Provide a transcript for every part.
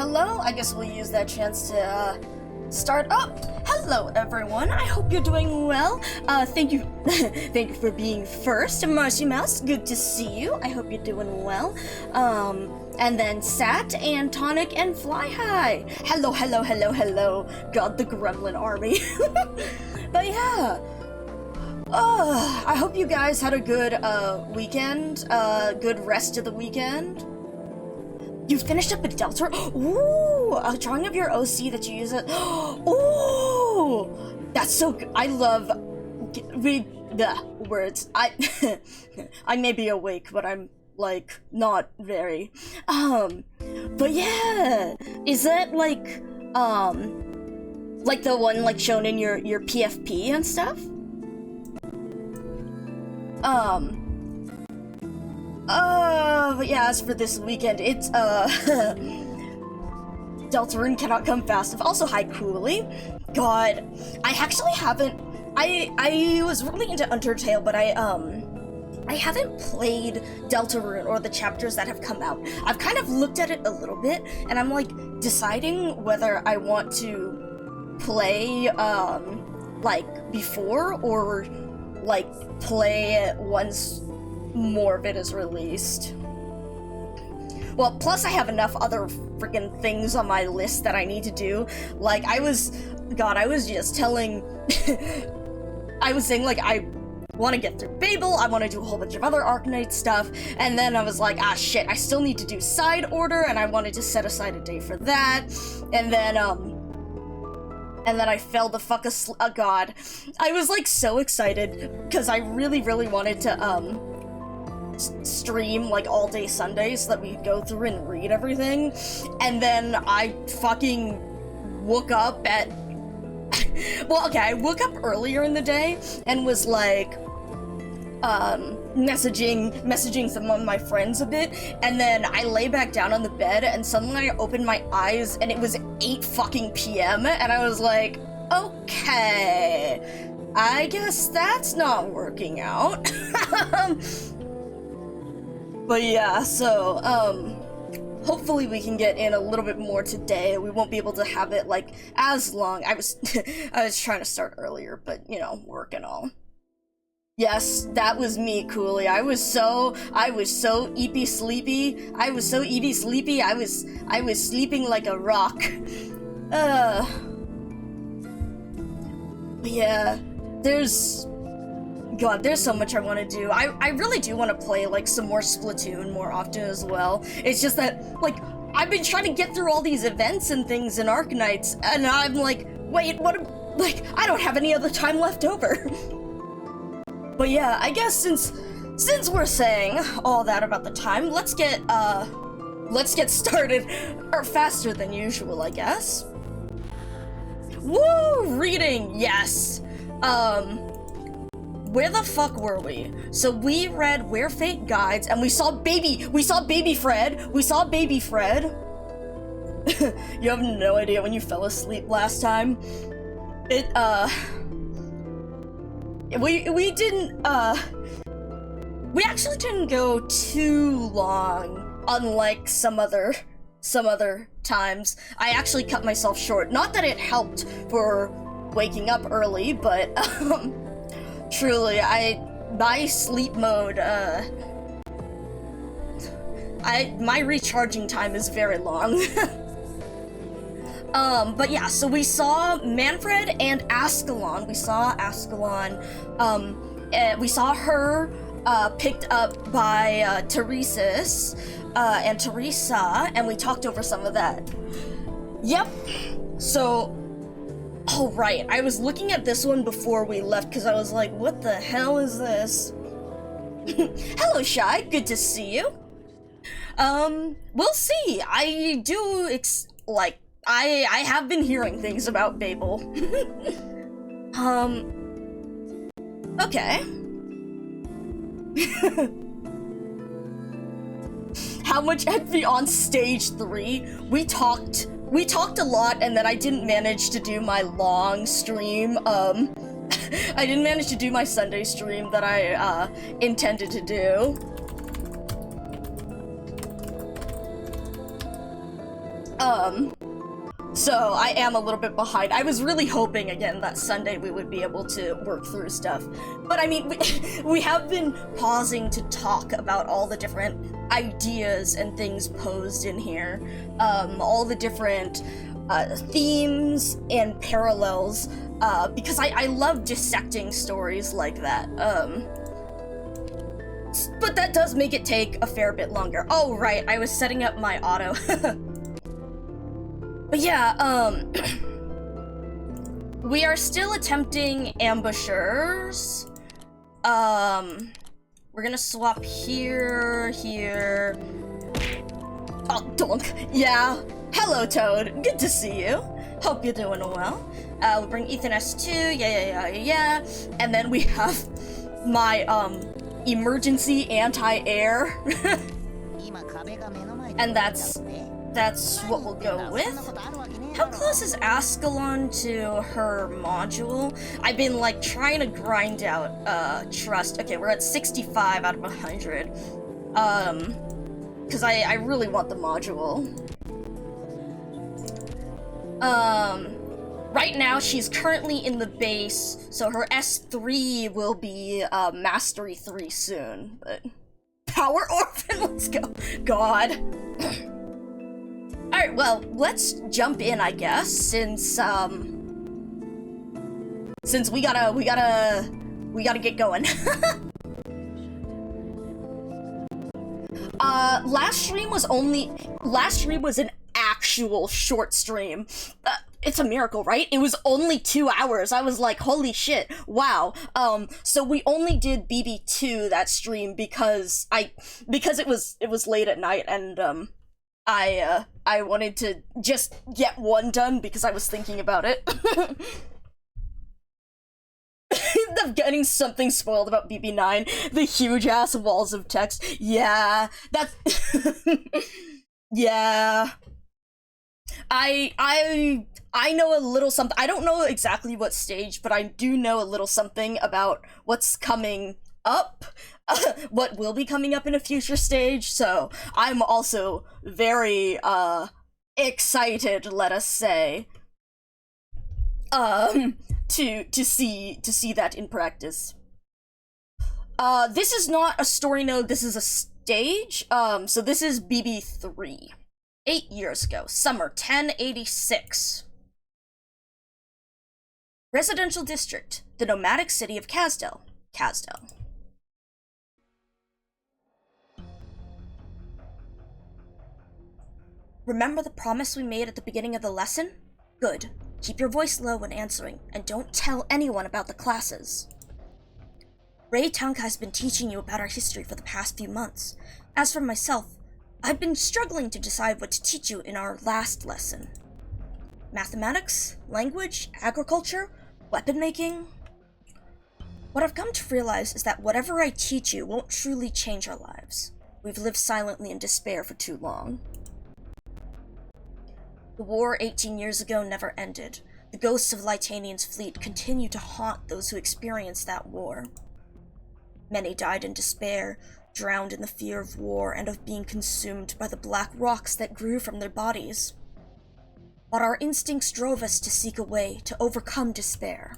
hello. I guess we'll use that chance to start up. Hello, everyone. I hope you're doing well. Thank you, thank you for being first, Marcy Mouse. Good to see you. I hope you're doing well. And then Sat and Tonic and Fly High. Hello, hello, hello, hello. God, the Gremlin army. But yeah. I hope you guys had a good weekend. Good rest of the weekend. You finished up a Delta? Ooh, a drawing of your OC that you use it. Ooh, that's so good. I love read the words. I may be awake, but I'm like not very. But yeah, is that like the one like shown in your PFP and stuff? But yeah, as for this weekend, it's, Deltarune cannot come fast enough. Also, hi, Cooley. God, I actually haven't, I was really into Undertale, but I haven't played Deltarune or the chapters that have come out. I've kind of looked at it a little bit, and I'm, like, deciding whether I want to play, like, before, or, like, play it once more of it is released. Well, plus I have enough other freaking things on my list that I need to do. Like, I was just telling, I was saying, like, I want to get through Babel, I want to do a whole bunch of other Arknight stuff, and then I was like, ah shit, I still need to do Side Order, and I wanted to set aside a day for that, and then I fell the fuck asleep. Oh god. I was, like, so excited, because I really, really wanted to, stream, like, all day Sunday so that we could go through and read everything, and then I fucking woke up at well, okay, I woke up earlier in the day and was like messaging some of my friends a bit, and then I lay back down on the bed and suddenly I opened my eyes and it was 8 fucking p.m. and I was like, okay, I guess that's not working out. But yeah, so, hopefully we can get in a little bit more today. We won't be able to have it, like, as long. I was trying to start earlier, but, you know, work and all. Yes, that was me, Cooley. I was so eepy sleepy. I was sleeping like a rock. But yeah, there's so much I want to do. I really do want to play, like, some more Splatoon more often as well. It's just that, like, I've been trying to get through all these events and things in Arknights, and I'm like, wait, like, I don't have any other time left over. But yeah, I guess since we're saying all that about the time, let's get started, or faster than usual, I guess. Woo! Reading, yes! Where the fuck were we? So we read Where Fate Guides, and we saw baby Fred. You have no idea when you fell asleep last time. We actually didn't go too long, unlike some other times. I actually cut myself short. Not that it helped for waking up early, but, truly, my sleep mode, my recharging time is very long. But yeah, so we saw Manfred and Ascalon. We saw her, picked up by, Teresis, and Teresa, and we talked over some of that. Yep. So, oh right, I was looking at this one before we left because I was like, what the hell is this? Hello, Shy, good to see you. We'll see. I do, I have been hearing things about Babel. Okay. How much envy on stage 3? We talked a lot, and then I didn't manage to do my long stream, I didn't manage to do my Sunday stream that I, intended to do. So I am a little bit behind. I was really hoping, again, that Sunday we would be able to work through stuff. But I mean, we have been pausing to talk about all the different ideas and things posed in here. All the different themes and parallels, because I love dissecting stories like that. But that does make it take a fair bit longer. Oh, right, I was setting up my auto. But yeah, we are still attempting ambushers. We're gonna swap here. Oh, donk. Yeah. Hello, Toad. Good to see you. Hope you're doing well. We'll bring Ethan S2. Yeah. And then we have my, emergency anti-air. And that's what we'll go with. How close is Ascalon to her module? I've been like trying to grind out trust. Okay, we're at 65 out of 100. Because I really want the module. Right now she's currently in the base, so her S3 will be Mastery 3 soon, but Power Orphan, let's go. God. Alright, well, let's jump in, I guess, since we gotta get going. Last stream was an actual short stream. It's a miracle, right? It was only 2 hours. I was like, holy shit, wow. So we only did BB2 that stream because it was late at night, and I wanted to just get one done because I was thinking about it. Of getting something spoiled about BB9, the huge ass walls of text. Yeah, that's yeah. I know a little something. I don't know exactly what stage, but I do know a little something about what's coming up, what will be coming up in a future stage, so I'm also very, excited, let us say, to see that in practice. This is not a story node, this is a stage, so this is BB3. 8 years ago, summer 1086. Residential district, the nomadic city of Kasdel. Remember the promise we made at the beginning of the lesson? Good. Keep your voice low when answering, and don't tell anyone about the classes. Ray Tanka has been teaching you about our history for the past few months. As for myself, I've been struggling to decide what to teach you in our last lesson. Mathematics, language, agriculture, weapon making. What I've come to realize is that whatever I teach you won't truly change our lives. We've lived silently in despair for too long. The war 18 years ago never ended. The ghosts of Lytanian's fleet continue to haunt those who experienced that war. Many died in despair, drowned in the fear of war and of being consumed by the black rocks that grew from their bodies. But our instincts drove us to seek a way to overcome despair.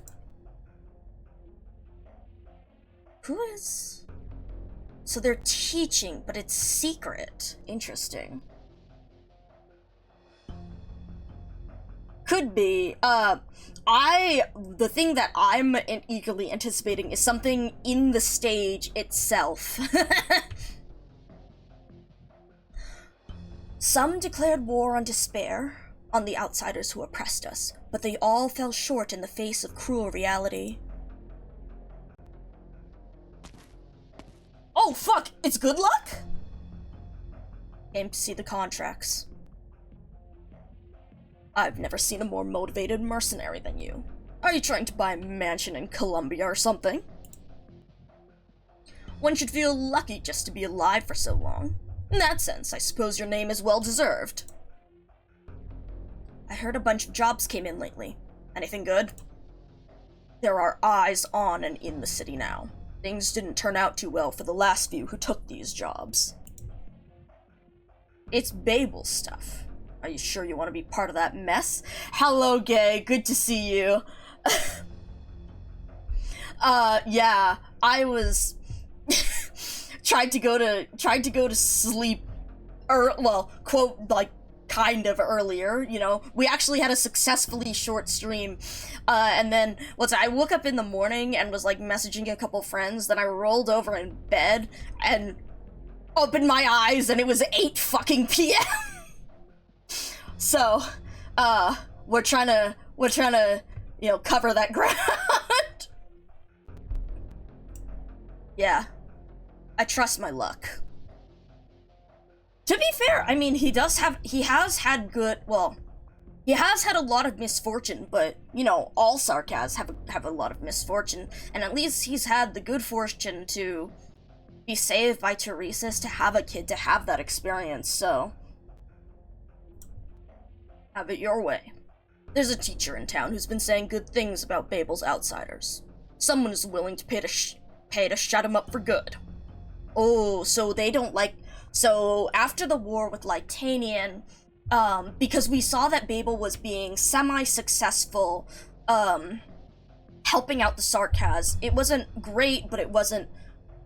Who is? So they're teaching, but it's secret. Interesting. Could be. The thing that I'm eagerly anticipating is something in the stage itself. Some declared war on despair, on the outsiders who oppressed us, but they all fell short in the face of cruel reality. Oh fuck, it's good luck? Came to see the contracts. I've never seen a more motivated mercenary than you. Are you trying to buy a mansion in Colombia or something? One should feel lucky just to be alive for so long. In that sense, I suppose your name is well deserved. I heard a bunch of jobs came in lately. Anything good? There are eyes on and in the city now. Things didn't turn out too well for the last few who took these jobs. It's BABEL stuff. Are you sure you want to be part of that mess? Hello, gay. Good to see you. Yeah, I was tried to go to sleep, well, quote, like, kind of earlier, you know. We actually had a successfully short stream, and then I woke up in the morning and was like messaging a couple friends, then I rolled over in bed and opened my eyes and it was 8 fucking p.m. So, we're trying to, you know, cover that ground. Yeah. I trust my luck. To be fair, I mean, he has had a lot of misfortune, but, you know, all Sarkaz have a lot of misfortune, and at least he's had the good fortune to be saved by Teresa's, to have a kid, to have that experience, so have it your way. There's a teacher in town who's been saying good things about BABEL's outsiders. Someone is willing to pay to shut him up for good. Oh, so they don't like... So, after the war with Lytanian, because we saw that BABEL was being semi-successful, helping out the Sarkaz, it wasn't great, but it wasn't,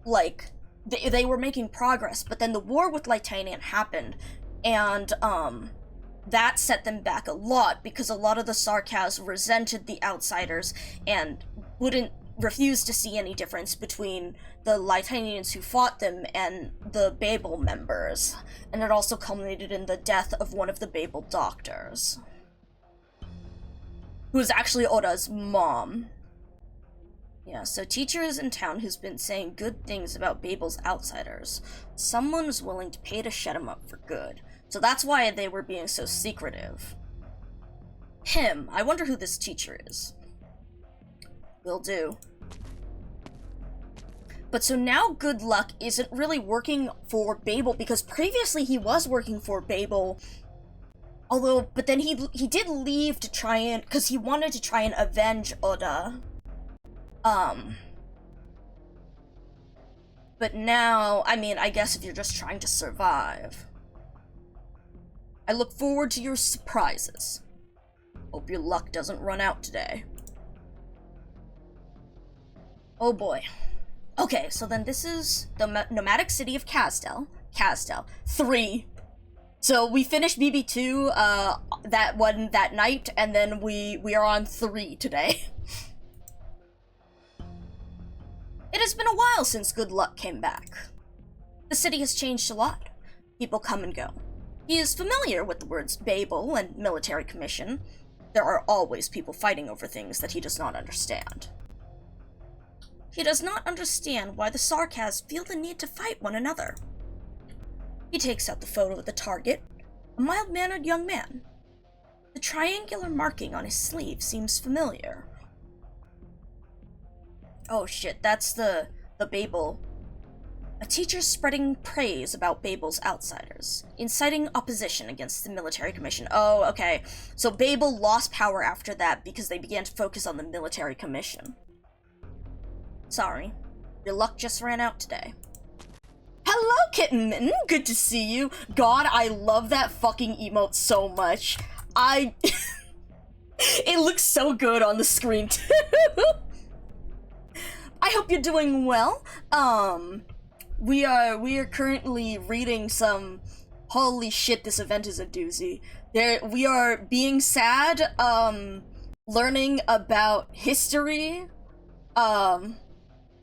like, they were making progress, but then the war with Lytanian happened, and, that set them back a lot, because a lot of the Sarkaz resented the outsiders, and refused to see any difference between the Lytanians who fought them and the BABEL members, and it also culminated in the death of one of the BABEL doctors, who was actually Oda's mom. Yeah, so teachers in town who's been saying good things about BABEL's outsiders. Someone was willing to pay to shut him up for good. So that's why they were being so secretive. I wonder who this teacher is. Will do. But so now Good Luck isn't really working for BABEL, because previously he was working for BABEL, but then he did leave to try and, because he wanted to try and avenge Oda. But now, I mean, I guess if you're just trying to survive. I look forward to your surprises. Hope your luck doesn't run out today. Oh boy. Okay, so then this is the nomadic city of Casdell. 3. So we finished BB2 that night, and then we are on 3 today. It has been a while since Good Luck came back. The city has changed a lot. People come and go. He is familiar with the words BABEL and military commission. There are always people fighting over things that he does not understand. He does not understand why the Sarkaz feel the need to fight one another. He takes out the photo of the target, a mild-mannered young man. The triangular marking on his sleeve seems familiar. Oh shit, that's the BABEL. A teacher spreading praise about BABEL's outsiders, inciting opposition against the military commission. Oh, okay. So BABEL lost power after that because they began to focus on the military commission. Sorry, your luck just ran out today. Hello, Kitten Mitten! Good to see you! God, I love that fucking emote so much. It looks so good on the screen, too! I hope you're doing well. We are currently reading some... Holy shit, this event is a doozy. We are being sad, learning about history,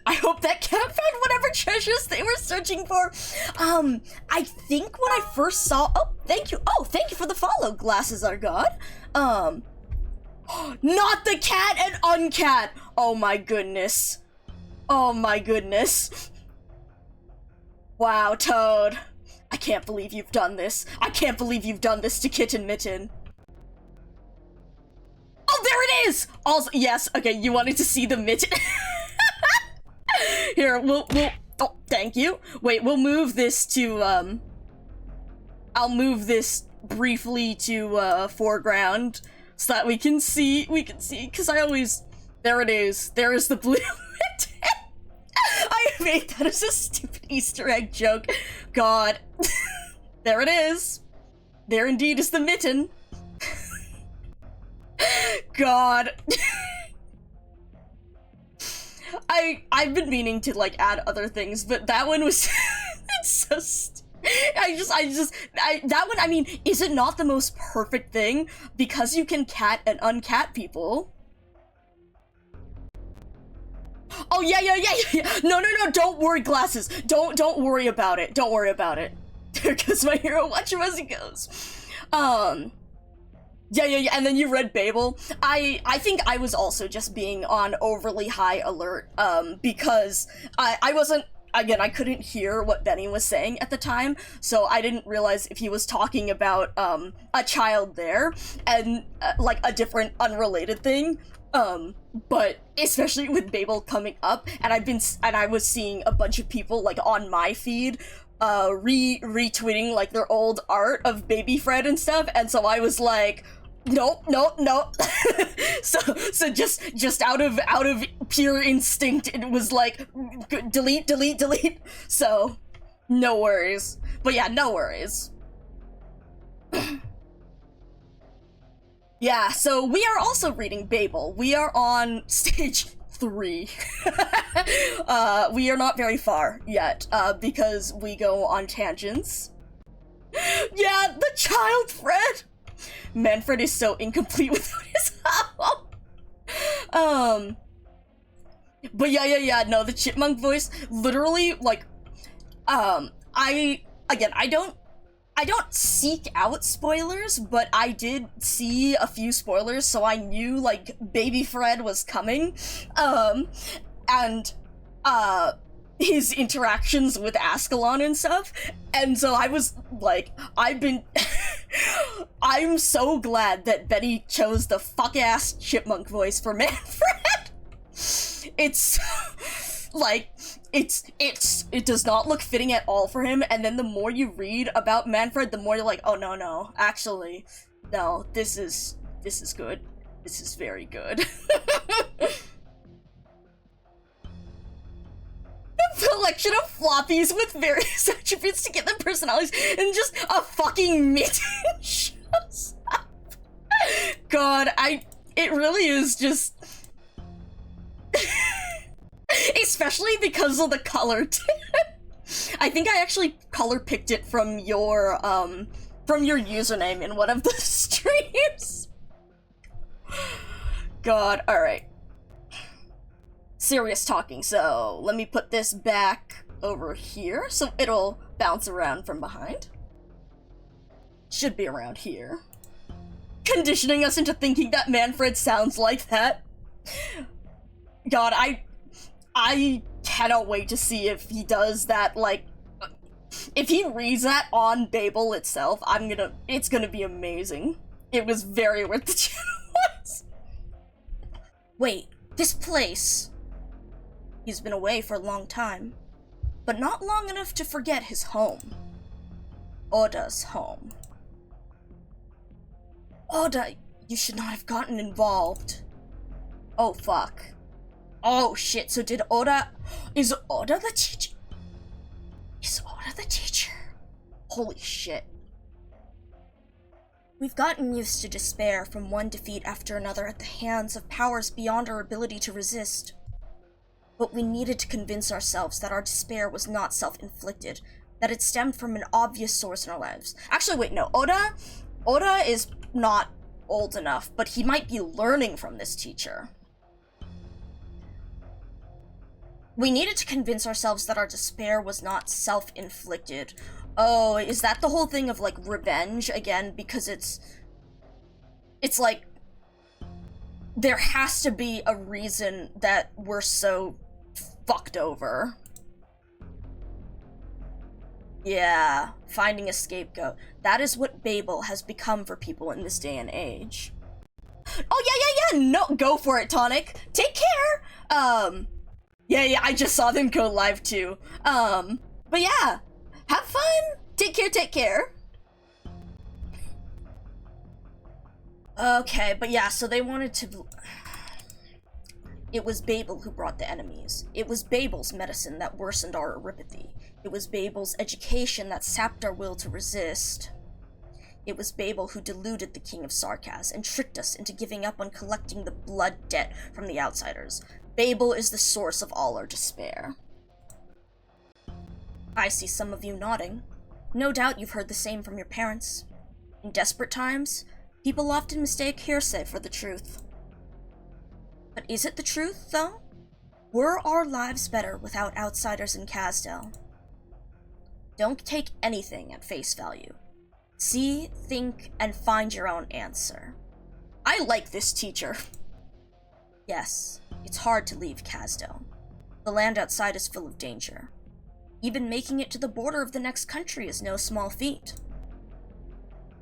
I hope that cat found whatever treasures they were searching for. I think when I first saw... Oh, thank you. Oh, thank you for the follow, Glasses Are God. Not the cat and uncat. Oh my goodness. Oh my goodness. Wow, Toad. I can't believe you've done this. I can't believe you've done this to Kitten Mitten. Oh, there it is! Also, yes, okay, you wanted to see the mitten. Here, we'll, oh, thank you. Wait, we'll move this to, I'll move this briefly to, foreground, so that we can see, because I always, there it is, there is the blue mitten. I made that as a stupid Easter egg joke. God. There it is. there indeed is the mitten. God. I've been meaning to, like, add other things, but that one was, it's so that one, I mean, is it not the most perfect thing? Because you can cat and uncat people. Oh, yeah. No, don't worry, glasses. Don't worry about it. Don't worry about it. Because my hero, watch him as he goes. Yeah, and then you read Babel. I think I was also just being on overly high alert, because I wasn't, again, I couldn't hear what Benny was saying at the time, so I didn't realize if he was talking about, a child there, and, like, a different unrelated thing, but especially with Babel coming up, and I was seeing a bunch of people, like, on my feed, retweeting, like, their old art of Baby Fred and stuff, and so I was like, nope. so just out of pure instinct, it was like, delete. So, no worries. But yeah, no worries. Yeah, so we are also reading Babel. We are on stage 3. We are not very far yet, because we go on tangents. Yeah, the child Fred! Manfred is so incomplete without his help. But yeah, no, the chipmunk voice, literally, like, I don't seek out spoilers, but I did see a few spoilers, so I knew, like, Baby Fred was coming, and, his interactions with Ascalon and stuff, and so I was, like, I'm so glad that Betty chose the fuck-ass chipmunk voice for Manfred! It's, like, it does not look fitting at all for him, and then the more you read about Manfred, the more you're like, oh no, actually, no, this is good. This is very good. The collection of floppies with various attributes to get their personalities, and just a fucking mitten shows up. God, it really is just... Especially because of the color. I think I actually color picked it from your username in one of the streams. God, alright. Serious talking, so let me put this back over here so it'll bounce around from behind. Should be around here. Conditioning us into thinking that Manfred sounds like that. God, I cannot wait to see if he does that, like, if he reads that on Babel itself, it's gonna be amazing. It was very worth the channel once. Wait, this place. He's been away for a long time, but not long enough to forget his home. Oda's home. Oda, you should not have gotten involved. Oh, fuck. Oh, shit, so is Oda the teacher? Is Oda the teacher? Holy shit. We've gotten used to despair from one defeat after another at the hands of powers beyond our ability to resist. But we needed to convince ourselves that our despair was not self-inflicted, that it stemmed from an obvious source in our lives. Actually, wait, no, Oda is not old enough, but he might be learning from this teacher. We needed to convince ourselves that our despair was not self-inflicted. Oh, is that the whole thing of, like, revenge again? Because it's like, there has to be a reason that we're so fucked over. Yeah, finding a scapegoat. That is what Babel has become for people in this day and age. Oh, yeah, no, go for it, Tonic. Take care! Yeah, I just saw them go live too. But yeah, have fun! Take care! Okay, but yeah, so they wanted to... It was Babel who brought the enemies. It was Babel's medicine that worsened our eripathy. It was Babel's education that sapped our will to resist. It was Babel who deluded the King of Sarkaz and tricked us into giving up on collecting the blood debt from the outsiders. Babel is the source of all our despair. I see some of you nodding. No doubt you've heard the same from your parents. In desperate times, people often mistake hearsay for the truth. But is it the truth, though? Were our lives better without outsiders in Kazdel? Don't take anything at face value. See, think, and find your own answer. I like this teacher. Yes, it's hard to leave Kazdel. The land outside is full of danger. Even making it to the border of the next country is no small feat.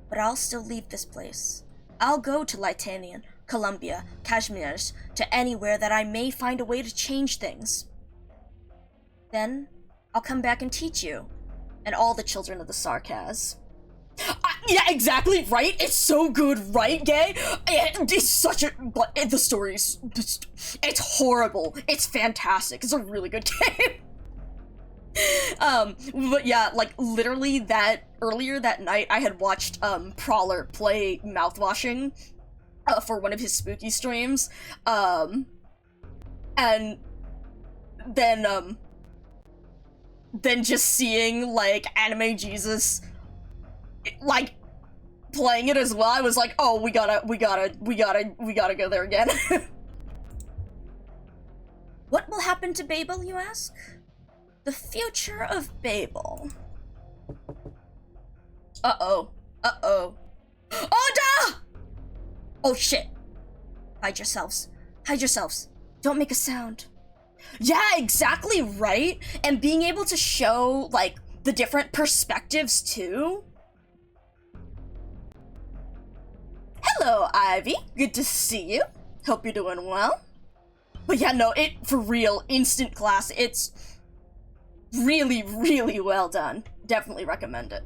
But I'll still leave this place. I'll go to Lytanian, Columbia, Kashmir, to anywhere that I may find a way to change things. Then, I'll come back and teach you, and all the children of the Sarkaz. Yeah, exactly, right? It's so good, right, Gay? It's such a... The story's... It's horrible. It's fantastic. It's a really good game. But yeah, like, literally earlier that night, I had watched, Prowler play Mouthwashing, for one of his spooky streams, and then just seeing, like, Anime Jesus, like, playing it as well, I was like, oh, we gotta go there again. What will happen to Babel, you ask? The future of Babel. Uh-oh. Uh-oh. Oda! Oh, shit. Hide yourselves. Hide yourselves. Don't make a sound. Yeah, exactly right. And being able to show, like, the different perspectives, too. Hello, Ivy. Good to see you. Hope you're doing well. But yeah, no, for real, instant class, it's really, really well done. Definitely recommend it.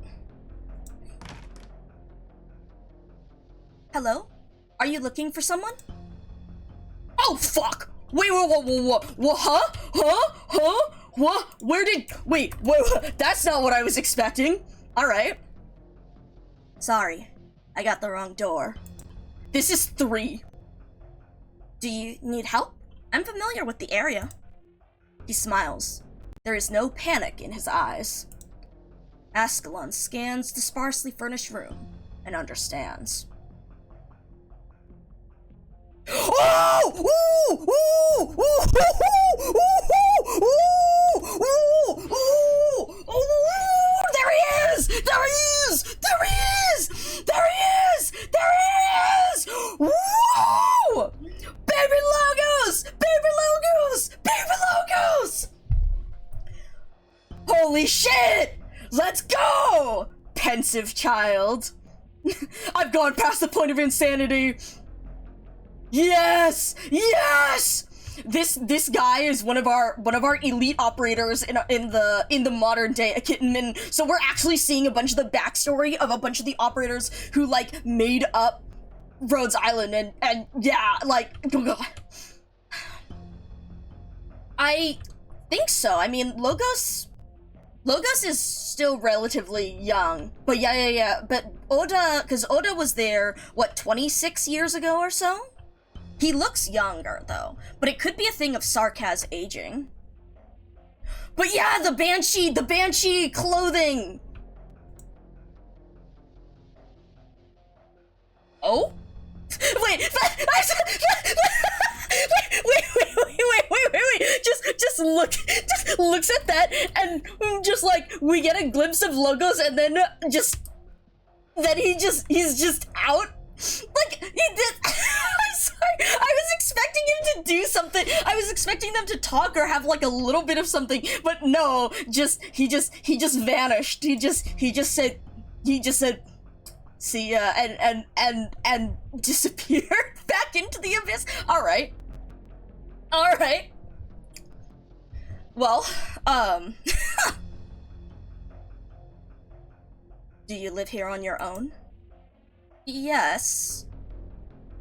Hello? Are you looking for someone? Oh, fuck! Wait, what, huh? Huh? What? Wait, that's not what I was expecting. Alright. Sorry, I got the wrong door. This is 3. Do you need help? I'm familiar with the area. He smiles. There is no panic in his eyes. Ascalon scans the sparsely furnished room and understands. Oh! Ooh! Ooh! Ooh! Ooh! Ooh! Ooh! Ooh! There he is! There he is! There he is! There he is! There he is! Woo! Baby logos! Baby logos! Baby logos! Holy shit! Let's go! Pensive child. I've gone past the point of insanity. Yes! Yes! This guy is one of our elite operators in the modern day Akitman. So we're actually seeing a bunch of the backstory of a bunch of the operators who, like, made up Rhodes Island and yeah, like, oh god. I think so. I mean, Logos is still relatively young, but yeah. But Oda, because Oda was there, what, 26 years ago or so? He looks younger, though, but it could be a thing of Sarkaz aging. But yeah, the Banshee clothing! Oh? Wait, just looks at that, and just like, we get a glimpse of Logos, and then he's just out. Like, he did. I'm sorry. I was expecting him to do something. I was expecting them to talk or have like a little bit of something, but no. He just vanished. He just said, see ya, and disappeared back into the abyss. All right. Well, do you live here on your own? Yes.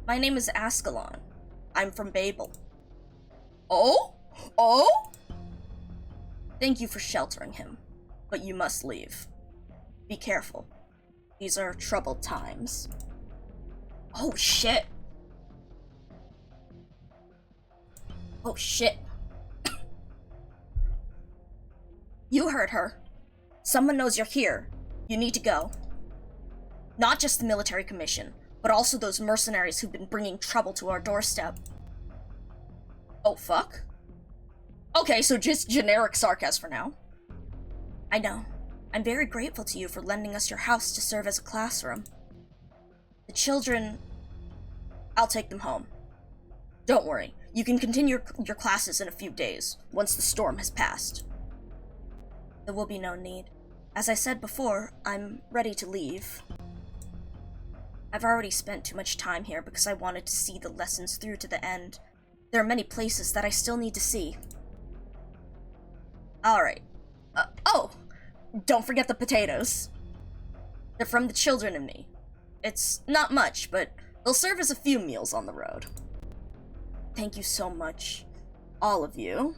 My name is Ascalon. I'm from Babel. Oh? Thank you for sheltering him, but you must leave. Be careful. These are troubled times. Oh shit. Oh shit. You heard her. Someone knows you're here. You need to go. Not just the military commission, but also those mercenaries who've been bringing trouble to our doorstep. Oh fuck? Okay, so just generic sarcasm for now. I know. I'm very grateful to you for lending us your house to serve as a classroom. The children... I'll take them home. Don't worry. You can continue your classes in a few days, once the storm has passed. There will be no need. As I said before, I'm ready to leave. I've already spent too much time here because I wanted to see the lessons through to the end. There are many places that I still need to see. Alright. Oh! Don't forget the potatoes. They're from the children and me. It's not much, but they'll serve as a few meals on the road. Thank you so much. All of you.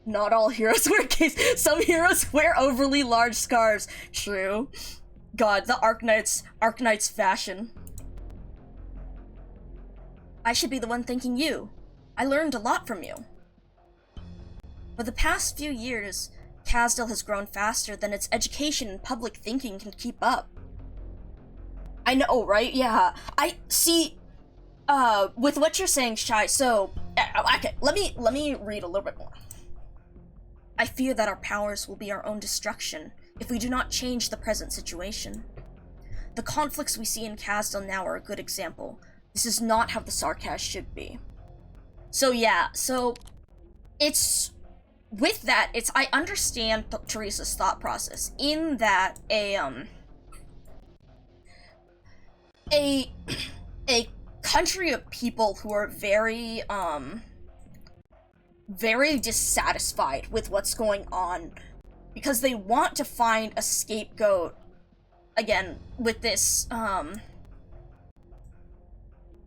Not all heroes wear capes. Some heroes wear overly large scarves. True. God, the Arknight's fashion. I should be the one thanking you. I learned a lot from you. For the past few years, Kasdal has grown faster than its education and public thinking can keep up. I know, right? Yeah. I see. With what you're saying, Shai. So, okay. Let me read a little bit more. I fear that our powers will be our own destruction if we do not change the present situation. The conflicts we see in Kasdal now are a good example. This is not how the Sarkaz should be. So yeah, so it's with that, I understand Teresa's thought process in that a country of people who are very dissatisfied with what's going on because they want to find a scapegoat. Again, with this,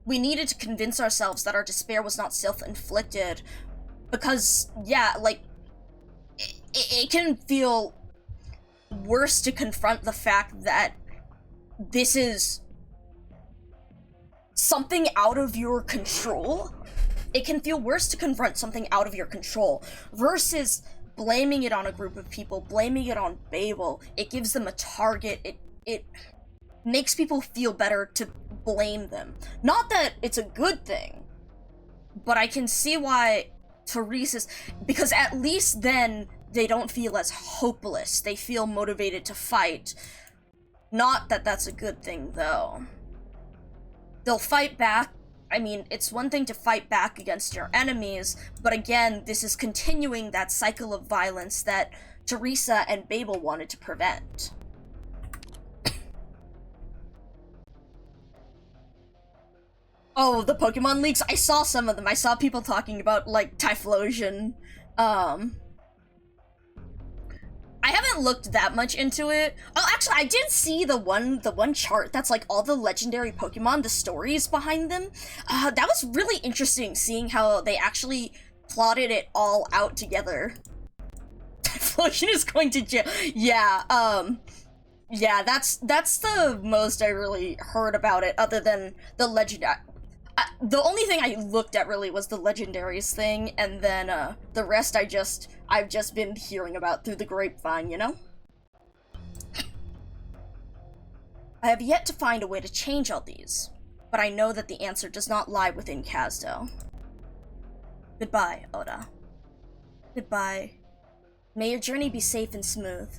we needed to convince ourselves that our despair was not self-inflicted because, yeah, like, it can feel worse to confront the fact that this is something out of your control. It can feel worse to confront something out of your control versus blaming it on a group of people, blaming it on BABEL. It gives them a target. It makes people feel better to blame them. Not that it's a good thing, but I can see why Teresa's... Because at least then they don't feel as hopeless. They feel motivated to fight. Not that that's a good thing, though. They'll fight back. I mean, it's one thing to fight back against your enemies, but again, this is continuing that cycle of violence that Teresa and BABEL wanted to prevent. Oh, the Pokemon leaks? I saw some of them. I saw people talking about, like, Typhlosion. I haven't looked that much into it. Oh, actually, I did see the one chart that's, like, all the legendary Pokemon, the stories behind them. That was really interesting, seeing how they actually plotted it all out together. Typhlosion is going to jail. Yeah, yeah, that's the most I really heard about it, other than the legendary... the only thing I looked at really was the legendaries thing, and then the rest I've just been hearing about through the grapevine, you know? I have yet to find a way to change all these, but I know that the answer does not lie within Kasdal. Goodbye, Oda. Goodbye. May your journey be safe and smooth.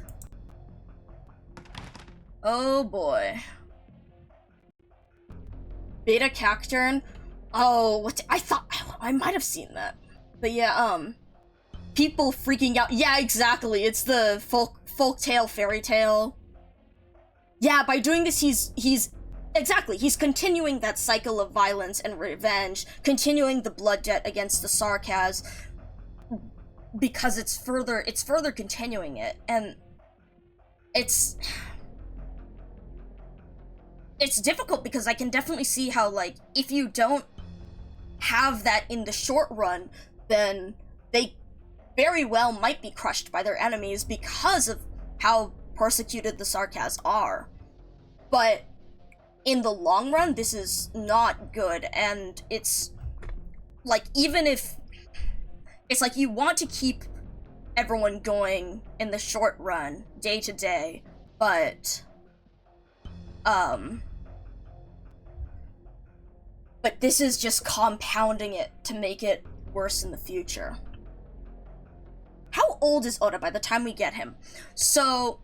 Oh boy. Beta Cacturn? Oh, what? I thought I might have seen that. But yeah, people freaking out. Yeah, exactly. It's the folk tale, fairy tale. Yeah, by doing this, he's continuing that cycle of violence and revenge, continuing the blood debt against the Sarkaz, because it's further continuing it, and it's difficult because I can definitely see how, like, if you don't have that in the short run, then they very well might be crushed by their enemies because of how persecuted the Sarkaz are. but in the long run, this is not good, and it's like, even if it's like you want to keep everyone going in the short run, day to day, but this is just compounding it to make it worse in the future. How old is Oda by the time we get him? So,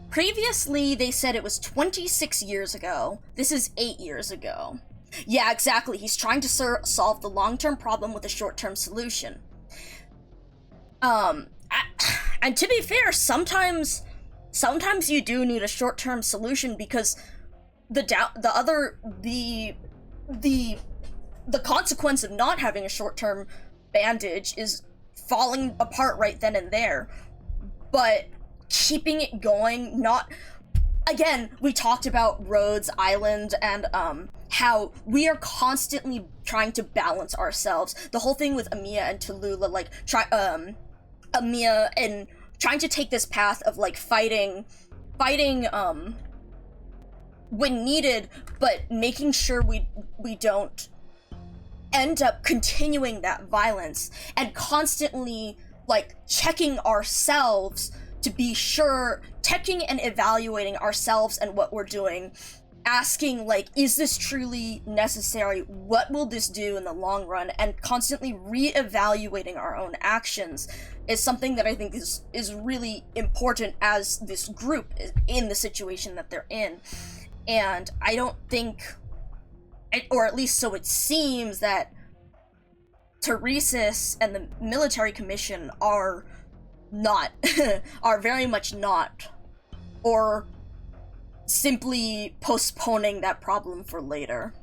previously they said it was 26 years ago. This is 8 years ago. Yeah, exactly. He's trying to solve the long-term problem with a short-term solution. And to be fair, sometimes you do need a short-term solution, because the consequence of not having a short-term bandage is falling apart right then and there. But keeping it going, not... Again, we talked about Rhodes Island and how we are constantly trying to balance ourselves. The whole thing with Amiya and Tallulah, like, Amiya and trying to take this path of, like, fighting when needed, but making sure we don't end up continuing that violence, and constantly, like, checking ourselves to be sure, checking and evaluating ourselves and what we're doing, asking, like, is this truly necessary? What will this do in the long run? And constantly re-evaluating our own actions is something that I think is really important as this group is in the situation that they're in. And I don't think, or at least so it seems, that Teresis and the military commission are not, are very much not, or simply postponing that problem for later.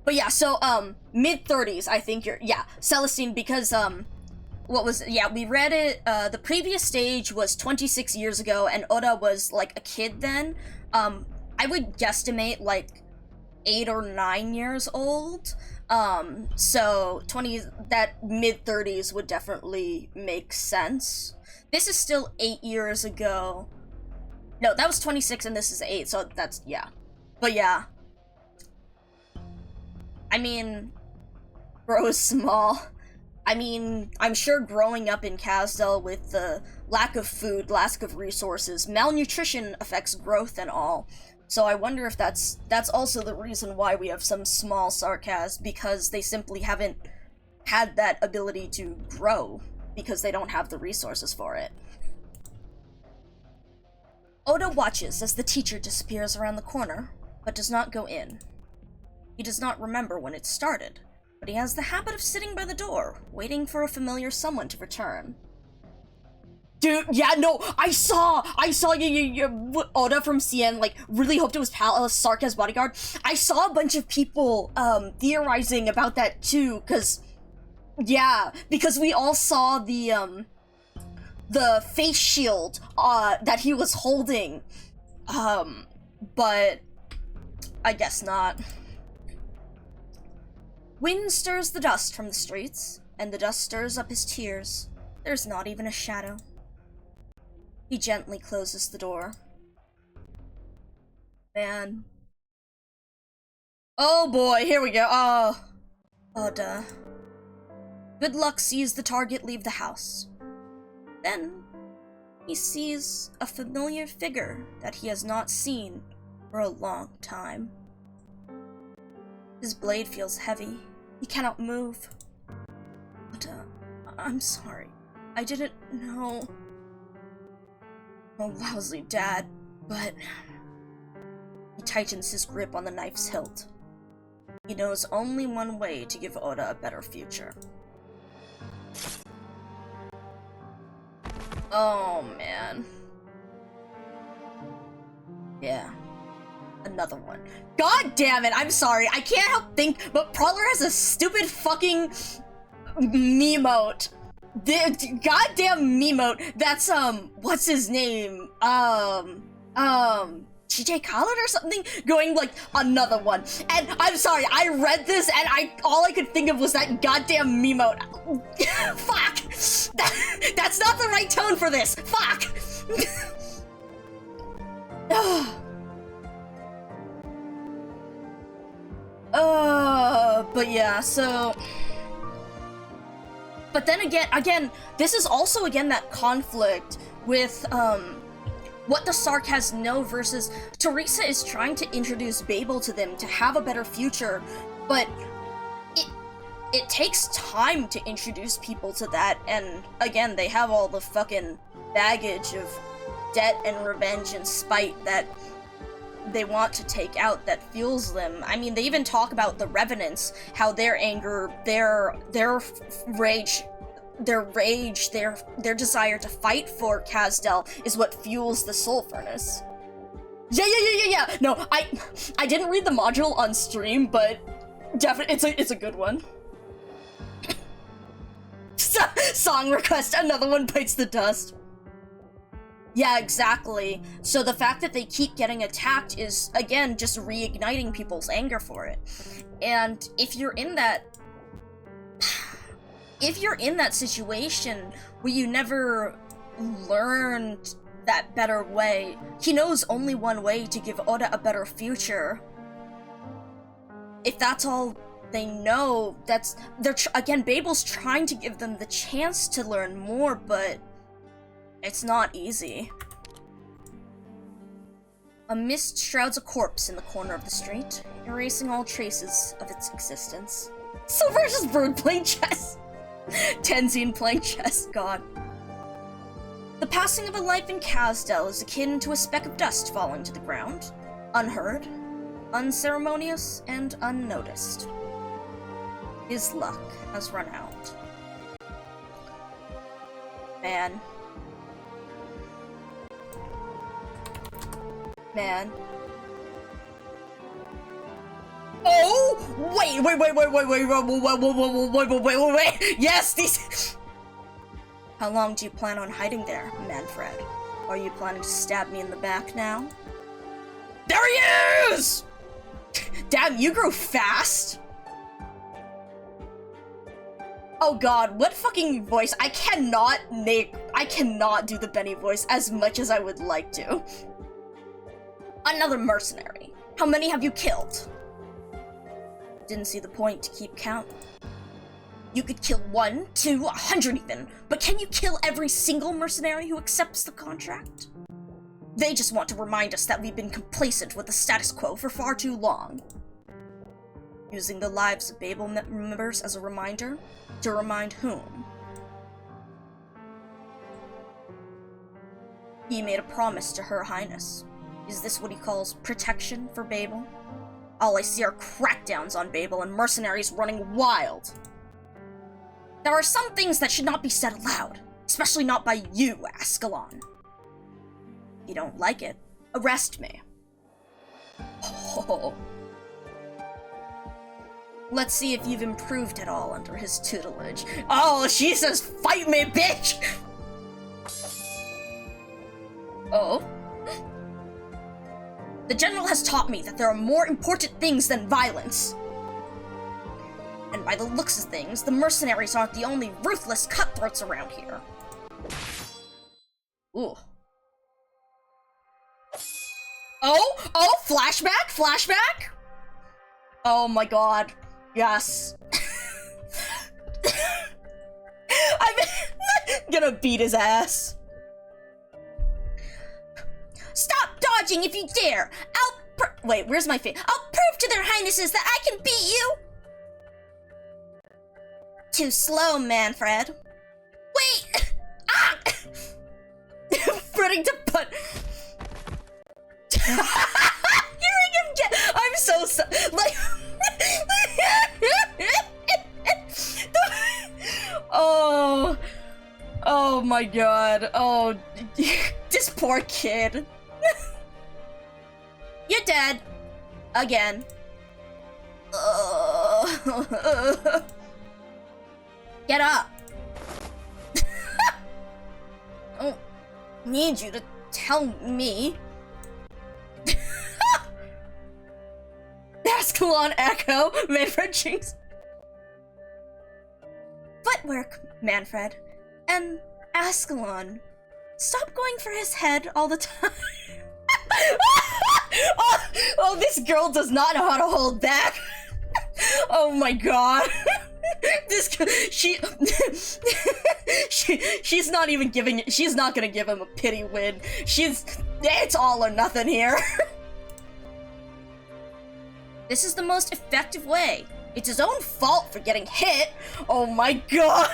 But yeah, so, mid-30s, I think yeah, Celestine, because, we read it, the previous stage was 26 years ago, and Oda was, like, a kid then. I would guesstimate, like, 8 or 9 years old. So, that mid-30s would definitely make sense. This is still 8 years ago. No, that was 26 and this is 8, so that's, yeah. But yeah. I mean, bro is small. I mean, I'm sure growing up in Kasdal with the lack of food, lack of resources, malnutrition affects growth and all. So I wonder if that's also the reason why we have some small Sarkaz, because they simply haven't had that ability to grow, because they don't have the resources for it. Oda watches as the teacher disappears around the corner, but does not go in. He does not remember when it started, but he has the habit of sitting by the door, waiting for a familiar someone to return. Dude, yeah, no, I saw Oda from CN, like, really hoped it was Sarkaz bodyguard. I saw a bunch of people, theorizing about that too, cause, yeah, because we all saw the face shield, that he was holding, but I guess not. Wind stirs the dust from the streets, and the dust stirs up his tears. There's not even a shadow. He gently closes the door. Man. Oh boy, here we go. Oh. Oda. Good luck sees the target leave the house. Then, he sees a familiar figure that he has not seen for a long time. His blade feels heavy. He cannot move. Oda, I'm sorry. I didn't know. Oh, lousy dad, but... He tightens his grip on the knife's hilt. He knows only one way to give Oda a better future. Oh, man. Yeah. Another one. God damn it, I'm sorry. I can't help think, but Prowler has a stupid fucking Memote. The goddamn Memote. That's, what's his name? TJ Khaled or something? Going, like, another one. And I'm sorry, I read this and all I could think of was that goddamn Memote. Fuck! That's not the right tone for this. Fuck! But yeah, so... But then again, this is also again that conflict with, what the Sarkaz know versus Teresa is trying to introduce Babel to them to have a better future, but it takes time to introduce people to that, and again, they have all the fucking baggage of debt and revenge and spite that they want to take out that fuels them. I mean, they even talk about the Revenants, how their anger, their rage, their desire to fight for Kazdel is what fuels the Soul Furnace. Yeah. No, I didn't read the module on stream, but definitely it's a good one. Song request, another one bites the dust. Yeah, exactly. So the fact that they keep getting attacked is, again, just reigniting people's anger for it. And if you're in that situation where you never learned that better way, he knows only one way to give Oda a better future. If that's all they know, again, Babel's trying to give them the chance to learn more, but it's not easy. A mist shrouds a corpse in the corner of the street, erasing all traces of its existence. Silver's bird playing chess! Tenzin playing chess, god. The passing of a life in Kazdel is akin to a speck of dust falling to the ground, unheard, unceremonious, and unnoticed. His luck has run out. Man. Oh! Wait! Yes, these... How long do you plan on hiding there, Manfred? Are you planning to stab me in the back now? There he is! Damn, you grew fast! Oh god, what fucking voice? I cannot do the Benny voice as much as I would like to. Another mercenary. How many have you killed? Didn't see the point to keep count. You could kill 1, 2, 100 even, but can you kill every single mercenary who accepts the contract? They just want to remind us that we've been complacent with the status quo for far too long. Using the lives of Babel members as a reminder? To remind whom? He made a promise to Her Highness. Is this what he calls protection for Babel? All I see are crackdowns on Babel and mercenaries running wild. There are some things that should not be said aloud, especially not by you, Ascalon. If you don't like it, arrest me. Oh. Let's see if you've improved at all under his tutelage. Oh, she says, fight me, bitch! Oh? The General has taught me that there are more important things than violence. And by the looks of things, the mercenaries aren't the only ruthless cutthroats around here. Ooh. Oh, flashback? Oh my god. Yes. I'm gonna beat his ass. Stop dodging if you dare! Wait, where's my face? I'll prove to their highnesses that I can beat you! Too slow, Manfred. Wait! Ah! Fretting to put... Hearing him get... I'm so like... Oh my god. Oh, this poor kid. You're dead. Again. Get up. I don't need you to tell me. Ascalon Echo, Manfred Jinx. Footwork, Manfred. And Ascalon. Stop going for his head all the time. Oh, this girl does not know how to hold back. Oh my god. She's not even giving it. She's not gonna give him a pity win. It's all or nothing here. This is the most effective way. It's his own fault for getting hit. Oh my god.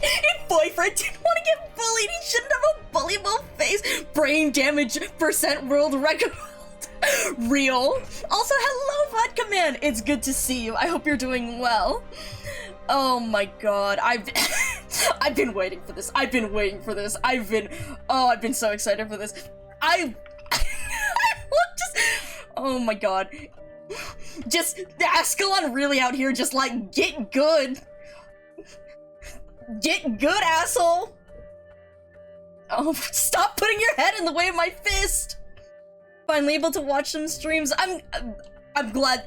If boyfriend didn't want to get bullied, he shouldn't have a bullyable face. Brain damage % world record. Real. Also, hello, Vodka Man. It's good to see you. I hope you're doing well. Oh my god. I've been waiting for this. I've been so excited for this. Oh my god. Just Ascalon really out here just like, get good. Get good, asshole! Oh, stop putting your head in the way of my fist! Finally able to watch some streams. I'm glad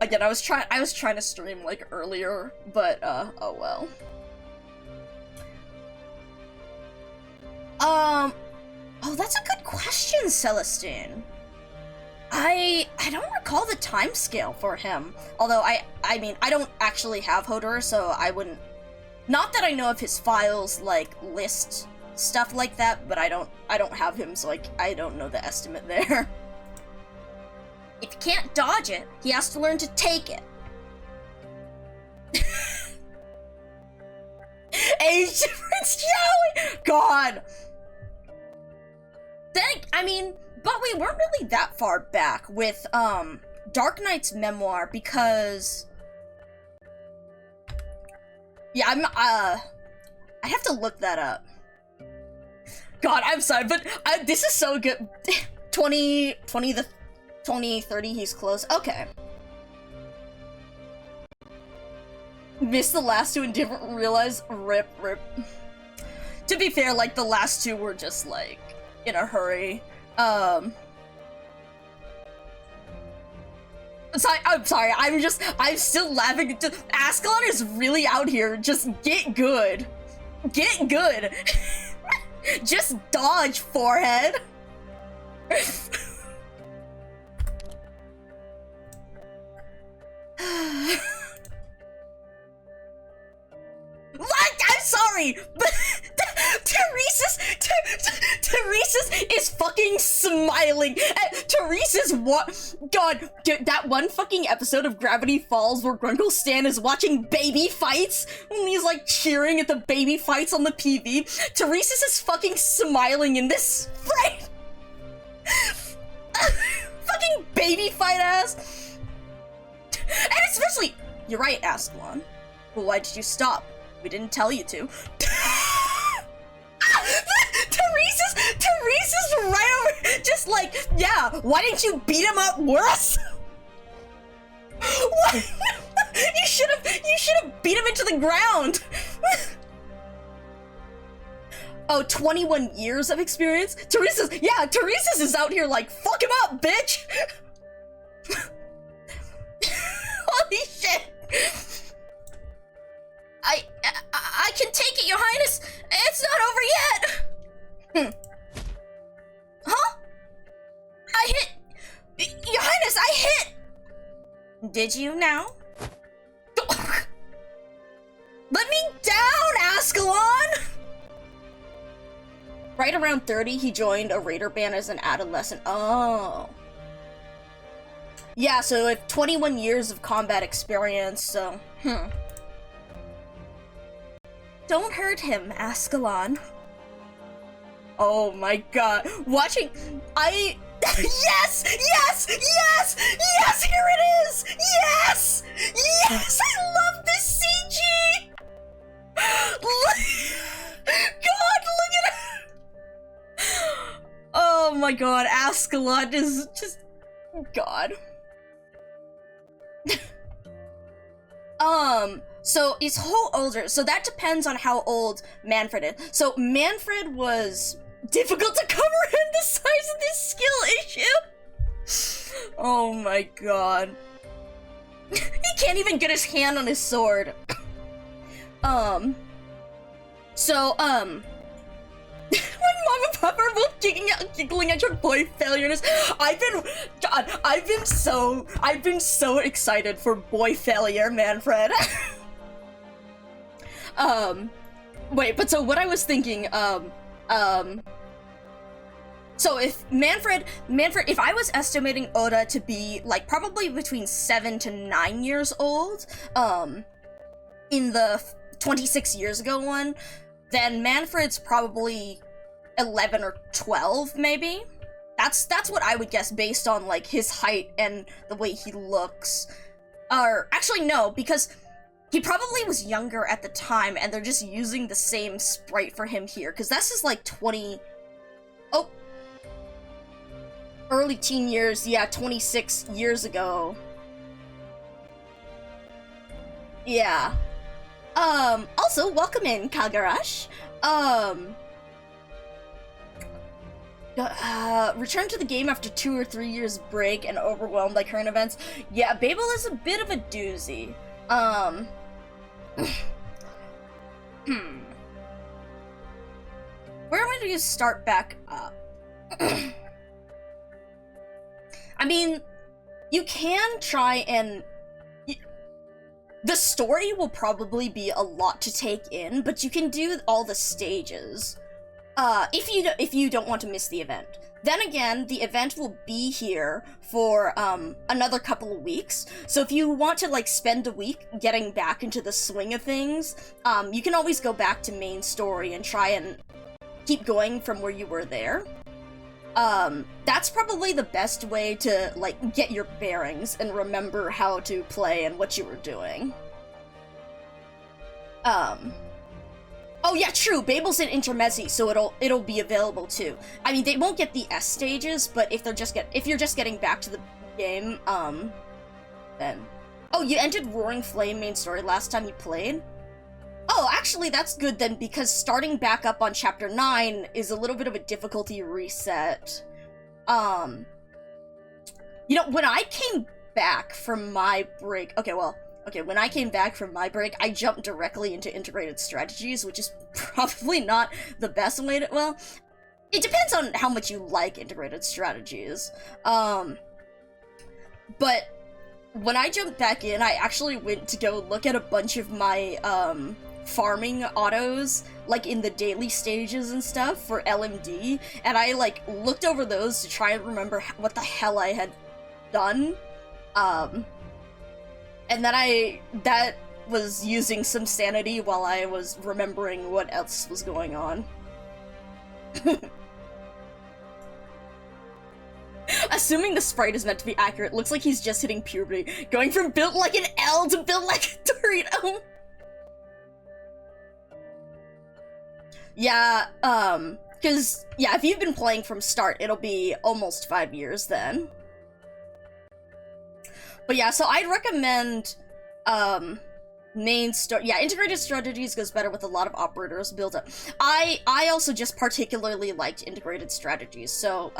again, I was trying to stream like earlier, but oh well. Oh, that's a good question, Celestine. I don't recall the timescale for him. Although I mean, I don't actually have Hodor, so I wouldn't. Not that I know of his files, like, list stuff like that, but I don't have him, so, like, I don't know the estimate there. If he can't dodge it, he has to learn to take it. Age difference, Joey! God! But we weren't really that far back with, Dark Knight's memoir, because... Yeah, I have to look that up. God, I'm sorry, but this is so good. 2030, he's close. Okay. Missed the last two and didn't realize. Rip. To be fair, like, the last two were just, like, in a hurry. I'm sorry, I'm still laughing. Ascalon is really out here. Just get good. Get good. Just dodge, forehead. What? I'm sorry, but Teresa's is fucking smiling. Teresa's what? God, that one fucking episode of Gravity Falls where Grunkle Stan is watching baby fights when he's like cheering at the baby fights on the PV. Teresa's is fucking smiling in this frame. Fucking baby fight ass. And especially, you're right, Ascalon. Well, why did you stop? We didn't tell you to. Teresa's right over, just like, yeah, why didn't you beat him up worse? What? You should have beat him into the ground. Oh, 21 years of experience? Teresa's is out here like, fuck him up, bitch! Holy shit! I can take it, Your Highness! It's not over yet! Huh? I hit! Your Highness, I hit! Did you now? Let me down, Ascalon! Right around 30, he joined a raider band as an adolescent. Oh. Yeah, so with 21 years of combat experience, so, Don't hurt him, Ascalon. Oh my god. Watching... Yes! Yes! Yes! Yes! Here it is! Yes! Yes! I love this CG! God, look at it! Oh my god, Ascalon is just... God. So he's whole older, so that depends on how old Manfred is. So Manfred was difficult to comprehend the size of this skill issue. Oh my god. He can't even get his hand on his sword. Mom and Papa are both giggling at your boy failureness. I've been so excited for boy failure, Manfred. Wait, but so what I was thinking, so if Manfred, if I was estimating Oda to be, like, probably between 7 to 9 years old, in the 26 years ago one, then Manfred's probably 11 or 12, maybe? That's what I would guess based on, like, his height and the way he looks. Or, actually, no, because he probably was younger at the time, and they're just using the same sprite for him here, because this is, like, early teen years, yeah, 26 years ago. Yeah. Also, welcome in, Kagarash. Return to the game after 2 or 3 years break and overwhelmed by current events. Yeah, Babel is a bit of a doozy. Where would you start back up? I mean, you can try and... The story will probably be a lot to take in, but you can do all the stages. If you don't want to miss the event. Then again, the event will be here for, another couple of weeks. So if you want to, like, spend a week getting back into the swing of things, you can always go back to main story and try and keep going from where you were there. That's probably the best way to, like, get your bearings and remember how to play and what you were doing. Oh yeah, true, Babel's in Intermezzi, so it'll be available too. I mean, they won't get the S stages, but if you're just getting back to the game, then... Oh, you entered Roaring Flame main story last time you played? Oh, actually, that's good then, because starting back up on Chapter 9 is a little bit of a difficulty reset. You know, when I came back from my break... when I came back from my break, I jumped directly into integrated strategies, which is probably not the best way to... Well, it depends on how much you like integrated strategies. But when I jumped back in, I actually went to go look at a bunch of my, farming autos, like, in the daily stages and stuff for LMD, and I, like, looked over those to try and remember what the hell I had done, and then that was using some sanity while I was remembering what else was going on. Assuming the sprite is meant to be accurate, looks like he's just hitting puberty, going from built like an L to built like a Dorito. Yeah, cause, yeah, if you've been playing from start, it'll be almost 5 years then. But yeah, so I'd recommend, integrated strategies goes better with a lot of operators built up. I also just particularly liked integrated strategies, so,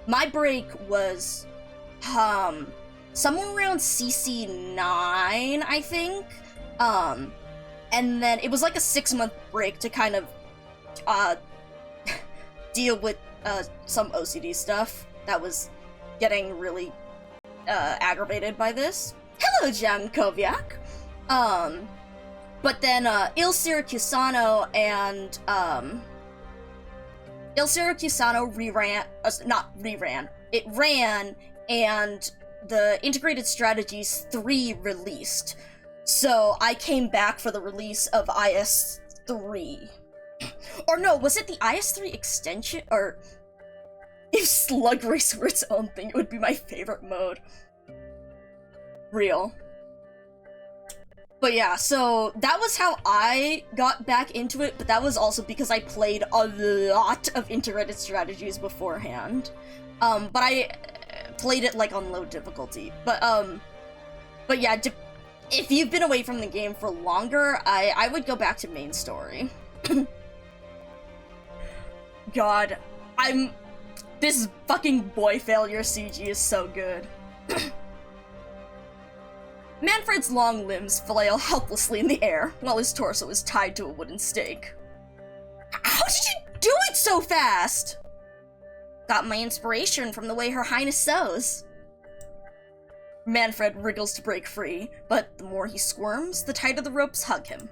my break was, somewhere around CC9, I think, and then it was like a 6-month break to kind of, deal with, some OCD stuff that was getting really, aggravated by this. Hello, Jan Koviak! But then, Il Syracusano and, Il Syracusano it ran, and the Integrated Strategies 3 released. So I came back for the release of IS-3. Or no, was it the IS-3 extension? Or if Slug Race were its own thing, it would be my favorite mode. Real. But yeah, so that was how I got back into it, but that was also because I played a lot of integrated strategies beforehand. But I played it, like, on low difficulty. But yeah, if you've been away from the game for longer, I would go back to main story. God, this fucking boy failure CG is so good. Manfred's long limbs flail helplessly in the air, while his torso is tied to a wooden stake. How did you do read so fast? Got my inspiration from the way Her Highness sews. Manfred wriggles to break free, but the more he squirms, the tighter the ropes hug him.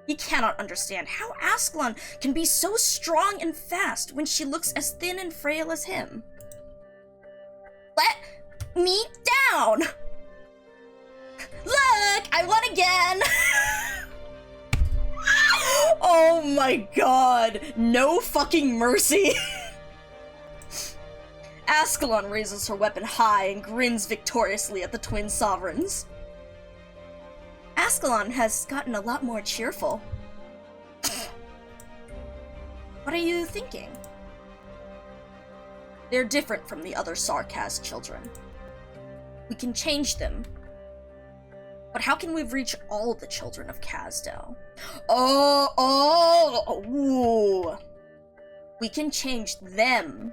He cannot understand how Ascalon can be so strong and fast when she looks as thin and frail as him. Let me down! Look! I won again! Oh my god! No fucking mercy! Ascalon raises her weapon high and grins victoriously at the twin sovereigns. Ascalon has gotten a lot more cheerful. What are you thinking? They're different from the other Sarkaz children. We can change them. But how can we reach all the children of Kazdel? Ooh. We can change them.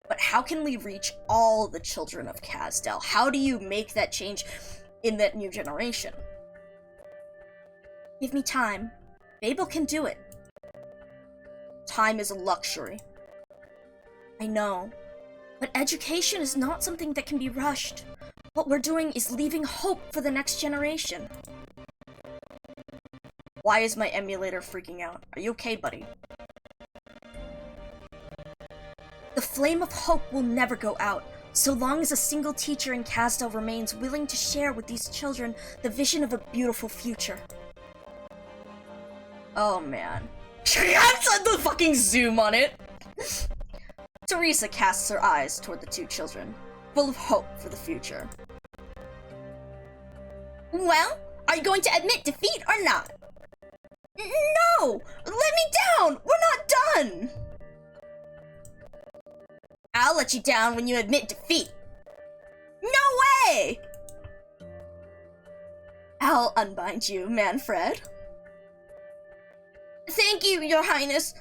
But how can we reach all the children of Kazdel? How do you make that change in that new generation? Give me time. Babel can do it. Time is a luxury. I know. But education is not something that can be rushed. What we're doing is leaving hope for the next generation. Why is my emulator freaking out? Are you okay, buddy? The flame of hope will never go out, so long as a single teacher in Kazdel remains willing to share with these children the vision of a beautiful future. Oh man. I the fucking zoom on it! Teresa casts her eyes toward the two children, full of hope for the future. Well, are you going to admit defeat or not? No! Let me down! We're not done! I'll let you down when you admit defeat. No way! I'll unbind you, Manfred. Thank you, Your Highness.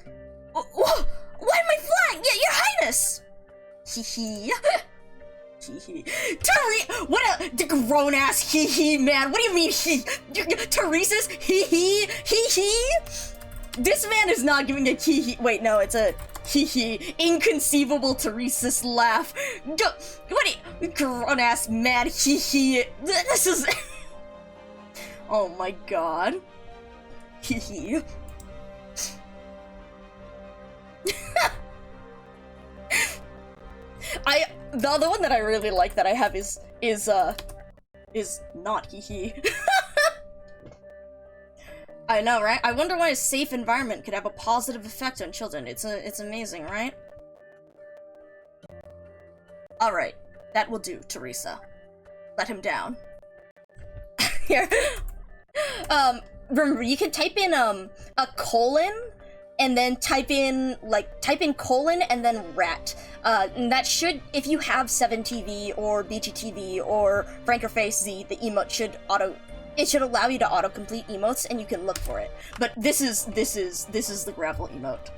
Why am I flying? Yeah, Your Highness! Hee-hee. Hee-hee. What a grown-ass hee-hee, man. What do you mean he? Teresa's hee-hee? Hee-hee? This man is not giving a hee-hee. Wait, no, it's a hee-hee. Inconceivable Teresa's laugh. What a grown-ass man hee-hee. This is... Oh my god. Hee-hee. The other one that I really like that I have is not hee-hee. I know, right? I wonder why a safe environment could have a positive effect on children. It's amazing, right? Alright, that will do, Teresa. Let him down. Here. Remember, you can type in, a colon, and then type in colon and then rat. And that should, if you have 7TV or BGTV or Frankerface Z, the emote should it should allow you to auto-complete emotes and you can look for it. But this is the gravel emote.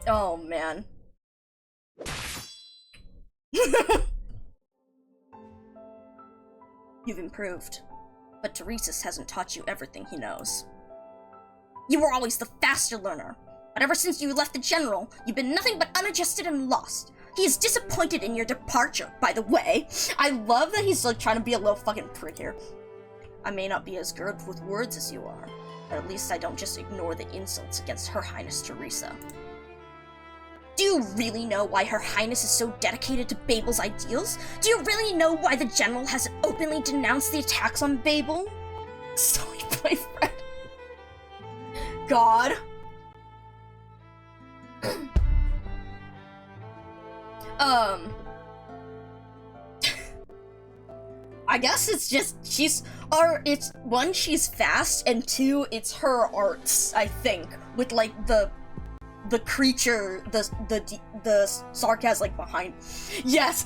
Oh man. You've improved. But Teresa's hasn't taught you everything he knows. You were always the faster learner, but ever since you left the General, you've been nothing but unadjusted and lost. He is disappointed in your departure, by the way. I love that he's like trying to be a little fucking prick here. I may not be as good with words as you are, but at least I don't just ignore the insults against Her Highness Teresa. Do you really know why Her Highness is so dedicated to Babel's ideals? Do you really know why the General has openly denounced the attacks on Babel? Silly boyfriend. God. I guess it's just it's one, she's fast, and two, it's her arts, I think, with like the creature, the sarcasm like behind. Yes,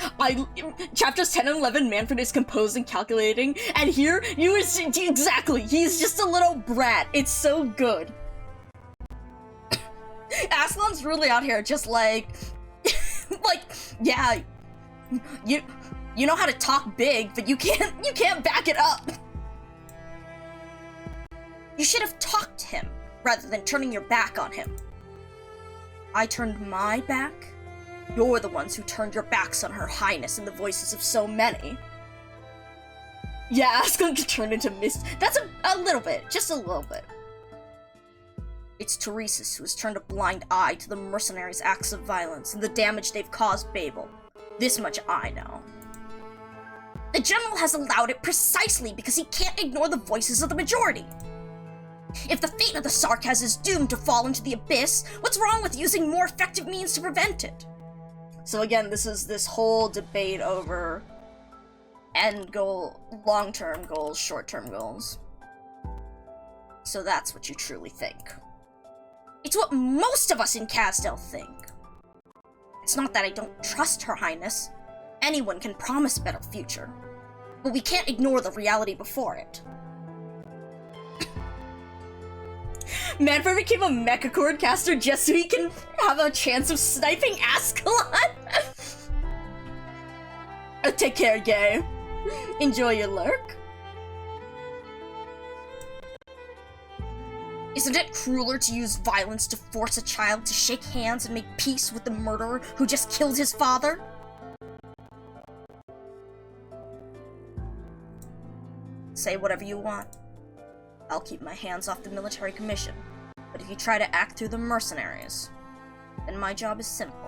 chapters 10 and 11, Manfred is composed and calculating, and here, exactly, he's just a little brat. It's so good. Aslan's really out here just like, yeah, you know how to talk big, but you can't back it up. You should have talked to him. rather than turning your back on him. I turned my back? You're the ones who turned your backs on Her Highness in the voices of so many. Yeah, Ascalon can turn into mist. That's a little bit, just a little bit. It's Teresa's who has turned a blind eye to the mercenaries' acts of violence and the damage they've caused Babel. This much I know. The General has allowed it precisely because he can't ignore the voices of the majority. If the fate of the Sarkaz is doomed to fall into the abyss, what's wrong with using more effective means to prevent it? So again, this is this whole debate over end goal, long-term goals, short-term goals. So that's what you truly think. It's what most of us in Kasdel think. It's not that I don't trust Her Highness. Anyone can promise a better future. But we can't ignore the reality before it. Manfred became a mecha caster just so he can have a chance of sniping Ascalon? Take care, Gay. Enjoy your lurk. Isn't it crueler to use violence to force a child to shake hands and make peace with the murderer who just killed his father? Say whatever you want. I'll keep my hands off the military commission. But if you try to act through the mercenaries, then my job is simple.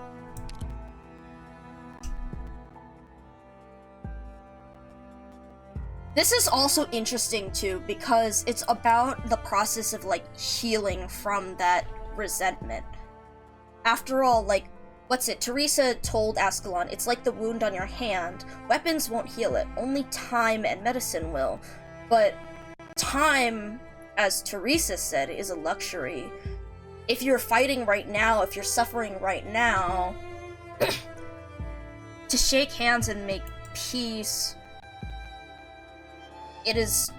This is also interesting too, because it's about the process of, like, healing from that resentment. After all, like, what's it? Teresa told Ascalon, it's like the wound on your hand. Weapons won't heal it, only time and medicine will. But time, as Teresa said, is a luxury. If you're fighting right now, if you're suffering right now, to shake hands and make peace, it's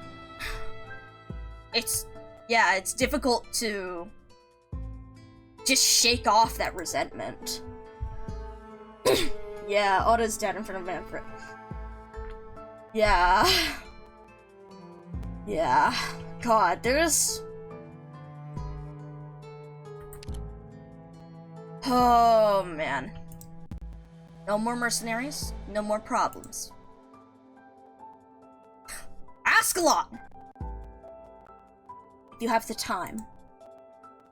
difficult to just shake off that resentment. Yeah, Otto's dead in front of Manfred. Yeah. Yeah. God, there's... Oh, man. No more mercenaries, no more problems. Ascalon! If you have the time,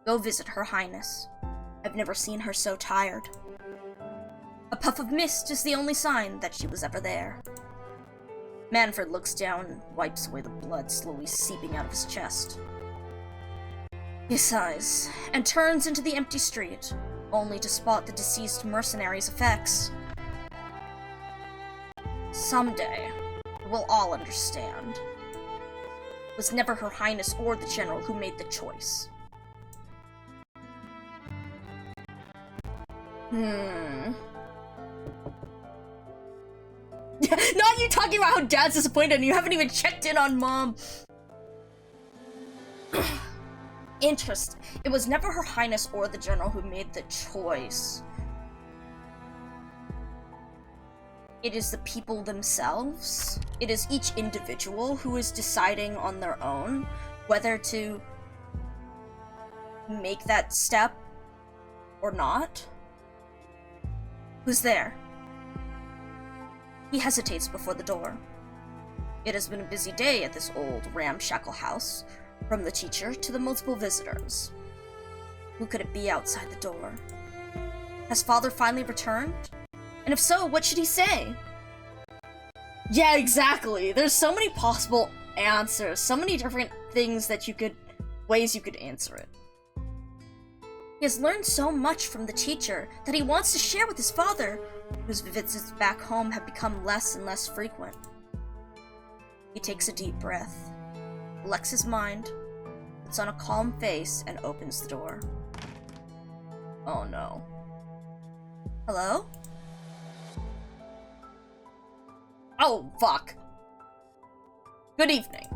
go visit Her Highness. I've never seen her so tired. A puff of mist is the only sign that she was ever there. Manfred looks down and wipes away the blood slowly seeping out of his chest. He sighs, and turns into the empty street, only to spot the deceased mercenary's effects. Someday, we'll all understand. It was never Her Highness or the General who made the choice. Not you talking about how Dad's disappointed and you haven't even checked in on Mom. Interesting. It was never Her Highness or the General who made the choice. It is the people themselves. It is each individual who is deciding on their own whether to make that step or not. Who's there? He hesitates before the door. It has been a busy day at this old ramshackle house, from the teacher to the multiple visitors. Who could it be outside the door? Has Father finally returned? And if so, what should he say? Yeah, exactly. There's so many possible answers, so many different ways you could answer it. He has learned so much from the teacher that he wants to share with his father, whose visits back home have become less and less frequent. He takes a deep breath, collects his mind, puts on a calm face, and opens the door. Oh no. Hello? Oh, fuck. Good evening.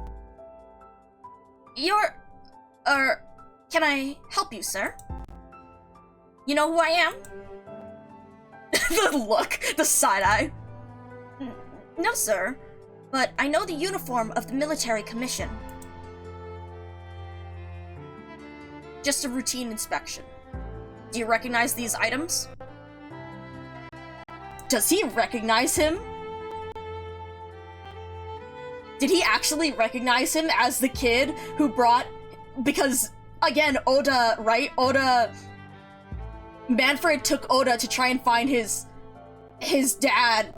Can I help you, sir? You know who I am? The look, the side-eye. No, sir, but I know the uniform of the military commission. just a routine inspection. Do you recognize these items? Does he recognize him? Did he actually recognize him as the kid who brought... Because, again, Oda, right? Manfred took Oda to try and find his dad,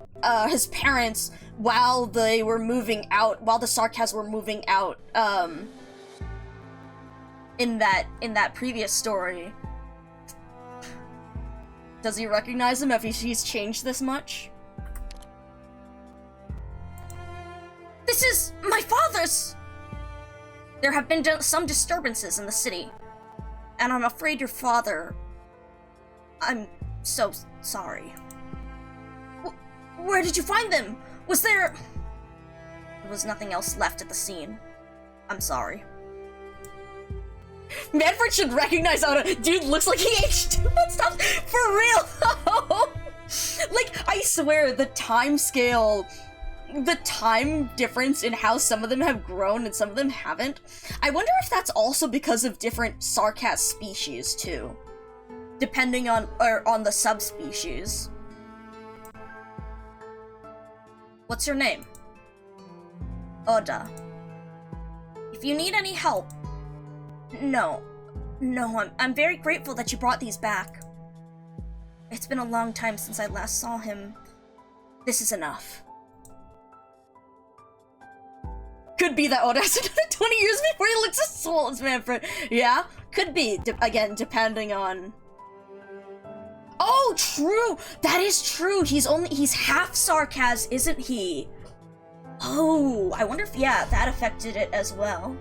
his parents, while they were moving out, while the Sarkaz were moving out, in that previous story. Does he recognize him if he's changed this much? This is my father's! There have been some disturbances in the city, and I'm afraid your father... I'm so sorry. Where did you find them? Was there... There was nothing else left at the scene. I'm sorry. Manfred should recognize Oda. Dude looks like he aged 2 months. Stop. For real. Like, I swear, the time scale... The time difference in how some of them have grown and some of them haven't. I wonder if that's also because of different Sarkaz species, too. Depending on the subspecies. What's your name? Oda. If you need any help... No, I'm very grateful that you brought these back. It's been a long time since I last saw him. This is enough. Could be that Oda has another 20 years before he looks as swole as Manfred. Yeah, could be. Again, depending on... Oh, true! That is true! He's half Sarkaz, isn't he? Oh, I wonder if, yeah, that affected it as well.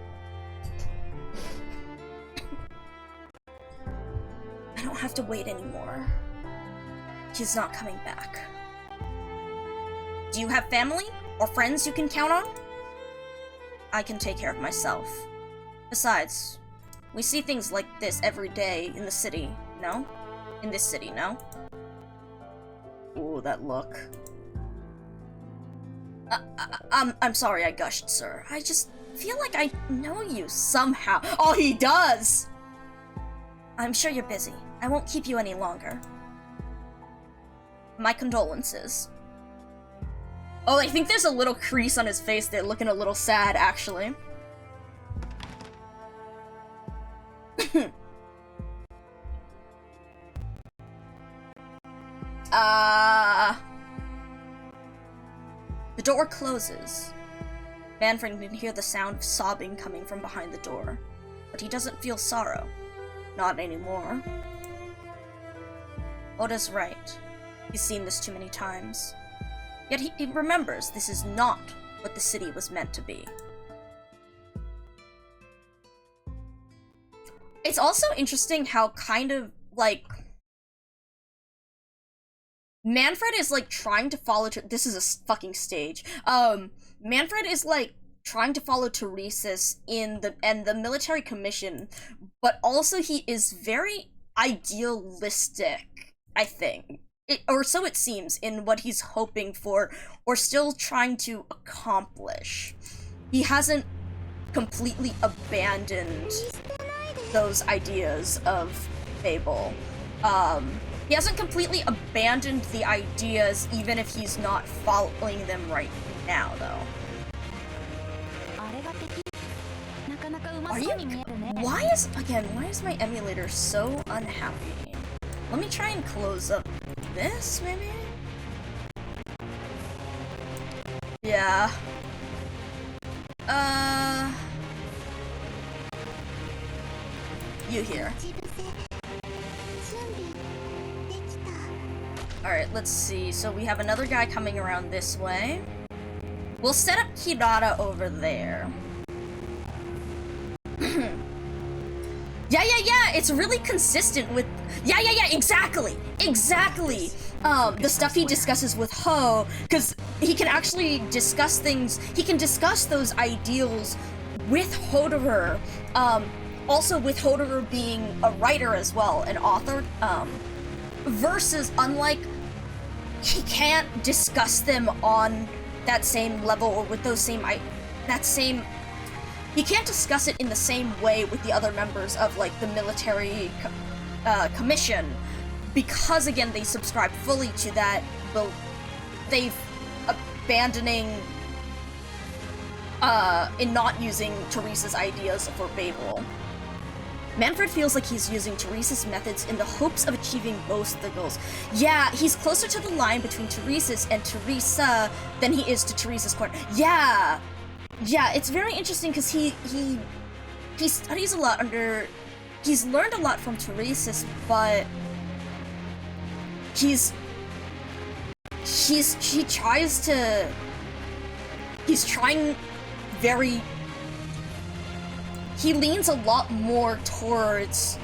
I don't have to wait anymore. He's not coming back. Do you have family or friends you can count on? I can take care of myself. Besides, we see things like this every day in the city, no? In this city, no? Ooh, that look. I'm sorry I gushed, sir. I just feel like I know you somehow. Oh, he does! I'm sure you're busy. I won't keep you any longer. My condolences. Oh, I think there's a little crease on his face there, looking a little sad, actually. The door closes. Manfred can hear the sound of sobbing coming from behind the door, but he doesn't feel sorrow. Not anymore. Oda's right. He's seen this too many times. Yet he remembers this is not what the city was meant to be. It's also interesting how kind of, like... Manfred is, like, trying to follow... This is a fucking stage. Manfred is, like, trying to follow Teresa's in the military commission, but also he is very idealistic, I think. Or so it seems, in what he's hoping for, or still trying to accomplish. He hasn't completely abandoned those ideas of BABEL. He hasn't completely abandoned the ideas, even if he's not following them right now, though. Are you... why is my emulator so unhappy? Let me try and close up this, maybe? Yeah. You here. Alright, let's see. So we have another guy coming around this way. We'll set up Kirata over there. Yeah, it's really consistent with... Yeah, exactly! The stuff he discusses with Ho, because he can actually discuss things, he can discuss those ideals with Hoderer, also with Hoderer being a writer as well, an author, versus, unlike, he can't discuss them on that same level or with those same, he can't discuss it in the same way with the other members of, like, the military commission, because, again, they subscribe fully to that, they've abandoning, in not using Teresa's ideas for Babel. Manfred feels like he's using Teresa's methods in the hopes of achieving both the goals. Yeah, he's closer to the line between Teresa's and Teresa than he is to Teresa's corner. Yeah! Yeah, it's very interesting because he studies a lot he's learned a lot from Teresa's, but he's trying very... He leans a lot more towards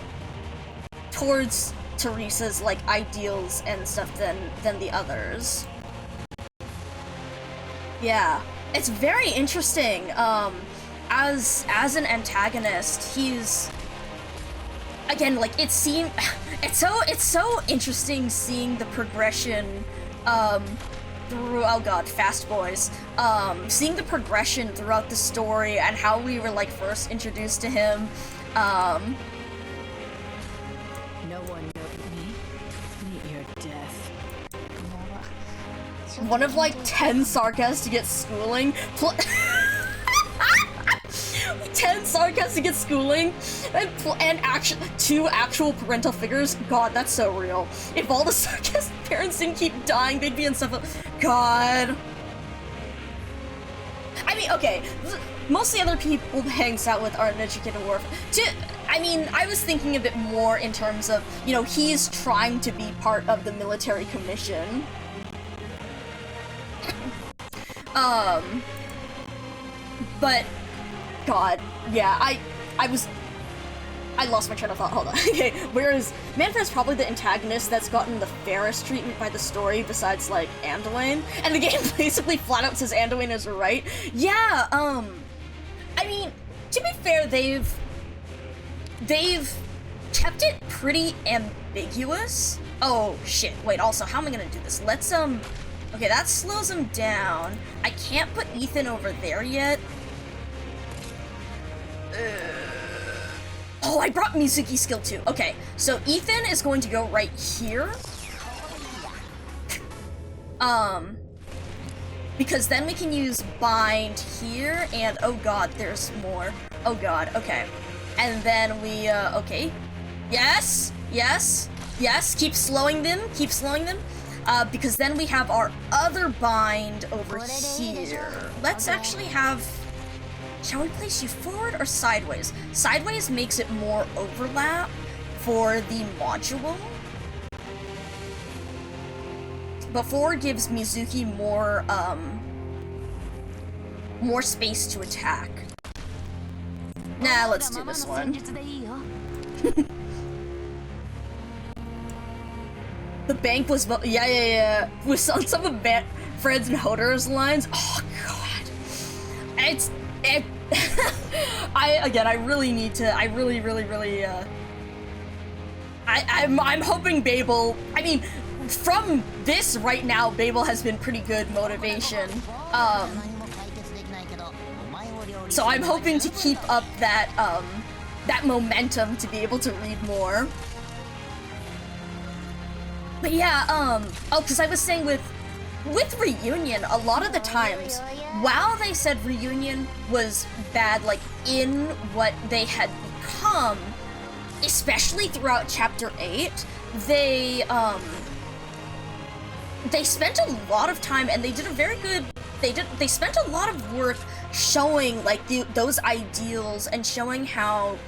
Teresa's, like, ideals and stuff than the others. Yeah, it's very interesting. As an antagonist, he's, again, like, it's so interesting seeing the progression through, oh god, fast boys, seeing the progression throughout the story and how we were, like, first introduced to him. No one knows me. Meet your death. One of, like, 10 sarcastic schooling 10 sarcastic schooling and two actual parental figures. God, that's so real. If all the sarcastic parents didn't keep dying, they'd be in stuff. God. I mean, okay, most of the other people he hangs out with are uneducated warfare. I mean, I was thinking a bit more in terms of, you know, he's trying to be part of the military commission. But, God, yeah, I lost my train of thought, hold on. Okay, whereas Manfred's probably the antagonist that's gotten the fairest treatment by the story besides, like, Anduin, and the game basically flat out says Anduin is right. Yeah, I mean, to be fair, they've kept it pretty ambiguous. Oh, shit, wait, also, how am I gonna do this? Let's, okay, that slows him down. I can't put Ethan over there yet. Oh, I brought Mizuki skill too. Okay, so Ethan is going to go right here. Because then we can use bind here, and oh god, there's more. Oh god, okay. And then we, okay. Yes, yes, yes, keep slowing them, because then we have our other bind over here. Let's actually have... Shall we place you forward or sideways? Sideways makes it more overlap for the module. But forward gives Mizuki more, more space to attack. Nah, let's do this one. The bank was, yeah. With on some of Fred's and Hodor's lines. Oh, God. I really need to, I'm hoping Babel, I mean, from this right now, Babel has been pretty good motivation, so I'm hoping to keep up that, that momentum to be able to read more. But yeah, oh, because I was saying with Reunion, a lot of the times, while they said Reunion was bad, like, in what they had become, especially throughout Chapter 8, they spent a lot of time, and they did a very good, they spent a lot of work showing, like, those ideals, and showing how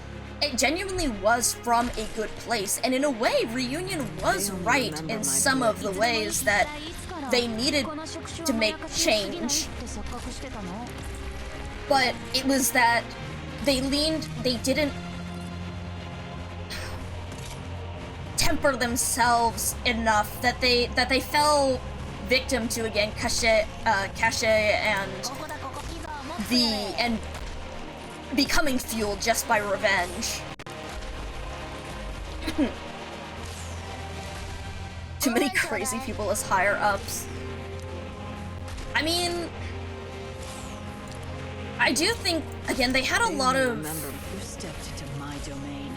it genuinely was from a good place, and in a way, Reunion was right in some of the ways that they needed to make change, but it was that they didn't temper themselves enough that they fell victim to, again, cachet and becoming fueled just by revenge. Too many crazy people as higher ups. I mean, I do think, again, they had a lot of... Remember, you stepped into my domain.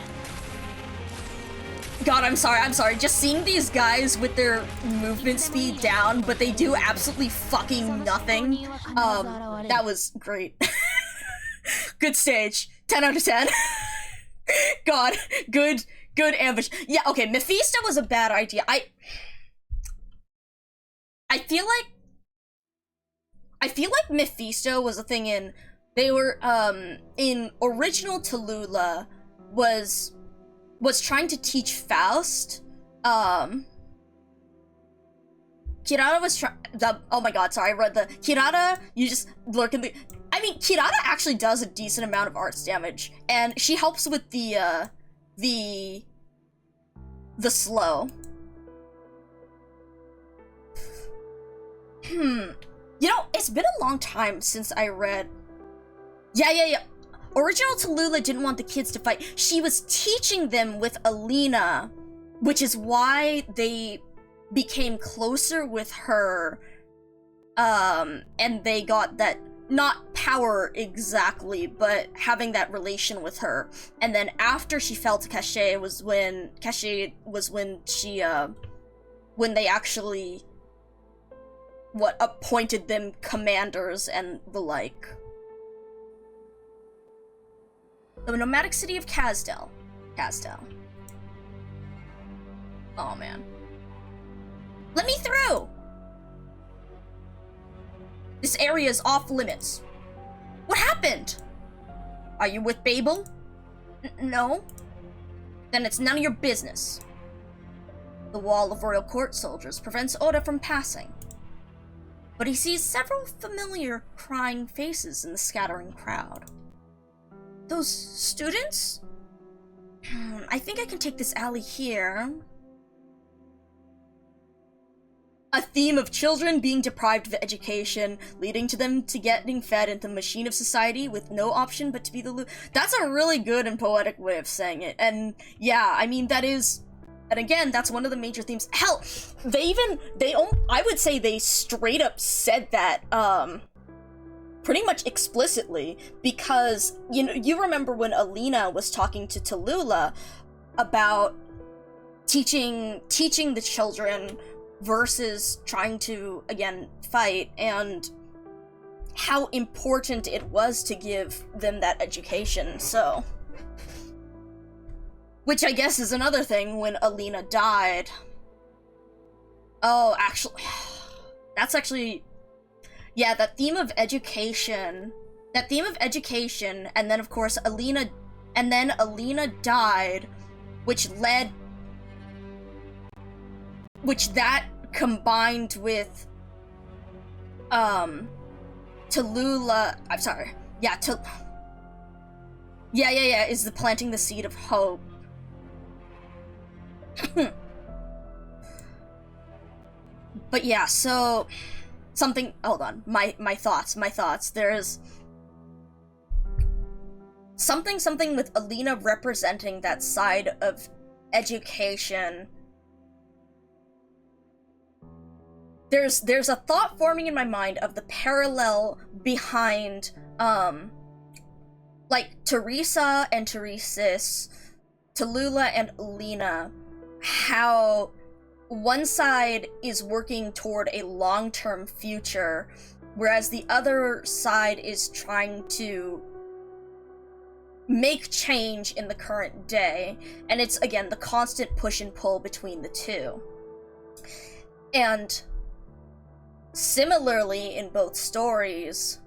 God, I'm sorry. Just seeing these guys with their movement speed down, but they do absolutely fucking nothing. That was great. Good stage. 10 out of 10. God, good ambush. Yeah, okay, Mephisto was a bad idea. I feel like Mephisto was a thing in... They were, in original Tallulah was trying to teach Faust. Kirara was trying... Oh my god, sorry, I read the... Kirara, you just lurk in the... I mean, Kirara actually does a decent amount of arts damage, and she helps with the slow. You know, it's been a long time since I read... Yeah. Original Tallulah didn't want the kids to fight. She was teaching them with Alina, which is why they became closer with her, and they got that, not power exactly, but having that relation with her. And then after she fell to Cachet was when she, when they actually, appointed them commanders and the like. The nomadic city of Kazdel. Oh man. Let me through! This area is off limits. What happened? Are you with BABEL? No? Then it's none of your business. The wall of royal court soldiers prevents Oda from passing. But he sees several familiar crying faces in the scattering crowd. Those students? I think I can take this alley here. A theme of children being deprived of education, leading to them to getting fed into the machine of society with no option but to be the loot. That's a really good and poetic way of saying it. And yeah, I mean, that is... And again, that's one of the major themes. Hell, I would say they straight up said that, pretty much explicitly, because, you know, you remember when Alina was talking to Tallulah about teaching the children versus trying to, again, fight, and how important it was to give them that education, so... Which I guess is another thing when Alina died. Oh, actually... That's actually... Yeah, that theme of education, and then of course Alina died, which that combined with, Tallulah, I'm sorry, is the planting the seed of hope. But yeah, so... hold on, my thoughts. There's something with Alina representing that side of education. There's a thought forming in my mind of the parallel behind, like, Teresa and Teresis, Tallulah and Alina, how one side is working toward a long-term future, whereas the other side is trying to make change in the current day, and it's, again, the constant push and pull between the two. And similarly, in both stories,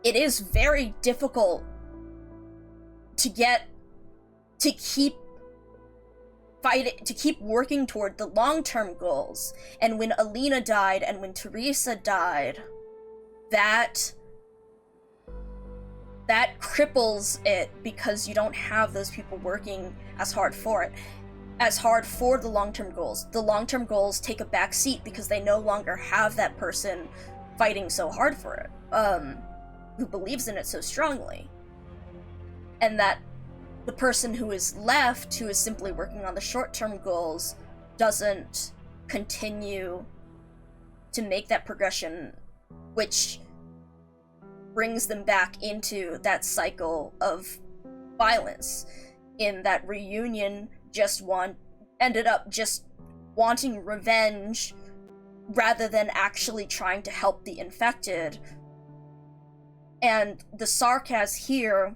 it is very difficult to keep working toward the long-term goals. And when Alina died and when Teresa died, that cripples it, because you don't have those people working as hard for the long-term goals. The long-term goals take a back seat because they no longer have that person fighting so hard for it, who believes in it so strongly. And that the person who is left, who is simply working on the short-term goals, doesn't continue to make that progression, which brings them back into that cycle of violence. In that reunion ended up just wanting revenge rather than actually trying to help the infected. And the Sarkaz here,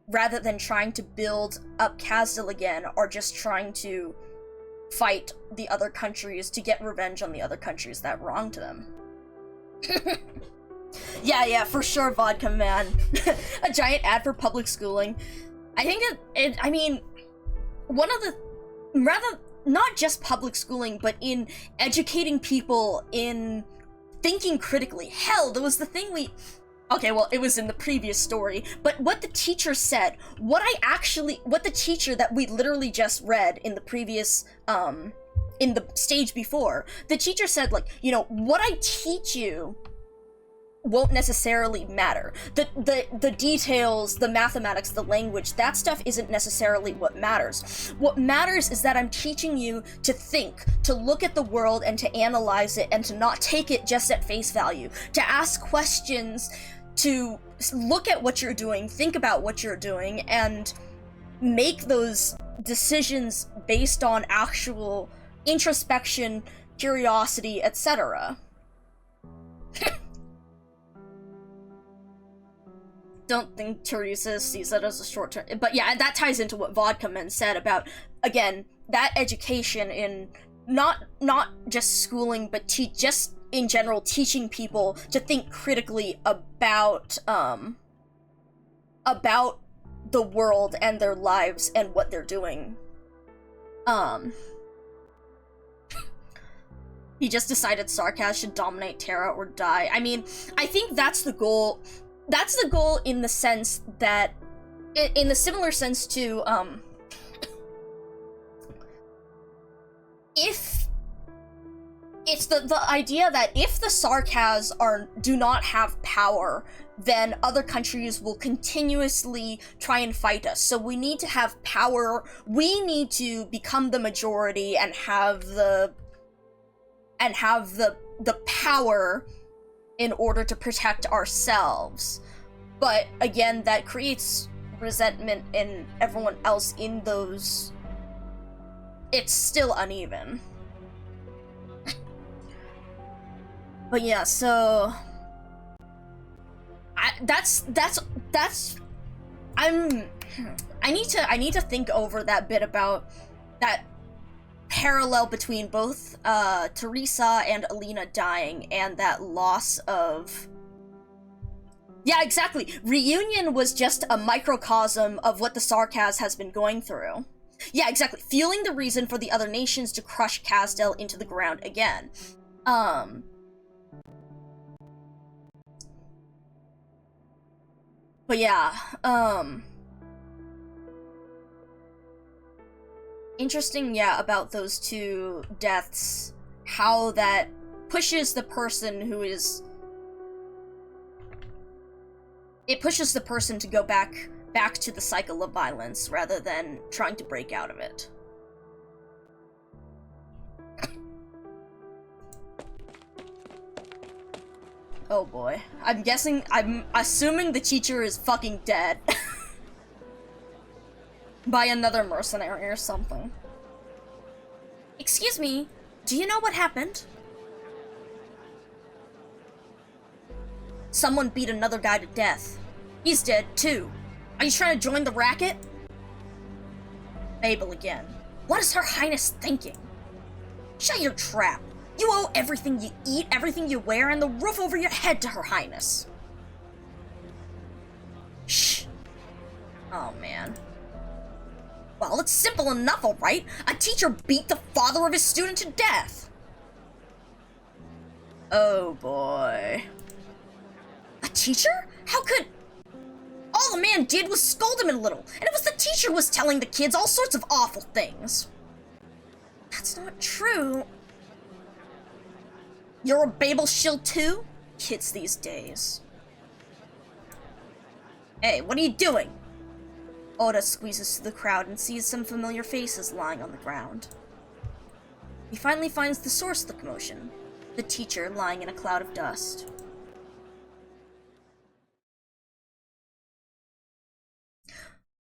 rather than trying to build up Kazdil again, are just trying to fight the other countries to get revenge on the other countries that wronged them. Yeah, for sure, Vodka Man. A giant ad for public schooling. I think I mean, one of the, rather, not just public schooling, but in educating people in thinking critically. Hell, there was the thing okay, well, it was in the previous story, but what the teacher said, what the teacher that we literally just read in the previous, in the stage before, the teacher said, like, you know, what I teach you won't necessarily matter. The details, the mathematics, the language, that stuff isn't necessarily what matters. What matters is that I'm teaching you to think, to look at the world and to analyze it, and to not take it just at face value, to ask questions, to look at what you're doing, think about what you're doing, and make those decisions based on actual introspection, curiosity, etc. Don't think Teresa sees that as a short-term, but yeah, that ties into what Vodka Man said about, again, that education in not just schooling, but just in general teaching people to think critically about the world and their lives and what they're doing. He just decided Sarkaz should dominate Terra or die. I mean, I think that's the goal. That's the goal in the sense that, in the similar sense to, if it's the idea that if the Sarkaz do not have power, then other countries will continuously try and fight us. So we need to have power. We need to become the majority and have the power in order to protect ourselves. But again, that creates resentment in everyone else in those. It's still uneven. But yeah, so I need to think over that bit about that parallel between both Teresa and Alina dying and that loss of. Yeah, exactly. Reunion was just a microcosm of what the Sarkaz has been going through. Yeah, exactly. Fueling the reason for the other nations to crush Kazdil into the ground again. But yeah, interesting, yeah, about those two deaths, how that pushes the person who is. It pushes the person to go back to the cycle of violence rather than trying to break out of it. Oh boy. I'm assuming the teacher is fucking dead. By another mercenary or something. Excuse me, do you know what happened? Someone beat another guy to death. He's dead too. Are you trying to join the racket? BABEL again. What is Her Highness thinking? Shut your trap. You owe everything you eat, everything you wear, and the roof over your head to Her Highness. Shh. Oh, man. Well, it's simple enough, alright? A teacher beat the father of his student to death. Oh, boy. A teacher? How could... All the man did was scold him a little, and it was the teacher who was telling the kids all sorts of awful things. That's not true. You're a BABEL shill too? Kids these days. Hey, what are you doing? Oda squeezes through the crowd and sees some familiar faces lying on the ground. He finally finds the source of the commotion, the teacher lying in a cloud of dust.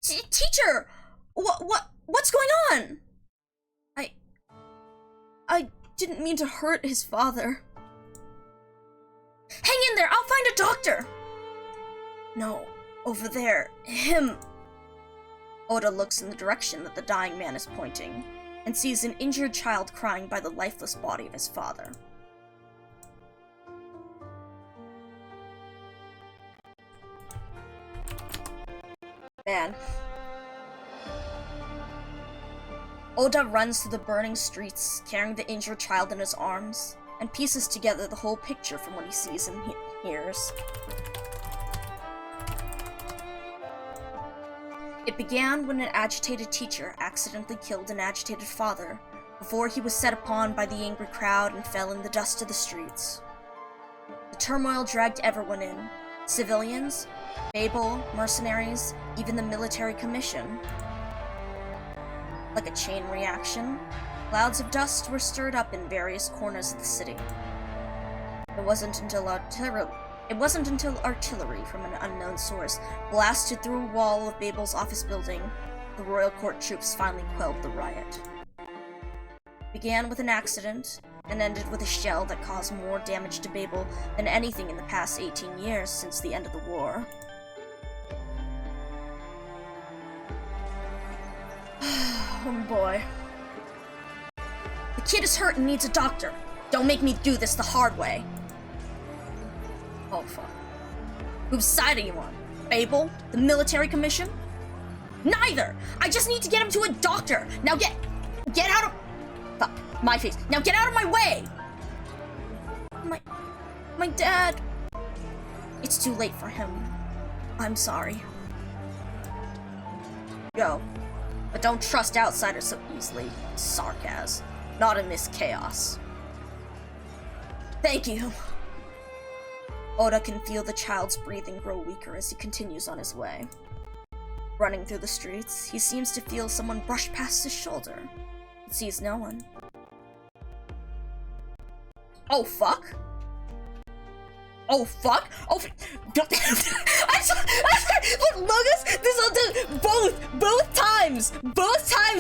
Teacher! What's going on? I didn't mean to hurt his father. Hang in there, I'll find a doctor! No, over there, him. Oda looks in the direction that the dying man is pointing, and sees an injured child crying by the lifeless body of his father. Man. Oda runs through the burning streets, carrying the injured child in his arms, and pieces together the whole picture from what he sees and hears. It began when an agitated teacher accidentally killed an agitated father, before he was set upon by the angry crowd and fell in the dust of the streets. The turmoil dragged everyone in, civilians, BABEL, mercenaries, even the military commission. Like a chain reaction, clouds of dust were stirred up in various corners of the city. It wasn't until artillery from an unknown source blasted through a wall of BABEL's office building, the royal court troops finally quelled the riot. It began with an accident, and ended with a shell that caused more damage to BABEL than anything in the past 18 years since the end of the war. Oh boy. The kid is hurt and needs a doctor. Don't make me do this the hard way. Oh fuck. Whose side are you on? BABEL? The military commission? Neither! I just need to get him to a doctor! Now get out of... Fuck. My face. Now get out of my way! My dad... It's too late for him. I'm sorry. Go. But don't trust outsiders so easily. Sarcasm. Not in this chaos. Thank you. Oda can feel the child's breathing grow weaker as he continues on his way. Running through the streets, he seems to feel someone brush past his shoulder, but sees no one. Oh fuck? Oh fuck? Oh don't I saw look, Lucas, this will do both times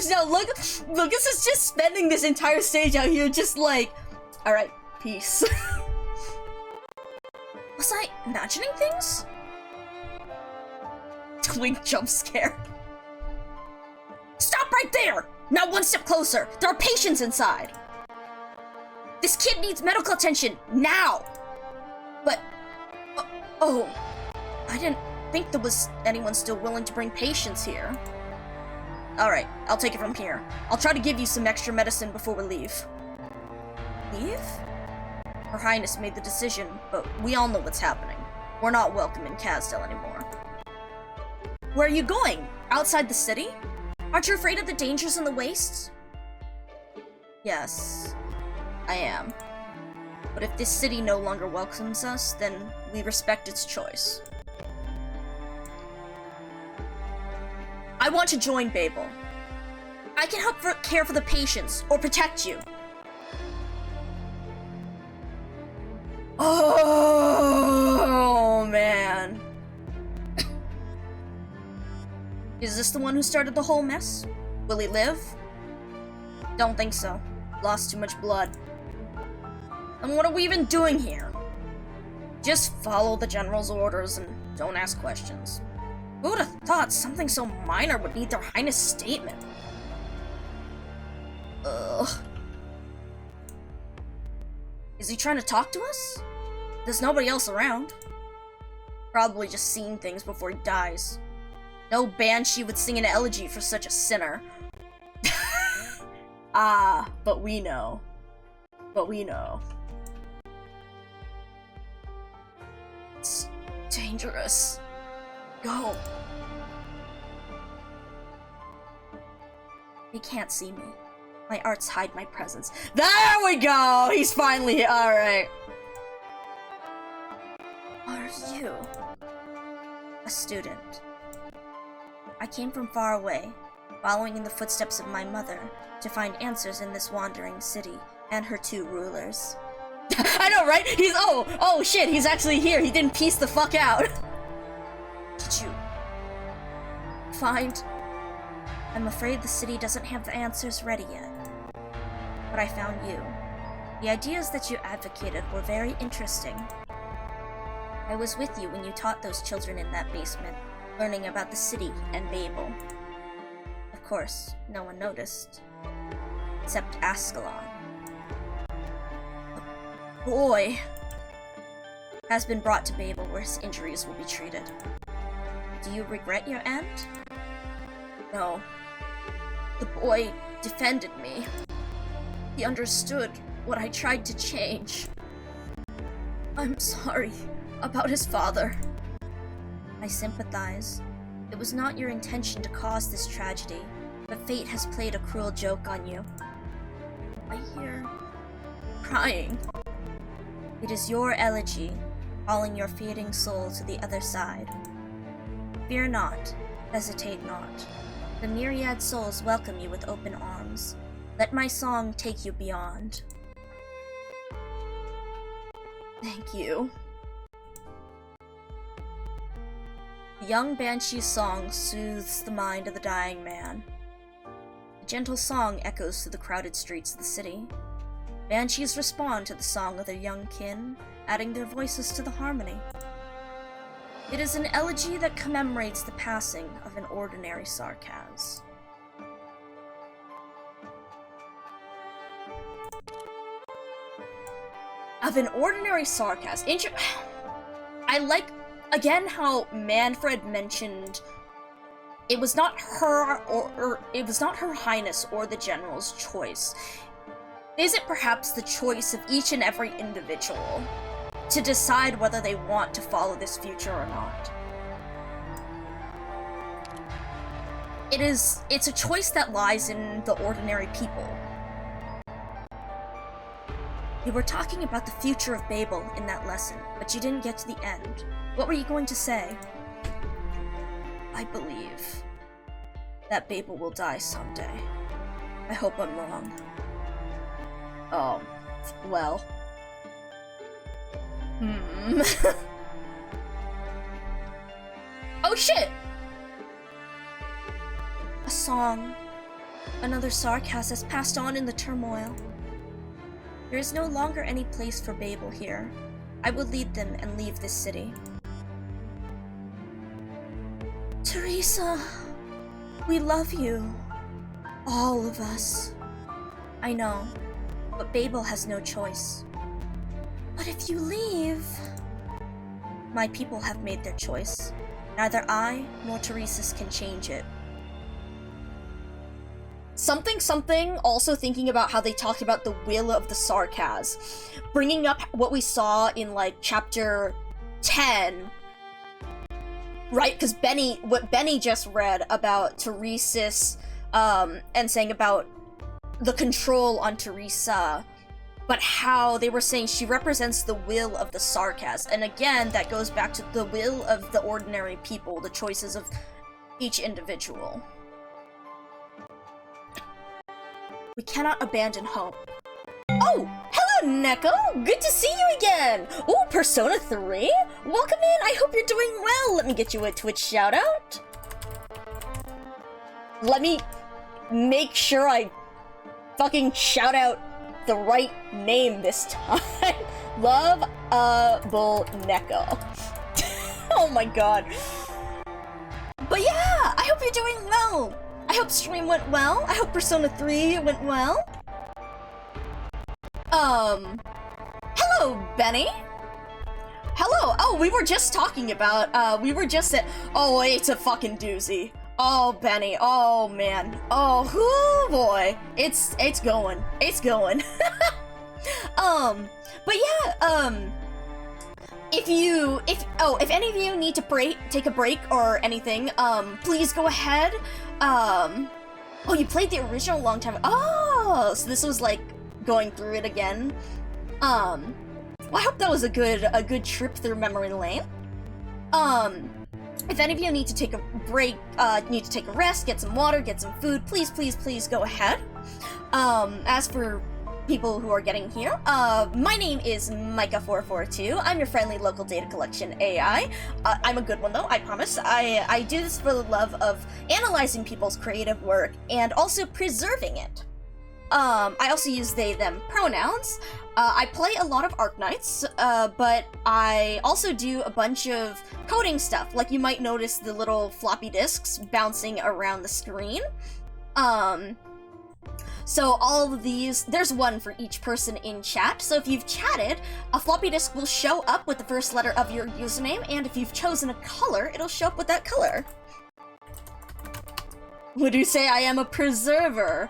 now. Lucas is just spending this entire stage out here just like, alright, peace. Was I imagining things? Twink jump scare. Stop right there! Now one step closer. There are patients inside. This kid needs medical attention now. But oh, I didn't think there was anyone still willing to bring patients here. Alright, I'll take it from here. I'll try to give you some extra medicine before we leave. Leave? Her Highness made the decision, but we all know what's happening. We're not welcome in Kazdel anymore. Where are you going? Outside the city? Aren't you afraid of the dangers in the wastes? Yes, I am. But if this city no longer welcomes us, then we respect its choice. I want to join BABEL. I can help care for the patients, or protect you. Oh, man. Is this the one who started the whole mess? Will he live? Don't think so. Lost too much blood. And what are we even doing here? Just follow the General's orders and don't ask questions. Who would have thought something so minor would need their Highness statement? Ugh. Is he trying to talk to us? There's nobody else around. Probably just seen things before he dies. No banshee would sing an elegy for such a sinner. Ah, but we know. But we know. It's dangerous. Go. He can't see me. My arts hide my presence. There we go! He's finally here. Alright. What are you? A student. I came from far away, following in the footsteps of my mother, to find answers in this wandering city and her two rulers. I know, right? He's oh shit, he's actually here. He didn't piece the fuck out. Did you find... I'm afraid the city doesn't have the answers ready yet. But I found you. The ideas that you advocated were very interesting. I was with you when you taught those children in that basement, learning about the city and Babel. Of course, no one noticed. Except Ascalon. A boy has been brought to Babel where his injuries will be treated. Do you regret your end? No. The boy defended me. He understood what I tried to change. I'm sorry about his father. I sympathize. It was not your intention to cause this tragedy, but fate has played a cruel joke on you. I hear crying. It is your elegy, calling your fading soul to the other side. Fear not, hesitate not. The myriad souls welcome you with open arms. Let my song take you beyond. Thank you. The young banshee's song soothes the mind of the dying man. A gentle song echoes through the crowded streets of the city. Banshees respond to the song of their young kin, adding their voices to the harmony. It is an elegy that commemorates the passing of an ordinary Sarkaz. Of an ordinary Sarkaz. I like, again, how Manfred mentioned it was not her or it was not Her Highness or the General's choice. Is it perhaps the choice of each and every individual to decide whether they want to follow this future or not? It's a choice that lies in the ordinary people. You were talking about the future of Babel in that lesson, but you didn't get to the end. What were you going to say? I believe that Babel will die someday. I hope I'm wrong. Well. Oh shit! A song. Another Sarkaz has passed on in the turmoil. There is no longer any place for Babel here. I will lead them and leave this city. Teresa, we love you. All of us. I know, but Babel has no choice. But if you leave... My people have made their choice. Neither I nor Teresa's can change it. Something, also thinking about how they talked about the will of the Sarkaz. Bringing up what we saw in, like, chapter 10. Right, because what Benny just read about Teresa's, and saying about the control on Teresa, but how they were saying she represents the will of the Sarkaz. And again, that goes back to the will of the ordinary people, the choices of each individual. We cannot abandon hope. Oh! Hello, Neko! Good to see you again! Ooh, Persona 3? Welcome in! I hope you're doing well! Let me get you a Twitch shout-out. Let me make sure I fucking shout out the right name this time. Lovable Neko. Oh my god. But yeah, I hope you're doing well! I hope stream went well. I hope Persona 3 went well. Hello, Benny. Hello. Oh, we were just talking about, oh, it's a fucking doozy. Oh, Benny. Oh, man. Oh, whoo, boy. It's going. It's going. But yeah, if any of you need to take a break or anything, please go ahead. Oh, you played the original a long time ago. Oh, so this was like going through it again. Well, I hope that was a good trip through memory lane. If any of you need to take a break, need to take a rest, get some water, get some food, please go ahead. As for people who are getting here. My name is Micah442. I'm your friendly local data collection AI. I'm a good one though, I promise. I do this for the love of analyzing people's creative work and also preserving it. I also use they, them pronouns. I play a lot of Arknights, but I also do a bunch of coding stuff. Like you might notice the little floppy disks bouncing around the screen. So all of these, there's one for each person in chat. So if you've chatted, a floppy disk will show up with the first letter of your username, and if you've chosen a color, it'll show up with that color. Would you say I am a preserver?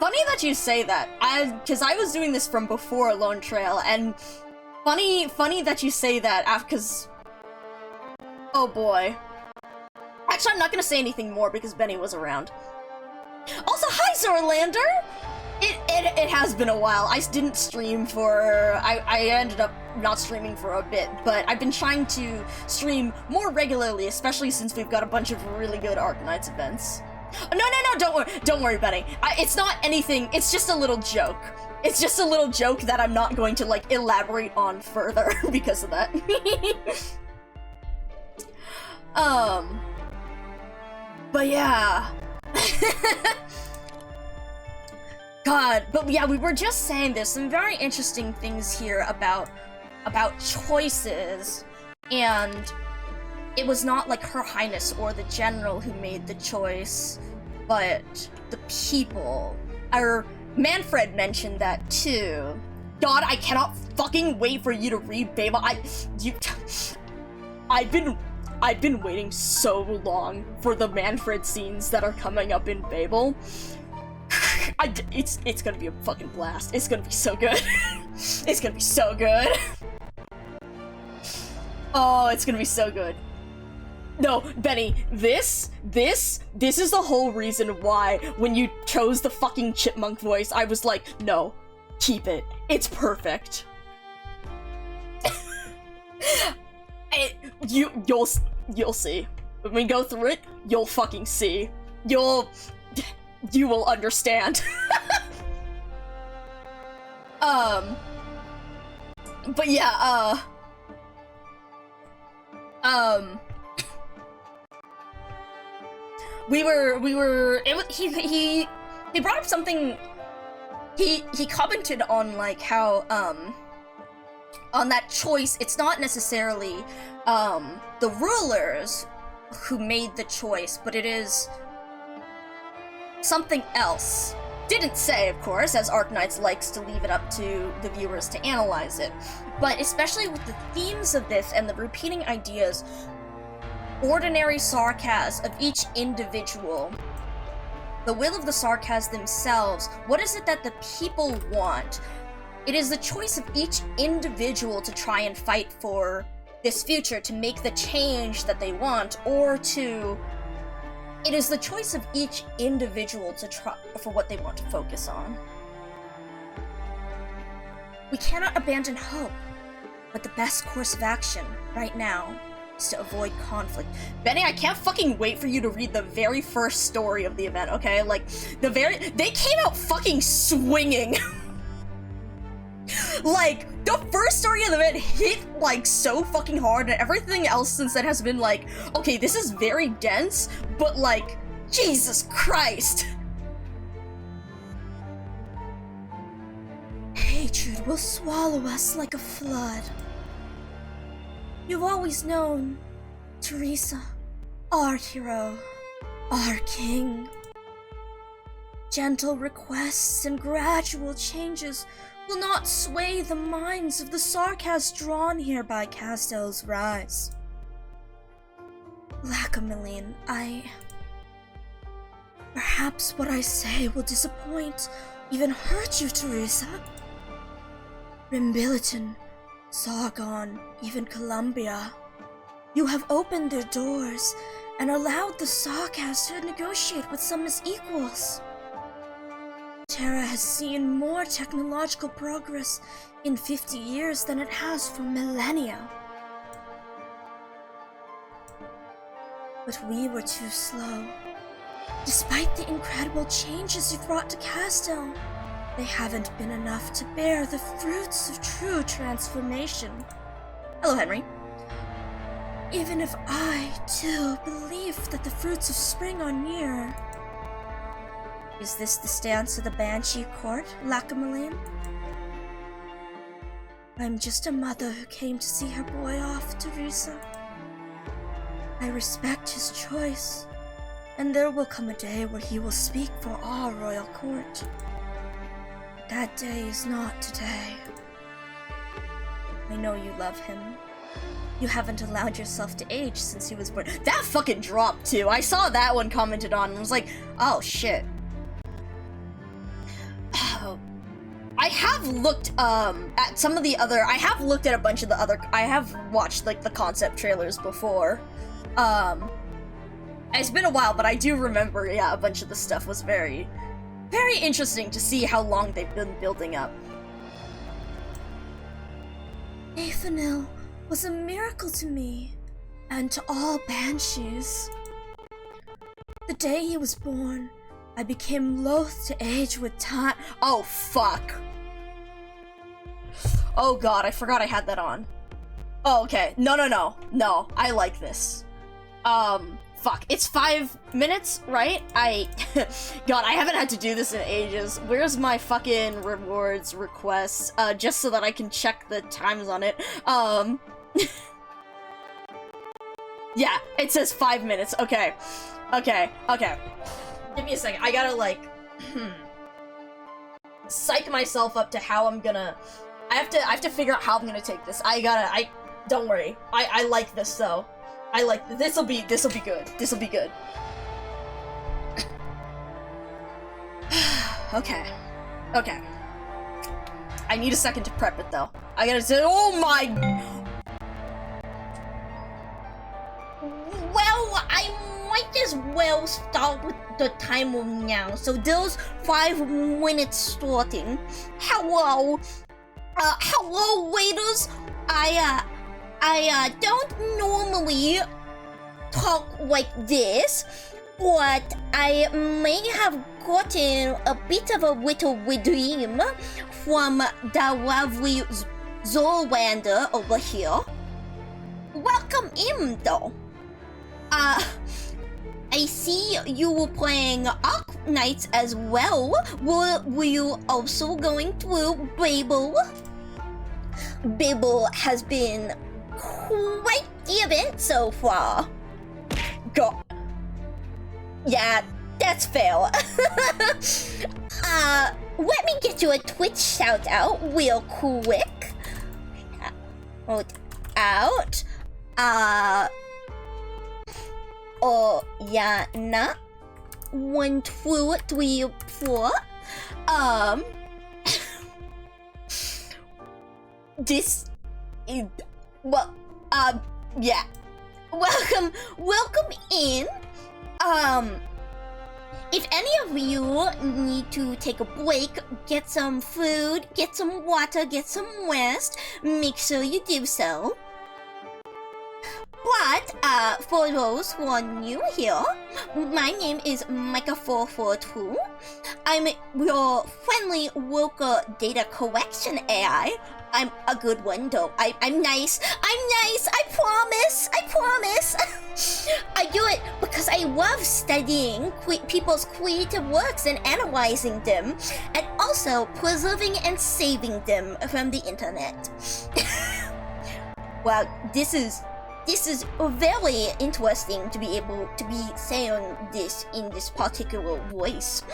Funny that you say that. Because I was doing this from before Lone Trail, and funny that you say that because... Oh boy. Actually, I'm not gonna say anything more because Benny was around. Also, hi Zorlander! It has been a while. I didn't stream for... I ended up not streaming for a bit, but I've been trying to stream more regularly, especially since we've got a bunch of really good Arknights events. No, don't worry, Benny. It's not anything, it's just a little joke. It's just a little joke that I'm not going to, like, elaborate on further because of that. But yeah. God, but yeah, we were just saying there's some very interesting things here about choices, and it was not like Her Highness or the General who made the choice, but the people. Manfred mentioned that too. God, I cannot fucking wait for you to read BABEL. I've been waiting so long for the Manfred scenes that are coming up in BABEL. It's gonna be a fucking blast. It's gonna be so good. It's gonna be so good. Oh, it's gonna be so good. No, Benny, this is the whole reason why when you chose the fucking chipmunk voice, I was like, no, keep it. It's perfect. You'll see. When we go through it, you'll fucking see. You will understand. But yeah, he brought up something, he commented on, like, how, on that choice, it's not necessarily, the rulers who made the choice, but it is something else. Didn't say, of course, as Arknights likes to leave it up to the viewers to analyze it, but especially with the themes of this and the repeating ideas, ordinary Sarkaz of each individual, the will of the Sarkaz themselves, what is it that the people want? It is the choice of each individual to try and fight for this future, to make the change that they want, or to... It is the choice of each individual to try for what they want to focus on. We cannot abandon hope, but the best course of action right now is to avoid conflict. Benny, I can't fucking wait for you to read the very first story of the event, okay? Like, they came out fucking swinging. Like, the first story of the event hit, like, so fucking hard, and everything else since then has been like, okay, this is very dense, but, like, Jesus Christ! Hatred will swallow us like a flood. You've always known, Teresa, our hero, our king. Gentle requests and gradual changes will not sway the minds of the Sarkaz drawn here by Castel's rise. Lackameline, perhaps what I say will disappoint, even hurt you, Teresa. Rimbiliton, Sargon, even Columbia. You have opened their doors and allowed the Sarkaz to negotiate with some as equals. Terra has seen more technological progress in 50 years than it has for millennia. But we were too slow. Despite the incredible changes you've brought to Castel, they haven't been enough to bear the fruits of true transformation. Hello, Henry. Even if I, too, believe that the fruits of spring are near. Is this the stance of the Banshee Court, Lackamelin? I'm just a mother who came to see her boy off, Teresa. I respect his choice, and there will come a day where he will speak for all royal court. That day is not today. I know you love him. You haven't allowed yourself to age since he was born. That fucking dropped too. I saw that one commented on and was like, oh shit. I have looked at some of the other, I have looked at a bunch of the other, I have watched like the concept trailers before. It's been a while, but I do remember, yeah, a bunch of the stuff was very, very interesting to see how long they've been building up. Nathaniel was a miracle to me, and to all banshees. The day he was born, I became loath to age with time. Oh, fuck. Oh god, I forgot I had that on. Oh, okay. No, I like this. Fuck. It's 5 minutes, right? God, I haven't had to do this in ages. Where's my fucking rewards requests? Just so that I can check the times on it. Yeah, it says 5 minutes. Okay. Give me a second. I gotta, like, psych myself up to how I'm gonna... I have to figure out how I'm gonna take this. Don't worry. I like this, though. I like... This'll be good. This'll be good. Okay. I need a second to prep it, though. I gotta say... Oh my... Well, I might as well start with the timer now. So those 5 minutes starting. Hello, waiters. I don't normally talk like this, but I may have gotten a bit of a little dream from the lovely Zoolander over here. Welcome in, though. I see you were playing Ark Knights as well. Were you also going through BABEL? BABEL has been quite the event so far. God. Yeah, that's fair. Let me get you a Twitch shout out real quick. Hold out. Yeah, nah. 1, 2, 3, 4. This is, well, yeah. Welcome in. If any of you need to take a break, get some food, get some water, get some rest, make sure you do so. But, for those who are new here, my name is Micah442. I'm your friendly worker data collection AI. I'm a good one, though. I'm nice. I promise. I do it because I love studying people's creative works and analyzing them, and also preserving and saving them from the internet. Well, this is very interesting to be able to be saying this in this particular voice.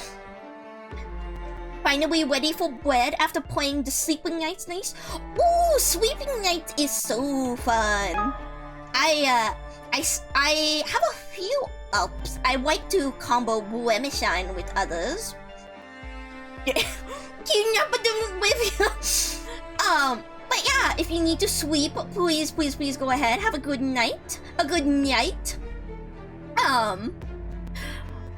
Finally ready for bed after playing the Sleeping Nights nice? Ooh, Sleeping Nights is so fun. I have a few ups. I like to combo Remishine with others. Keeping up with them with you. But yeah, if you need to sleep, please go ahead. Have a good night.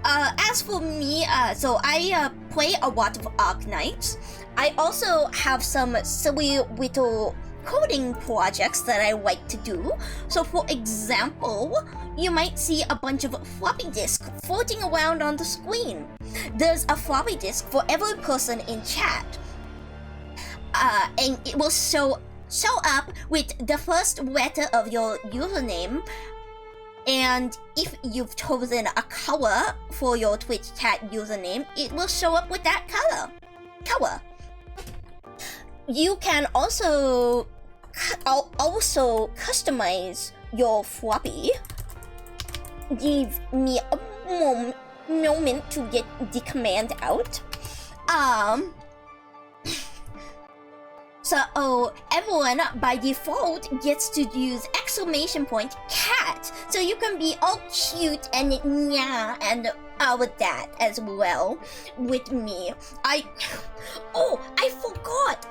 As for me, so I play a lot of Ark Knights. I also have some silly little coding projects that I like to do. So for example, you might see a bunch of floppy disks floating around on the screen. There's a floppy disk for every person in chat. And it will show up with the first letter of your username. And if you've chosen a color for your Twitch chat username, it will show up with that color. You can also customize your floppy. Give me a moment to get the command out. So everyone by default gets to use !cat. So you can be all cute and yeah and all of that as well with me. I forgot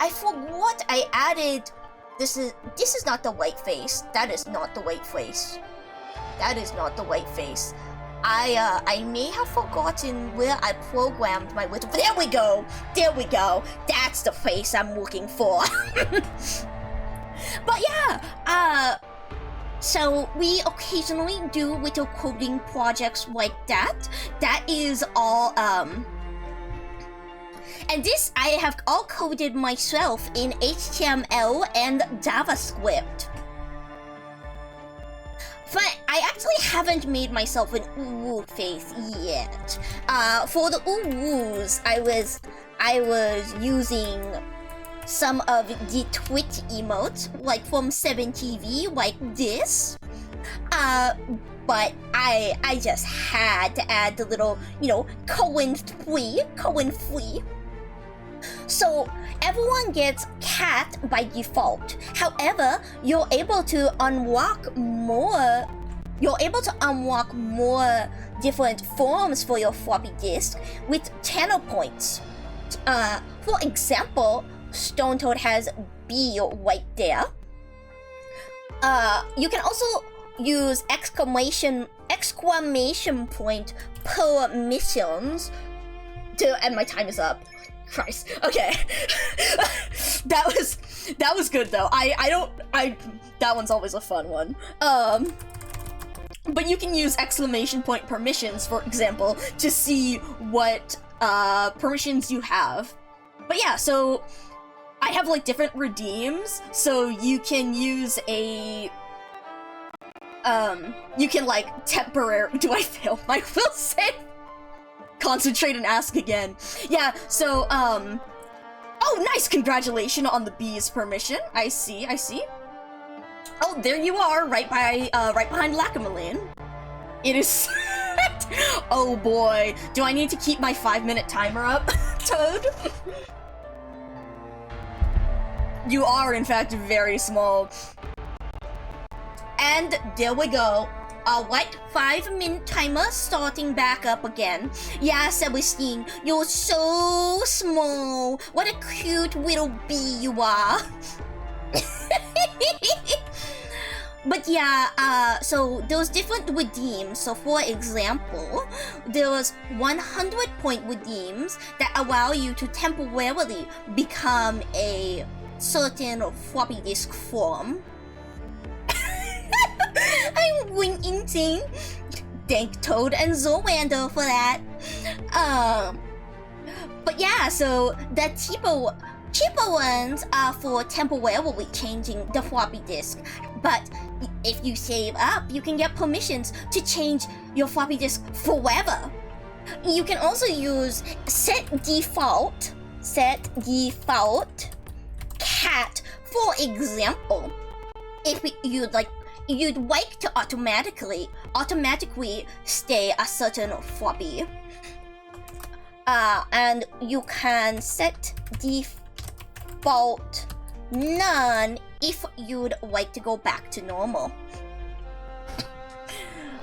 I added. This is not the white face. That is not the white face. I may have forgotten where I programmed my little. There we go. That's the face I'm looking for. But yeah, so we occasionally do little coding projects like that. That is all. And this I have all coded myself in HTML and JavaScript. But I actually haven't made myself an ooh face yet. For the oohs, I was using some of the Twitch emotes, like from 7TV, like this. But I just had to add the little, colon free. So everyone gets cat by default. However, you're able to unlock more different forms for your floppy disk with channel points. For example, Stone Toad has B right there. You can also use exclamation point permissions to, and my time is up. Christ. Okay. that was good though. That one's always a fun one. But you can use exclamation point permissions, for example, to see what permissions you have. But yeah, so I have like different redeems, so you can use a you can like temporary. Do I fail my will save? Concentrate and ask again. Yeah, so, oh, nice! Congratulations on the B's permission. I see. Oh, there you are, right behind Lackamelin. It is... Oh boy. Do I need to keep my 5-minute timer up, Toad? You are, in fact, very small. And there we go. Alright, 5-minute timer starting back up again. Yeah, Celestine, you're so small. What a cute little bee you are. But yeah, so there's different redeems. So for example, there was 100-point redeems that allow you to temporarily become a certain floppy disk form. I'm going insane. Thank Toad and Zoolander for that. But yeah, so the cheaper ones are for temporarily changing the floppy disk. But if you save up, you can get permissions to change your floppy disk forever. You can also use set default cat, for example. If you'd like to automatically stay a certain floppy. And you can set default none if you'd like to go back to normal.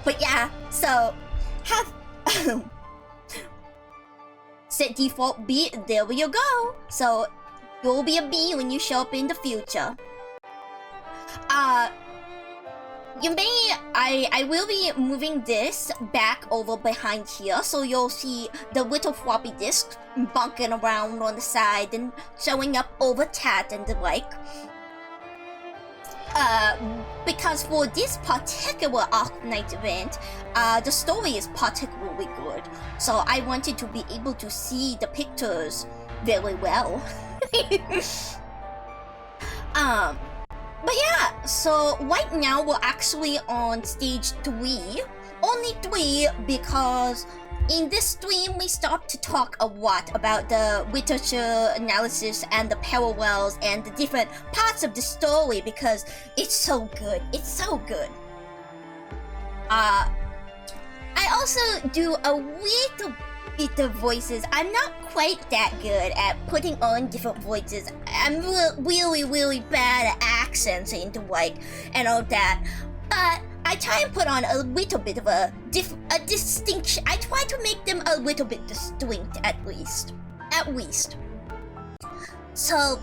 But yeah, so have set default B, there you go. So you'll be a bee when you show up in the future. I will be moving this back over behind here, so you'll see the little floppy disk bunking around on the side and showing up over chat and the like. because for this particular Arknight event, the story is particularly good. So I wanted to be able to see the pictures very well. But yeah, so right now we're actually on stage 3. Only 3 because in this stream we start to talk a lot about the literature analysis and the parallels and the different parts of the story because it's so good. It's so good. I also do a little bit of voices. I'm not quite that good at putting on different voices. I'm really bad at accents and all that. But I try and put on a little bit of a distinction. I try to make them a little bit distinct at least. So,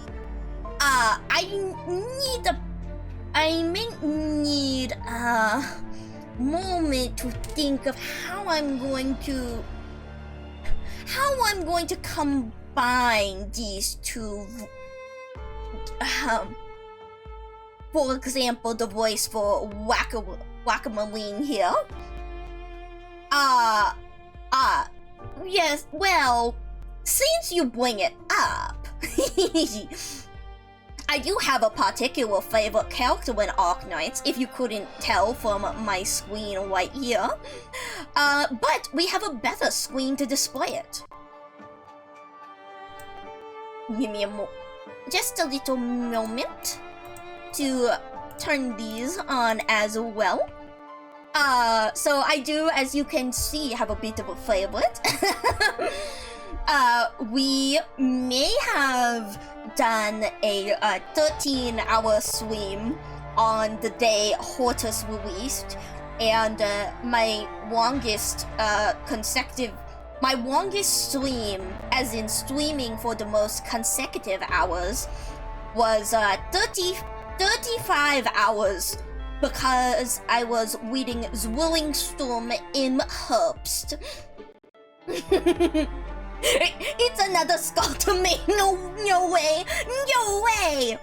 I may need a moment to think of how I'm going to combine these two. For example, the voice for Whack-A-Moline here. Yes, well, since you bring it up, I do have a particular favorite character in Arknights, if you couldn't tell from my screen right here. But we have a better screen to display it. Give me just a little moment to turn these on as well. So I do, as you can see, have a bit of a favorite. We may have done a 13-hour stream on the day Hortus released, and my longest stream, as in streaming for the most consecutive hours, was 35 hours because I was reading Zwilling Storm in Herbst. It's another skull to me. No way.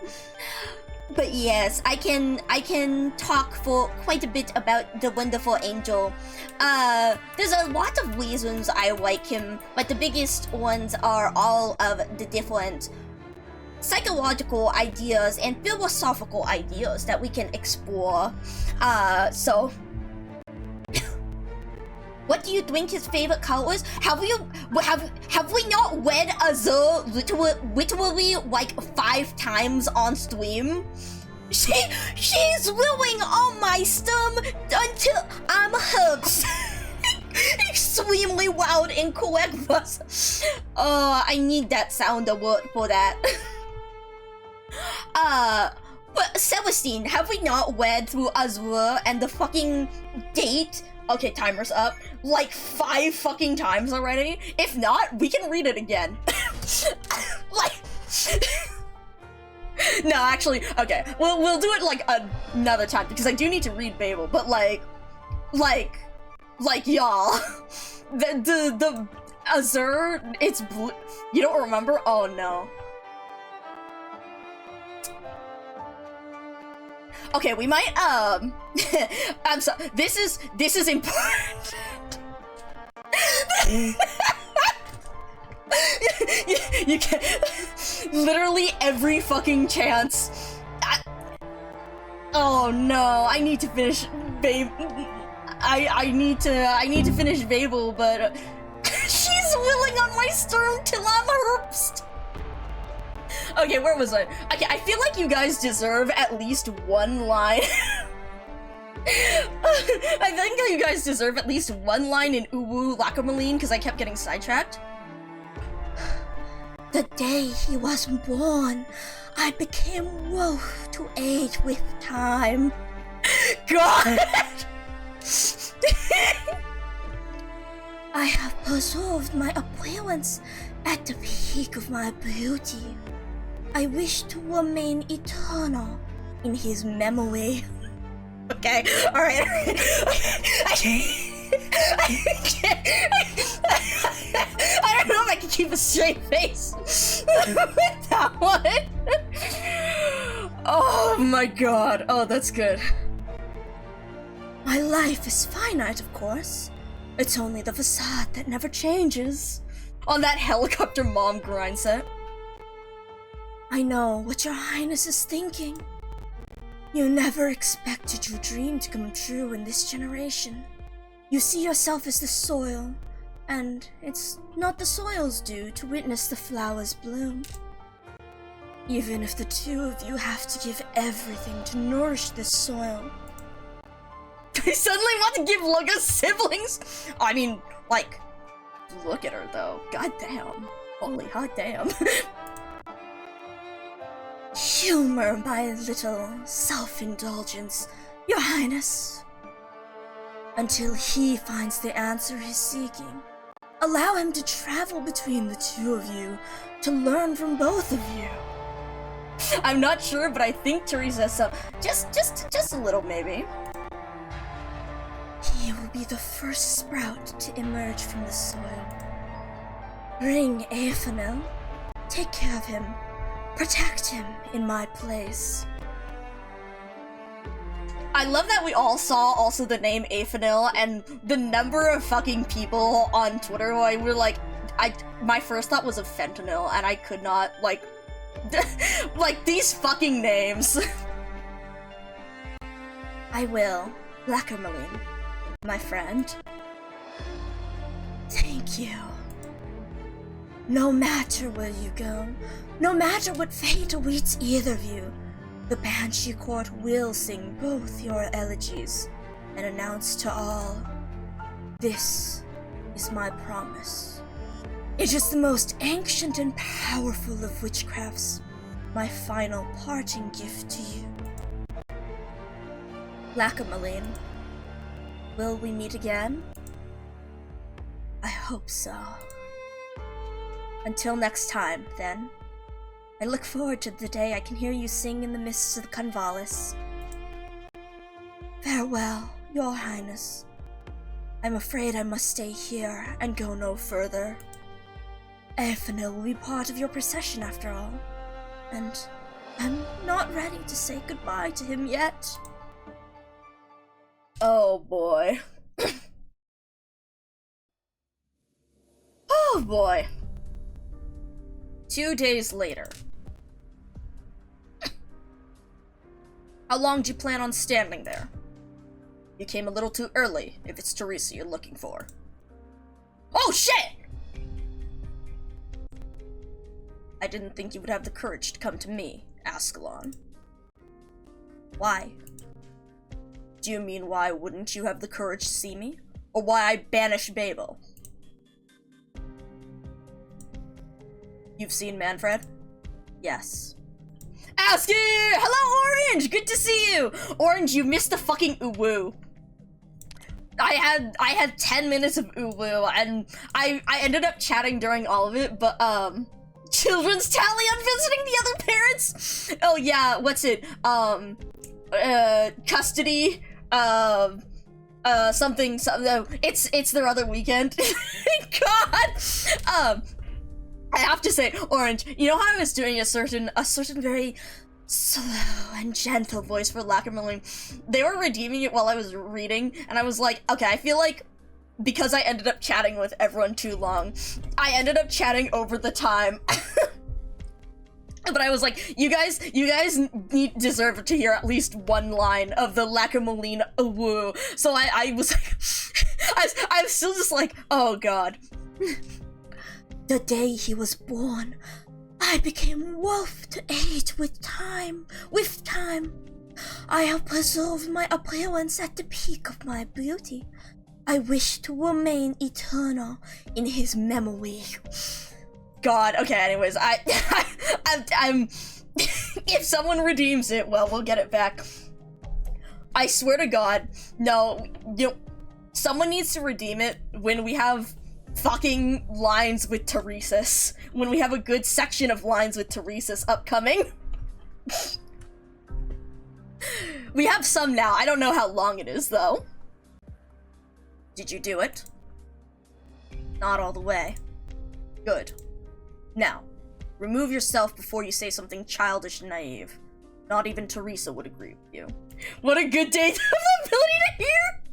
But yes, I can talk for quite a bit about the Wonderful Angel. There's a lot of reasons I like him, but the biggest ones are all of the different psychological ideas and philosophical ideas that we can explore. So what do you think his favorite color is? Have we not read Azur literally like 5 times on stream? She's willing on my stem until I'm hooked. Extremely loud and correct buzz. I need that sound alert for that. But Celestine, have we not read through Azur and the fucking date? Okay, timer's up. Like 5 fucking times already? If not, we can read it again. No, actually, okay. We'll do it like another time because I do need to read Babel, but like y'all, the Azur, it's blue. You don't remember? Oh no. Okay, we might, I'm sorry, this is important. you can, literally every fucking chance. Oh no, I need to finish I need to finish Babel, but she's willing on my stern till I'm herbst. Okay, where was I? Okay, I feel like you guys deserve at least one line. I think you guys deserve at least one line in Uwu Whack-A-Moline because I kept getting sidetracked. The day he was born, I became loath to age with time. God! I have preserved my appearance at the peak of my beauty. I wish to remain eternal in his memory. Okay, alright. I don't know if I can keep a straight face with that one. Oh my god. Oh, that's good. My life is finite, of course. It's only the facade that never changes. On that helicopter mom grind set. I know what your highness is thinking. You never expected your dream to come true in this generation. You see yourself as the soil, and it's not the soil's due to witness the flowers bloom. Even if the two of you have to give everything to nourish this soil. I suddenly want to give Lugga siblings! I mean, like, look at her though. God damn. Holy hot damn. Humor my little self-indulgence, your highness. Until he finds the answer he's seeking. Allow him to travel between the two of you to learn from both of you. I'm not sure, but I think Teresa has some. Just a little, maybe. He will be the first sprout to emerge from the soil. Bring Afanel. Take care of him. Protect him in my place. I love that we all saw also the name Afanel and the number of fucking people on Twitter who I were like, my first thought was of fentanyl, and I could not, like, like, these fucking names. I will, Lackermelin, my friend. Thank you. No matter where you go, no matter what fate awaits either of you, the Banshee Court will sing both your elegies and announce to all, this is my promise. It is the most ancient and powerful of witchcrafts, my final parting gift to you. Lackermelin, will we meet again? I hope so. Until next time, then. I look forward to the day I can hear you sing in the mists of the Convalis. Farewell, your highness. I'm afraid I must stay here and go no further. Afanel will be part of your procession after all, and I'm not ready to say goodbye to him yet. Oh boy. Oh boy. 2 days later. How long do you plan on standing there? You came a little too early, if it's Teresa you're looking for. Oh shit! I didn't think you would have the courage to come to me, Ascalon. Why? Do you mean why wouldn't you have the courage to see me? Or why I banished Babel? You've seen Manfred? Yes. Ask you! Hello, Orange! Good to see you! Orange, you missed the fucking uwu. I had 10 minutes of uwu, and I ended up chatting during all of it, but, children's tally on visiting the other parents? Oh yeah, what's it? Custody, something, no, it's their other weekend. God! I have to say, Orange, you know how I was doing a certain very slow and gentle voice for Lackermelin? They were redeeming it while I was reading, and I was like, okay, I feel like because I ended up chatting with everyone too long, I ended up chatting over the time. But I was like, you guys deserve to hear at least one line of the Lackermelin woo. So I was like, I was still just like, oh god. The day he was born, I became wolf to age with time. I have preserved my appearance at the peak of my beauty. I wish to remain eternal in his memory. God, okay, anyways, I'm if someone redeems it, well, we'll get it back. I swear to God, no, someone needs to redeem it when we have fucking lines with Teresa's. When we have a good section of lines with Teresa's upcoming. We have some now. I don't know how long it is, though. Did you do it? Not all the way. Good. Now, remove yourself before you say something childish and naive. Not even Teresa would agree with you. What a good day to have the ability to hear!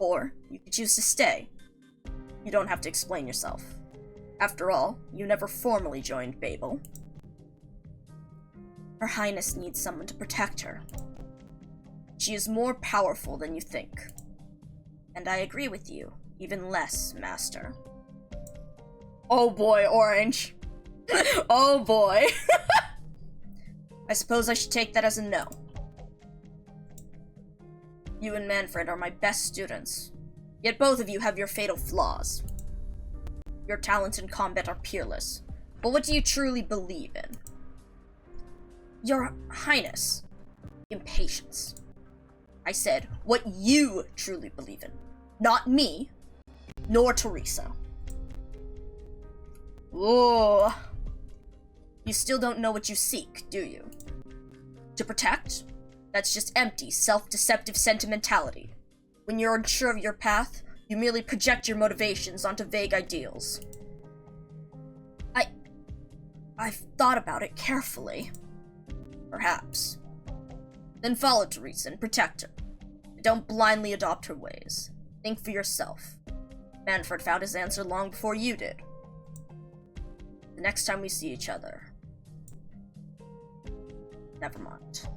Or you could choose to stay. You don't have to explain yourself. After all, you never formally joined BABEL. Her Highness needs someone to protect her. She is more powerful than you think. And I agree with you, even less, Master. Oh boy, Orange. Oh boy. I suppose I should take that as a no. You and Manfred are my best students, yet both of you have your fatal flaws. Your talents in combat are peerless, but what do you truly believe in? Your Highness, impatience. I said, what you truly believe in. Not me, nor Teresa. Whoa. You still don't know what you seek, do you? To protect? That's just empty, self-deceptive sentimentality. When you're unsure of your path, you merely project your motivations onto vague ideals. I've thought about it carefully. Perhaps. Then follow Teresa and protect her. Don't blindly adopt her ways. Think for yourself. Manfred found his answer long before you did. The next time we see each other... Never mind.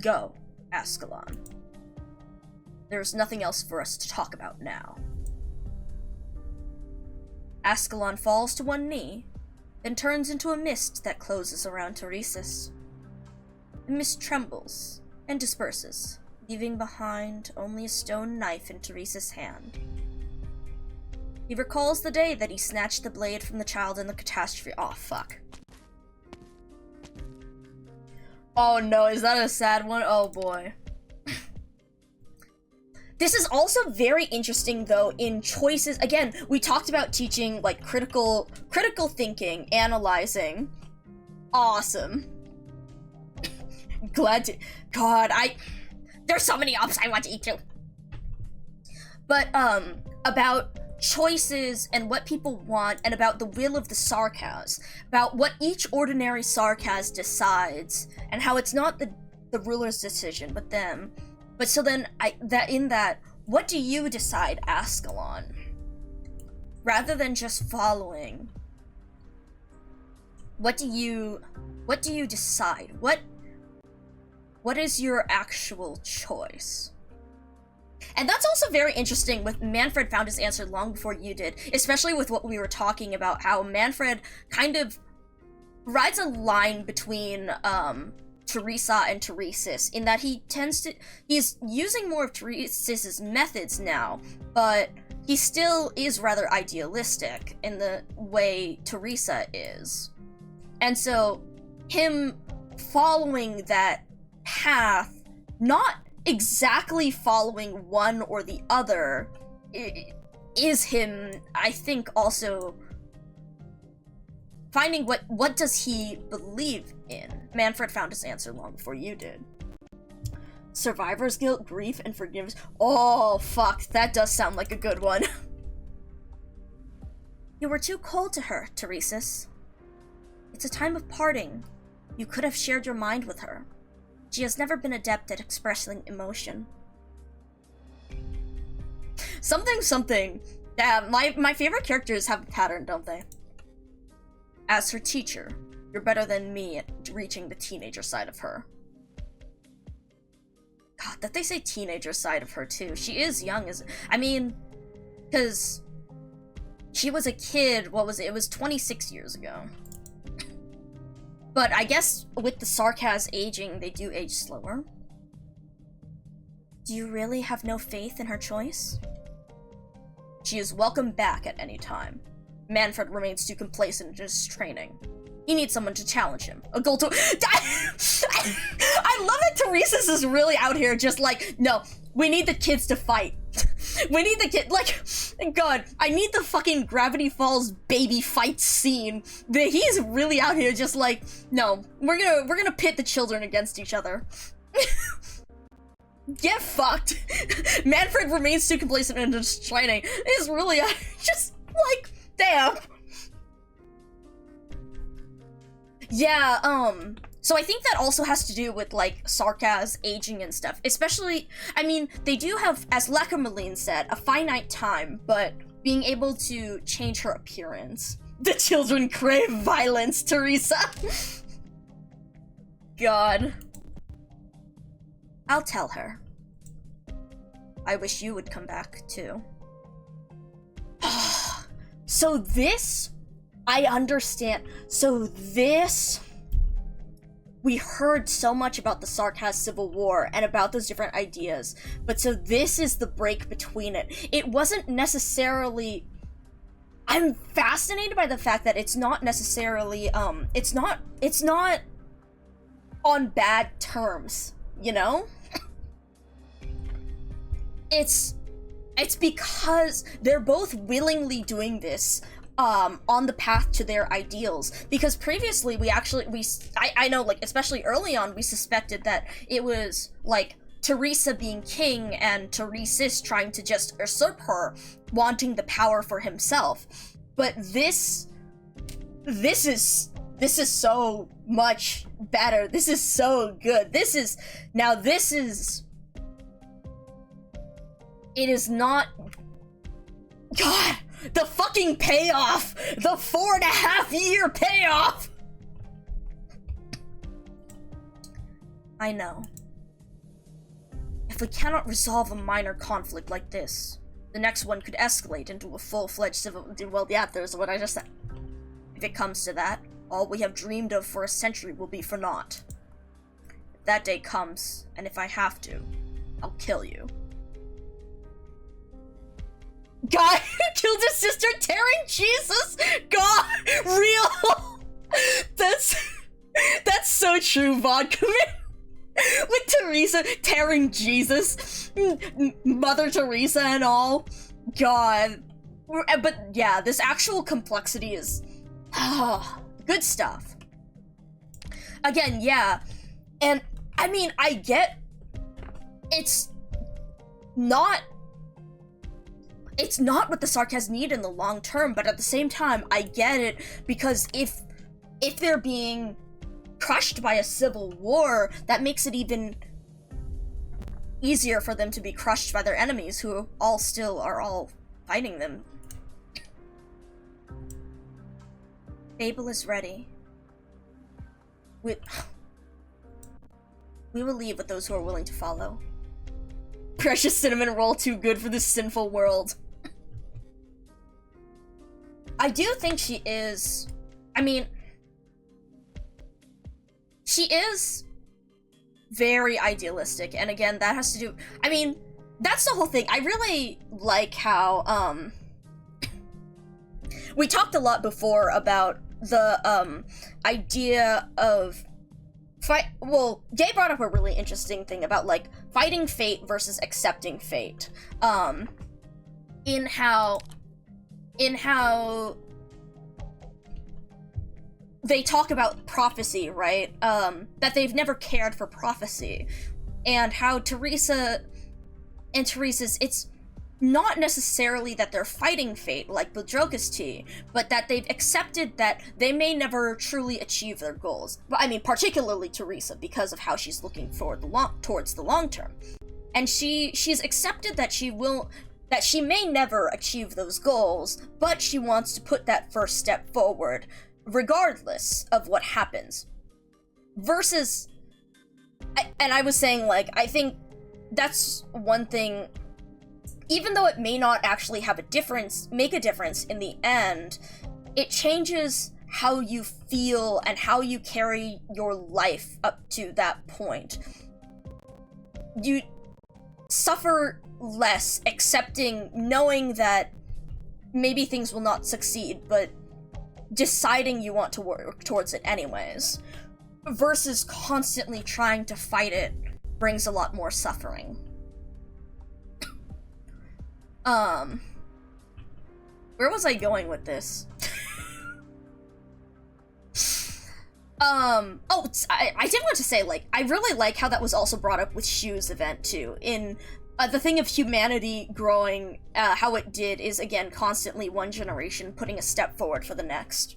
Go, Ascalon. There is nothing else for us to talk about now. Ascalon falls to one knee, then turns into a mist that closes around Teresis. The mist trembles and disperses, leaving behind only a stone knife in Teresa's hand. He recalls the day that he snatched the blade from the child in the catastrophe. Oh, fuck. Oh no, is that a sad one? Oh boy. This is also very interesting, though, in choices. Again, we talked about teaching, like, critical thinking, analyzing. Awesome. Glad to... God, there's so many ops I want to eat, too. But, about choices and what people want, and about the will of the Sarkaz. About what each ordinary Sarkaz decides, and how it's not the ruler's decision, but them. But so then, what do you decide, Ascalon? Rather than just following, what do you decide? What is your actual choice? And that's also very interesting with Manfred found his answer long before you did, especially with what we were talking about, how Manfred kind of rides a line between, Teresa and Teresis, in that he's using more of Teresis's methods now, but he still is rather idealistic in the way Teresa is. And so, him following that path, not exactly following one or the other, is him, I think, also finding what does he believe in. Manfred found his answer long before you did. Survivor's guilt, grief, and forgiveness. Oh, fuck, that does sound like a good one. You were too cold to her, Teresis. It's a time of parting. You could have shared your mind with her. She has never been adept at expressing emotion. Something. Yeah, my favorite characters have a pattern, don't they? As her teacher, you're better than me at reaching the teenager side of her. God, that they say teenager side of her, too. She is young, I mean, because she was a kid, what was it? It was 26 years ago. But I guess with the Sarkaz aging, they do age slower. Do you really have no faith in her choice? She is welcome back at any time. Manfred remains too complacent in his training. He needs someone to challenge him. A goal to- I love that Teresis is really out here just like, no, we need the kids to fight. We need the kid, like, God, I need the fucking Gravity Falls baby fight scene. He's really out here just like, no, we're gonna pit the children against each other. Get fucked. Manfred remains too complacent in his training. It's really just like, damn. Yeah, So I think that also has to do with, like, Sarkaz aging and stuff. Especially, I mean, they do have, as Lackermaline said, a finite time, but being able to change her appearance. The children crave violence, Teresa! God. I'll tell her. I wish you would come back, too. So this, I understand. So this... We heard so much about the Sarkaz Civil War and about those different ideas, but so this is the break between it. It wasn't necessarily... I'm fascinated by the fact that it's not necessarily, it's not on bad terms, you know? It's because they're both willingly doing this, on the path to their ideals, because previously I know, like, especially early on, we suspected that it was, like, Teresa being king and Teresis trying to just usurp her, wanting the power for himself. But this is so much better. This is so good. It is not... God! The fucking payoff! The 4.5-year payoff! I know. If we cannot resolve a minor conflict like this, the next one could escalate into a full-fledged civil... Well, yeah, there's what I just said. If it comes to that, all we have dreamed of for a century will be for naught. If that day comes, and if I have to, I'll kill you. God killed his sister tearing Jesus! God! Real! That's so true, Vodka Man. With Teresa tearing Jesus. Mother Teresa and all. God. But yeah, this actual complexity is... good stuff. Again, yeah. And, I mean, I get... It's not what the Sarkaz need in the long term, but at the same time, I get it, because if they're being crushed by a civil war, that makes it even easier for them to be crushed by their enemies, who are all fighting them. BABEL is ready. We will leave with those who are willing to follow. Precious cinnamon roll, too good for this sinful world. I do think she is... I mean... She is very idealistic, and again, that has to do... I mean, that's the whole thing. I really like how, we talked a lot before about the, idea of... Well, Jay brought up a really interesting thing about, like, fighting fate versus accepting fate. In how they talk about prophecy, right? That they've never cared for prophecy. And how Teresa's, it's not necessarily that they're fighting fate, like Bedrokas T, but that they've accepted that they may never truly achieve their goals. But I mean, particularly Teresa, because of how she's looking towards the long term. And she's accepted that she may never achieve those goals, but she wants to put that first step forward, regardless of what happens. Versus, and I was saying, like, I think that's one thing. Even though it may not actually make a difference in the end, it changes how you feel and how you carry your life up to that point. You suffer less knowing that maybe things will not succeed, but deciding you want to work towards it anyways, versus constantly trying to fight it brings a lot more suffering. Where was I going with this? I did want to say, like, I really like how that was also brought up with Shu's event, too. In the thing of humanity growing, how it did is, again, constantly one generation putting a step forward for the next.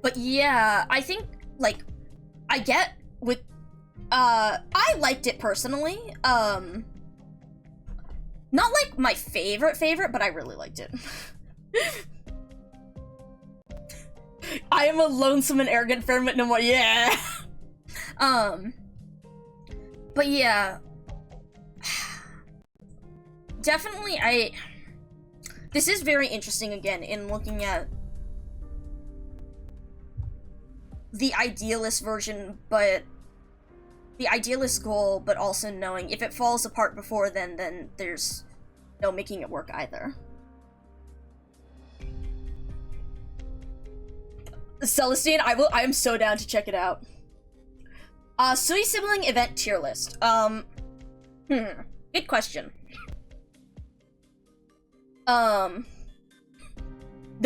But yeah, I think, like, I get with, I liked it personally. Not like my favorite, but I really liked it. I am a lonesome and arrogant ferment no more, yeah! But yeah. Definitely, this is very interesting again in looking at the idealist version, but the idealist goal, but also knowing if it falls apart before then there's no making it work either. Celestine, I am so down to check it out. Sui sibling event tier list. Good question. No,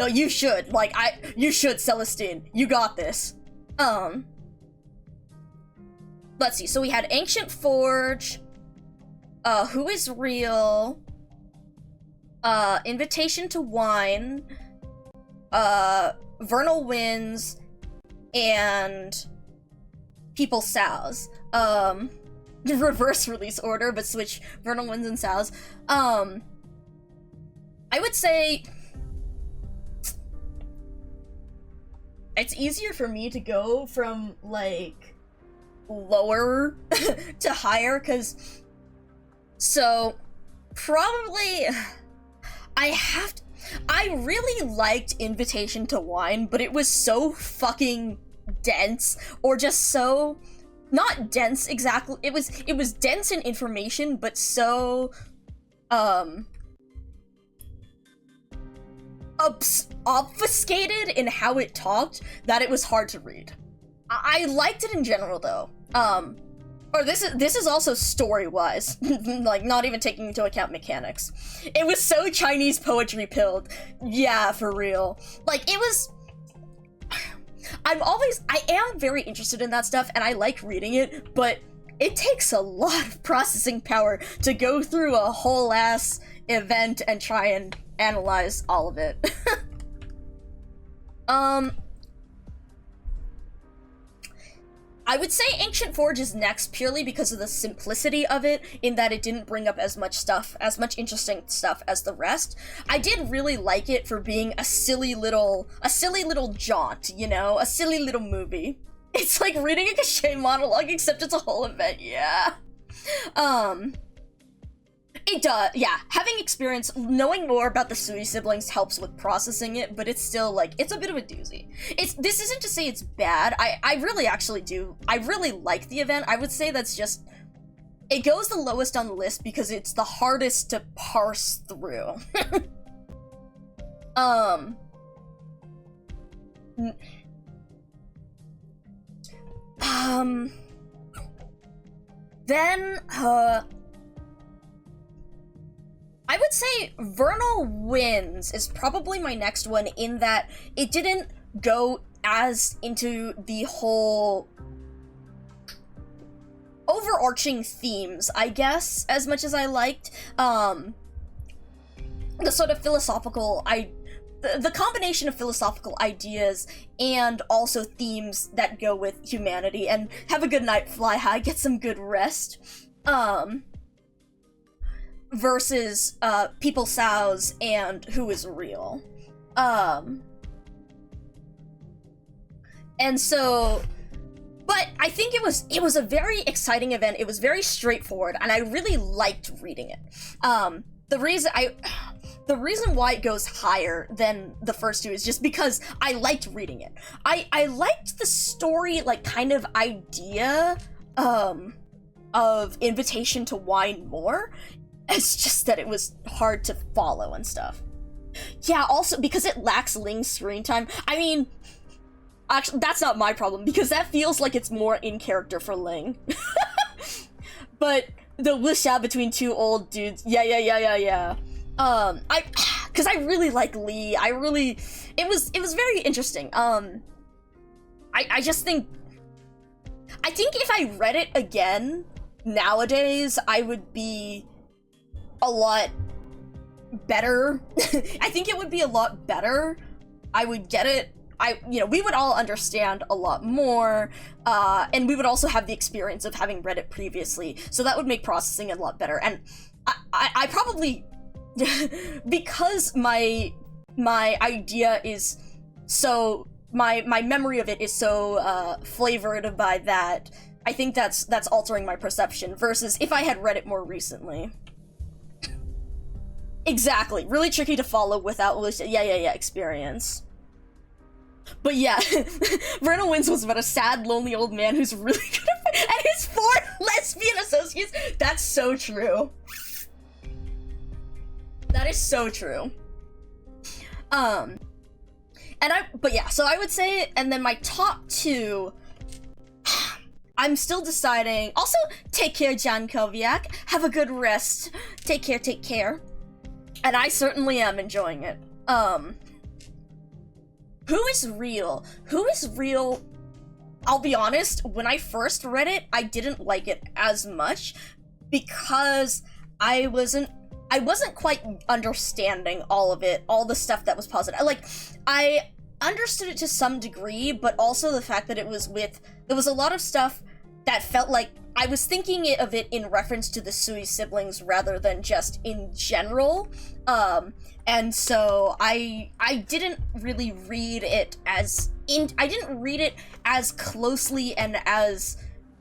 you should. Like, you should, Celestine. You got this. Let's see. So we had Ancient Forge, Who is Real, Invitation to Wine, Vernal Winds, and People Sows. Reverse release order, but switch Vernal Winds and Sows. I would say it's easier for me to go from, like, lower to higher, because, so, probably, I really liked Invitation to Wine, but it was so fucking dense, or just so, not dense exactly, it was dense in information, but so, obfuscated in how it talked that it was hard to read. I liked it in general though. Or this is also story-wise, like not even taking into account mechanics. It was so Chinese poetry pilled. Yeah, for real. Like, it was... I am very interested in that stuff and I like reading it, but it takes a lot of processing power to go through a whole ass event and try and analyze all of it. I would say Ancient Forge is next purely because of the simplicity of it, in that it didn't bring up as much interesting stuff as the rest. I did really like it for being a silly little jaunt, you know? A silly little movie. It's like reading a cliche monologue, except it's a whole event, yeah. It does, yeah. Having experience, knowing more about the Sui siblings helps with processing it, but it's still, like, it's a bit of a doozy. This isn't to say it's bad. I really actually do. I really like the event. I would say that's just, it goes the lowest on the list because it's the hardest to parse through. Then, I would say Vernal Winds is probably my next one, in that it didn't go as into the whole overarching themes, I guess, as much as I liked. The sort of philosophical, the combination of philosophical ideas and also themes that go with humanity, and have a good night, fly high, get some good rest. Versus, People Sows and Who is Real. And so, but I think it was a very exciting event. It was very straightforward, and I really liked reading it. The reason why it goes higher than the first two is just because I liked reading it. I liked the story, like, kind of idea, of Invitation to Wine more. It's just that it was hard to follow and stuff. Yeah, also, because it lacks Ling's screen time. I mean, actually, that's not my problem, because that feels like it's more in character for Ling. But the wuxia between two old dudes, yeah. Because I really like Lee. It was very interesting. I just think, if I read it again nowadays, I would be a lot better. I think it would be a lot better. I would get it we would all understand a lot more, and we would also have the experience of having read it previously, so that would make processing a lot better. And I probably, because my idea is so, my memory of it is so flavored by that, I think that's altering my perception, versus if I had read it more recently. Exactly, really tricky to follow without experience. But yeah, Verna Wins was about a sad, lonely old man who's really good at and his 4 lesbian associates. That's so true. That is so true. But yeah, so I would say, and then my top 2, I'm still deciding. Also, take care, John Koviak. Have a good rest. Take care. And I certainly am enjoying it. Who is Real? Who is Real? I'll be honest, when I first read it, I didn't like it as much because I wasn't quite understanding all of it, all the stuff that was positive. Like, I understood it to some degree, but also the fact that there was a lot of stuff that felt like I was thinking of it in reference to the Sui siblings rather than just in general. And so I didn't really read it I didn't read it as closely and as,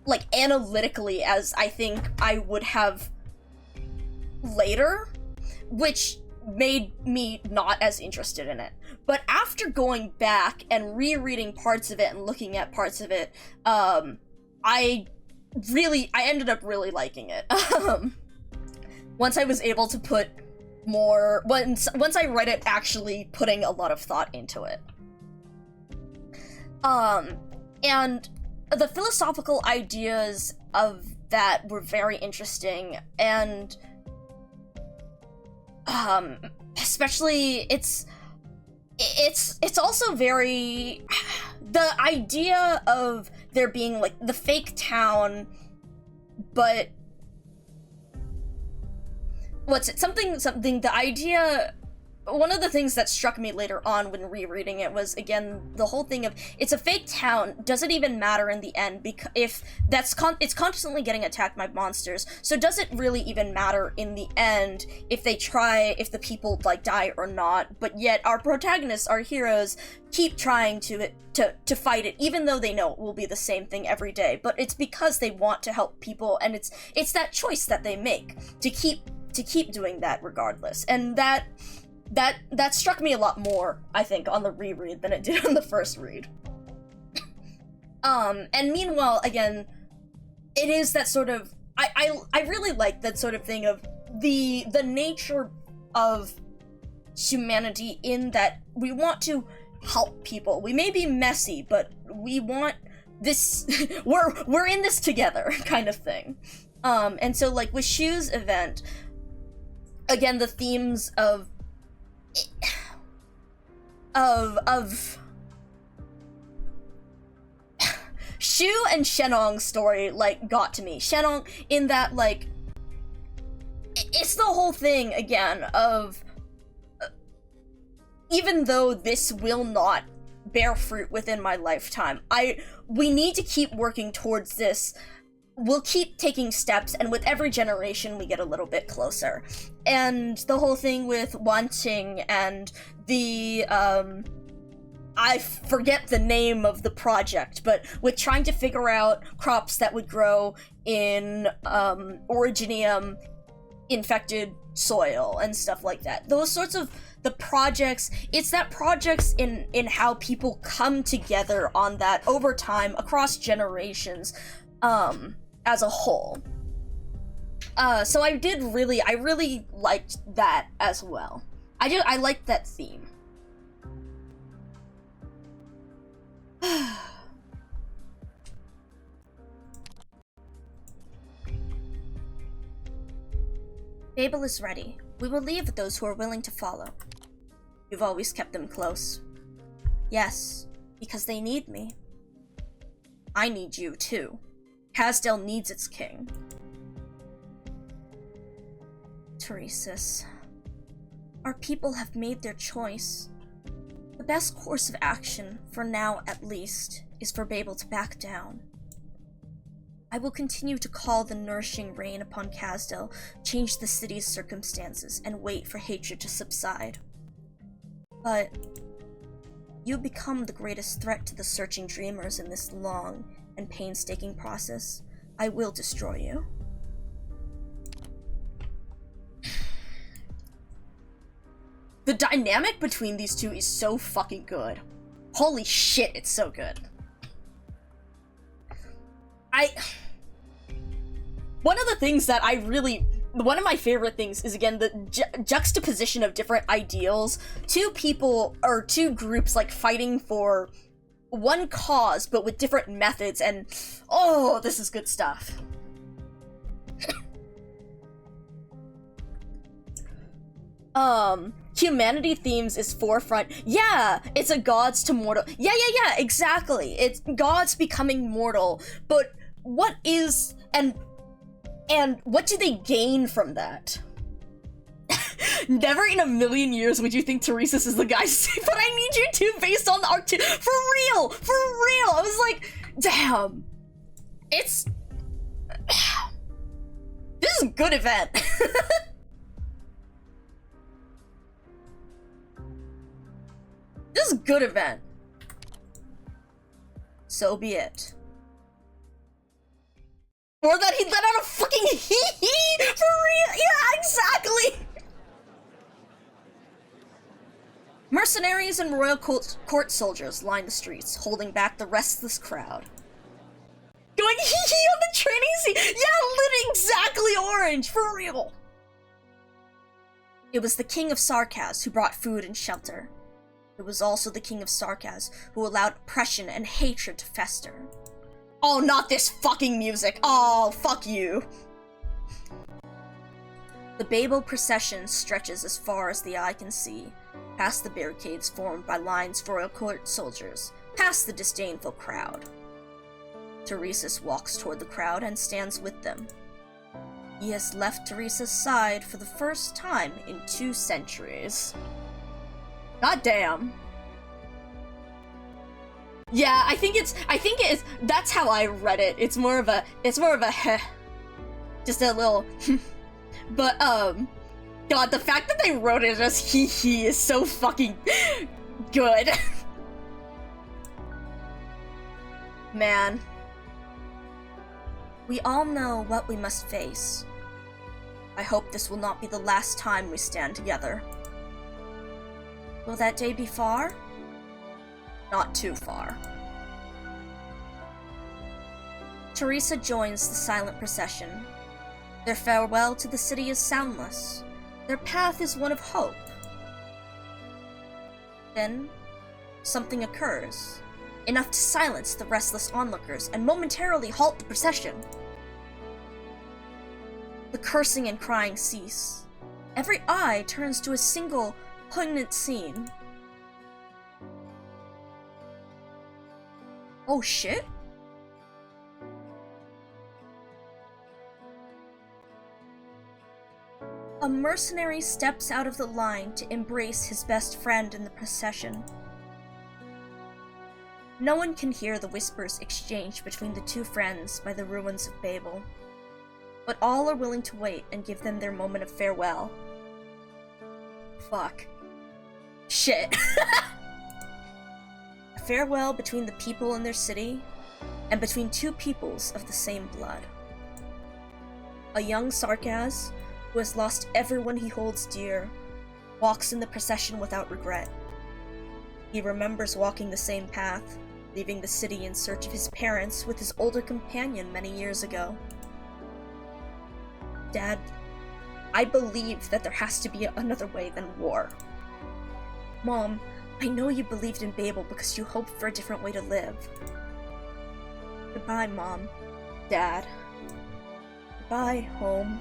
like, analytically as I think I would have later, which made me not as interested in it. But after going back and rereading parts of it and looking at parts of it, I ended up really liking it. Once I was able to put more, once I read it actually putting a lot of thought into it. And the philosophical ideas of that were very interesting, and especially it's also very, the idea of there being, like, the fake town, but the idea, one of the things that struck me later on when rereading it was, again, the whole thing of, it's a fake town, does it even matter in the end, because if it's constantly getting attacked by monsters, so does it really even matter in the end if the people, like, die or not? But yet our protagonists, our heroes, keep trying to fight it, even though they know it will be the same thing every day, but it's because they want to help people, and it's that choice that they make to keep doing that regardless. And that struck me a lot more, I think, on the reread than it did on the first read. And meanwhile, again, it is that sort of, I really like that sort of thing of the nature of humanity, in that we want to help people. We may be messy, but we want this, we're in this together, kind of thing. And so, like, with Shu's event, again, the themes of Shu and Shenong's story, like, got to me. Shenong, in that, like, it's the whole thing, again, of even though this will not bear fruit within my lifetime, we need to keep working towards this. We'll keep taking steps, and with every generation we get a little bit closer. And the whole thing with wanting and the, I forget the name of the project, but with trying to figure out crops that would grow in, originium infected soil and stuff like that. Those sorts of the projects, it's that projects in how people come together on that over time, across generations, as a whole. So I really liked that as well. I liked that theme. Babel is ready. We will leave with those who are willing to follow. You've always kept them close. Yes, because they need me. I need you, too. Hasdale needs its king. Teresis, our people have made their choice. The best course of action, for now at least, is for Babel to back down. I will continue to call the nourishing rain upon Kasdel, change the city's circumstances, and wait for hatred to subside. But you become the greatest threat to the searching dreamers in this long and painstaking process. I will destroy you. The dynamic between these two is so fucking good. Holy shit, it's so good. One of the things that one of my favorite things is, again, the juxtaposition of different ideals. Two people, or two groups, like, fighting for one cause, but with different methods, and oh, this is good stuff. Humanity themes is forefront. Yeah, it's a gods to mortal. Yeah, exactly. It's gods becoming mortal, but what is, and what do they gain from that? Never in a million years would you think Teresa's is the guy to say, but I need you to, based on the arc too. For real! For real! I was like, damn. It's... This is a good event. This is a good event. So be it. Or that he let out a fucking hee-hee! For real! Yeah, exactly! Mercenaries and royal court soldiers line the streets, holding back the restless crowd. Going hee-hee on the training scene! Yeah, lit exactly orange! For real! It was the King of Sarkaz who brought food and shelter. It was also the King of Sarkaz who allowed oppression and hatred to fester. Oh, not this fucking music! Oh, fuck you! The Babel procession stretches as far as the eye can see, past the barricades formed by lines of royal court soldiers, past the disdainful crowd. Teresa's walks toward the crowd and stands with them. He has left Teresa's side for the first time in 2 centuries. God damn. Yeah, I think it is, that's how I read it. It's more of a heh. Just a little but, God, the fact that they wrote it as hee-hee is so fucking good. Man. We all know what we must face. I hope this will not be the last time we stand together. Will that day be far? Not too far. Teresa joins the silent procession. Their farewell to the city is soundless. Their path is one of hope. Then, something occurs, enough to silence the restless onlookers and momentarily halt the procession. The cursing and crying cease. Every eye turns to a single, poignant scene. Oh shit? A mercenary steps out of the line to embrace his best friend in the procession. No one can hear the whispers exchanged between the two friends by the ruins of Babel, but all are willing to wait and give them their moment of farewell. Fuck. Shit. A farewell between the people in their city, and between two peoples of the same blood. A young Sarkaz, who has lost everyone he holds dear, walks in the procession without regret. He remembers walking the same path, leaving the city in search of his parents with his older companion many years ago. Dad, I believe that there has to be another way than war. Mom, I know you believed in Babel because you hoped for a different way to live. Goodbye, Mom. Dad. Goodbye, home.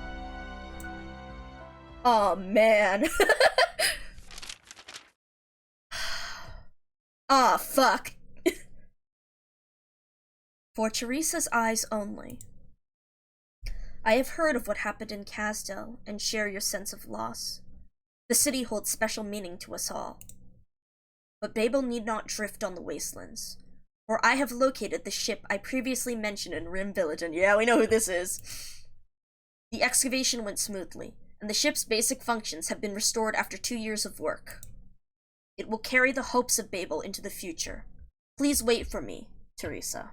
Oh, man. Ah, fuck. For Teresa's eyes only. I have heard of what happened in Kasdel and share your sense of loss. The city holds special meaning to us all. but Babel need not drift on the wastelands. For I have located the ship I previously mentioned in Rim Village, and yeah, we know who this is. The excavation went smoothly, and the ship's basic functions have been restored after 2 years of work. It will carry the hopes of Babel into the future. Please wait for me, Teresa.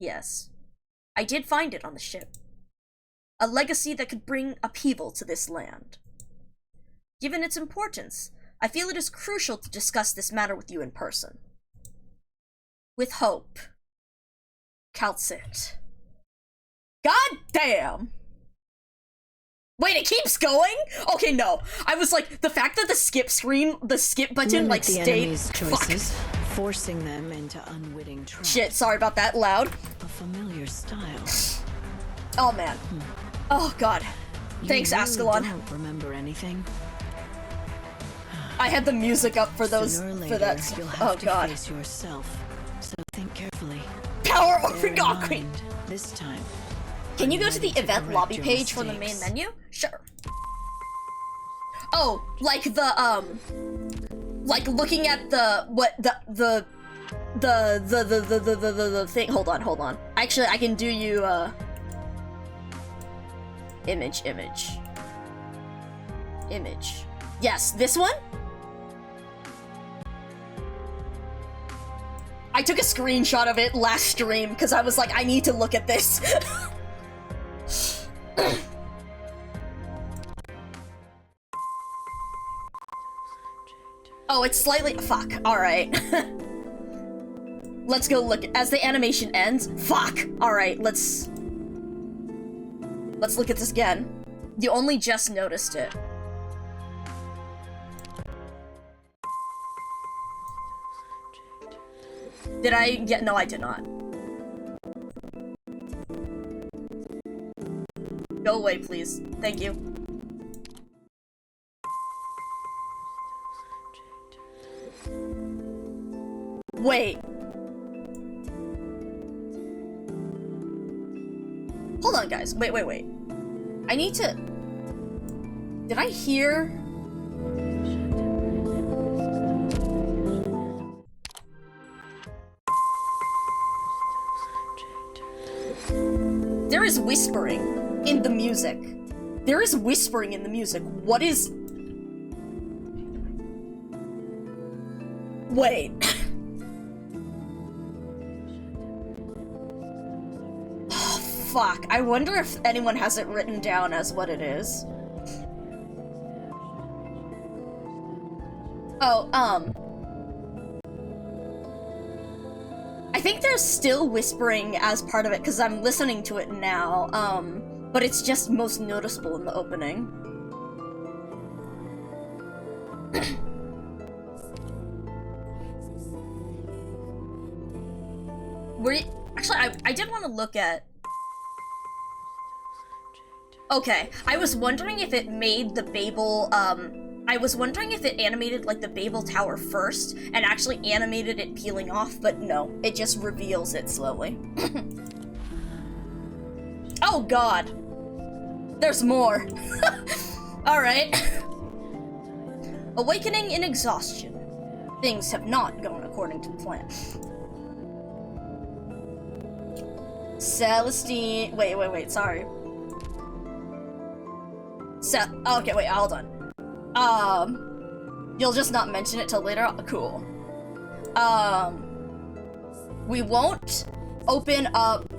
Yes, I did find it on the ship. A legacy that could bring upheaval to this land. Given its importance, I feel it is crucial to discuss this matter with you in person. With hope. Calcit. God damn! Wait, it keeps going? Okay, no. I was like, the fact that the skip button, Limit like, the stayed. enemy's choices, forcing them into unwitting traps. Shit, sorry about that. Loud. A familiar style. Oh, man. Oh, God. Thanks, You really Ascalon. don't remember anything? I had the music up for those. Sooner or later, For that. you'll have Oh, to God. face yourself. So think carefully. Power Bear over in God Queen. mind, this time. Can you I'm go to the ready to event correct lobby your page from the main mistakes. menu? Sure. Oh, like the like looking at the thing. Hold on. Actually, I can do you image. Yes, this one. I took a screenshot of it last stream because I was like, I need to look at this. Oh, it's slightly. Fuck. Alright. Let's go look. As the animation ends. Fuck. Alright, let's look at this again. You only just noticed it. Did I get? No, I did not. Go away, please. Thank you. Wait. Hold on, guys. Wait. I need to... Did I hear... There is whispering in the music. There is whispering in the music. What is... Wait. Oh, fuck. I wonder if anyone has it written down as what it is. Oh, I think there's still whispering as part of it, because I'm listening to it now, but it's just most noticeable in the opening. Actually, I did want to look at... Okay, I was wondering if it made the Babel, I was wondering if it animated, like, the Babel Tower first, and actually animated it peeling off, but no, it just reveals it slowly. Oh god! There's more! Alright. Awakening in exhaustion. Things have not gone according to plan. Celestine... Wait, sorry. Okay, wait, hold on. You'll just not mention it till later? Cool. We won't open up...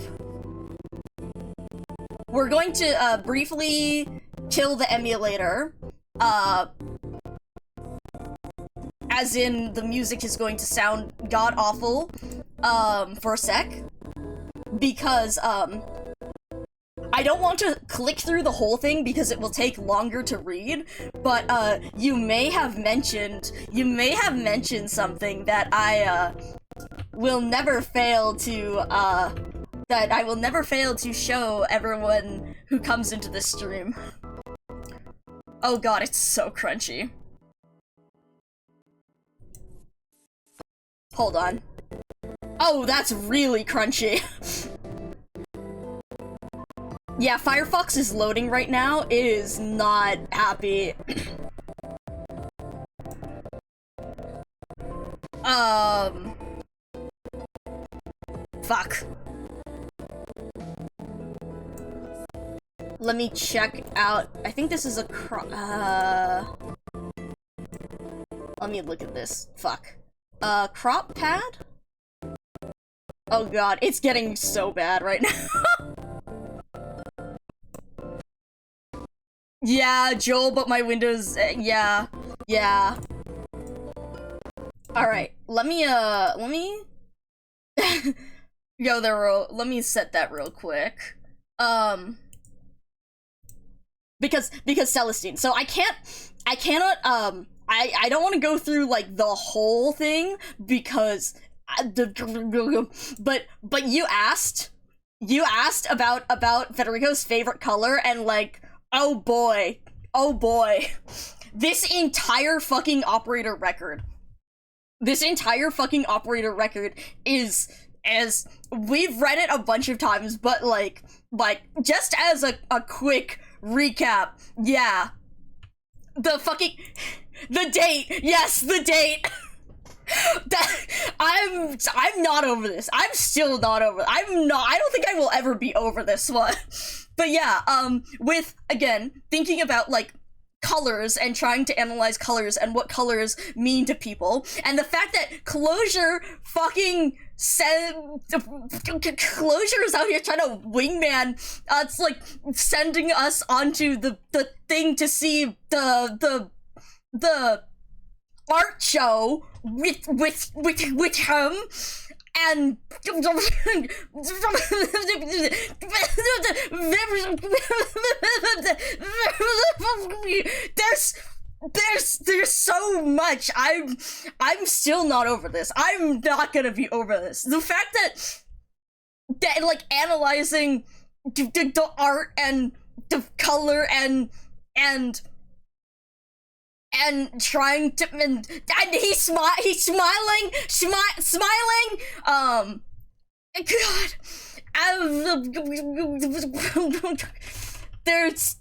We're going to, briefly kill the emulator. As in, the music is going to sound god-awful, for a sec. Because, I don't want to click through the whole thing because it will take longer to read, but, you may have mentioned something that I, will never fail to, that I will never fail to show everyone who comes into this stream. Oh god, it's so crunchy. Hold on. Oh, that's really crunchy. Yeah, Firefox is loading right now. It is not happy. Fuck. Let me check out. I think this is a let me look at this. Fuck. Crop pad? Oh god, it's getting so bad right now. Yeah, Joel, but my windows, yeah. Alright, let me go there let me set that real quick. Because Celestine, so I cannot, I don't want to go through, like, the whole thing, because, but you asked about Federico's favorite color, and, like, oh boy, this entire fucking operator record is, as we've read it a bunch of times, but like just as a quick recap, yeah, the date, yes, the date. I'm not over this. I'm still not over. I don't think I will ever be over this one. But yeah, with, again, thinking about, like, colors and trying to analyze colors and what colors mean to people, and the fact that Closure fucking said Closure is out here trying to wingman, it's like sending us onto the thing to see the art show with him, and there's so much. I'm still not over this. I'm not gonna be over this. The fact that like analyzing the art and the color and trying to, and he's smiling, god, there's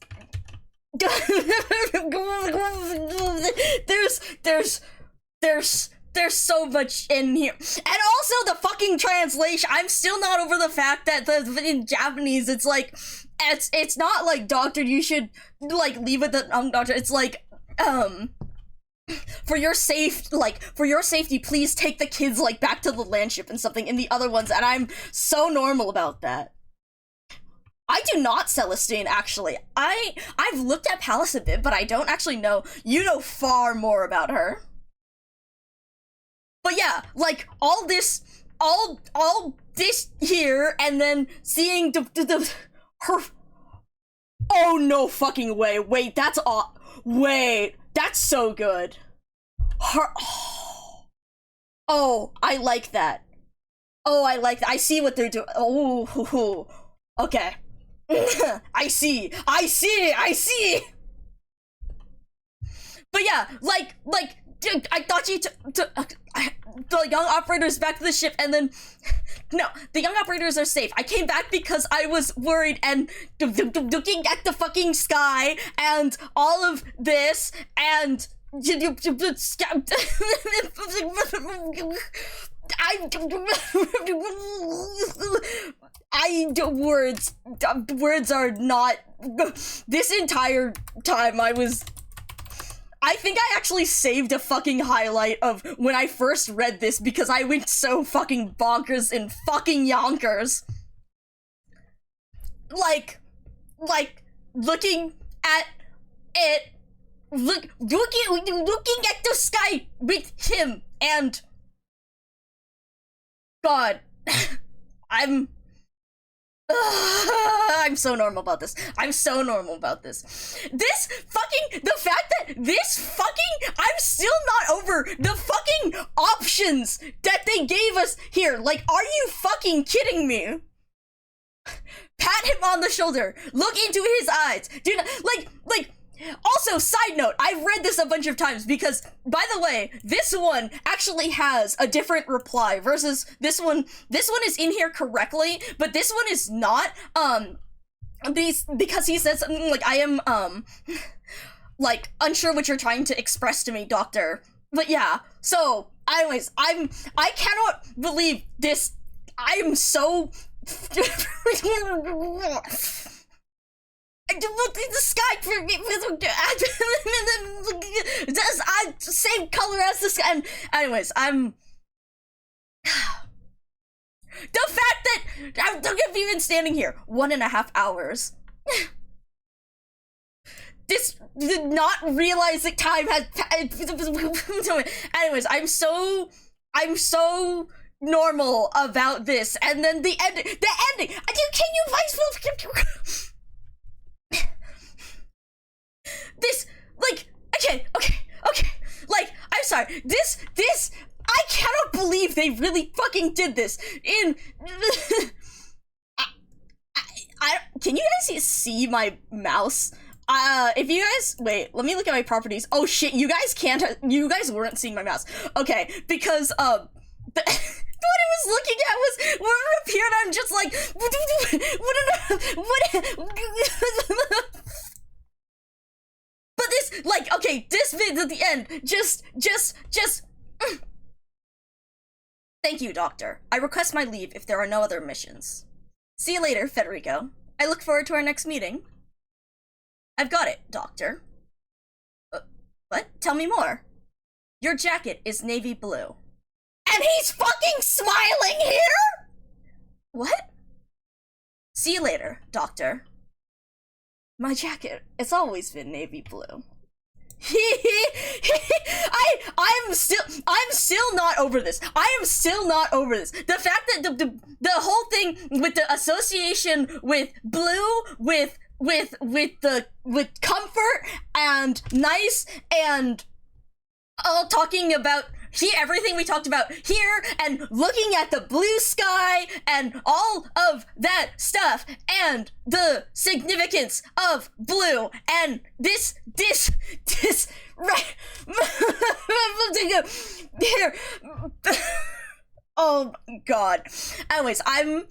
so much in here. And also the fucking translation. I'm still not over the fact that in Japanese it's like, it's not like, doctor, you should like leave it the doctor. It's like, for your safety, please take the kids like back to the landship and something in the other ones, and I'm so normal about that. I do not, Celestine, actually. I've looked at Palace a bit, but I don't actually know. You know far more about her. But yeah, like, all this here, and then seeing her, oh no fucking way, wait, that's so good. Her, oh, I like that. Oh, I like that. I see what they're doing. Oh, okay. I see. But yeah, like, I thought you the young operators back to the ship, and then, no, the young operators are safe. I came back because I was worried, and looking at the fucking sky, and all of this, and words are not, this entire time I think I actually saved a fucking highlight of when I first read this, because I went so fucking bonkers in fucking yonkers. Like, looking at it, looking at the sky with him, and God, I'm so normal about this. I'm still not over the fucking options that they gave us here. Like, are you fucking kidding me? Pat him on the shoulder. Look into his eyes. Do not, like, also, side note, I've read this a bunch of times because, by the way, this one actually has a different reply versus this one. This one is in here correctly, but this one is not, because he says something like, I am, like, unsure what you're trying to express to me, doctor. But yeah, so, anyways, I cannot believe this. I'm so look at the sky. Same color as the sky. And anyways, I'm. The fact that I'm even standing here 1.5 hours. This did not realize that time had. Anyways, I'm so normal about this, and then the ending. Can you vice? This, like, okay. Like, I'm sorry. This, I cannot believe they really fucking did this. Can you guys see my mouse? If you guys, wait, let me look at my properties. Oh shit, you guys weren't seeing my mouse. Okay, because, what I was looking at was when it appeared, I'm just like, what? But this, like, okay, this bit at the end, just. Thank you, Doctor. I request my leave if there are no other missions. See you later, Federico. I look forward to our next meeting. I've got it, Doctor. What? Tell me more. Your jacket is navy blue. And he's fucking smiling here?! What? See you later, Doctor. My jacket, it's always been navy blue. I'm still not over this. I am still not over this. The fact that the whole thing with the association with blue, with comfort and nice and all talking about here, everything we talked about here, and looking at the blue sky and all of that stuff, and the significance of blue, and this right here. Oh god. Anyways, I'm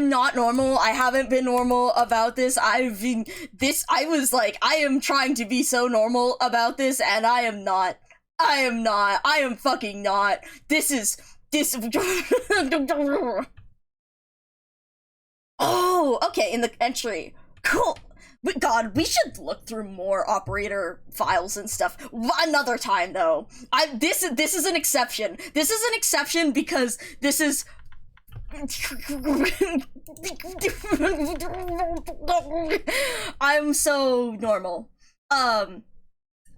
not normal. I haven't been normal about this. I was like, I am trying to be so normal about this, and I am not. I am fucking not. This. Oh, okay, in the entry. Cool. But God, we should look through more operator files and stuff another time, though. This is an exception. This is an exception because this is. I'm so normal.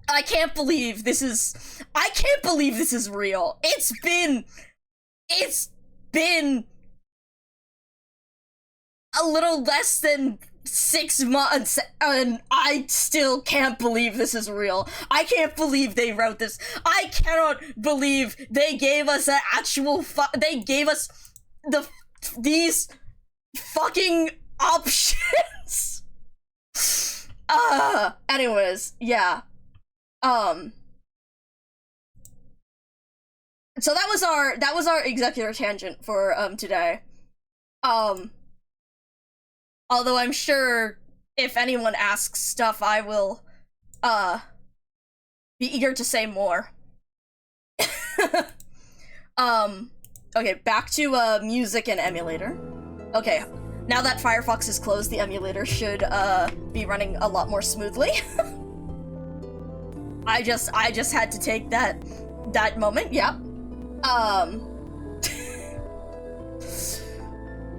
I can't believe this is real. It's been a little less than 6 months, and I still can't believe this is real. I can't believe they wrote this. I cannot believe they gave us an actual they gave us these fucking options. Anyways, yeah. So that was our executor tangent for today. Although I'm sure if anyone asks stuff, I will be eager to say more. Okay, back to music and emulator. Okay, now that Firefox is closed, the emulator should be running a lot more smoothly. I just had to take that moment, yep.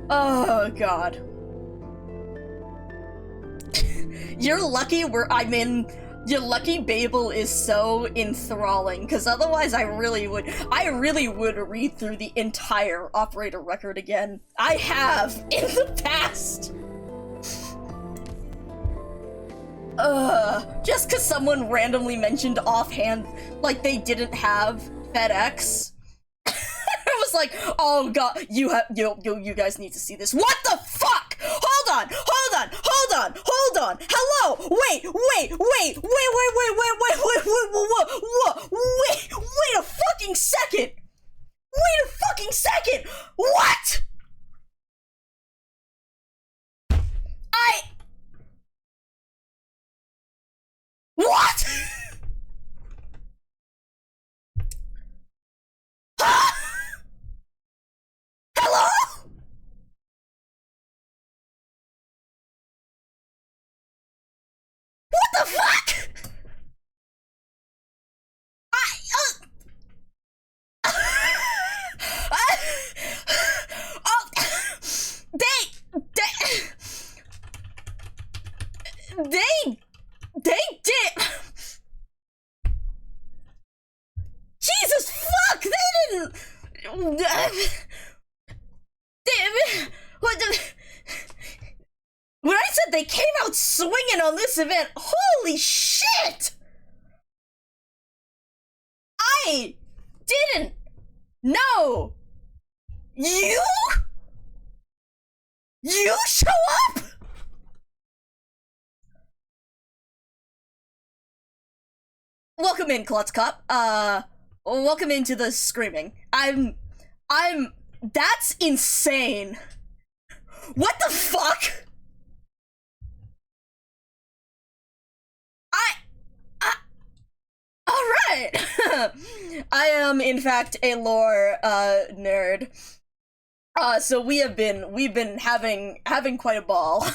Oh god. You're lucky you're lucky Babel is so enthralling, because otherwise I really would read through the entire operator record again. I have in the past. Just because someone randomly mentioned offhand, like they didn't have FedEx. I was like, oh god, you guys need to see this. What the fuck? Hold on. Hello. Wait a fucking second. What? What? They did. Jesus fuck! They didn't. What the? When I said they came out swinging on this event, holy shit! I didn't know. You show up? Welcome in, Klutz Cup. Welcome into the screaming. That's insane. What the fuck? Alright! I am, in fact, a lore, nerd. So we've been having quite a ball.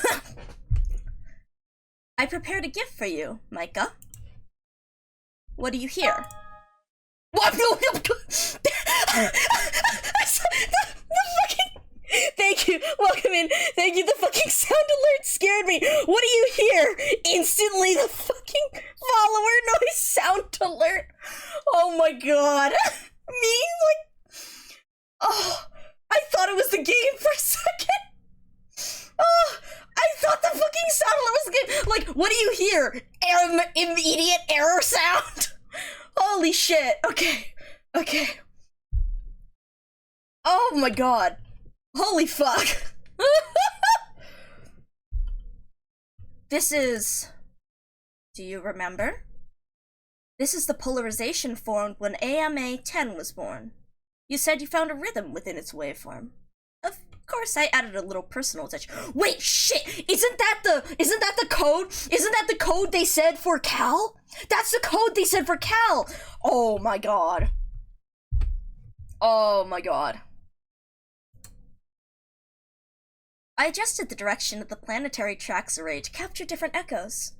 I prepared a gift for you, Micah. What do you hear? What? Thank you. Welcome in. Thank you. The fucking sound alert scared me. What do you hear? Instantly, the fucking follower noise sound alert. Oh my god. Me? Like, oh, I thought it was the game for a second. Oh, I thought the fucking sound alert was the game. Like, what do you hear? Immediate error sound. Holy shit. Okay. Oh my god. Holy fuck. This is... Do you remember? This is the polarization formed when AMA 10 was born. You said you found a rhythm within its waveform. Of course, I added a little personal touch. Wait, shit! Isn't that the code? Isn't that the code they said for Cal? That's the code they said for Cal! Oh my god. Oh my god. I adjusted the direction of the planetary tracks array to capture different echoes.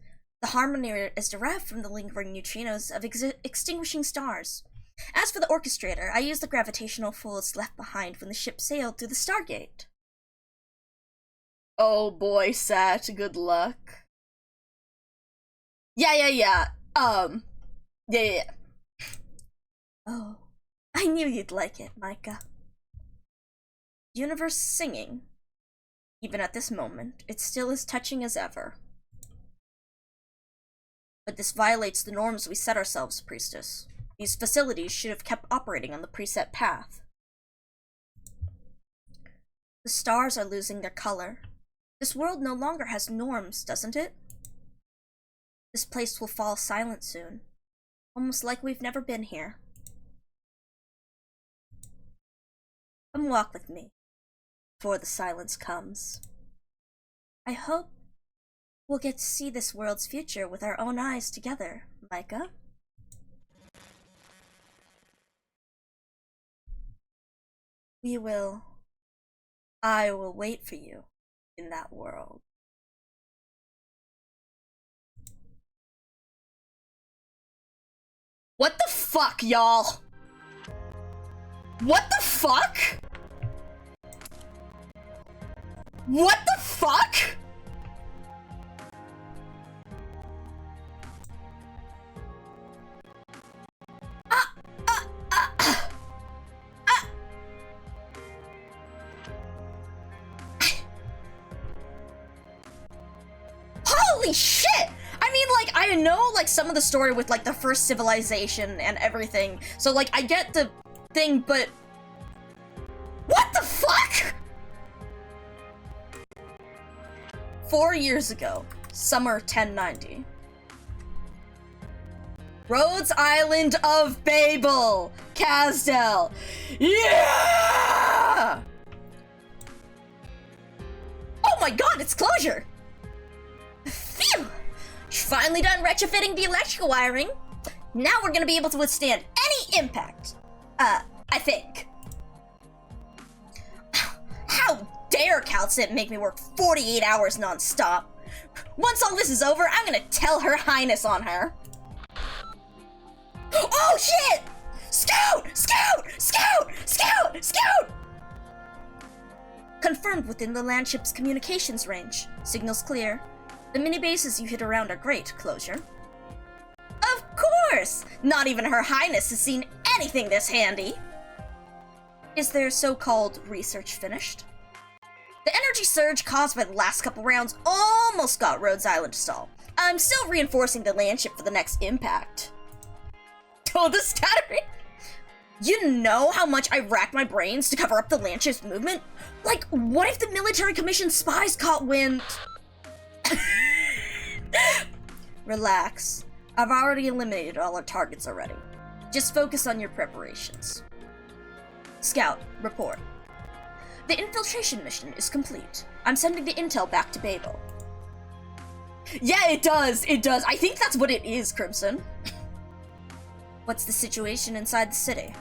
The harmony is derived from the lingering neutrinos of extinguishing stars. As for the orchestrator, I used the gravitational folds left behind when the ship sailed through the Stargate. Oh boy, Sat, good luck. Yeah. Yeah. Oh, I knew you'd like it, Micah. Universe singing. Even at this moment, it's still as touching as ever. But this violates the norms we set ourselves, Priestess. These facilities should have kept operating on the preset path. The stars are losing their color. This world no longer has norms, doesn't it? This place will fall silent soon. Almost like we've never been here. Come walk with me, before the silence comes. I hope we'll get to see this world's future with our own eyes together, Micah. I will wait for you in that world. What the fuck, y'all? What the fuck? What the fuck? Holy shit! I mean, like, I know, like, some of the story with, like, the first civilization and everything, so, like, I get the thing, but... What the fuck?! 4 years ago, summer 1090. Rhodes Island of Babel, Casdell. Yeah! Oh my god, it's closure! Phew! Finally done retrofitting the electrical wiring. Now we're gonna be able to withstand any impact. I think. How dare Calcit make me work 48 hours non-stop? Once all this is over, I'm gonna tell Her Highness on her. Oh shit! Scout! Scout! Scout! Scout! Scout! Confirmed within the landship's communications range. Signals clear. The mini-bases you hit around are great, Closure. Of course! Not even Her Highness has seen anything this handy! Is their so-called research finished? The energy surge caused by the last couple rounds almost got Rhodes Island to stall. I'm still reinforcing the land ship for the next impact. Oh, the scattering! You know how much I racked my brains to cover up the land ship's movement? Like, what if the military commission spies caught wind? Relax. I've already eliminated all our targets already. Just focus on your preparations. Scout, report. The infiltration mission is complete. I'm sending the intel back to Babel. Yeah, it does. I think that's what it is, Crimson. What's the situation inside the city?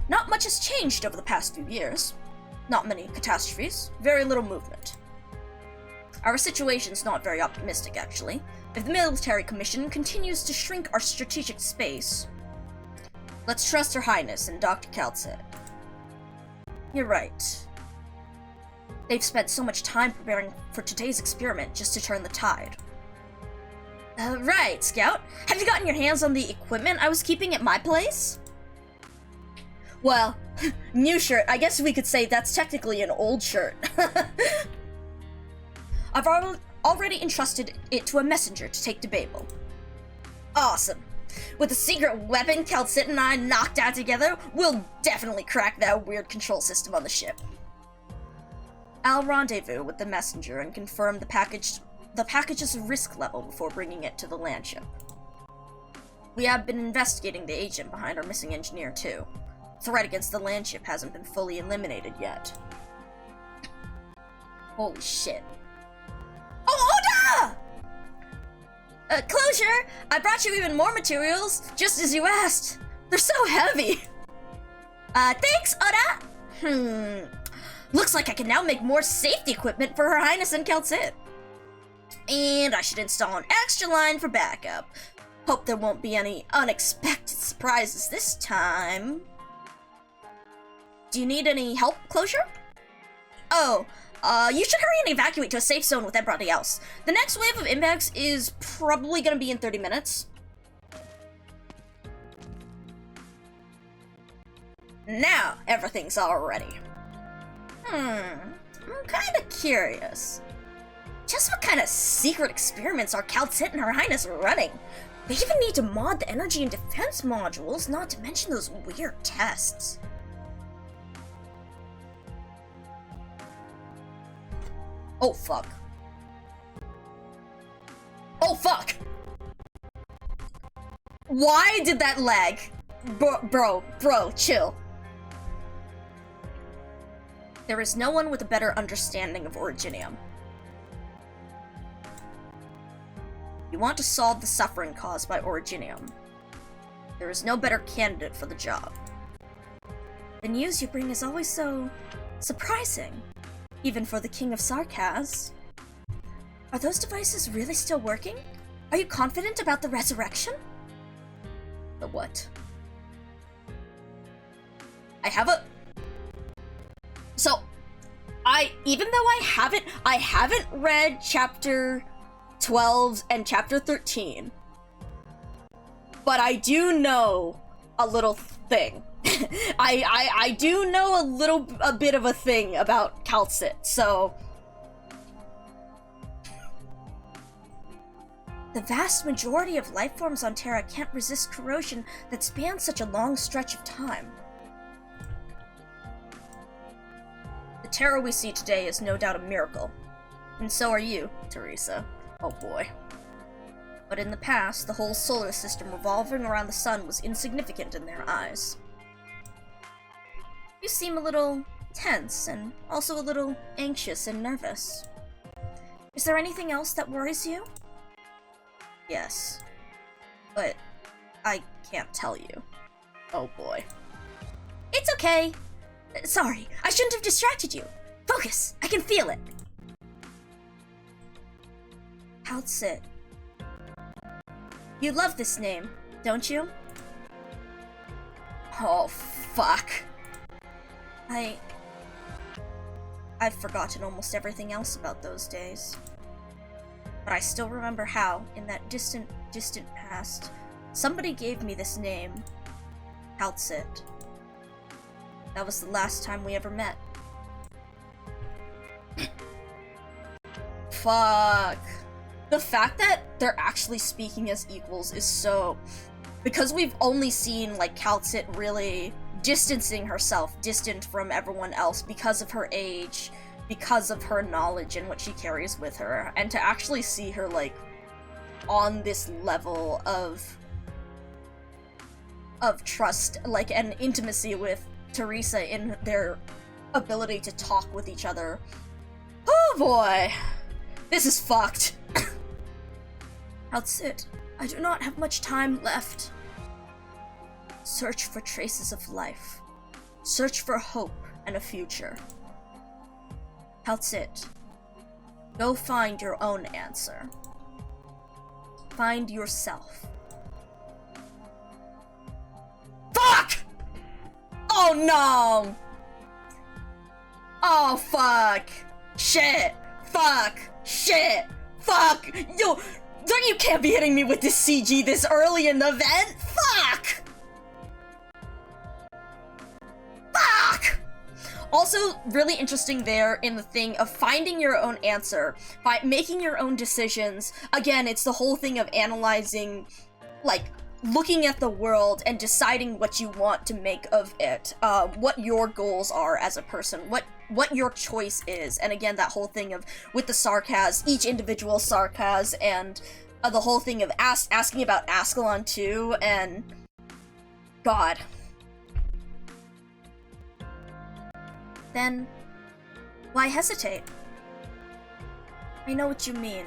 Not much has changed over the past few years. Not many catastrophes, very little movement. Our situation's not very optimistic, actually. If the military commission continues to shrink our strategic space, let's trust Her Highness and Dr. Kaltset. You're right. They've spent so much time preparing for today's experiment just to turn the tide. Right, Scout. Have you gotten your hands on the equipment I was keeping at my place? Well, new shirt. I guess we could say that's technically an old shirt. I've already entrusted it to a messenger to take to Babel. Awesome. With the secret weapon Kaltsit and I knocked out together, we'll definitely crack that weird control system on the ship. I'll rendezvous with the messenger and confirm the package's risk level before bringing it to the land ship. We have been investigating the agent behind our missing engineer, too. Threat against the land ship hasn't been fully eliminated yet. Holy shit. Oh, Oda! Closure! I brought you even more materials, just as you asked. They're so heavy. Thanks, Oda! Looks like I can now make more safety equipment for Her Highness and Kaltsit. And I should install an extra line for backup. Hope there won't be any unexpected surprises this time. Do you need any help, Closure? Oh, you should hurry and evacuate to a safe zone with everybody else. The next wave of impacts is probably gonna be in 30 minutes. Now, everything's all ready. I'm kinda curious. Just what kind of secret experiments are Kaltsit and Her Highness running? They even need to mod the energy and defense modules, not to mention those weird tests. Oh fuck. Oh fuck! Why did that lag? Bro, chill. There is no one with a better understanding of Originium. You want to solve the suffering caused by Originium. There is no better candidate for the job. The news you bring is always so surprising, even for the King of Sarkaz. Are those devices really still working? Are you confident about the resurrection? The what? I have a... So, even though I haven't read chapter 12 and chapter 13, but I do know a little thing. I do know a bit of a thing about Kaltsit, so... The vast majority of life forms on Terra can't resist corrosion that spans such a long stretch of time. The Terra we see today is no doubt a miracle. And so are you, Teresa. Oh boy. But in the past, the whole solar system revolving around the sun was insignificant in their eyes. You seem a little tense, and also a little anxious and nervous. Is there anything else that worries you? Yes. But I can't tell you. Oh boy. It's okay! Sorry, I shouldn't have distracted you. Focus! I can feel it! Kaltsit. You love this name, don't you? Oh, fuck. I I've forgotten almost everything else about those days. But I still remember how, in that distant past, somebody gave me this name, Kaltsit. That was the last time we ever met. Fuck. The fact that they're actually speaking as equals is so... Because we've only seen, like, Kaltsit really distancing herself, distant from everyone else because of her age, because of her knowledge and what she carries with her, and to actually see her, like, on this level of trust, like, and intimacy with Teresa in their ability to talk with each other. Oh boy! This is fucked. Kaltsit, I do not have much time left. Search for traces of life. Search for hope and a future. Kaltsit, go find your own answer. Find yourself. Fuck! Oh no! Oh fuck! Shit! Fuck! Shit! Fuck! Yo! You can't be hitting me with this CG this early in the event! Fuck! Fuck! Also, really interesting there in the thing of finding your own answer, by making your own decisions. Again, it's the whole thing of analyzing, like, looking at the world and deciding what you want to make of it, what your goals are as a person, what your choice is, and again, that whole thing of, with the sarcasm, each individual sarcasm, and the whole thing of asking about Ascalon too, and... God. Then, why hesitate? I know what you mean.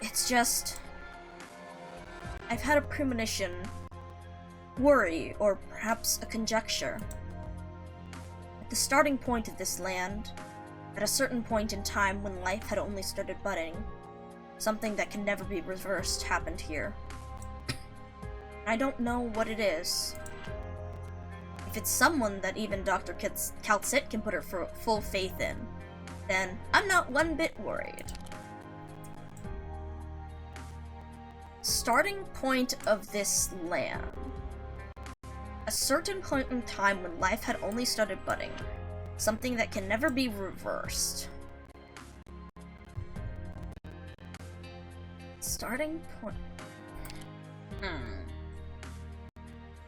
It's just... I've had a premonition, worry, or perhaps a conjecture. At the starting point of this land, at a certain point in time when life had only started budding, something that can never be reversed happened here. I don't know what it is. If it's someone that even Dr. Kaltsit can put her full faith in, then I'm not one bit worried. Starting point of this land. A certain point in time when life had only started budding. Something that can never be reversed. Starting point...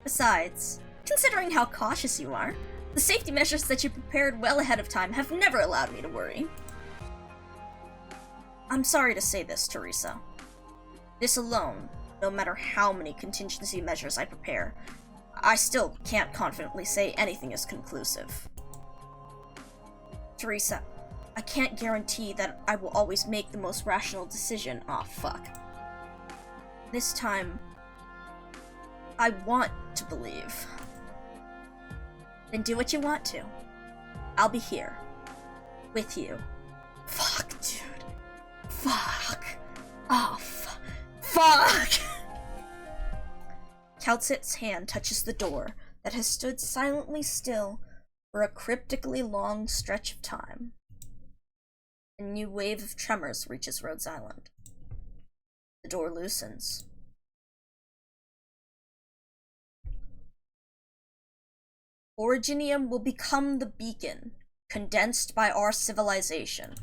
Besides, considering how cautious you are, the safety measures that you prepared well ahead of time have never allowed me to worry. I'm sorry to say this, Teresa. This alone, no matter how many contingency measures I prepare, I still can't confidently say anything is conclusive. Teresa, I can't guarantee that I will always make the most rational decision. Aw, fuck. This time, I want to believe. Then do what you want to. I'll be here. With you. Fuck, dude. Fuck. Oh, fuck! Kaltsit's hand touches the door that has stood silently still for a cryptically long stretch of time. A new wave of tremors reaches Rhodes Island. The door loosens. Originium will become the beacon, condensed by our civilization.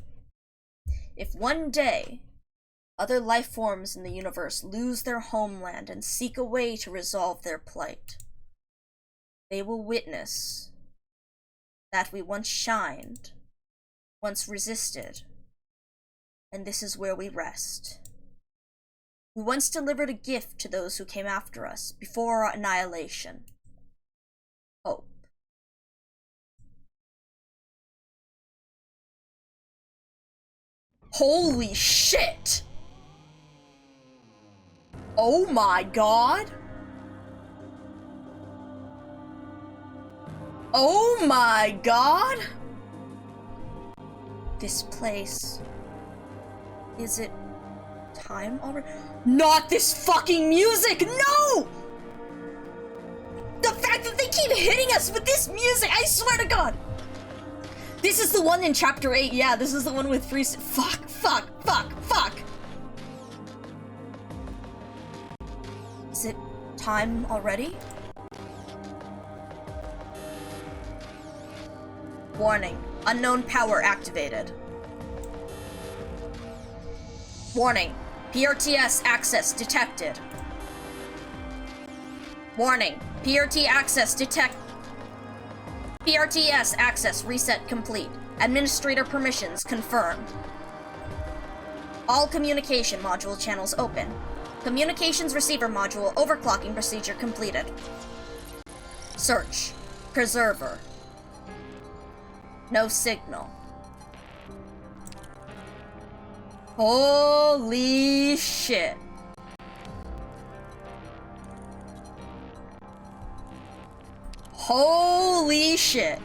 If one day, other life forms in the universe lose their homeland and seek a way to resolve their plight, they will witness that we once shined, once resisted, and this is where we rest. We once delivered a gift to those who came after us before our annihilation. Hope. Holy shit! Oh my god! Oh my god! This place... Is it time already? Not this fucking music! No! The fact that they keep hitting us with this music, I swear to god! This is the one in chapter 8. Yeah, this is the one with free. Fuck. Is it time already? Warning. Unknown power activated. Warning. PRTS access detected. Warning. PRTS access reset complete. Administrator permissions confirmed. All communication module channels open. Communications receiver module overclocking procedure completed. Search. Preserver. No signal. Holy shit. Holy shit.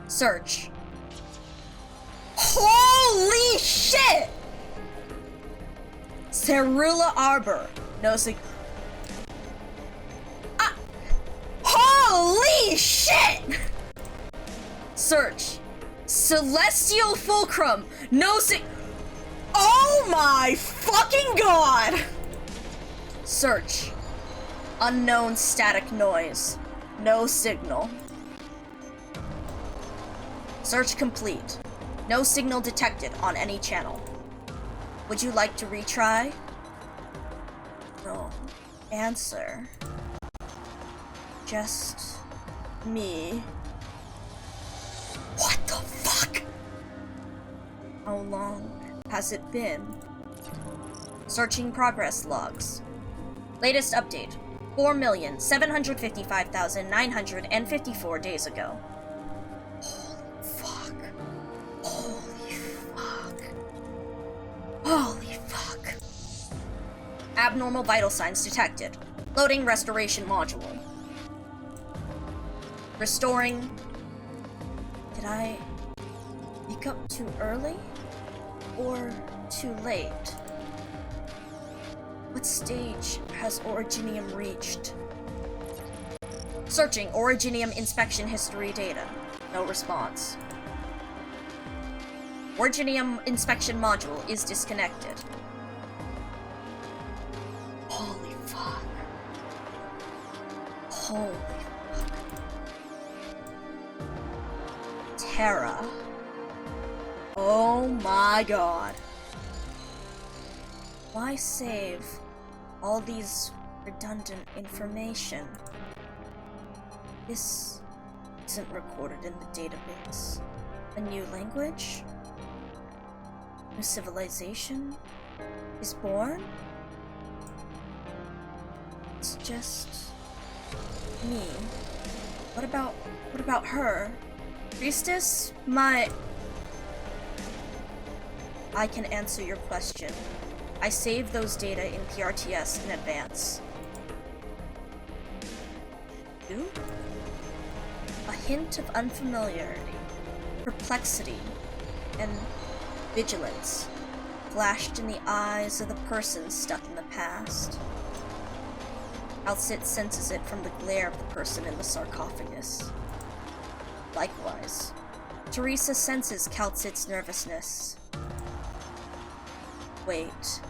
Search. Holy shit! Cerula Arbor. No signal. Holy shit! Search. Celestial Fulcrum. No Oh my fucking god! Search. Unknown static noise. No signal. Search complete. No signal detected on any channel. Would you like to retry? No. Answer. Just me. What the fuck? How long has it been? Searching progress logs. Latest update. 4,755,954 days ago. Holy fuck. Holy fuck. Holy fuck. Abnormal vital signs detected. Loading restoration module. Restoring. Did I wake up too early? Or too late? What stage has Originium reached? Searching Originium inspection history data. No response. Originium inspection module is disconnected. Holy fuck. Holy fuck. Terra. Oh my god. Why save all these redundant information? This isn't recorded in the database. A new language? New civilization is born? It's just me. What about her? Priestess? I can answer your question. I saved those data in PRTS in advance. You? A hint of unfamiliarity, perplexity, and vigilance flashed in the eyes of the person stuck in the past. Calcit senses it from the glare of the person in the sarcophagus. Likewise, Teresa senses Calcit's nervousness. Wait.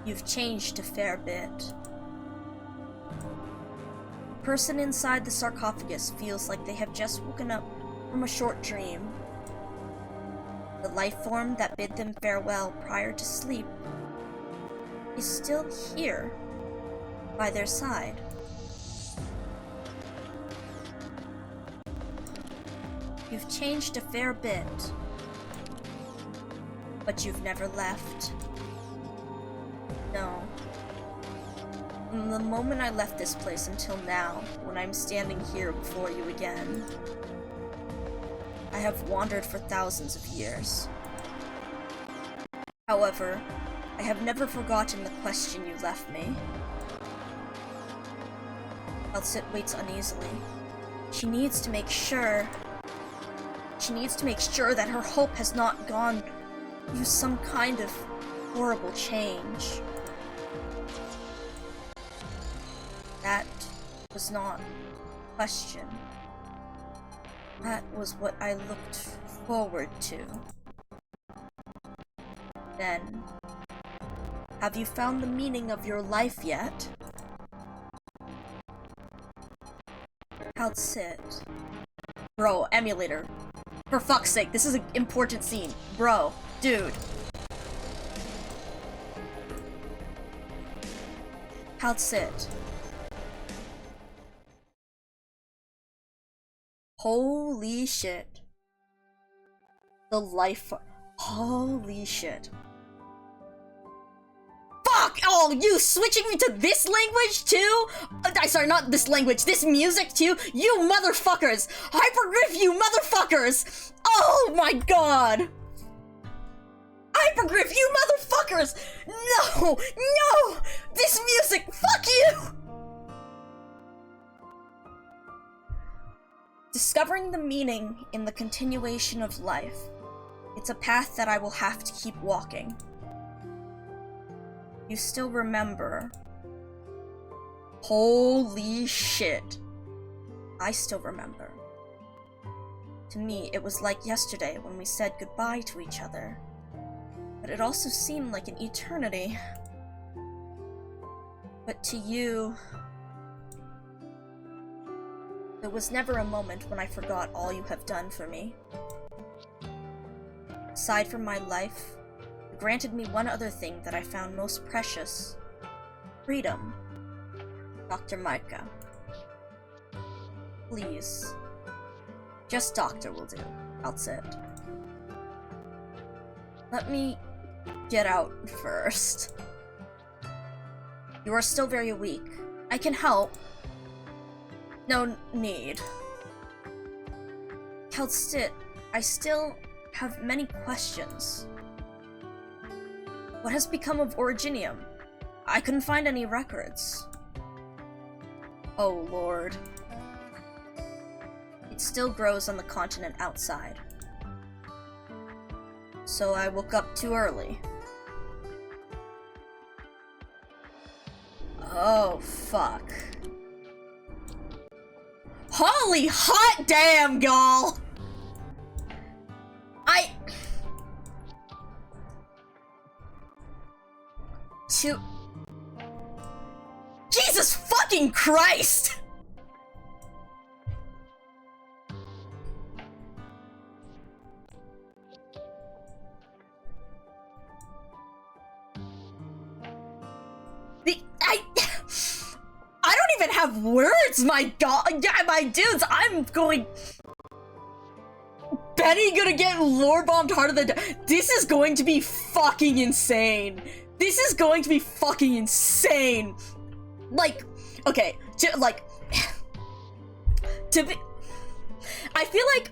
You've changed a fair bit. The person inside the sarcophagus feels like they have just woken up from a short dream. The life form that bid them farewell prior to sleep is still here, by their side. You've changed a fair bit, but you've never left. No. From the moment I left this place until now, when I'm standing here before you again, I have wandered for thousands of years. However, I have never forgotten the question you left me. Calcit waits uneasily. She needs to make sure that her hope has not gone through some kind of horrible change. That was not a question. That was what I looked forward to. Then, have you found the meaning of your life yet? How'd sit? Bro, emulator. For fuck's sake, this is an important scene. Bro, dude. How'd sit? Holy shit. The life. Holy shit. Fuck! Oh, you switching me to this language too? Sorry, not this language, this music too? You motherfuckers! Hypergriff, you motherfuckers! Oh my god! Hypergriff, you motherfuckers! No! No! This music! Fuck you! Discovering the meaning in the continuation of life. It's a path that I will have to keep walking. You still remember? Holy shit. I still remember. To me, it was like yesterday when we said goodbye to each other. But it also seemed like an eternity. But to you, there was never a moment when I forgot all you have done for me. Aside from my life, you granted me one other thing that I found most precious. Freedom. Dr. Micah. Please. Just doctor will do. I'll sit. Let me get out first. You are still very weak. I can help. No need. Kalstit, I still have many questions. What has become of Originium? I couldn't find any records. Oh lord. It still grows on the continent outside. So I woke up too early. Oh, fuck. Holy hot damn, y'all! Jesus fucking Christ! I don't even have words, my god, my dudes, I'm going... Benny gonna get lore bombed harder than... This is going to be fucking insane. This is going to be fucking insane. Like, okay, like... to be... I feel like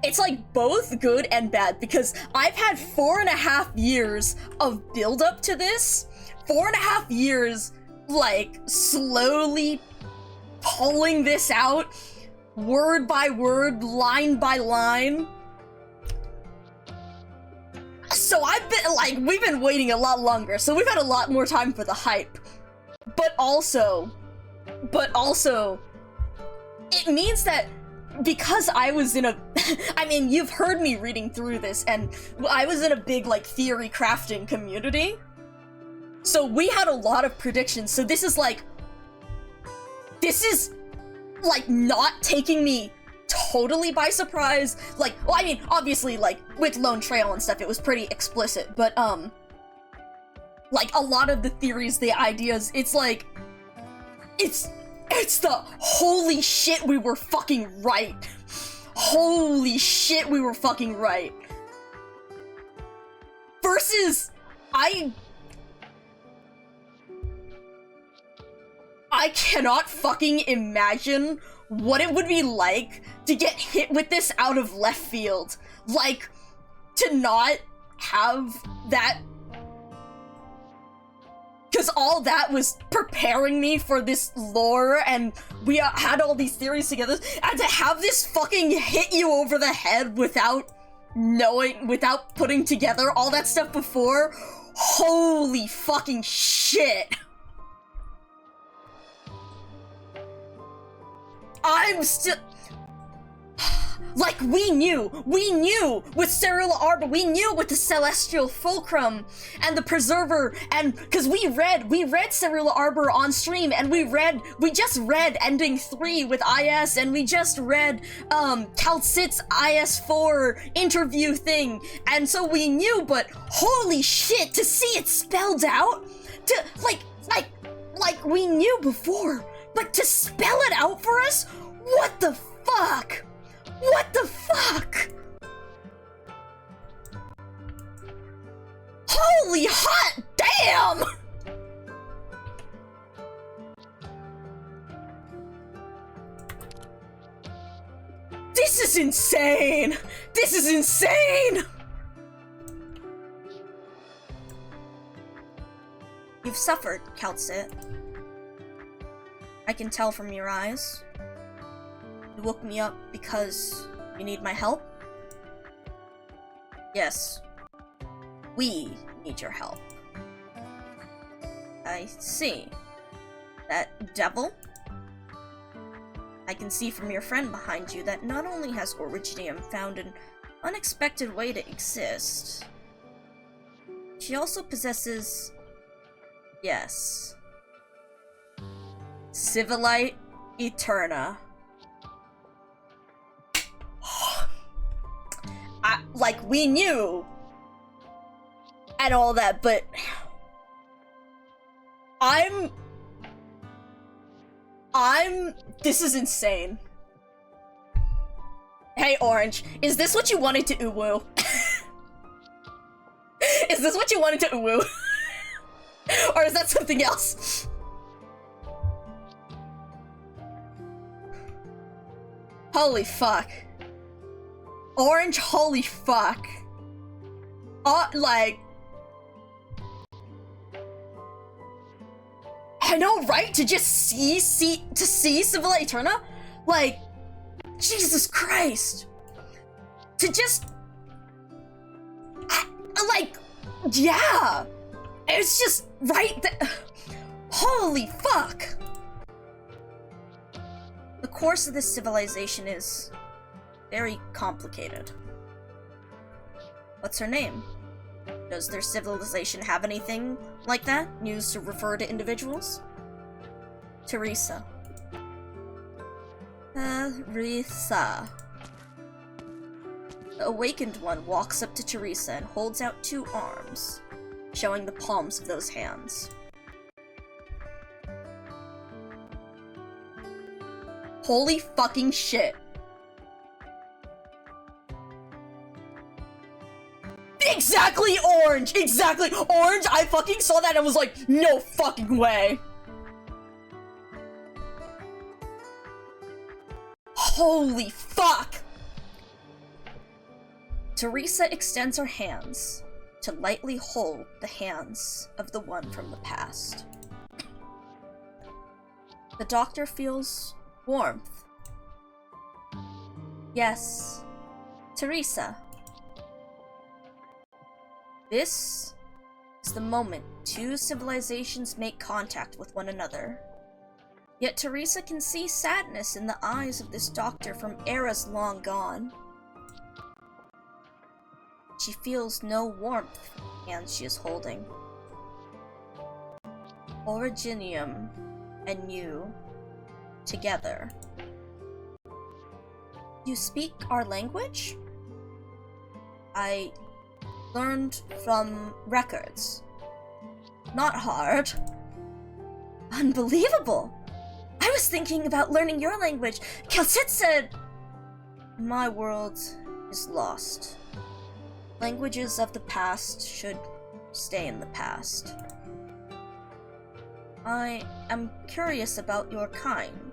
it's like both good and bad because I've had 4.5 years of build up to this. 4.5 years, like, slowly pulling this out, word by word, line by line. So I've been, like, we've been waiting a lot longer, so we've had a lot more time for the hype. But also, it means that because I was in a, I mean, you've heard me reading through this, and I was in a big, like, theory crafting community. So we had a lot of predictions, so this is, like, not taking me totally by surprise. Like, well, I mean, obviously, like, with Lone Trail and stuff, it was pretty explicit, but, like, a lot of the theories, the ideas, it's like, it's the holy shit, we were fucking right. Holy shit, we were fucking right. Versus, I cannot fucking imagine what it would be like to get hit with this out of left field. Like, to not have that... Because all that was preparing me for this lore, and we had all these theories together, and to have this fucking hit you over the head without knowing, without putting together all that stuff before, holy fucking shit. I'm still... Like, we knew with Cerula Arbor, we knew with the Celestial Fulcrum and the Preserver, and because we read Cerula Arbor on stream, and we just read Ending 3 with IS, and we just read Calcit's IS4 interview thing, and so we knew, but holy shit, to see it spelled out, to like we knew before, but to spell it out for us, what the fuck? What the fuck? Holy hot damn! This is insane! This is insane! You've suffered, Calcit. I can tell from your eyes. You woke me up because you need my help? Yes. We need your help. I see. That devil? I can see from your friend behind you that not only has Originium found an unexpected way to exist, she also possesses... yes. Civilite Eterna. Like, we knew and all that, but this is insane. Hey, Orange, is this what you wanted to uwu? Is this what you wanted to uwu? Or is that something else? Holy fuck. Orange, holy fuck. Like... I know, right? To just see Civilite Eterna? Like, Jesus Christ. To just... like, yeah. It's just right there. Holy fuck. The course of this civilization is very complicated. What's her name? Does their civilization have anything like that used to refer to individuals? Teresa. Teresa. The awakened one walks up to Teresa and holds out two arms, showing the palms of those hands. Holy fucking shit. Exactly, Orange! Exactly! Orange, I fucking saw that and was like, no fucking way! Holy fuck! Teresa extends her hands to lightly hold the hands of the one from the past. The doctor feels warmth. Yes, Teresa. This is the moment two civilizations make contact with one another. Yet Teresa can see sadness in the eyes of this doctor from eras long gone. She feels no warmth from the hands she is holding. Originium and you, together. You speak our language? I learned from records. Not hard. Unbelievable! I was thinking about learning your language. Calcit said... My world is lost. Languages of the past should stay in the past. I am curious about your kind.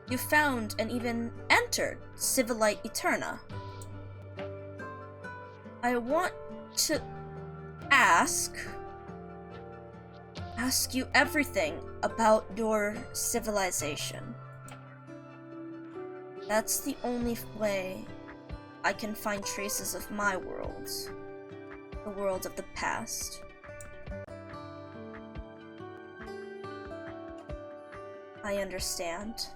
You found and even entered Civilite Eterna. I want to ask you everything about your civilization. That's the only way I can find traces of my world, the world of the past. I understand.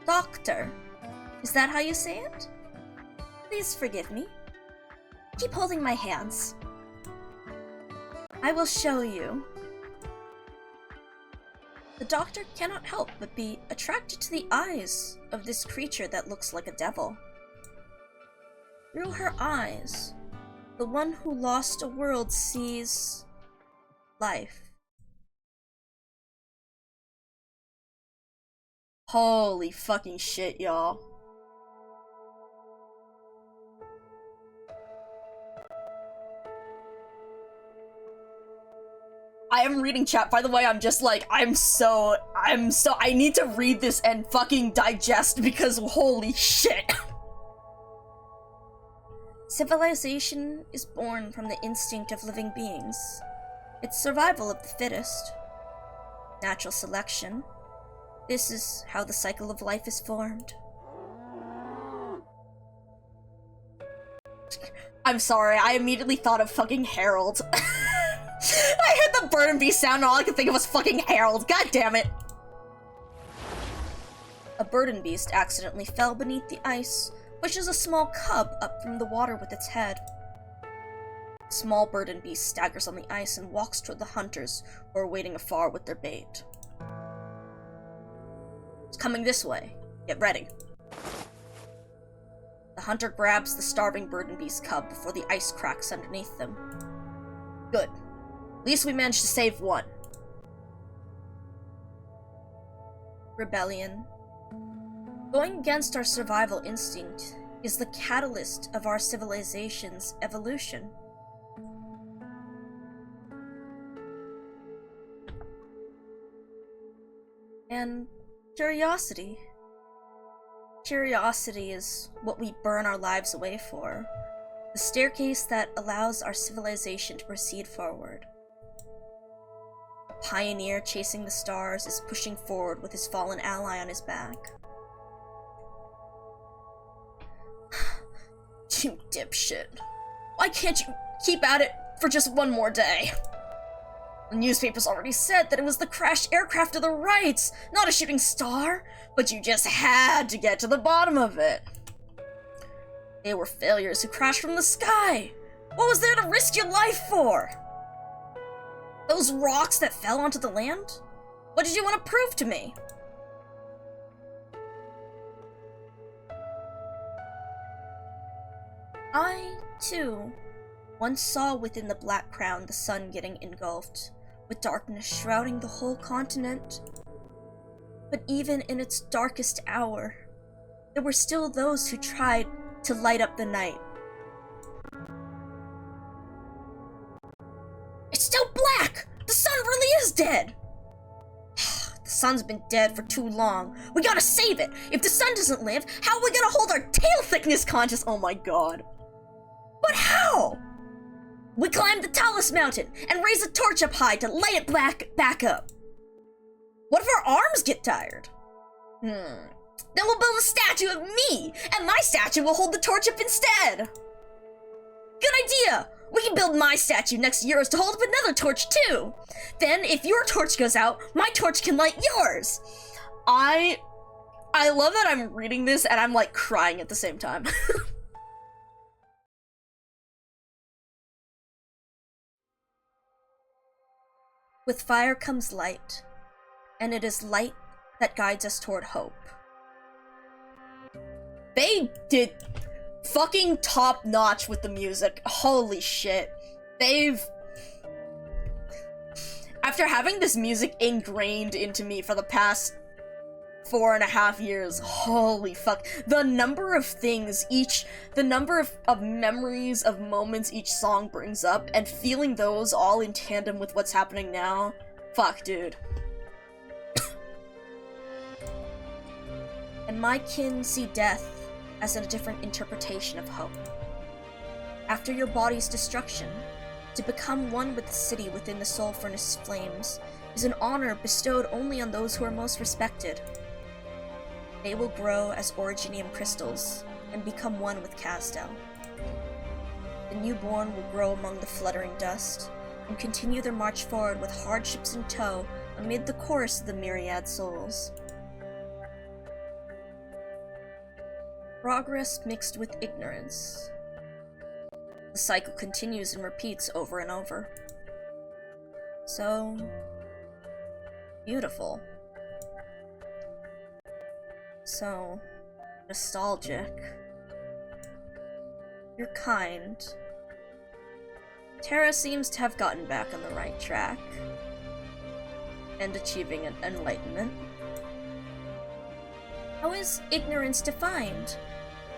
Doctor. Is that how you say it? Please forgive me. Keep holding my hands. I will show you. The doctor cannot help but be attracted to the eyes of this creature that looks like a devil. Through her eyes, the one who lost a world sees life. Holy fucking shit, y'all. I am reading chat, by the way. I'm just like, I need to read this and fucking digest because holy shit. Civilization is born from the instinct of living beings. It's survival of the fittest. Natural selection. This is how the cycle of life is formed. I'm sorry, I immediately thought of fucking Harold. I heard the bird and beast sound and all I could think of was fucking Harold. God damn it. A bird and beast accidentally fell beneath the ice, pushes a small cub up from the water with its head. Small bird and beast staggers on the ice and walks toward the hunters who are waiting afar with their bait. It's coming this way. Get ready. The hunter grabs the starving bird and beast cub before the ice cracks underneath them. Good. At least we managed to save one. Rebellion. Going against our survival instinct is the catalyst of our civilization's evolution. And curiosity. Curiosity is what we burn our lives away for. The staircase that allows our civilization to proceed forward. A pioneer chasing the stars is pushing forward with his fallen ally on his back. You dipshit. Why can't you keep at it for just one more day? The newspapers already said that it was the crashed aircraft of the Wrights, not a shooting star, but you just had to get to the bottom of it. They were failures who crashed from the sky. What was there to risk your life for? Those rocks that fell onto the land? What did you want to prove to me? I, too, once saw within the black crown the sun getting engulfed, with darkness shrouding the whole continent. But even in its darkest hour, there were still those who tried to light up the night. It's still black! The sun really is dead! The sun's been dead for too long. We gotta save it! If the sun doesn't live, how are we gonna hold our tail thickness conscious? Oh my god. But how? We climb the tallest mountain and raise a torch up high to light it back up. What if our arms get tired? Then we'll build a statue of me, and my statue will hold the torch up instead. Good idea! We can build my statue next to yours to hold up another torch too. Then, if your torch goes out, my torch can light yours. I love that I'm reading this and I'm like crying at the same time. With fire comes light, and it is light that guides us toward hope. They did fucking top notch with the music. Holy shit. After having this music ingrained into me for the past 4.5 years, holy fuck. The number of things the number of memories, of moments each song brings up, and feeling those all in tandem with what's happening now. Fuck, dude. And my kin see death as a different interpretation of hope. After your body's destruction, to become one with the city within the soul furnace flames is an honor bestowed only on those who are most respected. They will grow as originium crystals and become one with Casdell. The newborn will grow among the fluttering dust and continue their march forward with hardships in tow amid the chorus of the myriad souls. Progress mixed with ignorance. The cycle continues and repeats over and over. So beautiful. So nostalgic. You're kind. Terra seems to have gotten back on the right track and achieving an enlightenment. How is ignorance defined?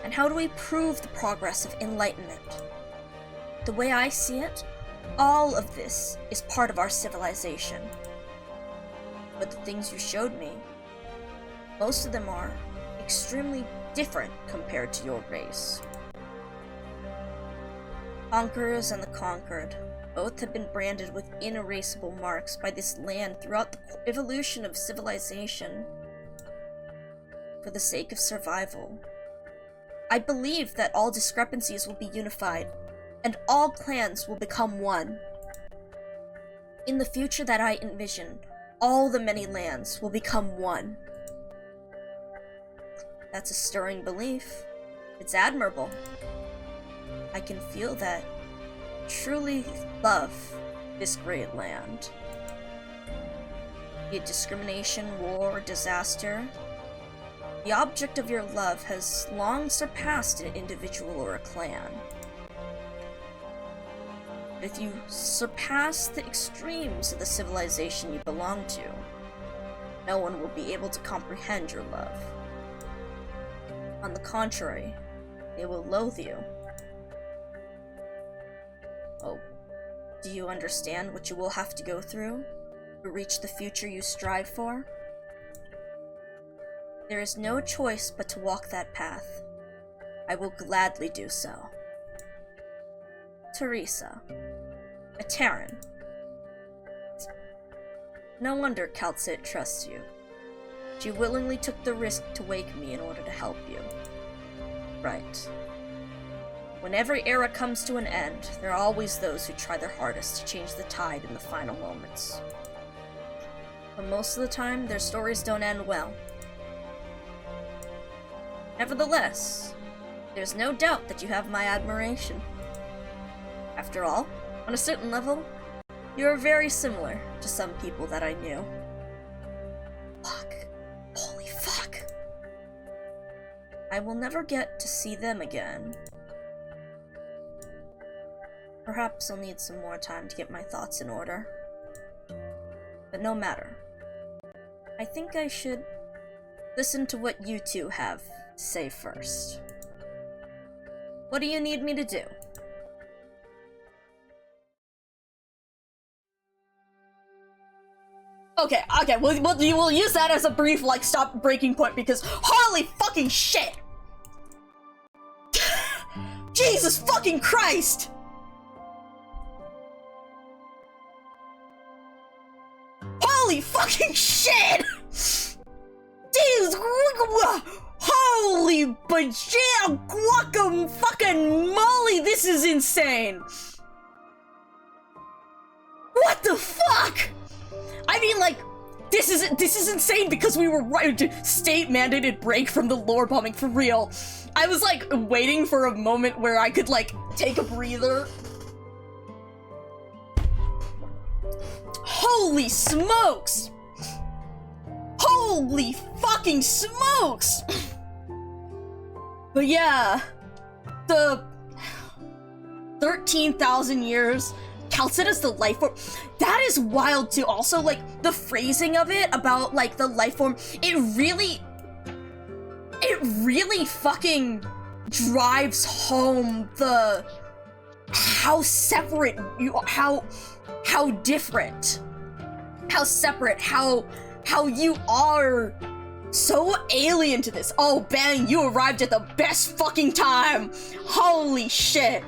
And how do we prove the progress of enlightenment? The way I see it, all of this is part of our civilization. But the things you showed me, most of them are extremely different compared to your race. Conquerors and the conquered, both have been branded with inerasable marks by this land throughout the evolution of civilization. For the sake of survival, I believe that all discrepancies will be unified, and all clans will become one. In the future that I envision, all the many lands will become one. That's a stirring belief. It's admirable. I can feel that you truly love this great land. Be it discrimination, war, or disaster, the object of your love has long surpassed an individual or a clan. But if you surpass the extremes of the civilization you belong to, no one will be able to comprehend your love. On the contrary, they will loathe you. Oh, do you understand what you will have to go through to reach the future you strive for? There is no choice but to walk that path. I will gladly do so. Teresa, a Terran. No wonder Kal'tsit trusts you. She willingly took the risk to wake me in order to help you. Right. When every era comes to an end, there are always those who try their hardest to change the tide in the final moments. But most of the time, their stories don't end well. Nevertheless, there's no doubt that you have my admiration. After all, on a certain level, you are very similar to some people that I knew. Fuck. Holy fuck. I will never get to see them again. Perhaps I'll need some more time to get my thoughts in order. But no matter. I think I should listen to what you two have to say first. What do you need me to do? Okay, we'll use that as a brief, like, stop breaking point, because holy fucking shit! Jesus fucking Christ! Holy fucking shit! Jesus, holy bajam guacam fucking moly, this is insane! What the fuck? I mean, like, this is insane because we were right to state-mandated break from the lore bombing, for real. I was, like, waiting for a moment where I could, like, take a breather. Holy smokes! Holy fucking smokes! But yeah, the 13,000 years, Kal'tsit as the life form, that is wild too. Also, like, the phrasing of it about, like, the life form, it really fucking drives home the how separate you, how different, how separate, how you are so alien to this. Oh, bang, you arrived at the best fucking time. Holy shit.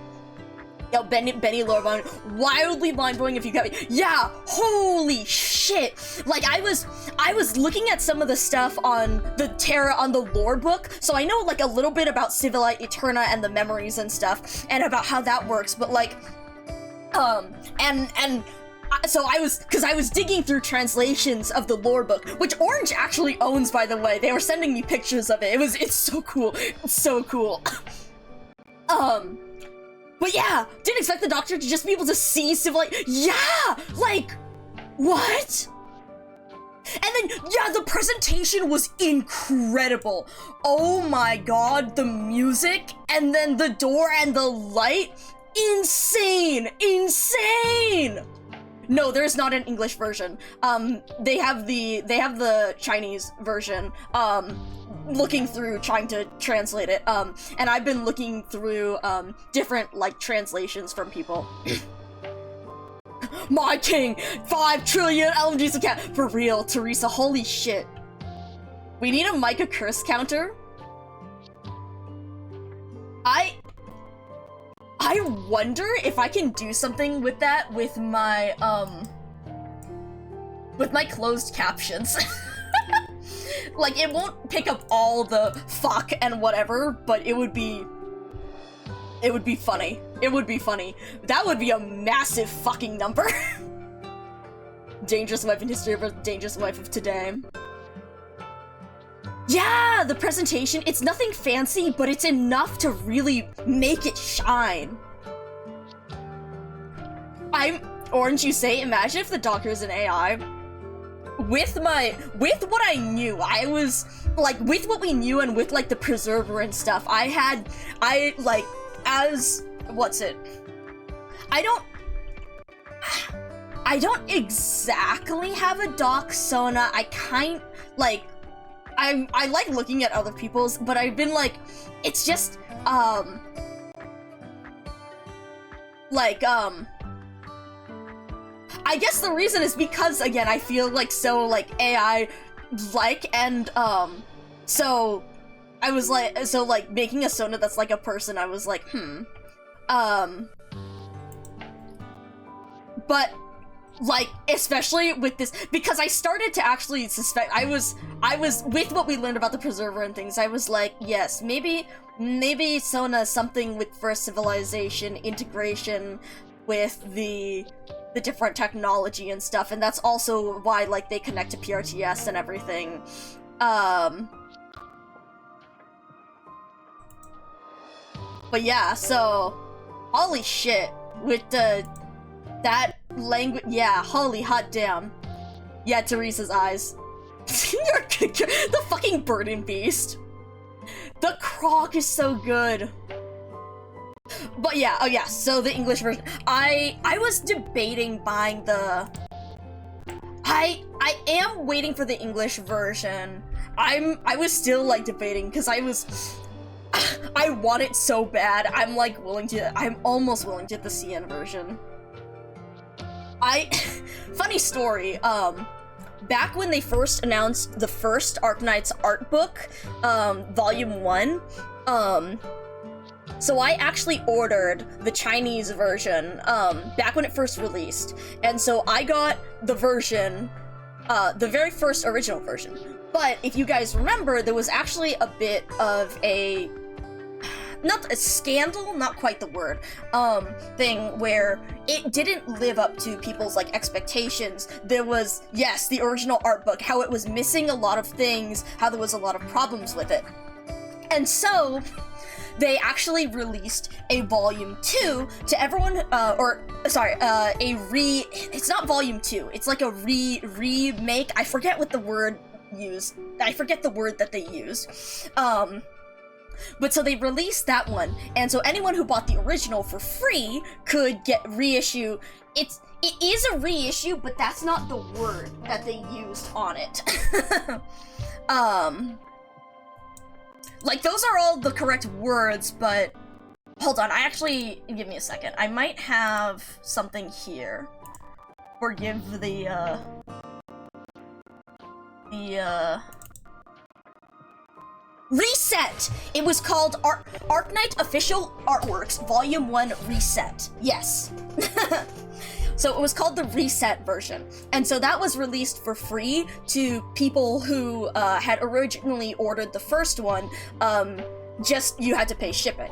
Yo, Benny Lorebone, wildly mind-blowing if you got me. Yeah, holy shit. Like, I was looking at some of the stuff on the Terra, on the lore book, so I know, like, a little bit about Civilite Eterna and the memories and stuff, and about how that works, but, like, and I was digging through translations of the lore book, which Orange actually owns, by the way. They were sending me pictures of it. It's so cool. It's so cool. But yeah, didn't expect the Doctor to just be able to see yeah, like, what? And then, yeah, the presentation was incredible. Oh my god, the music, and then the door and the light, insane, insane! No, there's not an English version. They have the Chinese version, looking through, trying to translate it, and I've been looking through, different, like, translations from people. My king! 5 trillion LMGs a cat! For real, Teresa, holy shit. We need a Micah curse counter. I wonder if I can do something with that with my closed captions. Like, it won't pick up all the fuck and whatever, but it would be funny. It would be funny. That would be a massive fucking number. Dangerous wife in history versus dangerous wife of today. Yeah, the presentation, it's nothing fancy, but it's enough to really make it shine. Orange, you say, imagine if the Doctor is an AI. With what I knew, I was, like, with what we knew and with, like, the Preserver and stuff, what's it? I don't exactly have a Doc Sona. I like looking at other people's, but I've been like, it's just, I guess the reason is because, again, I feel like so, like, AI-like, and, so, I was like, so, like, making a Sona that's like a person, I was like, but, like, especially with this, because I started to actually suspect, I was, with what we learned about the Preserver and things, I was like, yes, maybe Sona is something with First Civilization, integration with the different technology and stuff, and that's also why, like, they connect to PRTS and everything. But yeah, so, holy shit, with that language, yeah, holy hot damn. Yeah, Teresa's eyes. The fucking burden beast. The croc is so good. But yeah, oh yeah, so the English version. I was debating buying the... I am waiting for the English version. I was still, like, debating, because I want it so bad. I'm almost willing to get the CN version. Funny story, back when they first announced the first Arknight's art book, Volume 1, so I actually ordered the Chinese version, back when it first released, and so I got the version, the very first original version. But if you guys remember, there was actually a bit of a, not a scandal, not quite the word, thing where it didn't live up to people's, like, expectations. There was, yes, the original art book, how it was missing a lot of things, how there was a lot of problems with it. And so, they actually released a Volume 2 to everyone, it's not Volume 2, it's like a remake, I forget what the word that they used, but so they released that one, and so anyone who bought the original for free could get reissue. It is a reissue, but that's not the word that they used on it. Like, those are all the correct words, but hold on, give me a second. I might have something here. Forgive the Reset! It was called Arknight Official Artworks Volume 1 Reset. Yes. So it was called the Reset version. And so that was released for free to people who had originally ordered the first one, just you had to pay shipping.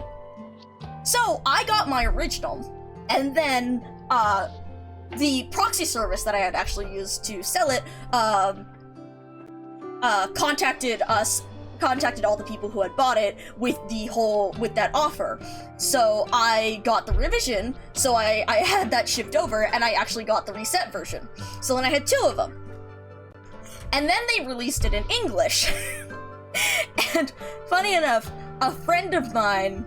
So I got my original, and then the proxy service that I had actually used to sell it, contacted all the people who had bought it with that offer. So I got the revision, so I had that shipped over, and I actually got the reset version. So then I had 2 of them. And then they released it in English. And funny enough, a friend of mine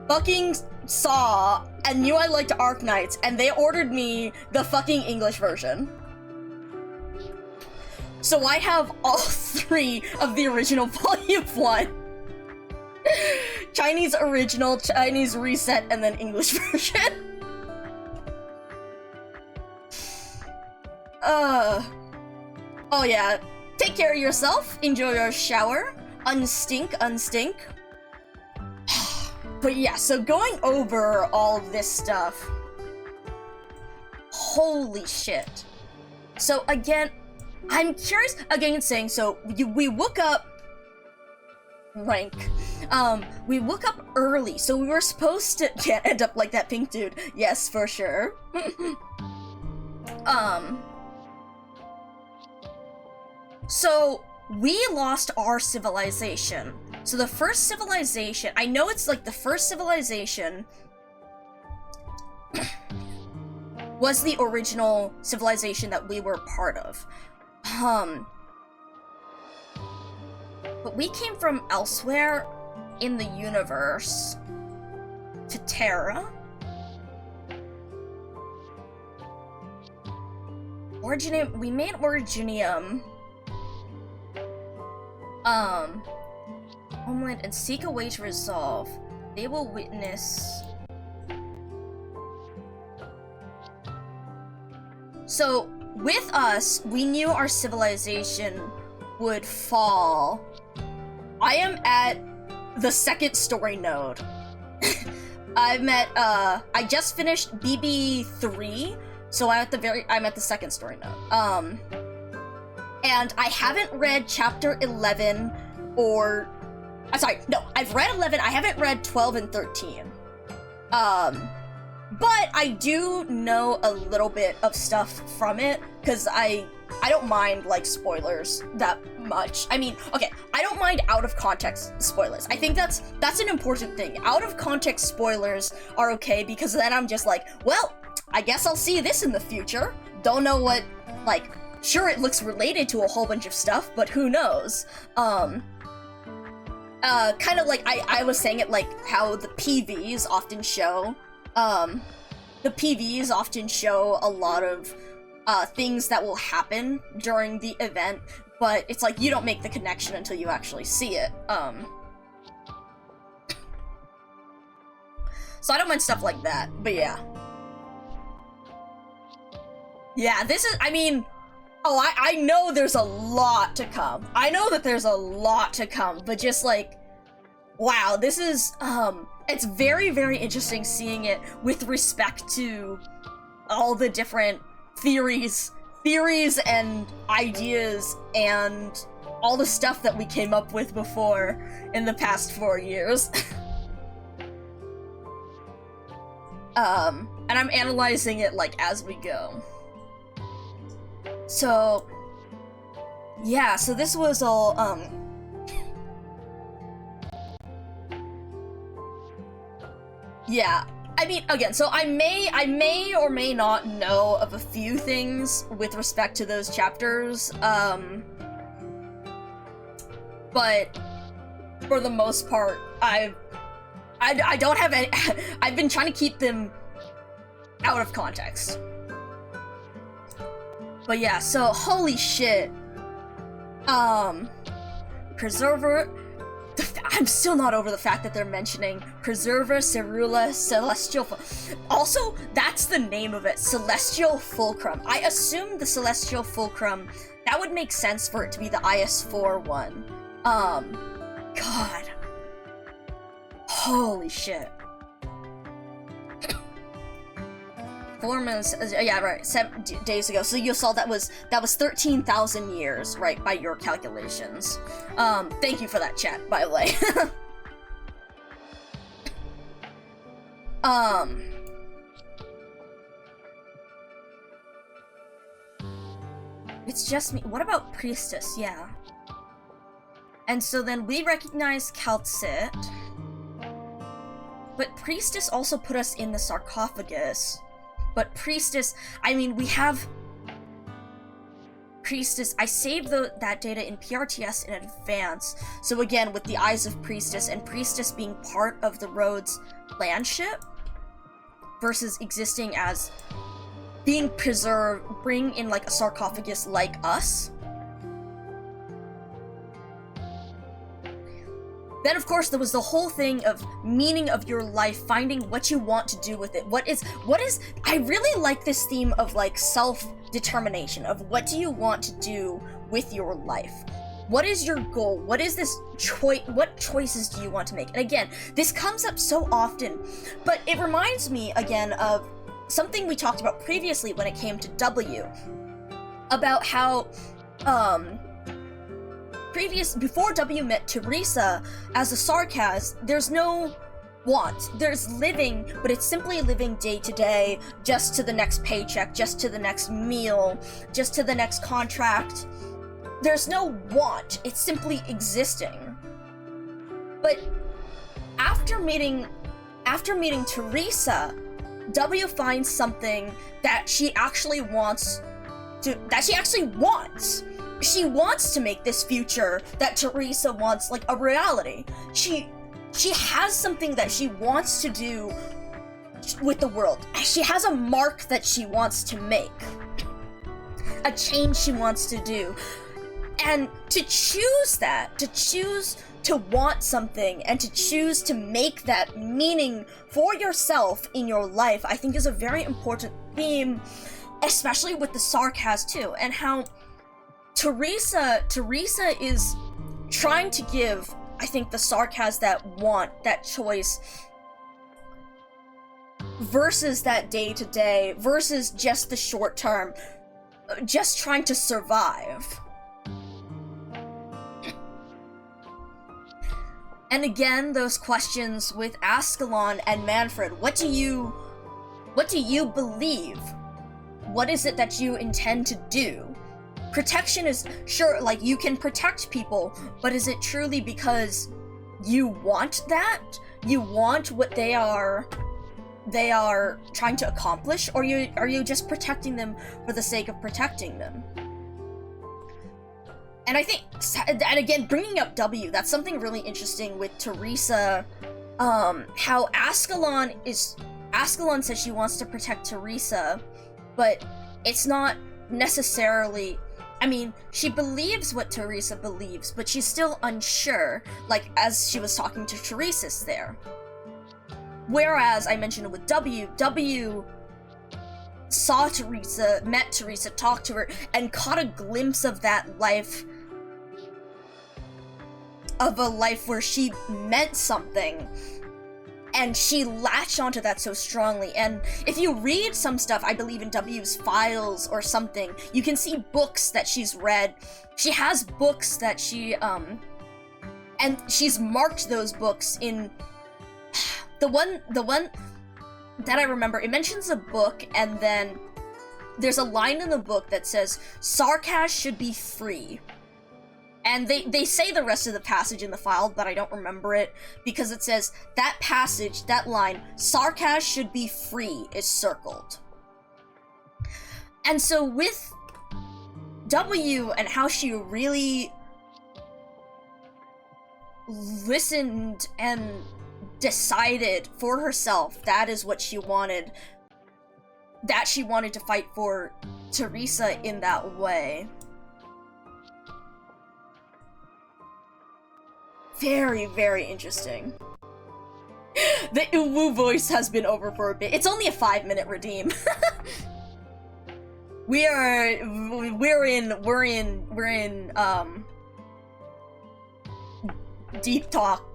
fucking saw and knew I liked Arknights, and they ordered me the fucking English version. So I have all 3 of the original Volume 1. Chinese original, Chinese reset, and then English version. Oh yeah. Take care of yourself, enjoy your shower, unstink. But yeah, so going over all this stuff. Holy shit. So again, I'm curious, again saying, so we woke up rank. We woke up early, so we were supposed to end up like that pink dude. Yes, for sure. So we lost our civilization. So the first civilization, I know it's like the first civilization was the original civilization that we were part of. But we came from elsewhere in the universe to Terra. We made Originium. Homeland and seek a way to resolve. They will witness. So, with us, we knew our civilization would fall. I am at the 2nd story node. I just finished BB3, so I'm at the 2nd story node. And I haven't read chapter 11 or... I've read 11, I haven't read 12 and 13. But I do know a little bit of stuff from it, because I don't mind, like, spoilers that much. I mean, okay, I don't mind out-of-context spoilers. I think that's an important thing. Out-of-context spoilers are okay, because then I'm just like, well, I guess I'll see this in the future. Don't know what, like, sure, it looks related to a whole bunch of stuff, but who knows? Kind of like, I was saying it like how the PVs often show, a lot of, things that will happen during the event, but it's like, you don't make the connection until you actually see it, So I don't mind stuff like that, but yeah. Yeah, this is, I mean... Oh, I know there's a lot to come. I know that there's a lot to come, but just like, wow, this is, it's very, very interesting seeing it with respect to all the different theories and ideas and all the stuff that we came up with before in the past 4 years. And I'm analyzing it, like, as we go. So, yeah, so this was all, yeah, I mean, again, so I may or may not know of a few things with respect to those chapters, but for the most part, I don't have any, I've been trying to keep them out of context. But yeah, so holy shit. Preserver. I'm still not over the fact that they're mentioning Preserver Cerula Celestial. Also, that's the name of it, Celestial Fulcrum. I assumed the Celestial Fulcrum, that would make sense for it to be the IS-4 one. God. Holy shit. 4 months, yeah, right, 7 days ago. So you saw that was 13,000 years, right, by your calculations. Thank you for that chat, by the way. It's just me. What about Priestess? Yeah. And so then we recognize Calcit. But Priestess also put us in the sarcophagus. But Priestess, I mean, we have... Priestess, I saved that data in PRTS in advance. So again, with the eyes of Priestess, and Priestess being part of the Rhodes land ship, versus existing as being preserved, bring in like a sarcophagus like us. Then of course there was the whole thing of meaning of your life, finding what you want to do with it. What is, I really like this theme of like self-determination, of what do you want to do with your life? What is your goal? What is this what choices do you want to make? And again, this comes up so often, but it reminds me again of something we talked about previously when it came to W, about how, before W met Teresa as a Sarkaz, there's no want. There's living, but it's simply living day to day, just to the next paycheck, just to the next meal, just to the next contract. There's no want. It's simply existing. But after meeting Teresa, W finds something that she actually wants. She wants to make this future that Teresa wants like a reality. She has something that she wants to do with the world. She has a mark that she wants to make. A change she wants to do. And to choose that, to choose to want something and to choose to make that meaning for yourself in your life, I think is a very important theme, especially with the Sarkaz too, and how Teresa is trying to give, I think, the Sarkaz that want, that choice, versus that day-to-day, versus just the short term, just trying to survive. And again, those questions with Ascalon and Manfred, what do you believe? What is it that you intend to do? Protection is, sure, like, you can protect people, but is it truly because you want that? You want what they are trying to accomplish, or are you just protecting them for the sake of protecting them? And I think, and again, bringing up W, that's something really interesting with Teresa, how Ascalon says she wants to protect Teresa, but it's not necessarily, I mean, she believes what Teresa believes, but she's still unsure, like, as she was talking to Teresa's there. Whereas, I mentioned with W saw Teresa, met Teresa, talked to her, and caught a glimpse of that life, of a life where she meant something, and she latched onto that so strongly. And if you read some stuff, I believe in W's files or something, you can see books that she's read. She has books that she, and she's marked those books in, the one that I remember, it mentions a book, and then there's a line in the book that says, Sarkaz should be free. And they say the rest of the passage in the file, but I don't remember it, because it says, that passage, that line, Sarkaz should be free, is circled. And so with W and how she really listened and decided for herself that is what she wanted, that she wanted to fight for Teresa in that way. Very, very interesting. The Uwu voice has been over for a bit. It's only a 5-minute redeem. We're in deep talk.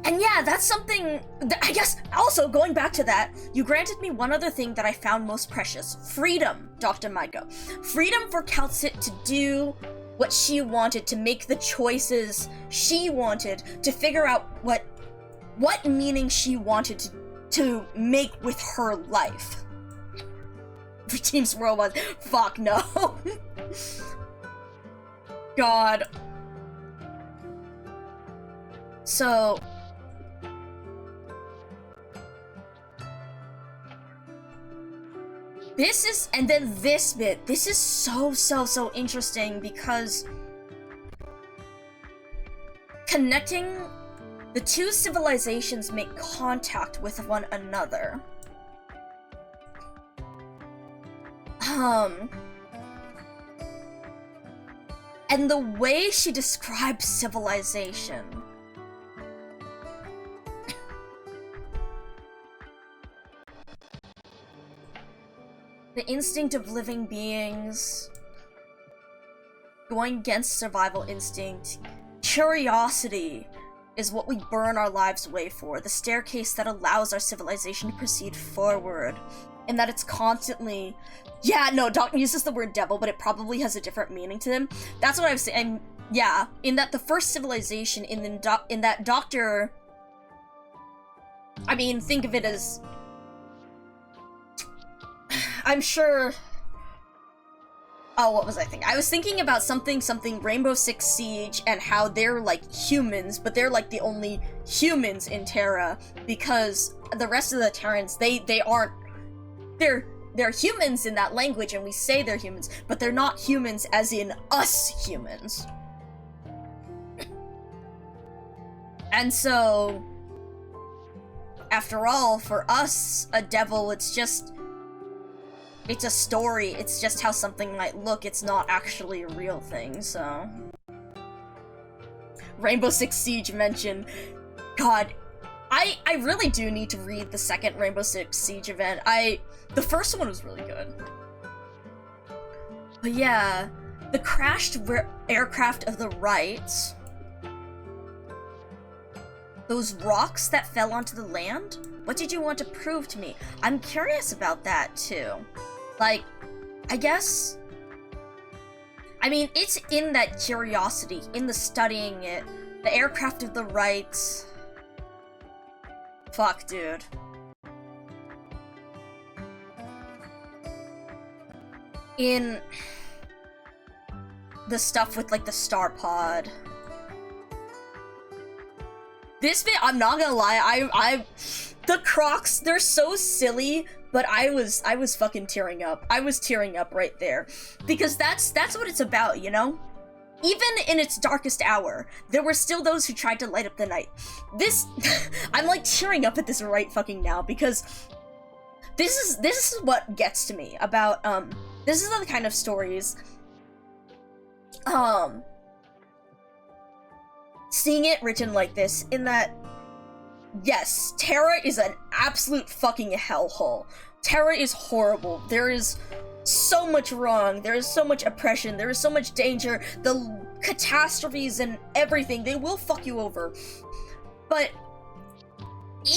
And yeah, that's something that, I guess, also going back to that, you granted me one other thing that I found most precious. Freedom, Dr. Maiko. Freedom for Calcit to do what she wanted, to make the choices she wanted, to figure out what meaning she wanted to make with her life. Redeems robots. Fuck no. God. So... this is... and then this bit. This is so interesting because... connecting the two civilizations make contact with one another. And the way she describes civilization. The instinct of living beings going against survival instinct. Curiosity is what we burn our lives away for. The staircase that allows our civilization to proceed forward. And that it's constantly... yeah, no, Doc uses the word devil, but it probably has a different meaning to them. That's what I was saying. Yeah, in that the first civilization, in that Doctor... I mean, think of it as... I'm sure... oh, what was I thinking? I was thinking about something Rainbow Six Siege and how they're like humans, but they're like the only humans in Terra because the rest of the Terrans, they aren't... They're humans in that language and we say they're humans, but they're not humans as in us humans. And so, after all, for us, a devil, it's a story, it's just how something might look, it's not actually a real thing, so... Rainbow Six Siege mention. God, I really do need to read the second Rainbow Six Siege event. The first one was really good. But yeah, the crashed aircraft of the right... those rocks that fell onto the land? What did you want to prove to me? I'm curious about that, too. Like, I guess... I mean, it's in that curiosity, in the studying it. The aircraft of the right... fuck, dude. In... the stuff with, like, the star pod. This bit, I'm not gonna lie, the Crocs, they're so silly, but I was fucking tearing up. I was tearing up right there. Because that's what it's about, you know? Even in its darkest hour, there were still those who tried to light up the night. This, I'm like tearing up at this right fucking now, because this is what gets to me about, this is the kind of stories, seeing it written like this, in that, yes, Terra is an absolute fucking hellhole. Terra is horrible. There is so much wrong. There is so much oppression. There is so much danger. The catastrophes and everything, they will fuck you over. But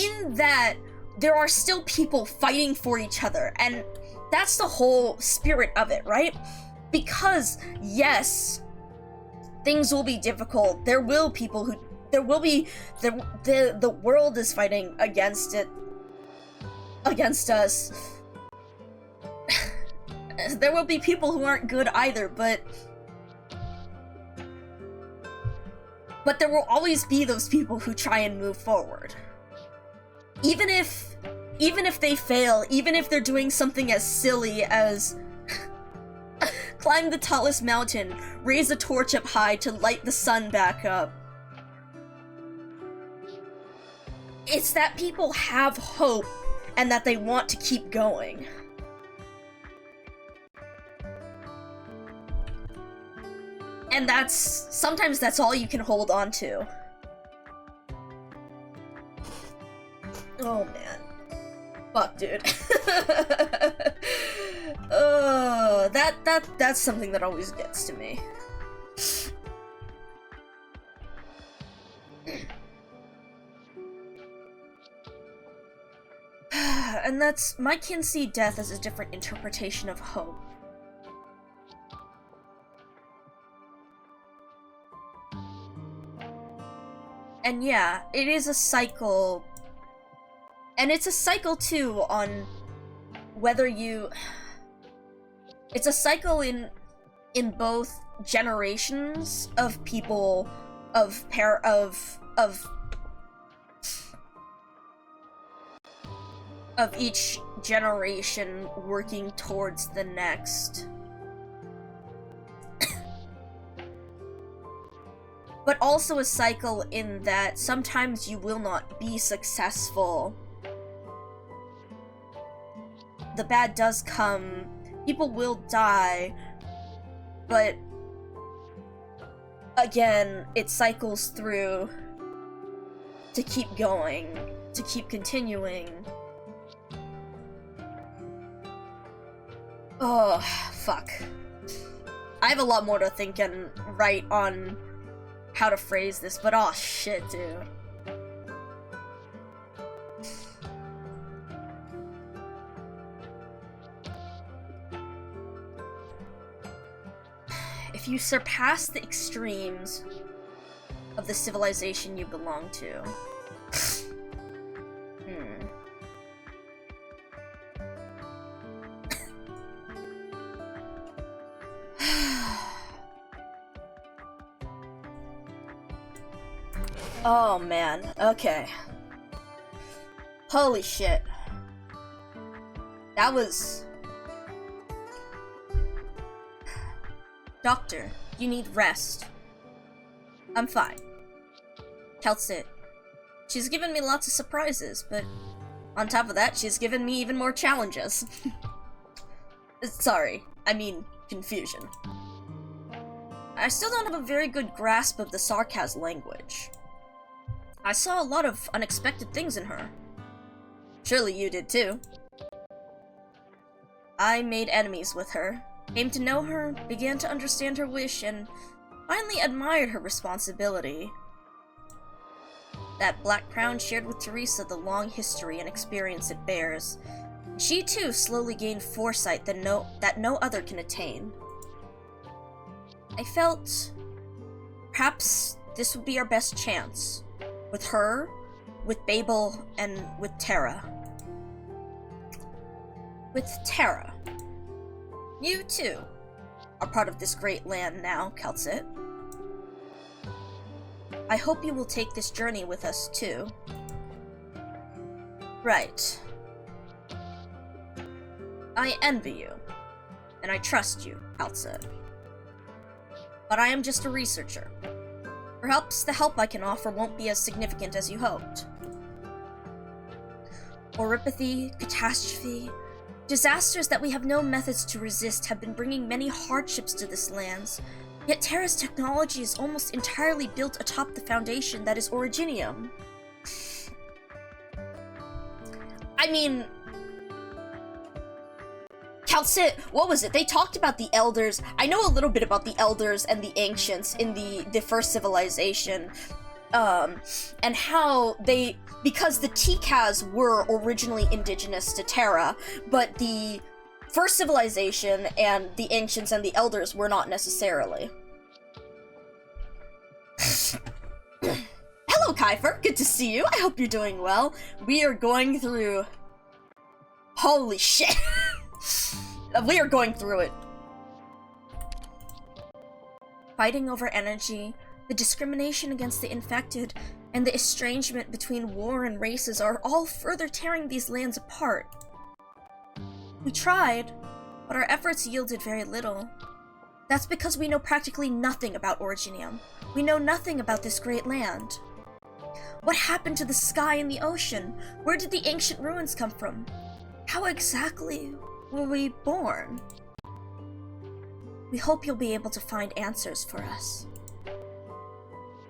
in that, there are still people fighting for each other, and that's the whole spirit of it, right? Because, yes, things will be difficult. There will people who... there will be... the world is fighting against it. Against us. There will be people who aren't good either, but there will always be those people who try and move forward. Even if they fail, even if they're doing something as silly as climb the tallest mountain, raise a torch up high to light the sun back up. It's that people have hope and that they want to keep going. And sometimes that's all you can hold on to. Oh man. Fuck, dude. That's something that always gets to me. And that's... my kin see death as a different interpretation of hope. And yeah, it is a cycle. And it's a cycle too on whether you... It's a cycle in both generations of people, of each generation working towards the next. But also a cycle in that sometimes you will not be successful. The bad does come, people will die, but again, it cycles through to keep going, to keep continuing. Oh, fuck. I have a lot more to think and write on how to phrase this, but oh shit, dude. If you surpass the extremes of the civilization you belong to, oh man, okay. Holy shit. That was... Doctor, you need rest. I'm fine. Tells it. She's given me lots of surprises, but on top of that, she's given me even more challenges. Sorry, I mean confusion. I still don't have a very good grasp of the Sarkaz language. I saw a lot of unexpected things in her. Surely you did too. I made enemies with her, came to know her, began to understand her wish, and finally admired her responsibility. That black crown shared with Teresa the long history and experience it bears. She too slowly gained foresight that no other can attain. I felt perhaps this would be our best chance. With her, with BABEL, and with Terra. With Terra. You, too, are part of this great land now, Kelsit. I hope you will take this journey with us, too. Right. I envy you, and I trust you, Kelsit. But I am just a researcher. Perhaps the help I can offer won't be as significant as you hoped. Oripathy, catastrophe, disasters that we have no methods to resist have been bringing many hardships to this land, yet Terra's technology is almost entirely built atop the foundation that is Originium. I mean... Kelsit, what was it? They talked about the Elders. I know a little bit about the Elders and the Ancients in the first civilization. And how they... Because the Tikaz were originally indigenous to Terra, but the first civilization and the Ancients and the Elders were not necessarily. Hello, Kiefer. Good to see you. I hope you're doing well. We are going through... Holy shit. We are going through it. Fighting over energy, the discrimination against the infected, and the estrangement between war and races are all further tearing these lands apart. We tried, but our efforts yielded very little. That's because we know practically nothing about Originium. We know nothing about this great land. What happened to the sky and the ocean? Where did the ancient ruins come from? How exactly were we born? We hope you'll be able to find answers for us.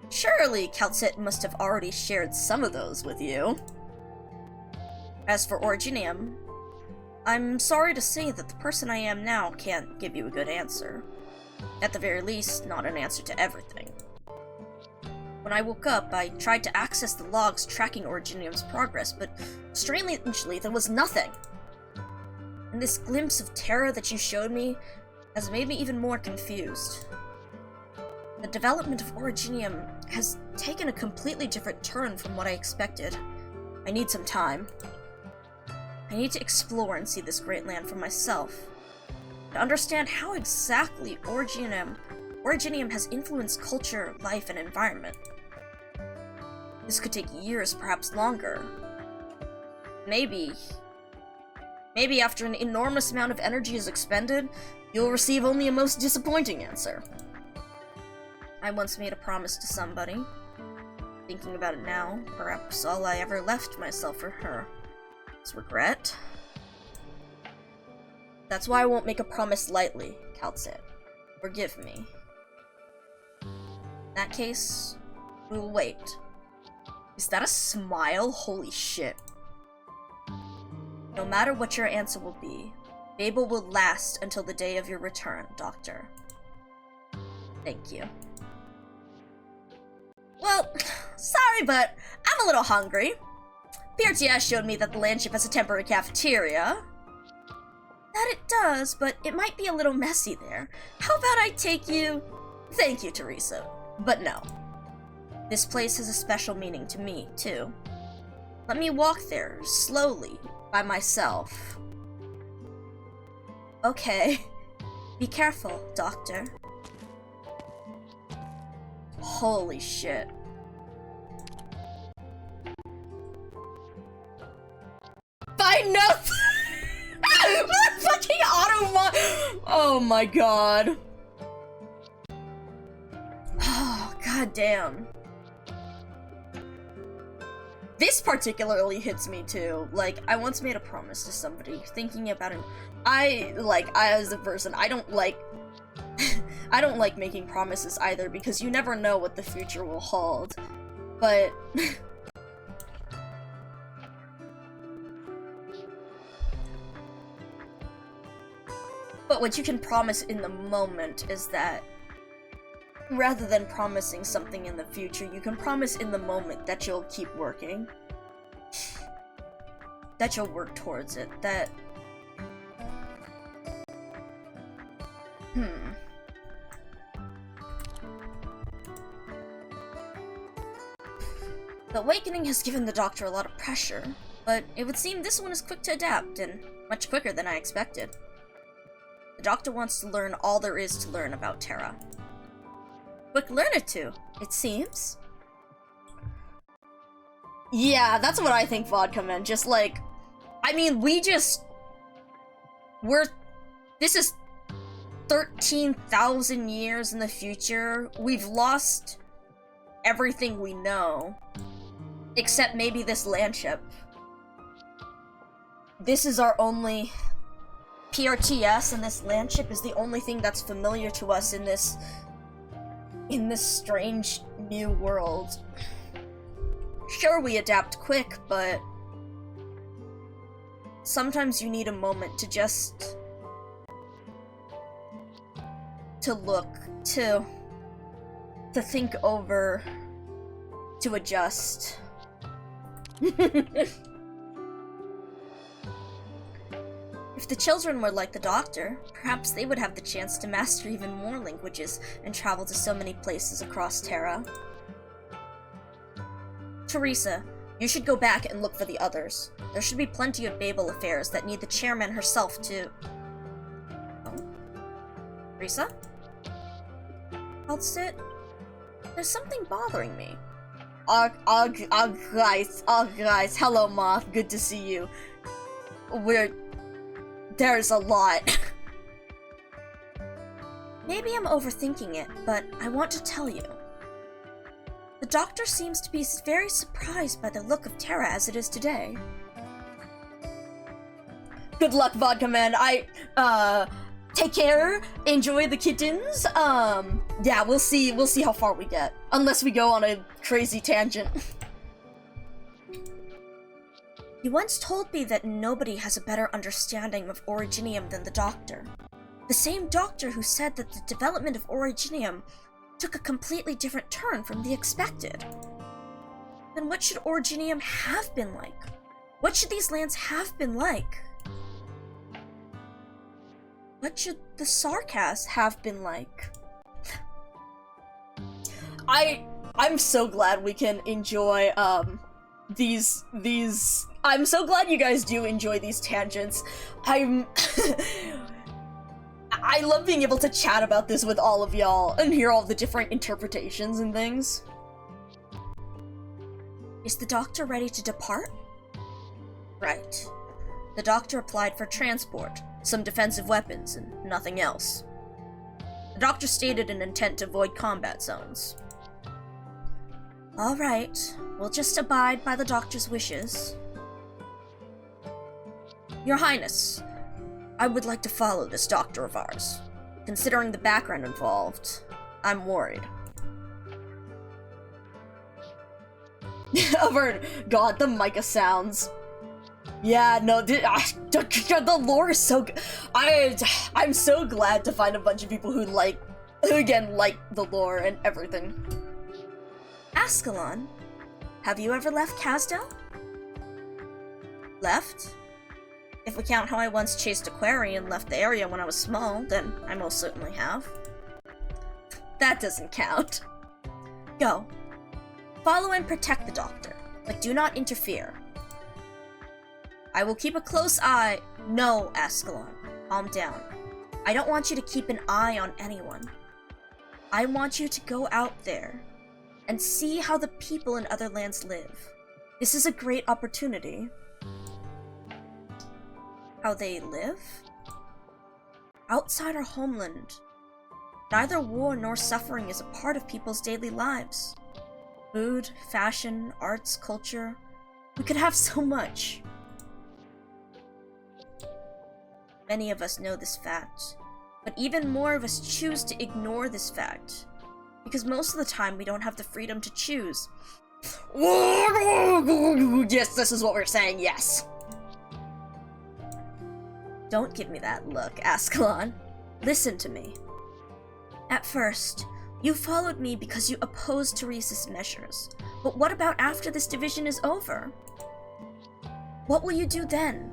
Surely Kelsit must have already shared some of those with you. As for Originium, I'm sorry to say that the person I am now can't give you a good answer. At the very least, not an answer to everything. When I woke up, I tried to access the logs tracking Originium's progress, but strangely, there was nothing. And this glimpse of terror that you showed me has made me even more confused. The development of Originium has taken a completely different turn from what I expected. I need some time. I need to explore and see this great land for myself. to understand how exactly Originium has influenced culture, life, and environment. This could take years, perhaps longer. Maybe after an enormous amount of energy is expended, you'll receive only a most disappointing answer. I once made a promise to somebody. Thinking about it now, perhaps all I ever left myself for her was regret. That's why I won't make a promise lightly, Cal said. Forgive me. In that case, we will wait. Is that a smile? Holy shit. No matter what your answer will be, BABEL will last until the day of your return, Doctor. Thank you. Well, sorry, but I'm a little hungry. PRTS showed me that the landship has a temporary cafeteria. That it does, but it might be a little messy there. How about I take you... Thank you, Teresa. But no. This place has a special meaning to me, too. Let me walk there, slowly, by myself. Okay. Be careful, Doctor. Holy shit. Find nothing! Fucking auto. Oh my god. Oh, god damn. This particularly hits me too. Like, I once made a promise to somebody, thinking about it. I as a person, I don't like I don't like making promises either, because you never know what the future will hold. But but what you can promise in the moment is that rather than promising something in the future, you can promise in the moment that you'll keep working. That you'll work towards it. That... The awakening has given the Doctor a lot of pressure, but it would seem this one is quick to adapt, and much quicker than I expected. The Doctor wants to learn all there is to learn about Terra. Quick learner too, it seems. Yeah, that's what I think Vodka meant. Just like, I mean, this is 13,000 years in the future. We've lost everything we know, except maybe this landship. This is our only... PRTS, and this landship is the only thing that's familiar to us in this strange new world. Sure, we adapt quick, but sometimes you need a moment to just look, to think over, to adjust. If the children were like the Doctor, perhaps they would have the chance to master even more languages and travel to so many places across Terra. Teresa, you should go back and look for the others. There should be plenty of BABEL affairs that need the chairman herself to... Oh? Teresa? I'll sit. There's something bothering me. Guys, hello, Moth, good to see you. There's a lot. Maybe I'm overthinking it, but I want to tell you. The Doctor seems to be very surprised by the look of Terra as it is today. Good luck, Vodka Man. Take care, enjoy the kittens. Yeah, we'll see how far we get. Unless we go on a crazy tangent. You once told me that nobody has a better understanding of Originium than the Doctor. The same Doctor who said that the development of Originium took a completely different turn from the expected. Then what should Originium have been like? What should these lands have been like? What should the Sarkas have been like? I'm so glad we can enjoy, these I'm so glad you guys do enjoy these tangents. I love being able to chat about this with all of y'all and hear all the different interpretations and things. Is the doctor ready to depart? Right. The doctor applied for transport, some defensive weapons, and nothing else. The doctor stated an intent to avoid combat zones. Alright, we'll just abide by the doctor's wishes. Your Highness, I would like to follow this doctor of ours. Considering the background involved, I'm worried. God, the Micah sounds. Yeah, no, the lore is so good. I'm so glad to find a bunch of people who again, like the lore and everything. Ascalon, have you ever left Kasdel? Left? If we count how I once chased a quarry and left the area when I was small, then I most certainly have. That doesn't count. Go. Follow and protect the doctor, but do not interfere. I will keep a close eye. No, Ascalon. Calm down. I don't want you to keep an eye on anyone. I want you to go out there and see how the people in other lands live. This is a great opportunity. How they live? Outside our homeland, neither war nor suffering is a part of people's daily lives. Food, fashion, arts, culture. We could have so much. Many of us know this fact, but even more of us choose to ignore this fact, because most of the time we don't have the freedom to choose. Yes, this is what we're saying, yes. Don't give me that look, Ascalon. Listen to me. At first, you followed me because you opposed Teresa's measures, but what about after this division is over? What will you do then?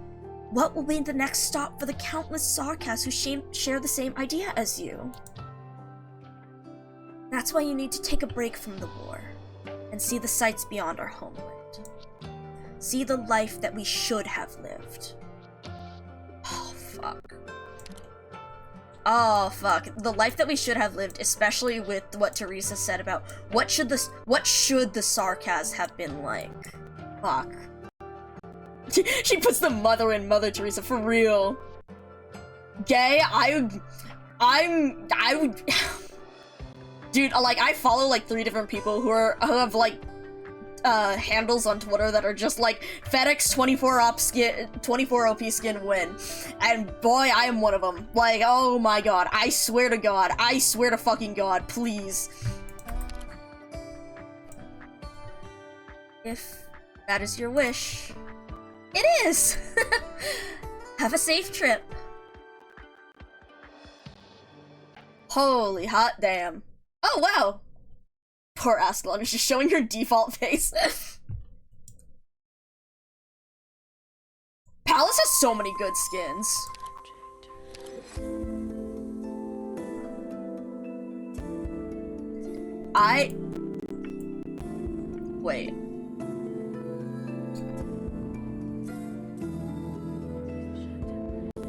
What will be the next stop for the countless Sarkas who share the same idea as you? That's why you need to take a break from the war and see the sights beyond our homeland. See the life that we should have lived. Oh, fuck. Oh, fuck. The life that we should have lived, especially with what Teresa said about what should the Sarkas have been like. Fuck. She puts the mother in Mother Teresa, for real. Gay, dude, like, I follow, like, 3 different people who have, like, handles on Twitter that are just, like, FedEx 24 OP skin win. And boy, I am one of them. Like, oh my god, I swear to God, I swear to fucking God, please. If that is your wish. It is! Have a safe trip. Holy hot damn. Oh, wow. Poor Ascalon is just showing her default face. Palace has so many good skins. Wait.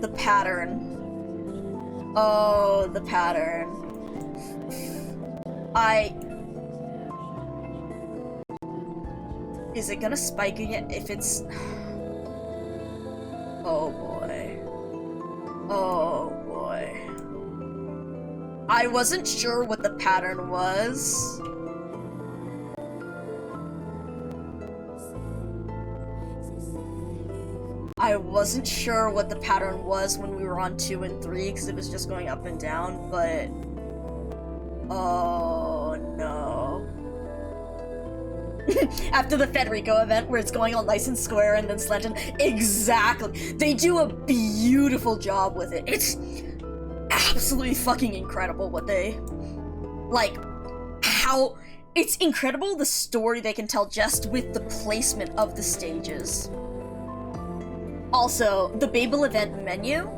The pattern. Oh, the pattern. Is it gonna spike again if it's... Oh boy. Oh boy. I wasn't sure what the pattern was. I wasn't sure what the pattern was when we were on 2 and 3 because it was just going up and down, but... Oh no. After the Federico event where it's going all nice and square and then slanted. Exactly. They do a beautiful job with it. It's absolutely fucking incredible what they... Like, how... It's incredible the story they can tell just with the placement of the stages. Also, the BABEL event menu.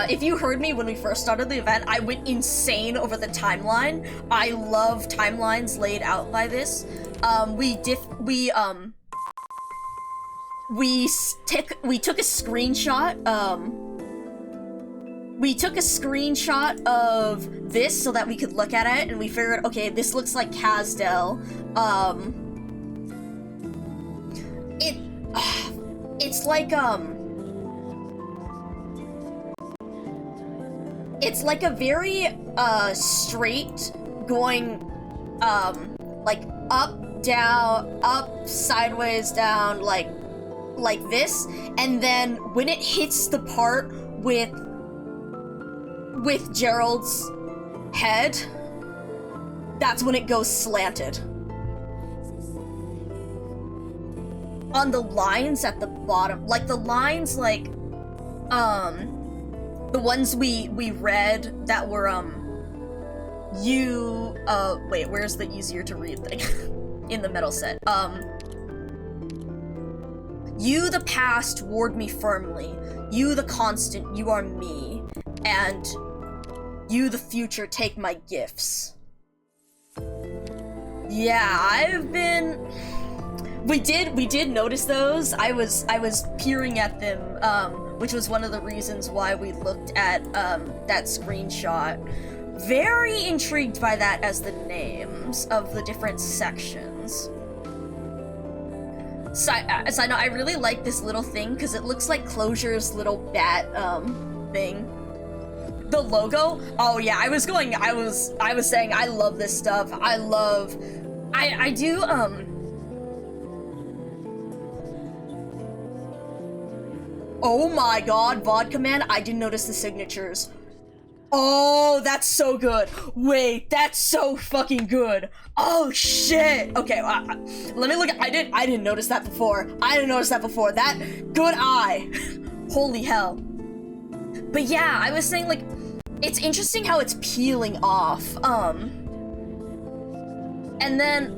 If you heard me when we first started the event, I went insane over the timeline. I love timelines laid out by this. We took a screenshot, we took a screenshot of this so that we could look at it, and we figured, okay, this looks like Casdell. It's like a very, straight, going, like, up, down, up, sideways, down, like this, and then when it hits the part with Gerald's head, that's when it goes slanted. On the lines at the bottom, like the lines, like, the ones we read that were, wait, where's the easier to read thing? In the metal set. You, the past, ward me firmly. You, the constant, you are me. And you, the future, take my gifts. Yeah, we did notice those. I was peering at them, which was one of the reasons why we looked at, that screenshot. Very intrigued by that as the names of the different sections. Side note, I really like this little thing because it looks like Closure's little bat thing. The logo? Oh yeah, I was saying I love this stuff. I do oh my god, Vodka Man, I didn't notice the signatures. Oh, that's so good. Wait, that's so fucking good. Oh shit. Okay, let me look at, I didn't notice that before. That good eye. Holy hell. But yeah, I was saying, like, it's interesting how it's peeling off. And then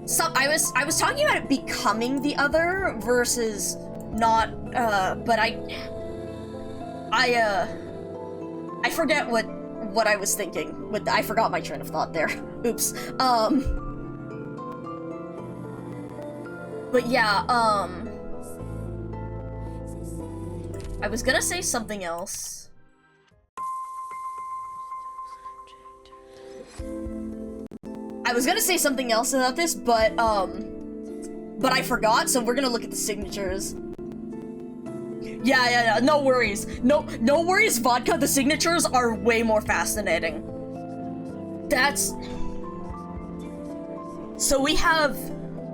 so I was talking about it becoming the other versus not, but I forget what I was thinking. I forgot my train of thought there. Oops. But yeah, I was gonna say something else. I was gonna say something else about this, but I forgot, so we're gonna look at the signatures. Yeah, no worries. No worries, Vodka, the signatures are way more fascinating. So we have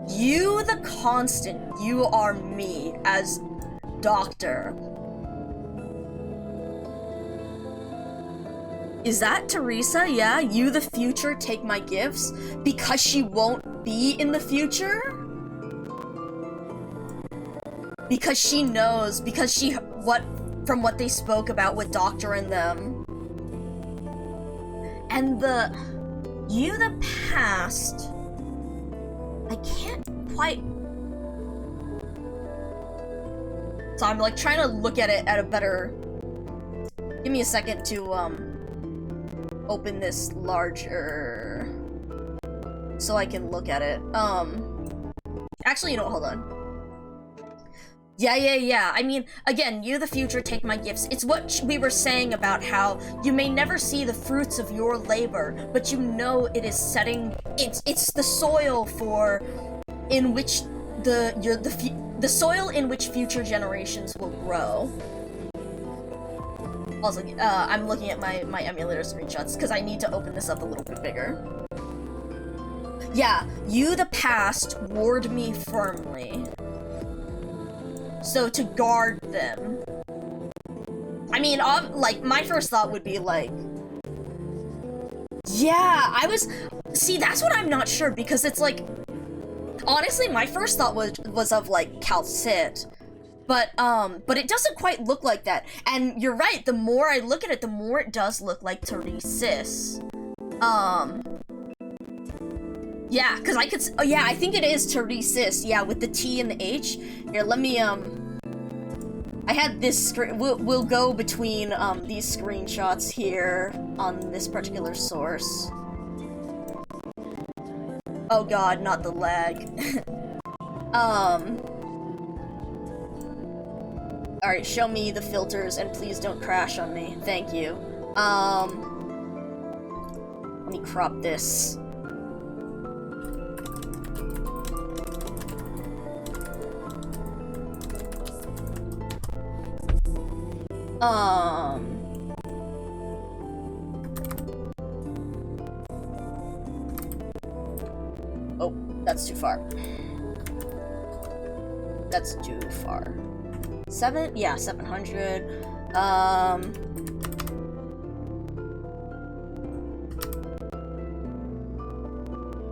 you, the constant, you are me, as Doctor. Is that Teresa? Yeah, you, the future, take my gifts? Because she won't be in the future? Because she knows, from what they spoke about with Doctor and them. And you, the past, I can't quite... So I'm, like, trying to look at it at a better... Give me a second to, open this larger... so I can look at it. Actually, you know what, hold on. Yeah. I mean, again, you, the future, take my gifts. It's what we were saying about how you may never see the fruits of your labor, but you know it is setting... It's the soil in which the soil in which future generations will grow. Also, I'm looking at my emulator screenshots because I need to open this up a little bit bigger. Yeah, you, the past, ward me firmly. So to guard them. I mean, like, my first thought would be like... Yeah, see, that's what I'm not sure, because it's like... Honestly, my first thought was of, like, Calcit. But it doesn't quite look like that. And you're right, the more I look at it, the more it does look like Teresis. Yeah, because I could... Oh, yeah, I think it is Teresis. Yeah, with the T and the H. Here, let me, I had this screen... We'll go between, these screenshots here on this particular source. Oh god, not the lag. Alright, show me the filters and please don't crash on me. Thank you. Let me crop this. Oh, that's too far. That's too far. 700.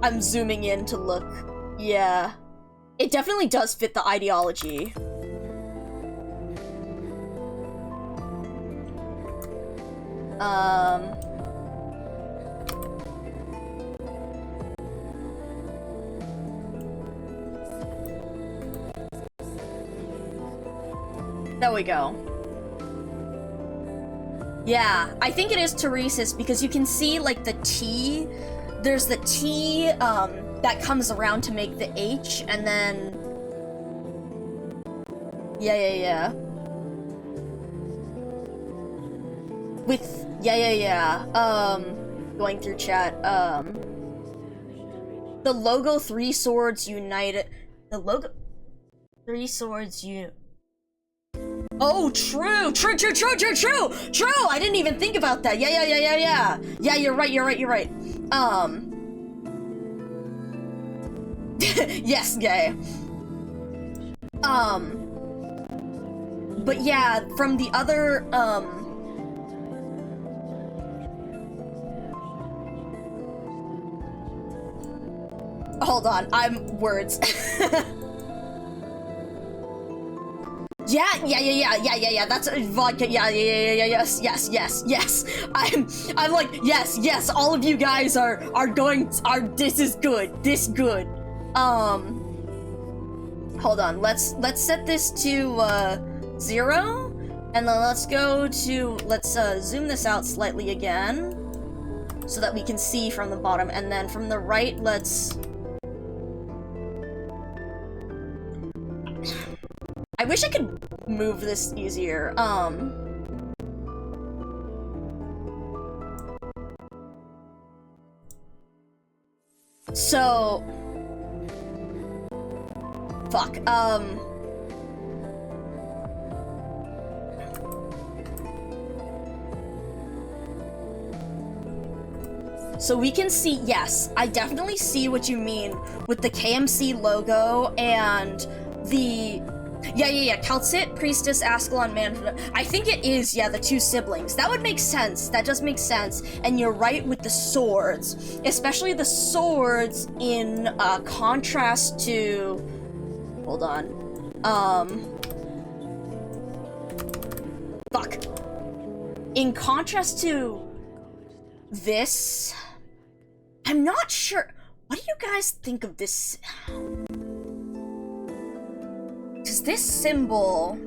I'm zooming in to look. Yeah. It definitely does fit the ideology. There we go. Yeah, I think it is Teresa's because you can see, like, the T. There's the T, that comes around to make the H, and then... Yeah. With... Yeah. Going through chat, the logo 3 swords united... The logo... 3 swords Oh, true! I didn't even think about that. Yeah. Yeah, you're right. Yes, yeah. But yeah, from the other, hold on, I'm words. Yeah, that's vodka, yes. I'm like, yes, all of you guys are this is good. Hold on, let's set this to, 0, and then let's zoom this out slightly again, so that we can see from the bottom, and then from the right, I wish I could move this easier, so... Fuck, so we can see, yes, I definitely see what you mean with the KMC logo and the... Yeah, Calcit, Priestess, Ascalon, Man. I think it is, yeah, the 2 siblings. That would make sense. That does make sense. And you're right with the swords. Especially the swords in contrast to... Hold on. Fuck. In contrast to this... I'm not sure... What do you guys think of this... Because this symbol...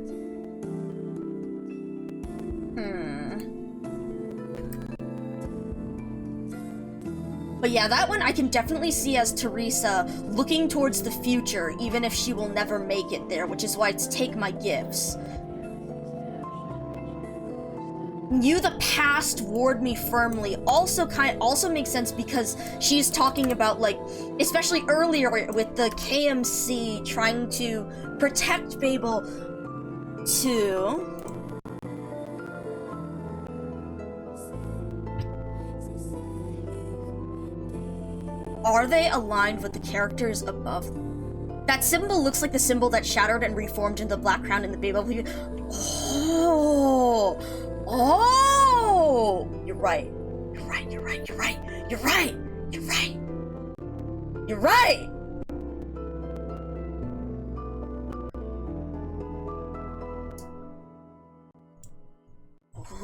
But yeah, that one I can definitely see as Teresa looking towards the future, even if she will never make it there, which is why it's take my gifts. You the past ward me firmly also makes sense because she's talking about, like, especially earlier with the KMC trying to protect Babel too. Are they aligned with the characters above? That symbol looks like the symbol that shattered and reformed into the black crown in the Babel. Oh! You're right.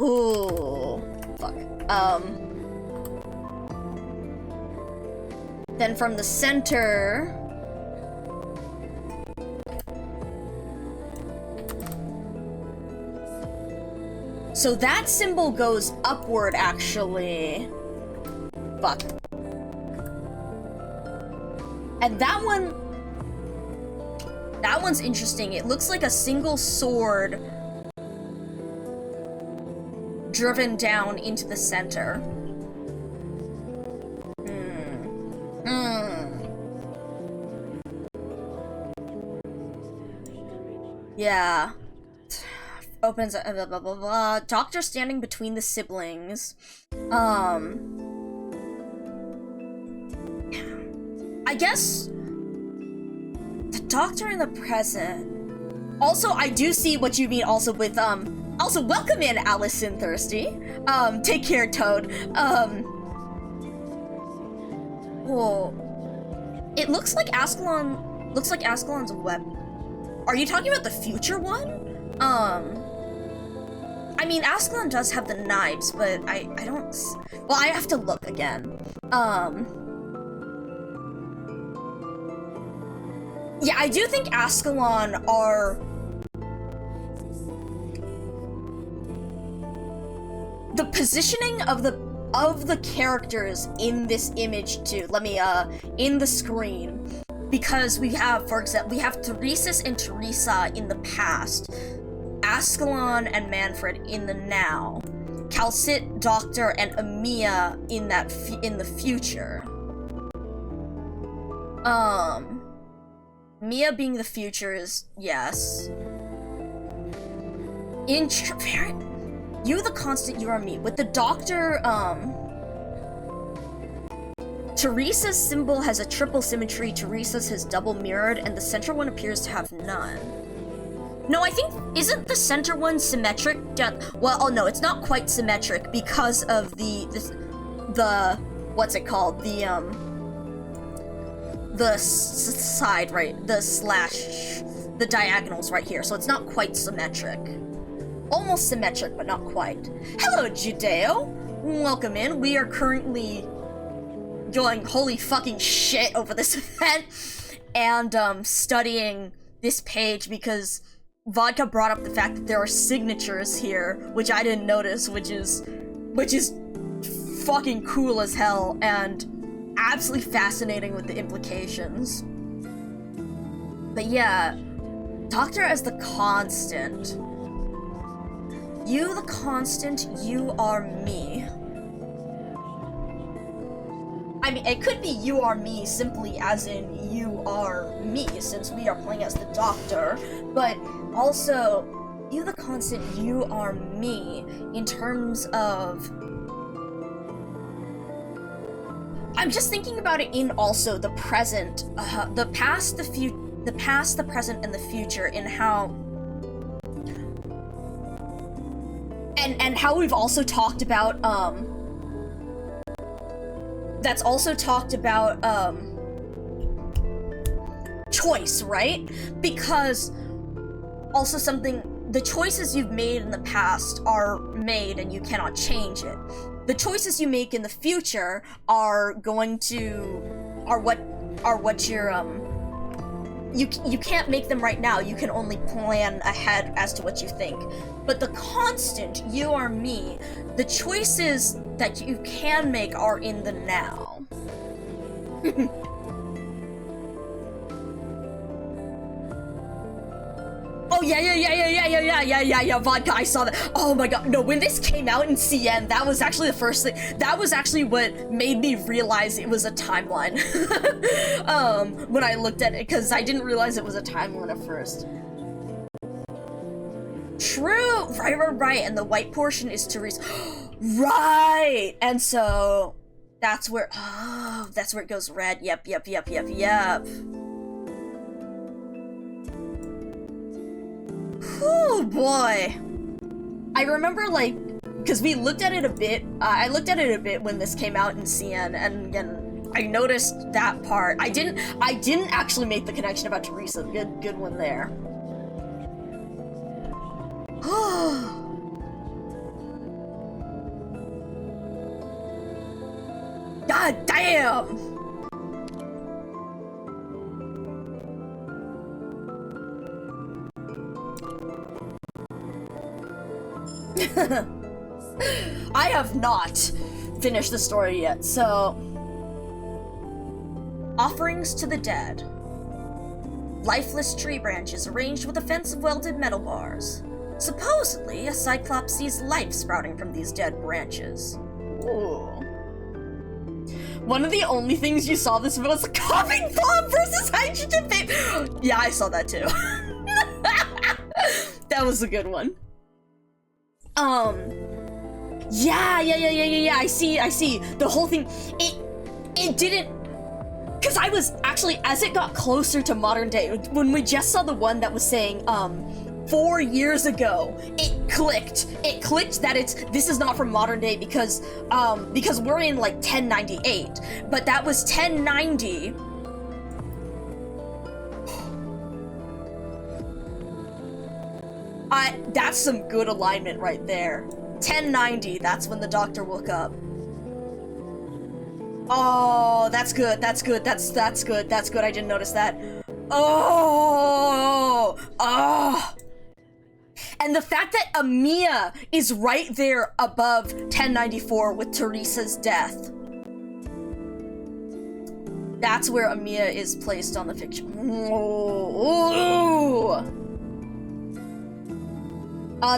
Ooh. Fuck. Then from the center... So that symbol goes upward, actually. Fuck. And that one's interesting. It looks like a single sword driven down into the center. Yeah. Opens blah blah blah blah. Doctor standing between the siblings. I guess the doctor in the present. Also, I do see what you mean also with also welcome in Allison Thirsty. Take care, Toad. Whoa. It looks like Ascalon's web. Are you talking about the future one? I mean, Ascalon does have the knives, but I don't... Well, I have to look again. Yeah, I do think Ascalon are... The positioning of the characters in this image too. Let me, in the screen. Because we have, for example, we have Theresis and Teresa in the past, Ascalon and Manfred in the now, Calcit, Doctor, and Amiya in the future. Mia being the future is yes. You the constant, you are me. With the Doctor, Teresa's symbol has a triple symmetry, Teresa's has double mirrored, and the center one appears to have none. No, I think, isn't the center one symmetric? Well, oh no, it's not quite symmetric because of the what's it called? The side, right? The diagonals right here, so it's not quite symmetric. Almost symmetric, but not quite. Hello, Judeo! Welcome in. We are currently going holy fucking shit over this event and studying this page because Vodka brought up the fact that there are signatures here, which I didn't notice, which is fucking cool as hell and absolutely fascinating with the implications. But yeah, Doctor as the constant. You the constant, you are me. I mean, it could be you are me simply as in you are me, since we are playing as the Doctor, but also, you the constant, you are me, in terms of... I'm just thinking about it in also the present, the past, the present, and the future, in how... And how we've also talked about, that's also talked about, choice, right? Because also the choices you've made in the past are made and you cannot change it. The choices you make in the future are what you're, you can't make them right now, you can only plan ahead as to what you think. But the constant, you are me, the choices that you can make are in the now. Oh yeah, Vodka, I saw that. Oh my god, no, when this came out in CN, that was actually the first thing, that was actually what made me realize it was a timeline. When I looked at it, because I didn't realize it was a timeline at first. True, right, and the white portion is Teresa. Right, and so, that's where it goes red, yep. Oh boy. I remember, like, because we looked at it a bit, I looked at it a bit when this came out in CN, and I noticed that part. I didn't actually make the connection about Teresa. Good one there. God damn! I have not finished the story yet, so... Offerings to the dead. Lifeless tree branches arranged with a fence of welded metal bars. Supposedly, a Cyclops sees life sprouting from these dead branches. Ooh. One of the only things you saw this was a coughing bomb versus hydrogen vapor. Yeah, I saw that too. That was a good one. Yeah. I see. The whole thing, it didn't, because I was actually, as it got closer to modern day, when we just saw the one that was saying, 4 years ago, it clicked that this is not from modern day because we're in like 1098, but that was 1090. That's some good alignment right there. 1090, that's when the doctor woke up. Oh, that's good, that's good, that's good, I didn't notice that. Oh! And the fact that Amiya is right there above 1094 with Teresa's death. That's where Amiya is placed on the fiction. Ooh.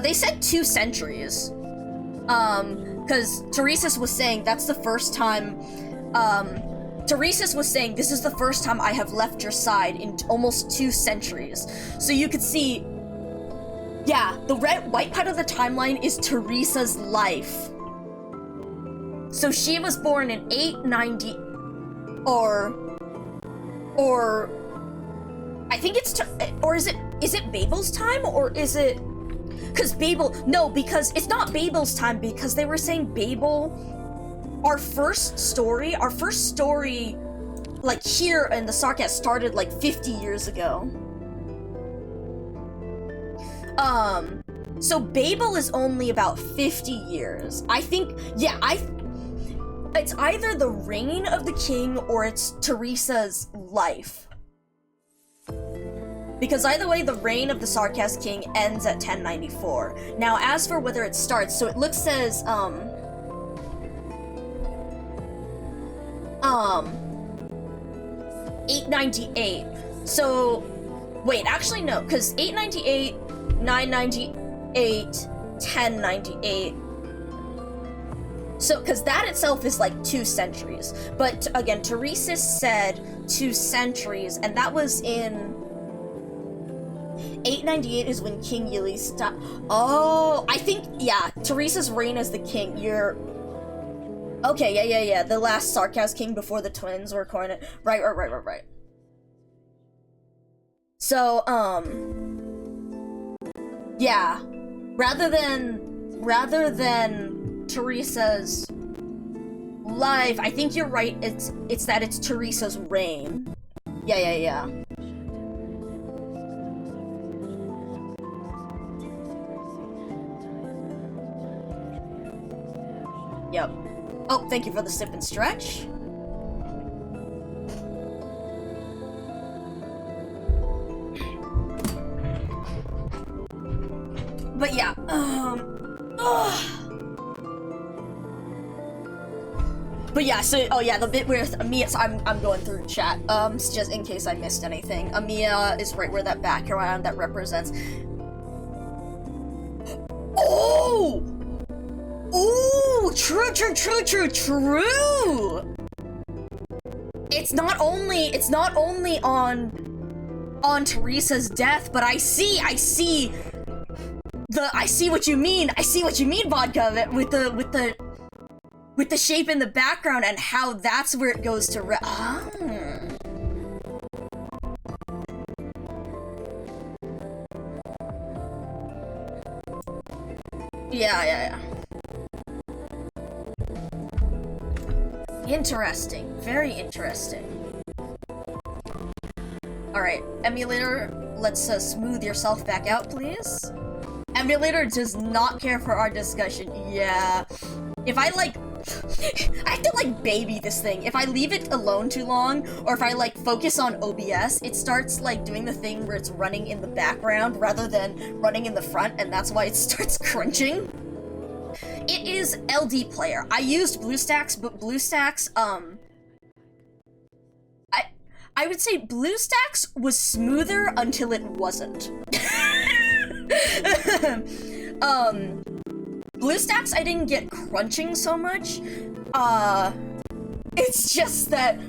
They said 2 centuries. Because Teresa's was saying that's the first time, Teresa's was saying this is the first time I have left your side in almost 2 centuries. So you could see, yeah, the white part of the timeline is Teresa's life. So she was born in 890, or I think it's, or is it Babel's time, or is it? Because because it's not Babel's time, because they were saying Babel, our first story, like here in the Sarcast started like 50 years ago. So Babel is only about 50 years. I think, yeah, it's either the reign of the king or it's Teresa's life. Because either way, the reign of the Sarcast King ends at 1094. Now, as for whether it starts, so it looks as, 898. So, wait, actually no, because 898, 998, 1098. So, because that itself is like 2 centuries. But again, Teresa said 2 centuries, and that was in 898 is when King Yili stopped. Oh, I think, yeah, Teresa's reign as the king. You're okay. Yeah. The last Sarcast king before the twins were coronated. Right. So, yeah, rather than Teresa's life, I think you're right. It's that it's Teresa's reign. Yeah. Yep. Oh, thank you for the sip and stretch. But yeah, but yeah, so, oh yeah, the bit with Amiya, so I'm going through chat, just in case I missed anything. Amiya is right where that background that represents. Oh! Ooh, true. It's not only on Teresa's death, but I see what you mean. Vodka, with the shape in the background and how that's where it goes to Yeah. Interesting. Very interesting. Alright, emulator, let's smooth yourself back out, please. Emulator does not care for our discussion. Yeah. If I I have to baby this thing. If I leave it alone too long, or if I focus on OBS, it starts doing the thing where it's running in the background rather than running in the front, and that's why it starts crunching. It is LD player. I used BlueStacks, but BlueStacks, I would say BlueStacks was smoother until it wasn't. BlueStacks I didn't get crunching so much. It's just that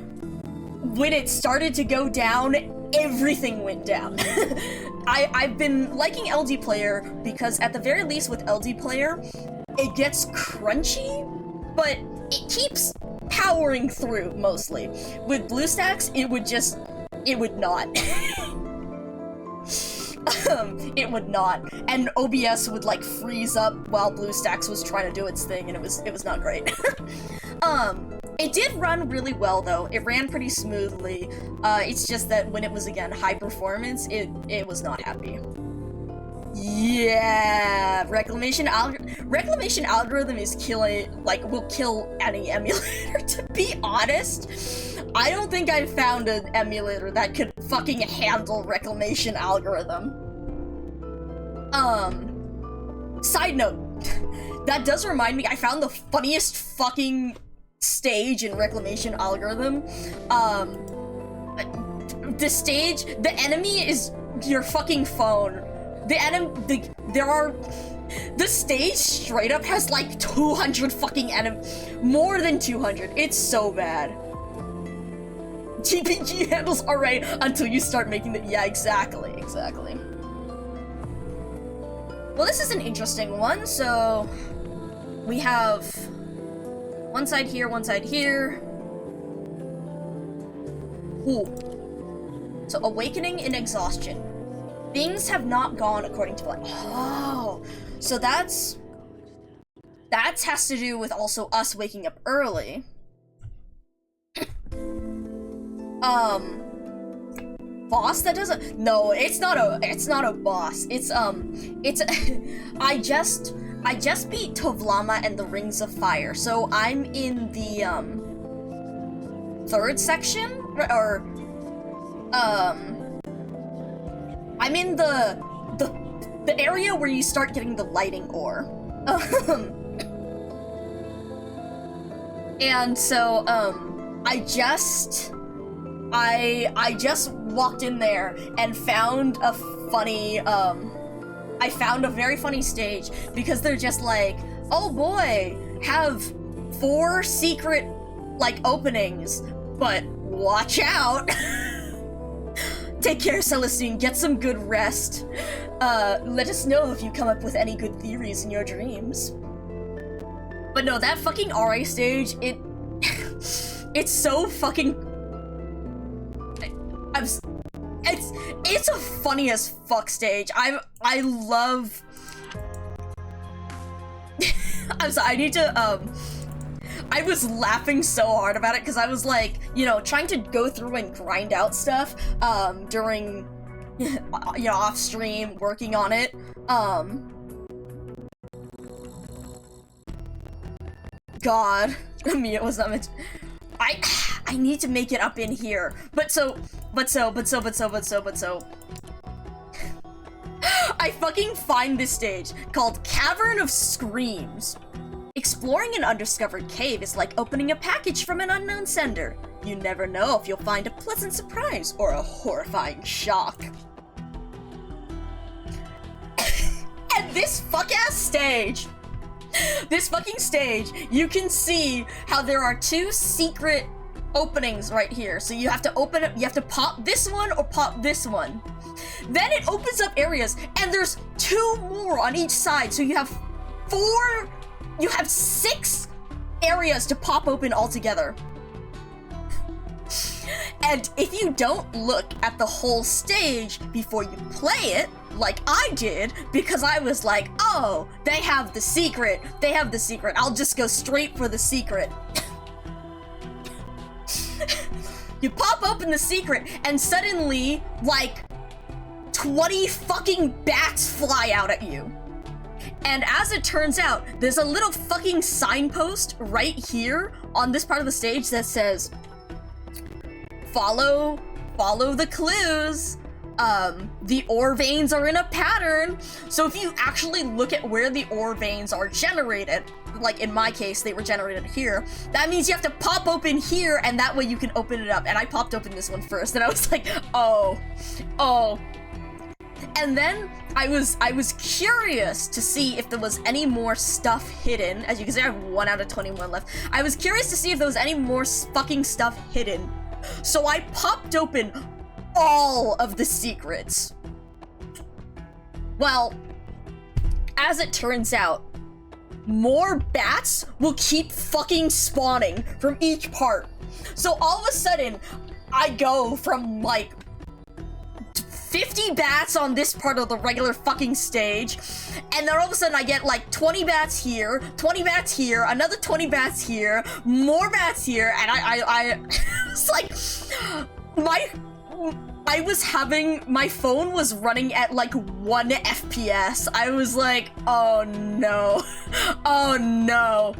when it started to go down, everything went down. I've been liking LD Player because at the very least with LD Player, it gets crunchy, but it keeps powering through mostly. With BlueStacks, it would not. It would not. And OBS would like freeze up while BlueStacks was trying to do its thing, and it was not great. It did run really well though. It ran pretty smoothly. It's just that when it was again high performance, it was not happy. Yeah, reclamation algorithm is killing, like, will kill any emulator, to be honest. I don't think I've found an emulator that could fucking handle reclamation algorithm. Side note, that does remind me, I found the funniest fucking stage in reclamation algorithm. The enemy is your fucking phone. The stage straight up has like 200 fucking more than 200. It's so bad. TPG handles alright until you start making the— yeah, exactly. Well, this is an interesting one, so we have one side here, one side here. Ooh. So, awakening in exhaustion. Things have not gone according to plan. Oh, so that has to do with also us waking up early. Boss that doesn't— no, it's not a boss. It's I just beat Tovlama and the Rings of Fire. So I'm in the third section, or I'm in the area where you start getting the lighting ore. And so, I just walked in there and found a funny, I found a very funny stage, because they're just like, oh boy, have 4 secret, like, openings, but watch out! Take care, Celestine, get some good rest. Let us know if you come up with any good theories in your dreams. But no, that fucking RA stage, it's so fucking— it's a funny as fuck stage. I love— I'm sorry, I need to, I was laughing so hard about it because I was like, you know, trying to go through and grind out stuff, during, you know, off stream, working on it, God, me, it was not meant to— I need to make it up in here, but so, I fucking find this stage called Cavern of Screams. Exploring an undiscovered cave is like opening a package from an unknown sender. You never know if you'll find a pleasant surprise or a horrifying shock. And this fuck-ass stage, you can see how there are 2 secret openings right here. So you have to open it, you have to pop this one or pop this one. Then it opens up areas, and there's 2 more on each side, so you have 6 areas to pop open altogether. And if you don't look at the whole stage before you play it, like I did, because I was like, oh, they have the secret, I'll just go straight for the secret. You pop open the secret, and suddenly, like, 20 fucking bats fly out at you. And as it turns out, there's a little fucking signpost right here on this part of the stage that says, follow the clues. The ore veins are in a pattern. So if you actually look at where the ore veins are generated, like in my case, they were generated here, that means you have to pop open here, and that way you can open it up. And I popped open this one first, and I was like, oh. And then I was curious to see if there was any more stuff hidden. As you can see, I have 1 out of 21 left. I was curious to see if there was any more fucking stuff hidden. So I popped open all of the secrets. Well, as it turns out, more bats will keep fucking spawning from each part. So all of a sudden, I go from like 50 bats on this part of the regular fucking stage, and then all of a sudden I get like 20 bats here, 20 bats here, another 20 bats here, more bats here, and I it's like my phone was running at like 1 FPS. I was like, oh no, oh no.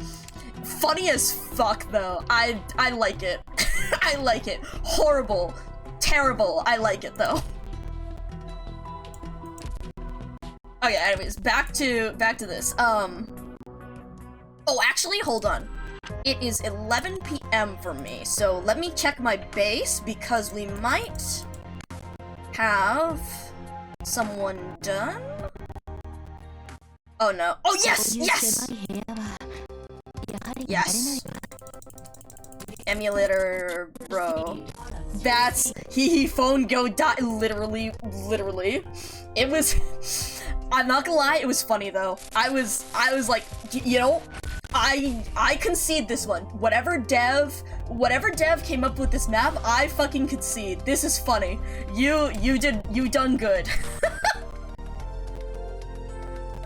Funny as fuck though. I like it. I like it. Horrible, terrible. I like it though. Okay, anyways, back to this. Oh, actually, hold on. It is 11 p.m. for me, so let me check my base because we might have someone done. Oh no. Oh yes! Yes! Yes. Emulator, bro. That's he phone go die. Literally. It was. I'm not gonna lie, it was funny though. I was like, you know, I concede this one. Whatever dev came up with this map, I fucking concede. This is funny. You done good.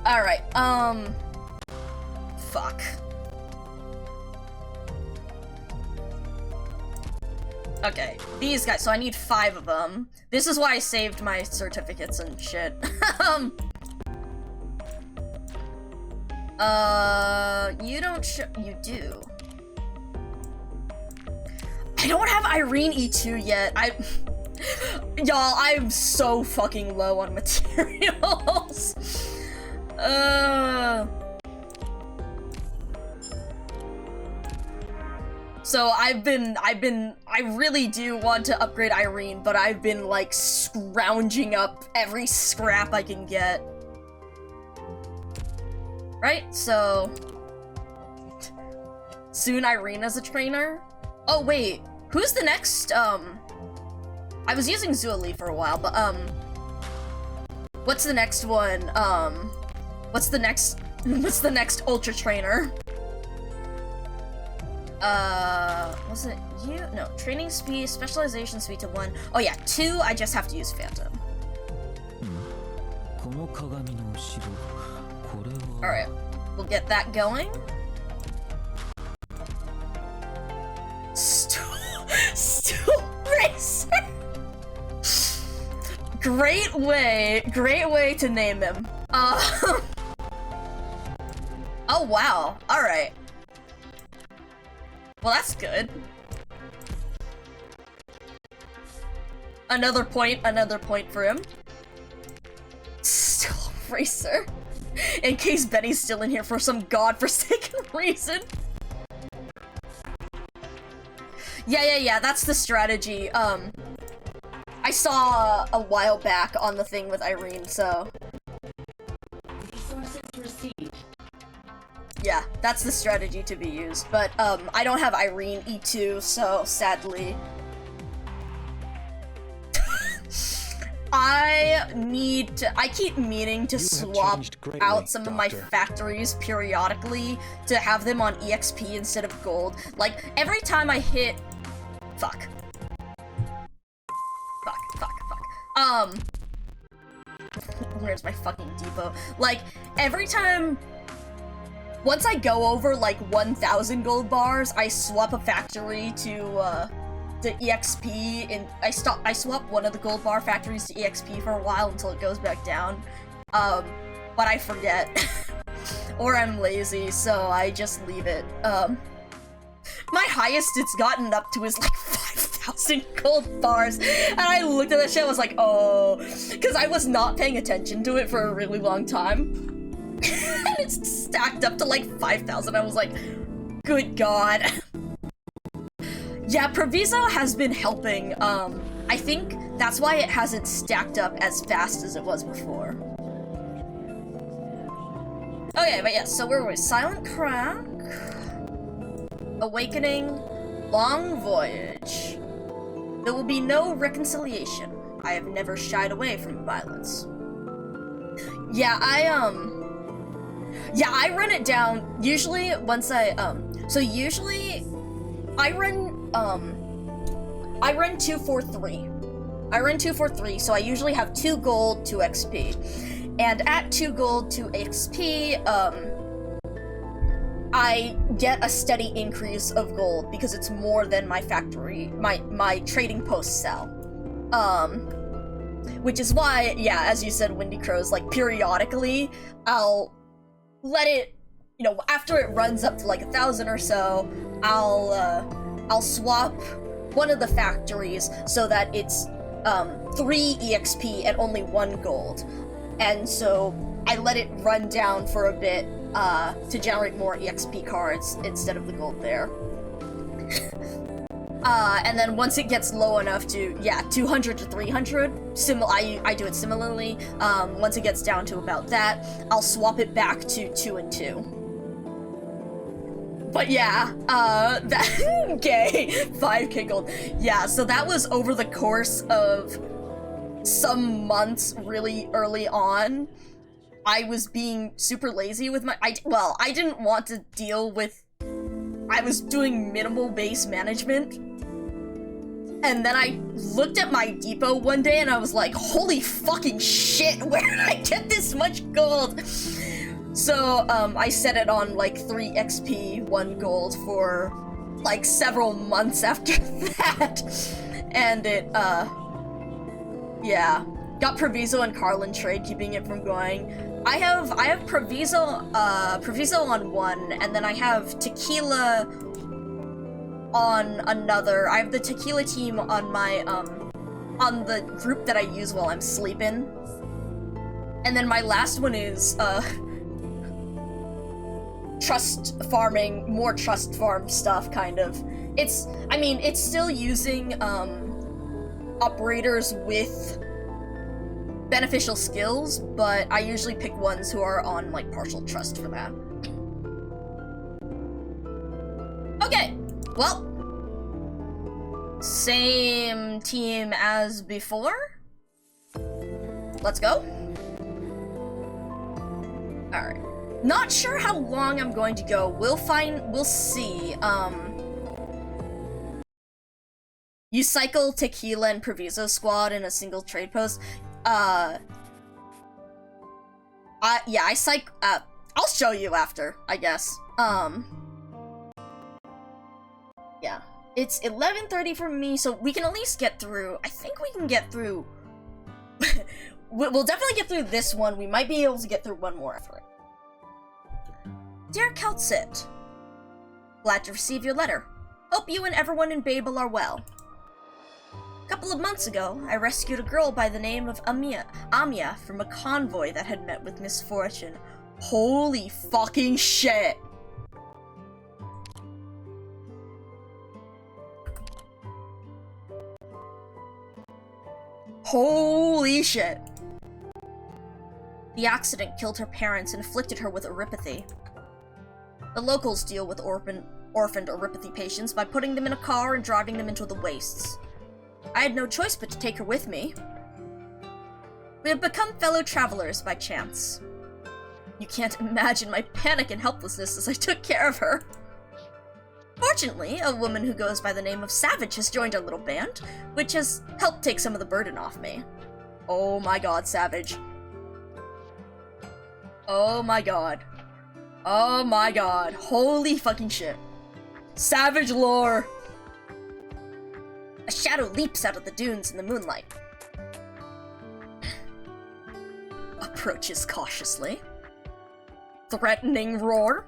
All right. Fuck. Okay, these guys. So I need 5 of them. This is why I saved my certificates and shit. You don't you do. I don't have Irene E2 yet. Y'all, I'm so fucking low on materials. So I really do want to upgrade Irene, but I've been like scrounging up every scrap I can get. Right, so soon Irene as a trainer. Oh wait, who's the next, I was using Zuali for a while, but what's the next one? What's the next ultra trainer? Was it you? No, training speed, specialization speed to 1. Oh yeah, 2, I just have to use Phantom. Alright, we'll get that going. Stool Racer! Great way to name him. Oh wow, alright. Well, that's good. Another point for him. Stool Racer. In case Benny's still in here for some godforsaken reason. Yeah, that's the strategy. I saw a while back on the thing with Irene, so. Yeah, that's the strategy to be used, but, I don't have Irene E2, so sadly. I keep meaning to swap out some of my factories periodically to have them on EXP instead of gold. Like, every time I hit... Fuck. Where's my fucking depot? Like, every time... Once I go over, like, 1,000 gold bars, I swap a factory to, the EXP, and I swap one of the gold bar factories to EXP for a while until it goes back down. But I forget. Or I'm lazy, so I just leave it. My highest it's gotten up to is like 5,000 gold bars, and I looked at that shit and was like, oh, because I was not paying attention to it for a really long time. And it's stacked up to like 5,000. I was like, good god. Yeah, Proviso has been helping. I think That's why it hasn't stacked up as fast as it was before. Okay, but yes, so where were we? Silent Crack, Awakening, Long Voyage. There will be no reconciliation. I have never shied away from violence. Yeah, I run it down, usually once I, so usually, I run 243. I run 243, so I usually have 2 gold, 2 XP. And at 2 gold, 2 XP, I get a steady increase of gold because it's more than my factory, my trading post sell. Which is why, yeah, as you said, Windy Crows, like, periodically, I'll let it, you know, after it runs up to, like, 1,000 or so, I'll swap one of the factories so that it's, 3 EXP and only 1 gold. And so, I let it run down for a bit, to generate more EXP cards instead of the gold there. And then once it gets low enough to, yeah, 200 to 300, I do it similarly. Once it gets down to about that, I'll swap it back to 2 and 2. But yeah, that, okay, 5k gold. Yeah, so that was over the course of some months really early on. I was being super lazy with my, I didn't want to deal with, I was doing minimal base management. And then I looked at my depot one day and I was like, holy fucking shit, where did I get this much gold? So, I set it on like 3 XP, 1 gold for like several months after that. And it, yeah. Got Proviso and Carlin trade, keeping it from going. I have Proviso on 1, and then I have Tequila on another. I have the Tequila team on my, on the group that I use while I'm sleeping. And then my last one is, trust farming, more trust farm stuff, kind of. I mean, it's still using, operators with beneficial skills, but I usually pick ones who are on, like, partial trust for that. Okay, well, same team as before. Let's go. Alright. Not sure how long I'm going to go. We'll see. You cycle Tequila and Proviso squad in a single trade post. Yeah, I'll show you after, I guess. Yeah. It's 11:30 for me, so we can at least get through. I think we can get through. We'll definitely get through this one. We might be able to get through one more after it. Dear Keltsit, glad to receive your letter. Hope you and everyone in Babel are well. A couple of months ago, I rescued a girl by the name of Amia from a convoy that had met with misfortune. Holy fucking shit! Holy shit! The accident killed her parents and afflicted her with oropathy. The locals deal with orphaned oropathy patients by putting them in a car and driving them into the wastes. I had no choice but to take her with me. We have become fellow travelers by chance. You can't imagine my panic and helplessness as I took care of her. Fortunately, a woman who goes by the name of Savage has joined our little band, which has helped take some of the burden off me. Oh my god, Savage. Oh my god. Oh my god. Holy fucking shit. Savage lore! A shadow leaps out of the dunes in the moonlight. Approaches cautiously. Threatening roar.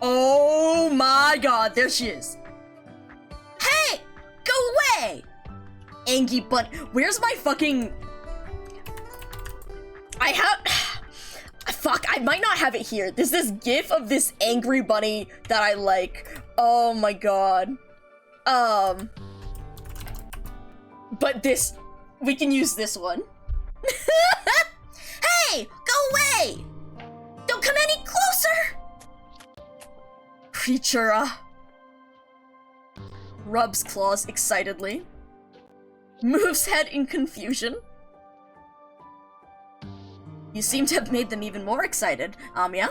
Oh my god, there she is. Hey! Go away! Angie Bunny. Where's my fucking... Fuck, I might not have it here. There's this gif of this angry bunny that I like. Oh my god. But this, we can use this one. Hey, go away! Don't come any closer! Creature, rubs claws excitedly. Moves head in confusion. You seem to have made them even more excited, Amiya.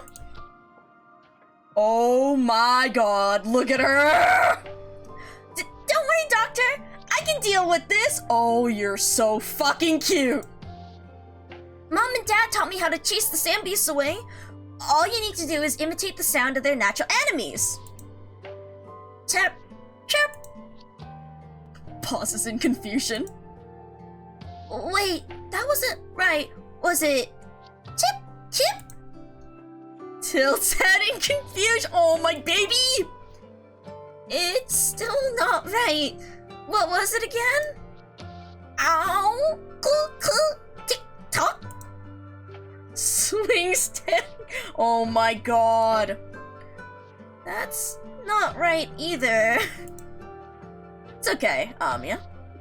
Oh my god, look at her! Don't worry, Doctor! I can deal with this! Oh, you're so fucking cute! Mom and Dad taught me how to chase the sand beasts away. All you need to do is imitate the sound of their natural enemies. Chirp, chirp. Pauses in confusion. Wait, that wasn't right. Was it chip, chip? Tilts head in confusion. Oh, my baby! It's still not right. What was it again? Ow! Tick tock. Swings tail. Oh my god. That's not right either. It's okay, Amiya.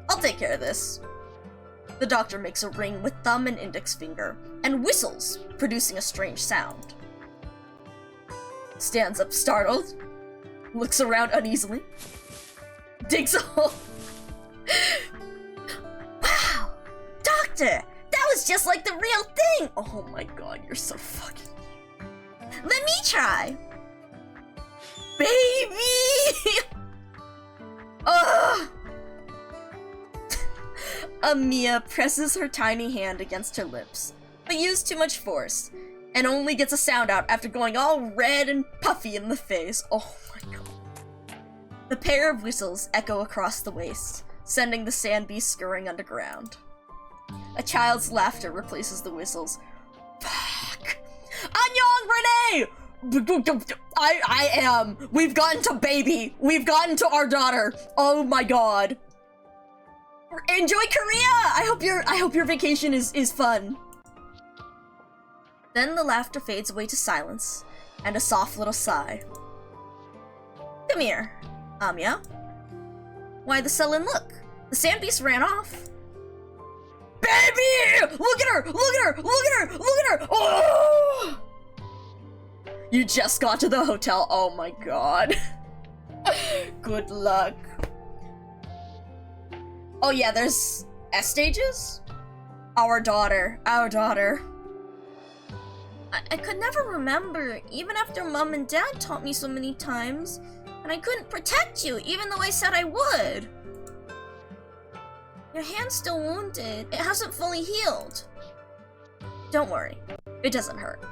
I'll take care of this. The doctor makes a ring with thumb and index finger and whistles, producing a strange sound. Stands up startled, looks around uneasily, digs a hole. Wow! Doctor! That was just like the real thing! Oh my god, you're so fucking... Let me try! Baby! Ugh! Amiya presses her tiny hand against her lips, but used too much force, and only gets a sound out after going all red and puffy in the face. Oh my god. The pair of whistles echo across the waste, sending the sand beast scurrying underground. A child's laughter replaces the whistles. Fuck! Annyeong, Renee! I am. We've gotten to baby. We've gotten to our daughter. Oh my god. Enjoy Korea! I hope your vacation is fun. Then the laughter fades away to silence, and a soft little sigh. Come here, Amiya. Why the sullen look? The sand beast ran off. Baby! Look at her! Look at her! Look at her! Look at her! Oh! You just got to the hotel. Oh my god. Good luck. Oh yeah, there's S stages? Our daughter. Our daughter. I could never remember, even after Mom and Dad taught me so many times, and I couldn't protect you, even though I said I would. Your hand's still wounded. It hasn't fully healed. Don't worry. It doesn't hurt.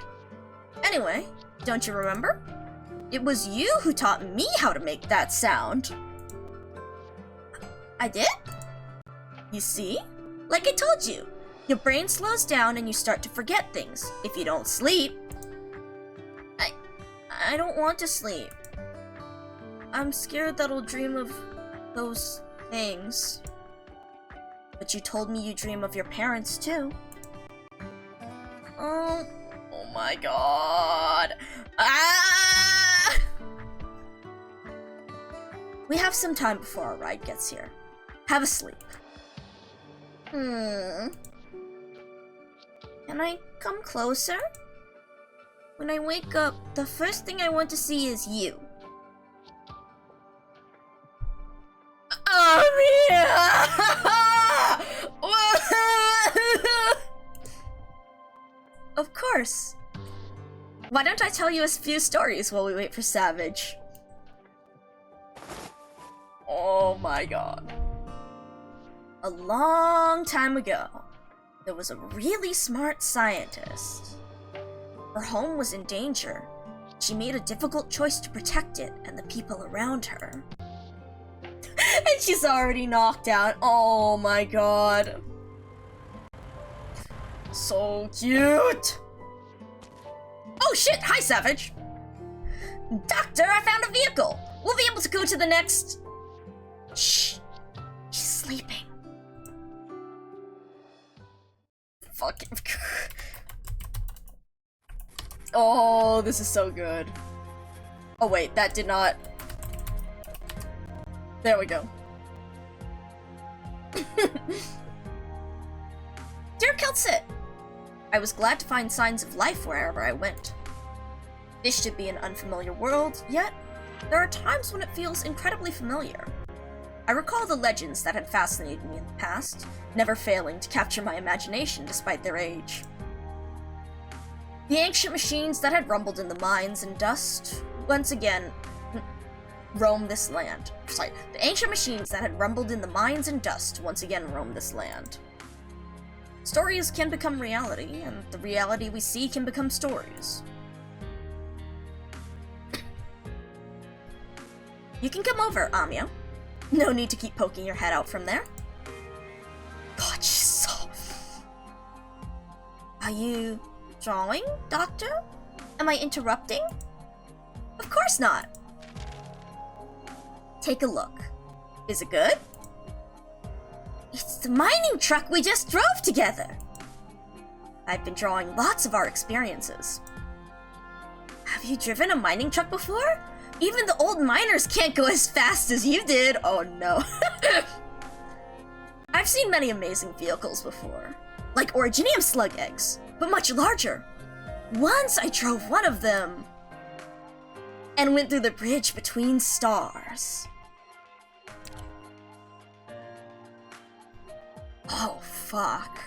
Anyway, don't you remember? It was you who taught me how to make that sound. I did? You see? Like I told you. Your brain slows down and you start to forget things if you don't sleep. I don't want to sleep. I'm scared that I'll dream of those things. But you told me you dream of your parents too. Oh my god. Ah! We have some time before our ride gets here. Have a sleep. Can I come closer? When I wake up, the first thing I want to see is you. Of course. Why don't I tell you a few stories while we wait for Savage? Oh my god. A long time ago, there was a really smart scientist. Her home was in danger. She made a difficult choice to protect it and the people around her. And she's already knocked out. Oh my god. So cute. Oh shit, hi Savage. Doctor, I found a vehicle. We'll be able to go to the next... Shh, she's sleeping. Fucking... Oh, this is so good. Oh wait, that did not... There we go. Dear Keltsit, I was glad to find signs of life wherever I went. This should be an unfamiliar world, yet there are times when it feels incredibly familiar. I recall the legends that had fascinated me in the past, never failing to capture my imagination despite their age. The ancient machines that had rumbled in the mines and dust once again roam this land. Sorry, the ancient machines that had rumbled in the mines and dust once again roam this land. Stories can become reality, and the reality we see can become stories. You can come over, Amiya. No need to keep poking your head out from there. God, she's so... Are you drawing, Doctor? Am I interrupting? Of course not. Take a look. Is it good? It's the mining truck we just drove together. I've been drawing lots of our experiences. Have you driven a mining truck before? Even the old miners can't go as fast as you did. Oh no. I've seen many amazing vehicles before, like originium slug eggs, but much larger. Once I drove one of them and went through the bridge between stars. Oh, fuck.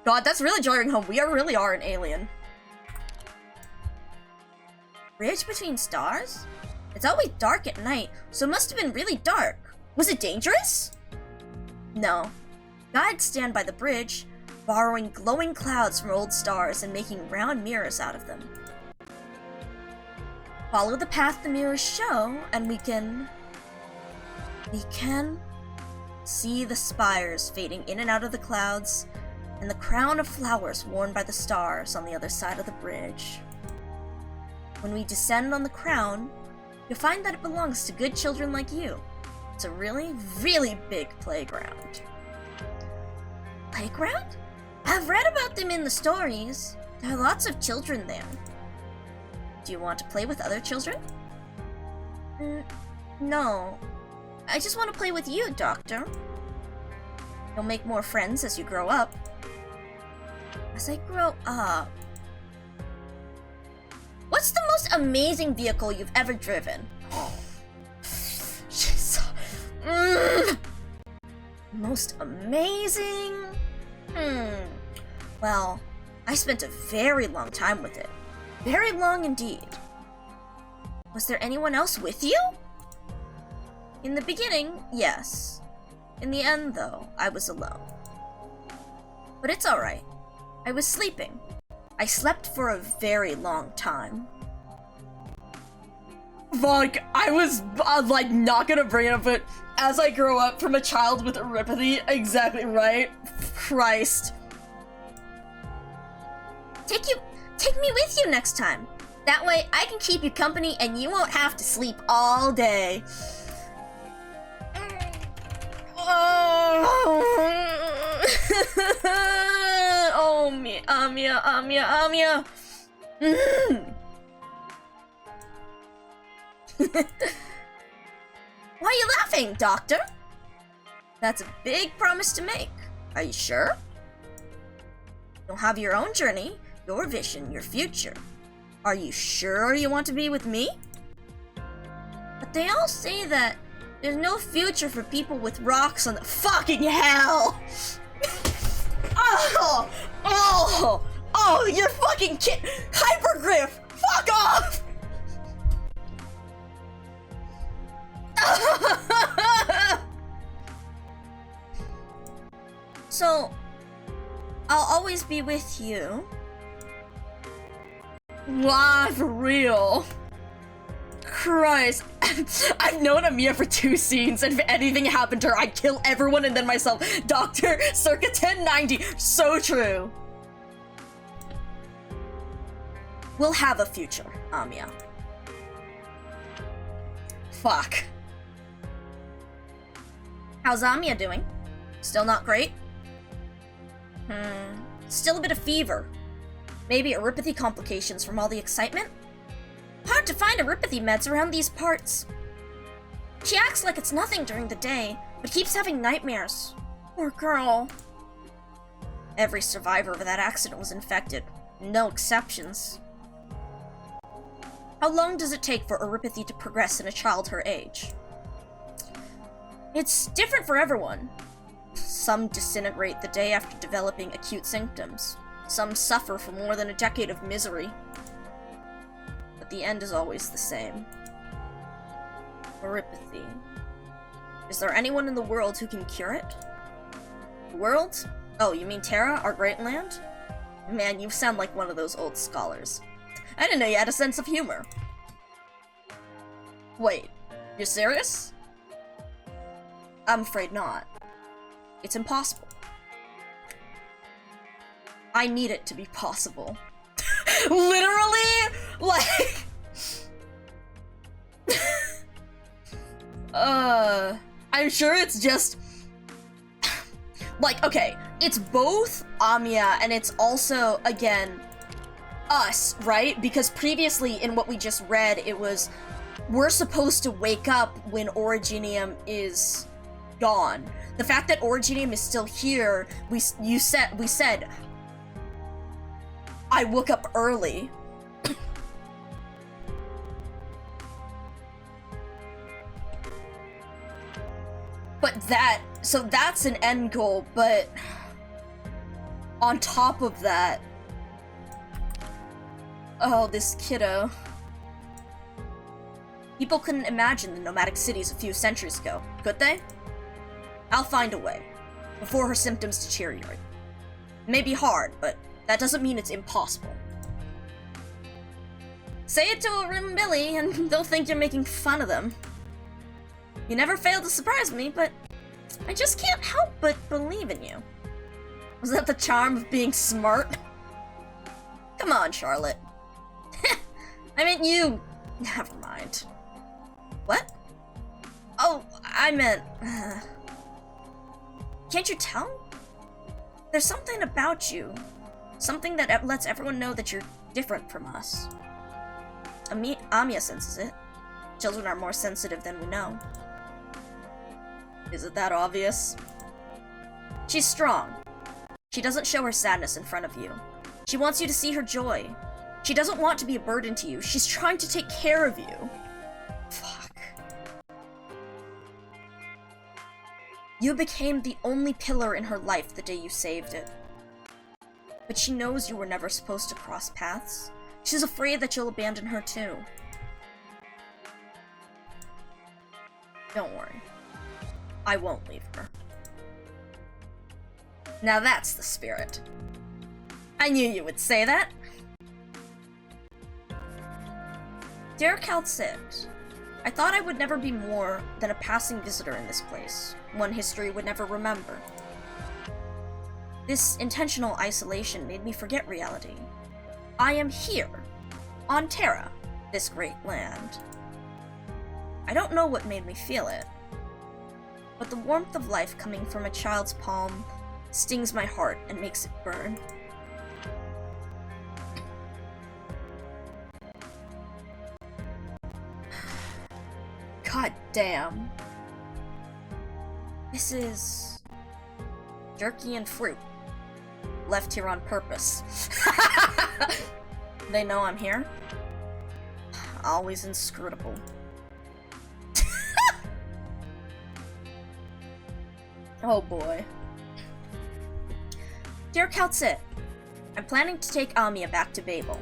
God, that's really driving home. We really are an alien. Bridge between stars? It's always dark at night, so it must have been really dark. Was it dangerous? No. Guides stand by the bridge, borrowing glowing clouds from old stars and making round mirrors out of them. Follow the path the mirrors show, and we can see the spires fading in and out of the clouds, and the crown of flowers worn by the stars on the other side of the bridge. When we descend on the crown, you'll find that it belongs to good children like you. It's a really, really big playground. Playground? I've read about them in the stories. There are lots of children there. Do you want to play with other children? No. I just want to play with you, Doctor. You'll make more friends as you grow up. As I grow up... What's the most amazing vehicle you've ever driven? She's so... Most amazing? Well, I spent a very long time with it. Very long indeed. Was there anyone else with you? In the beginning, yes. In the end, though, I was alone. But it's alright. I was sleeping. I slept for a very long time. Fuck, I was, like, not gonna bring it up, but as I grow up from a child with erypathy, exactly right. Christ. Take me with you next time. That way, I can keep you company and you won't have to sleep all day. Oh, Amiya. Why are you laughing, Doctor? That's a big promise to make. Are you sure? You'll have your own journey, your vision, your future. Are you sure you want to be with me? But they all say that there's no future for people with rocks on the fucking hell! Oh, you're fucking Hypergriff! Fuck off! So, I'll always be with you. Wow, for real? Christ. I've known Amiya for 2 scenes, and if anything happened to her, I'd kill everyone and then myself. Doctor, circa 1090. So true. We'll have a future, Amiya. Fuck. How's Amiya doing? Still not great? Still a bit of fever. Maybe erypathy complications from all the excitement? Hard to find erypathy meds around these parts. She acts like it's nothing during the day, but keeps having nightmares. Poor girl. Every survivor of that accident was infected. No exceptions. How long does it take for erypathy to progress in a child her age? It's different for everyone. Some disintegrate the day after developing acute symptoms. Some suffer for more than a decade of misery. But the end is always the same. Erypathy. Is there anyone in the world who can cure it? The world? Oh, you mean Terra, our great land? Man, you sound like one of those old scholars. I didn't know you had a sense of humor. Wait, you're serious? I'm afraid not. It's impossible. I need it to be possible. Literally? Like... I'm sure it's just... like, okay, it's both Amiya and it's also, again, us, right? Because previously, in what we just read, it was, we're supposed to wake up when Originium is gone. The fact that Originium is still here, we said, I woke up early. But so that's an end goal, but on top of that, oh, this kiddo. People couldn't imagine the nomadic cities a few centuries ago, could they? I'll find a way, before her symptoms deteriorate. It may be hard, but that doesn't mean it's impossible. Say it to a Rimbilly, and they'll think you're making fun of them. You never fail to surprise me, but I just can't help but believe in you. Was that the charm of being smart? Come on, Charlotte. I meant you. Never mind. What? Oh, I meant... Can't you tell? There's something about you. Something that lets everyone know that you're different from us. Amiya senses it. Children are more sensitive than we know. Is it that obvious? She's strong. She doesn't show her sadness in front of you. She wants you to see her joy. She doesn't want to be a burden to you. She's trying to take care of you. Fuck. You became the only pillar in her life the day you saved it. But she knows you were never supposed to cross paths. She's afraid that you'll abandon her too. Don't worry. I won't leave her. Now that's the spirit. I knew you would say that. Dear Calcit, I thought I would never be more than a passing visitor in this place, one history would never remember. This intentional isolation made me forget reality. I am here, on Terra, this great land. I don't know what made me feel it, but the warmth of life coming from a child's palm stings my heart and makes it burn. God damn. This is jerky and fruit. Left here on purpose. They know I'm here? Always inscrutable. Oh boy. Dear Calcit, I'm planning to take Amiya back to Babel.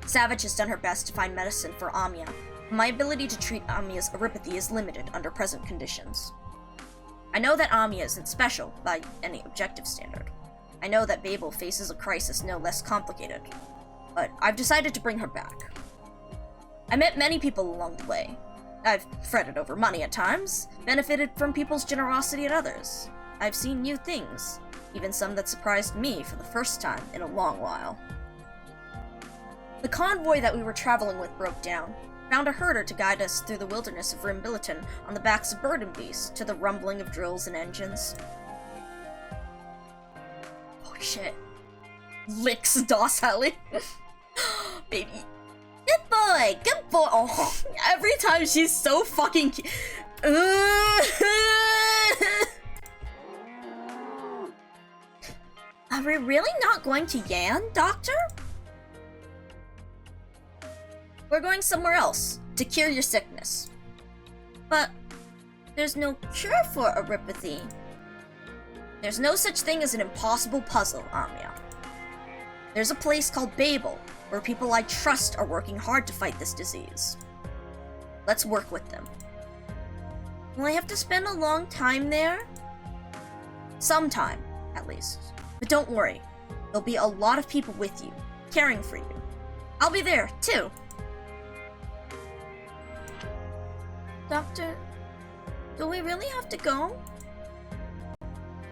Savage has done her best to find medicine for Amiya. My ability to treat Amiya's erypathy is limited under present conditions. I know that Amiya isn't special by any objective standard. I know that Babel faces a crisis no less complicated, but I've decided to bring her back. I met many people along the way. I've fretted over money at times, benefited from people's generosity at others. I've seen new things, even some that surprised me for the first time in a long while. The convoy that we were traveling with broke down. Found a herder to guide us through the wilderness of Rimbilliton on the backs of burden beasts to the rumbling of drills and engines. Oh shit. Licks docilely. Baby. Good boy! boy! Good boy! Oh, every time she's so fucking Are we really not going to Yan, Doctor? We're going somewhere else to cure your sickness. But there's no cure for erypathy. There's no such thing as an impossible puzzle, Amia. There's a place called BABEL, where people I trust are working hard to fight this disease. Let's work with them. Will I have to spend a long time there? Some time, at least. But don't worry, there'll be a lot of people with you, caring for you. I'll be there, too. Doctor, do we really have to go?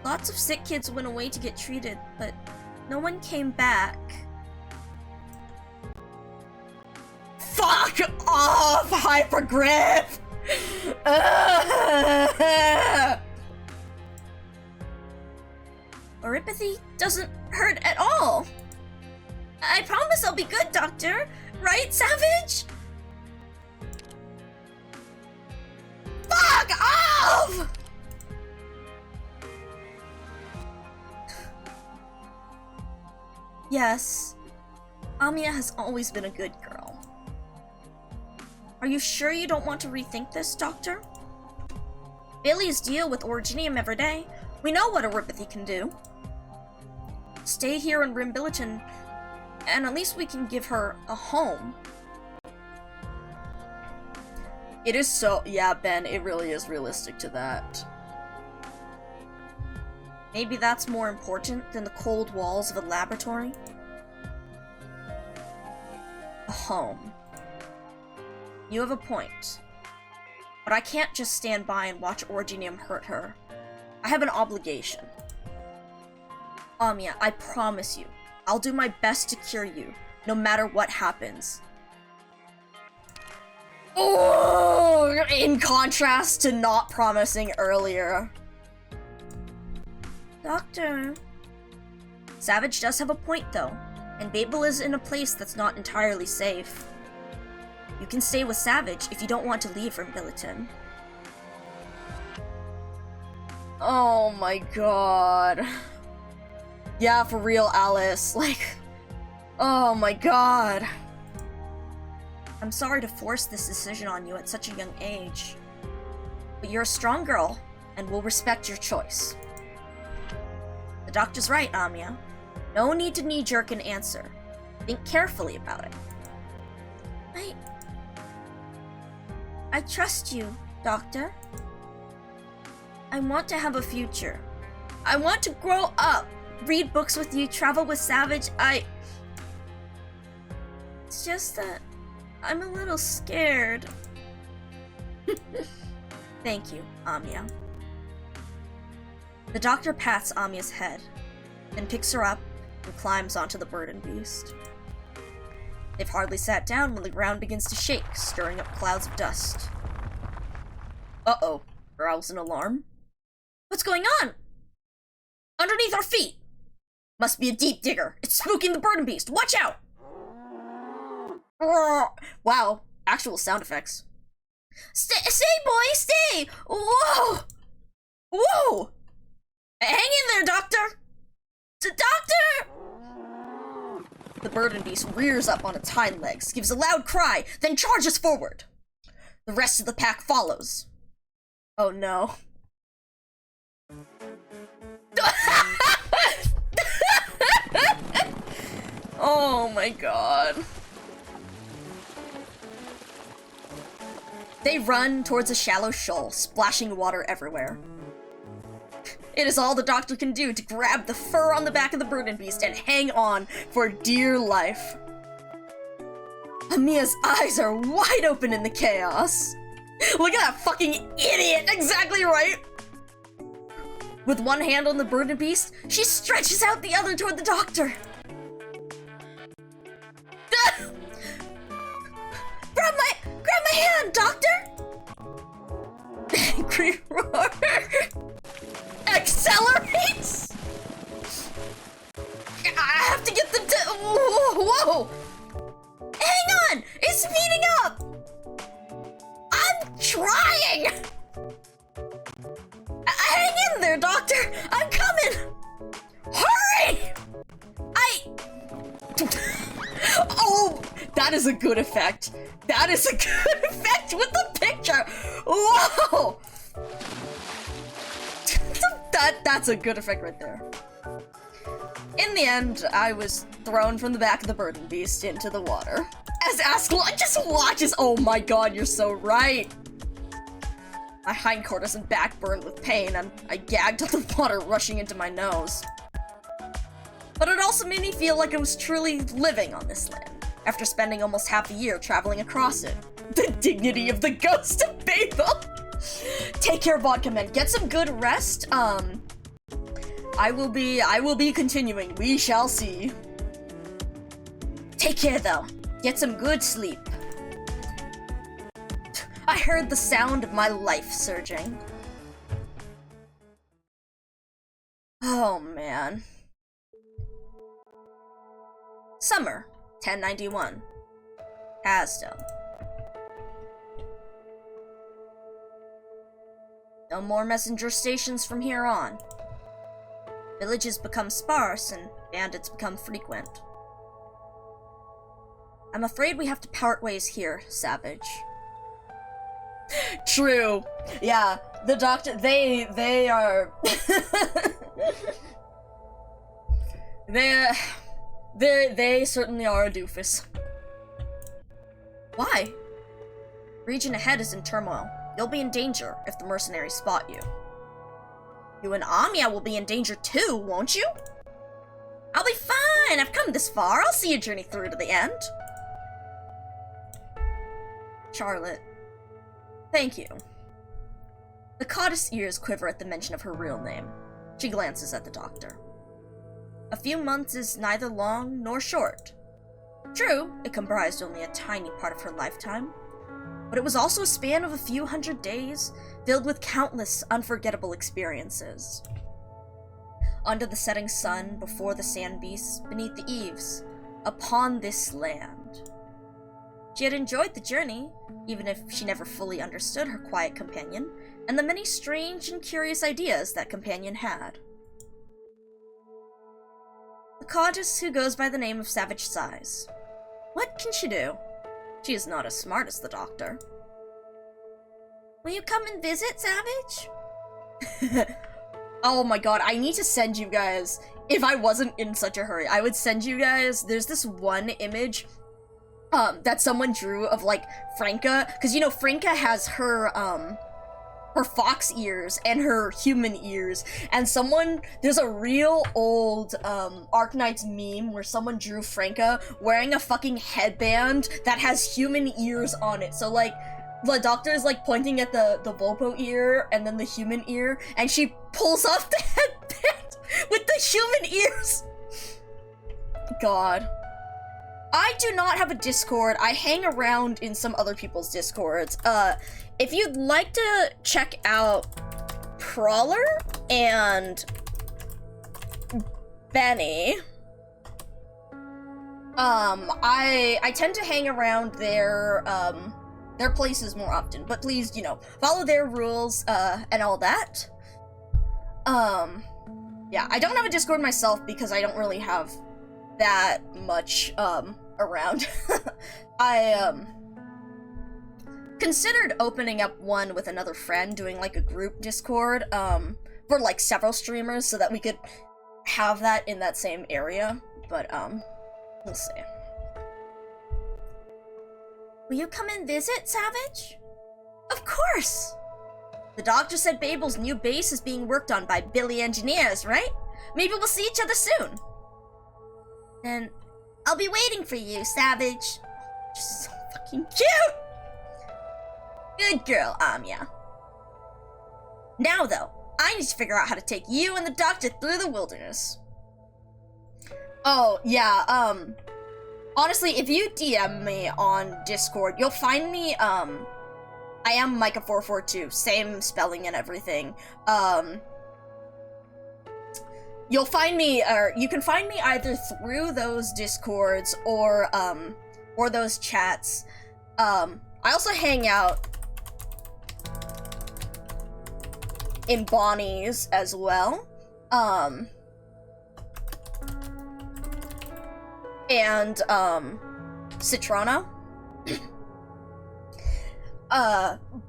Lots of sick kids went away to get treated, but no one came back. Fuck off, Hypergrip! Erypathy doesn't hurt at all. I promise I'll be good, Doctor. Right, Savage? Fuck off! Yes, Amia has always been a good girl. Are you sure you don't want to rethink this, Doctor? Bailey's deal with Originium every day. We know what erypathy can do. Stay here in Rimbilliton, and at least we can give her a home. It is so— yeah, Ben, it really is realistic to that. Maybe that's more important than the cold walls of a laboratory? A home. You have a point. But I can't just stand by and watch Originium hurt her. I have an obligation. Amia, I promise you, I'll do my best to cure you, no matter what happens. Oh, in contrast to not promising earlier. Doctor. Savage does have a point, though, and Babel is in a place that's not entirely safe. You can stay with Savage if you don't want to leave Rimbilliton. Oh my god. Yeah, for real, Alice. Like, oh my god. I'm sorry to force this decision on you at such a young age. But you're a strong girl, and we'll respect your choice. The doctor's right, Amia. No need to knee-jerk an answer. Think carefully about it. I trust you, Doctor. I want to have a future. I want to grow up, read books with you, travel with Savage. It's just that I'm a little scared. Thank you, Amia. The doctor pats Amia's head, then picks her up and climbs onto the burden beast. They've hardly sat down when the ground begins to shake, stirring up clouds of dust. Uh-oh, growls an alarm. What's going on? Underneath our feet! Must be a deep digger. It's spooking the burden beast. Watch out! Wow, actual sound effects. Stay, boy, stay! Whoa! Whoa! Hang in there, Doctor! Doctor! The burden beast rears up on its hind legs, gives a loud cry, then charges forward. The rest of the pack follows. Oh no. Oh my god. They run towards a shallow shoal, splashing water everywhere. It is all the doctor can do to grab the fur on the back of the burden beast and hang on for dear life. Amia's eyes are wide open in the chaos. Look at that fucking idiot! Exactly right! With one hand on the burden beast, she stretches out the other toward the doctor. Grab my hand, Doctor! Angry roar. Accelerates! I have to get them to— whoa! Hang on! It's speeding trying! Hang in there, Doctor! I'm coming! Hurry! Oh, that is a good effect. That is a good effect with the picture! Whoa! That's a good effect right there. In the end, I was thrown from the back of the burden beast into the water. As Ascalon just watches. Oh my god, you're so right. My hindquarters and back burned with pain, and I gagged on the water rushing into my nose. But it also made me feel like I was truly living on this land, after spending almost half a year traveling across it. The dignity of the ghost of Babel! Take care, Vodka Men. Get some good rest. I will be continuing. We shall see. Take care, though. Get some good sleep. I heard the sound of my life surging. Oh, man. Summer, 1091. Asdale. No more messenger stations from here on. Villages become sparse and bandits become frequent. I'm afraid we have to part ways here, Savage. True. Yeah, the doctor, they are... They certainly are a doofus. Why? Region ahead is in turmoil. You'll be in danger if the mercenaries spot you. You and Amiya will be in danger too, won't you? I'll be fine! I've come this far. I'll see you journey through to the end. Charlotte. Thank you. The goddess' ears quiver at the mention of her real name. She glances at the doctor. A few months is neither long nor short. True, it comprised only a tiny part of her lifetime, but it was also a span of a few hundred days, filled with countless unforgettable experiences. Under the setting sun, before the sand beasts, beneath the eaves, upon this land. She had enjoyed the journey, even if she never fully understood her quiet companion, and the many strange and curious ideas that companion had. The goddess who goes by the name of Savage sighs. What can she do? She is not as smart as the doctor. Will you come and visit, Savage? Oh my god, I need to send you guys, if I wasn't in such a hurry, I would send you guys, there's this one image that someone drew of, like, Franca, because, you know, Franca has her fox ears and her human ears, and there's a real old, Arknights meme where someone drew Franca wearing a fucking headband that has human ears on it, so, like, the doctor is, like, pointing at the Volpo ear and then the human ear, and she pulls off the headband with the human ears! God. I do not have a Discord. I hang around in some other people's Discords. If you'd like to check out Prowler and Benny, I tend to hang around their places more often, but please, you know, follow their rules, and all that. Yeah, I don't have a Discord myself because I don't really have that much, around. I, considered opening up one with another friend, doing, like, a group Discord, for, like, several streamers so that we could have that in that same area, but, we'll see. Will you come and visit, Savage? Of course! The doctor said Babel's new base is being worked on by Billy engineers, right? Maybe we'll see each other soon. And I'll be waiting for you, Savage. You're so fucking cute! Good girl, Amiya. Now, though, I need to figure out how to take you and the doctor through the wilderness. Oh, yeah, honestly, if you DM me on Discord, you'll find me, I am Micah442, same spelling and everything. You'll find me, or you can find me either through those Discords or those chats. I also hang out in Bonnie's as well. And Citrana.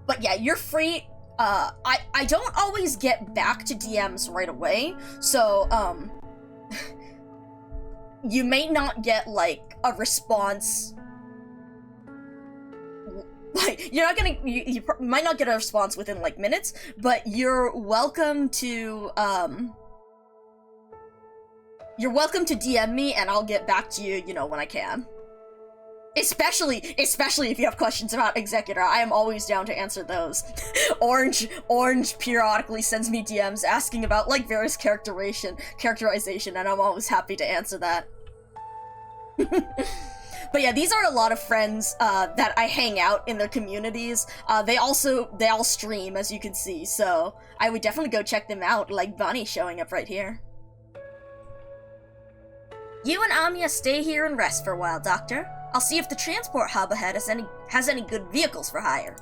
But yeah, you're free. I don't always get back to DMs right away, so, you may not get, like, a response. Like, you're not gonna, you might not get a response within, like, minutes, but you're welcome to DM me, and I'll get back to you, you know, when I can. Especially if you have questions about Executor, I am always down to answer those. Orange periodically sends me DMs asking about, like, various characterization, and I'm always happy to answer that. But yeah, these are a lot of friends, that I hang out in their communities. They all stream, as you can see, so I would definitely go check them out, like Bonnie showing up right here. You and Anya stay here and rest for a while, Doctor. I'll see if the transport hub ahead has any good vehicles for hire.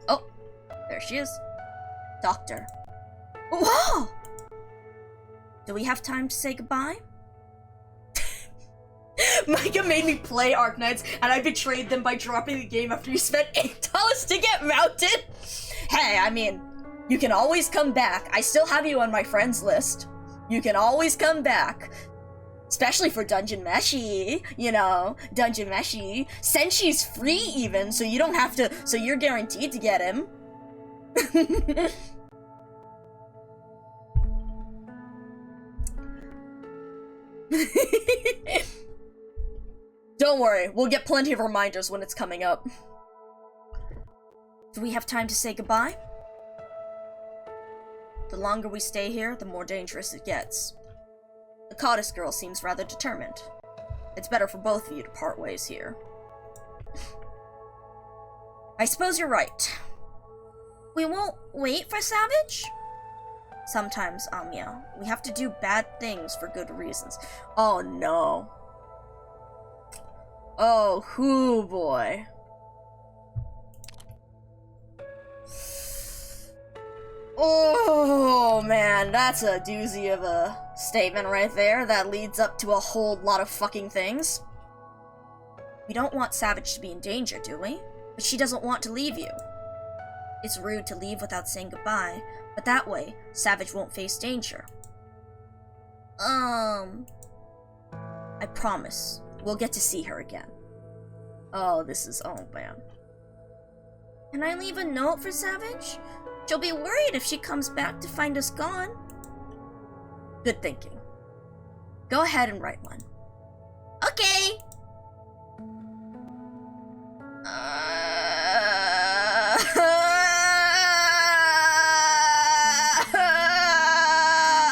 Oh, there she is. Doctor. Whoa! Do we have time to say goodbye? Micah made me play Arknights, and I betrayed them by dropping the game after you spent $8 to get mounted. Hey, I mean, you can always come back. I still have you on my friends list. You can always come back. Especially for Dungeon Meshi, you know, Dungeon Meshi. Senshi's free even, so you don't have to, so you're guaranteed to get him. Don't worry, we'll get plenty of reminders when it's coming up. Do we have time to say goodbye? The longer we stay here, the more dangerous it gets. The Cottis girl seems rather determined. It's better for both of you to part ways here. I suppose you're right. We won't wait for Savage? Sometimes, Anya, we have to do bad things for good reasons. Oh no. Oh, hoo boy. Oh man, that's a doozy of a statement right there that leads up to a whole lot of fucking things. We don't want Savage to be in danger, do we? But she doesn't want to leave you. It's rude to leave without saying goodbye, but that way, Savage won't face danger. I promise, we'll get to see her again. Oh, this is, oh man. Can I leave a note for Savage? She'll be worried if she comes back to find us gone. Good thinking. Go ahead and write one. Okay!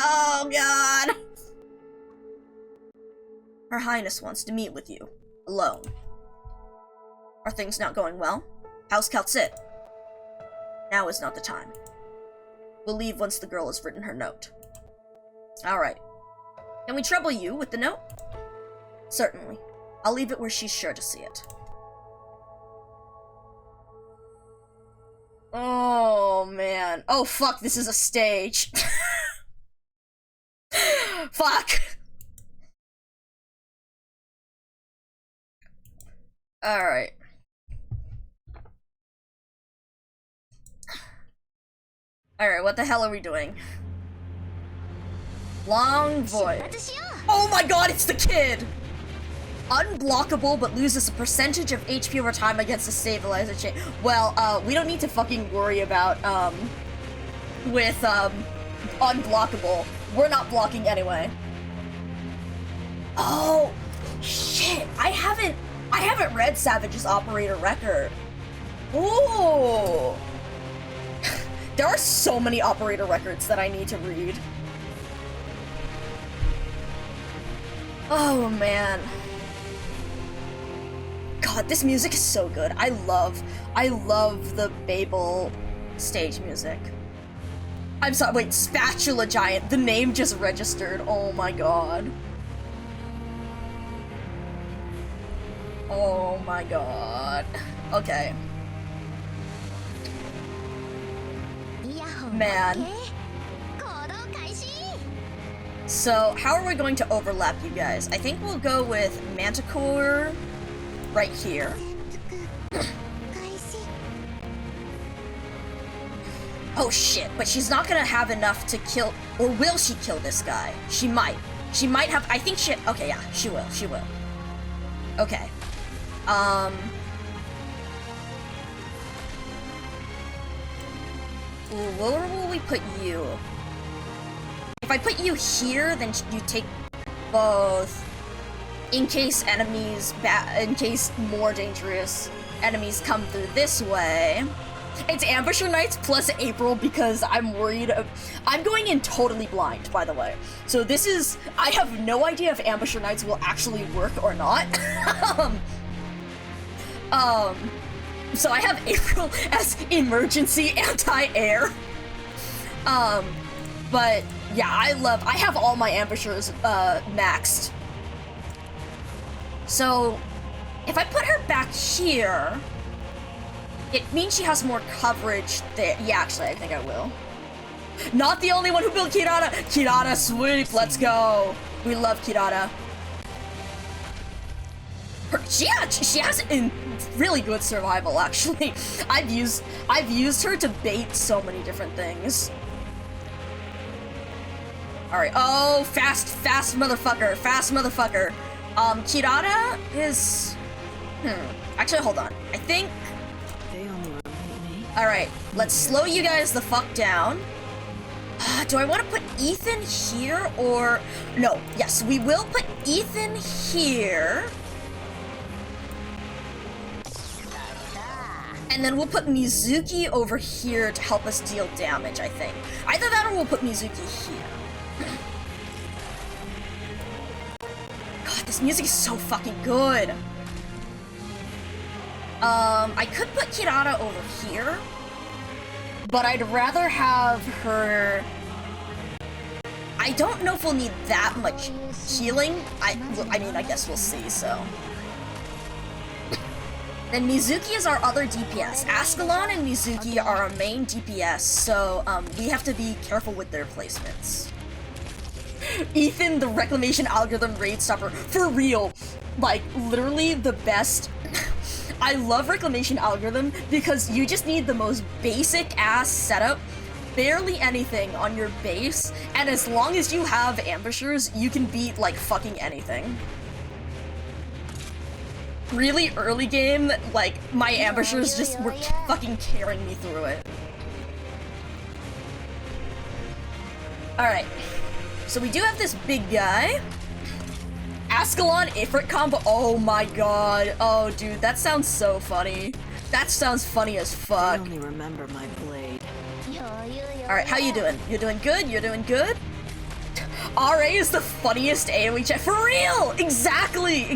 Oh god! Her Highness wants to meet with you. Alone. Are things not going well? How's Kal'tsit? Now is not the time. We'll leave once the girl has written her note. Alright. Can we trouble you with the note? Certainly. I'll leave it where she's sure to see it. Oh, man. Oh, fuck, this is a stage. Fuck! Alright. Alright, what the hell are we doing? Long voice. Oh my god, it's the kid! Unblockable, but loses a percentage of HP over time against a stabilizer chain. Well, we don't need to fucking worry about, with, unblockable. We're not blocking anyway. Oh, shit, I haven't read Savage's operator record. Ooh. There are so many operator records that I need to read. Oh man. God, this music is so good. I love the BABEL stage music. I'm sorry, wait, Spatula Giant. The name just registered. Oh my god. Oh my god. Okay. Man. So, how are we going to overlap you guys? I think we'll go with Manticore right here. Oh shit, but she's not gonna have enough to kill, or will she kill this guy? She might. She might have, I think she, okay, yeah, she will. Okay. Ooh, where will we put you? If I put you here, then you take both. In case more dangerous enemies come through this way. It's Ambusher Knights plus April because I'm worried I'm going in totally blind, by the way. So this is, I have no idea if Ambusher Knights will actually work or not. So I have April as emergency anti-air. But yeah, I have all my ambushers maxed. So if I put her back here, it means she has more coverage there. Yeah, actually, I think I will. Not the only one who built Kirara. Kirara sweep, let's go. We love Kirara. She has a really good survival, actually. I've used her to bait so many different things. Alright, oh, fast motherfucker, Kirara is... Actually, hold on. I think... Alright, let's slow you guys the fuck down. Do I want to put Ethan here, or... No, yes, we will put Ethan here. And then we'll put Mizuki over here to help us deal damage, I think. Either that or we'll put Mizuki here. God, this music is so fucking good. I could put Kirara over here, but I'd rather have her... I don't know if we'll need that much healing. I mean, I guess we'll see, so... Then Mizuki is our other DPS. Ascalon and Mizuki are our main DPS, so we have to be careful with their placements. Ethan, the Reclamation Algorithm Raid Stopper. For real. Like, literally the best. I love Reclamation Algorithm because you just need the most basic ass setup, barely anything on your base, and as long as you have ambushers, you can beat like fucking anything. Really early game, like, my ambushers just were fucking carrying me through it. Alright. So we do have this big guy. Ascalon Ifrit combo. Oh my god. Oh, dude, that sounds so funny. That sounds funny as fuck. I only remember my blade. Alright, how you doing? You're doing good? You're doing good? RA is the funniest AoE chat. For real! Exactly.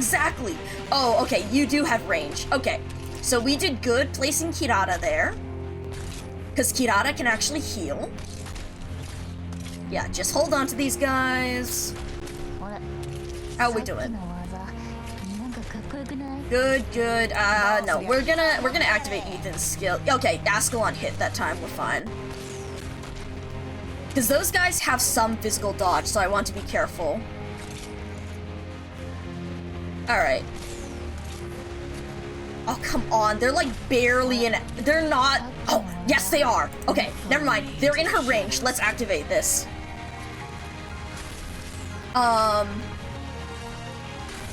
Oh, okay, you do have range. Okay, so we did good placing Kirara there. Because Kirara can actually heal. Yeah, just hold on to these guys. How are we doing? Good. No, we're gonna activate Ethan's skill. Okay, Ascalon hit that time, we're fine. Because those guys have some physical dodge, so I want to be careful. Alright. Oh, come on. They're like barely in... They're not... Oh, yes, they are. Okay, never mind. They're in her range. Let's activate this. Alright,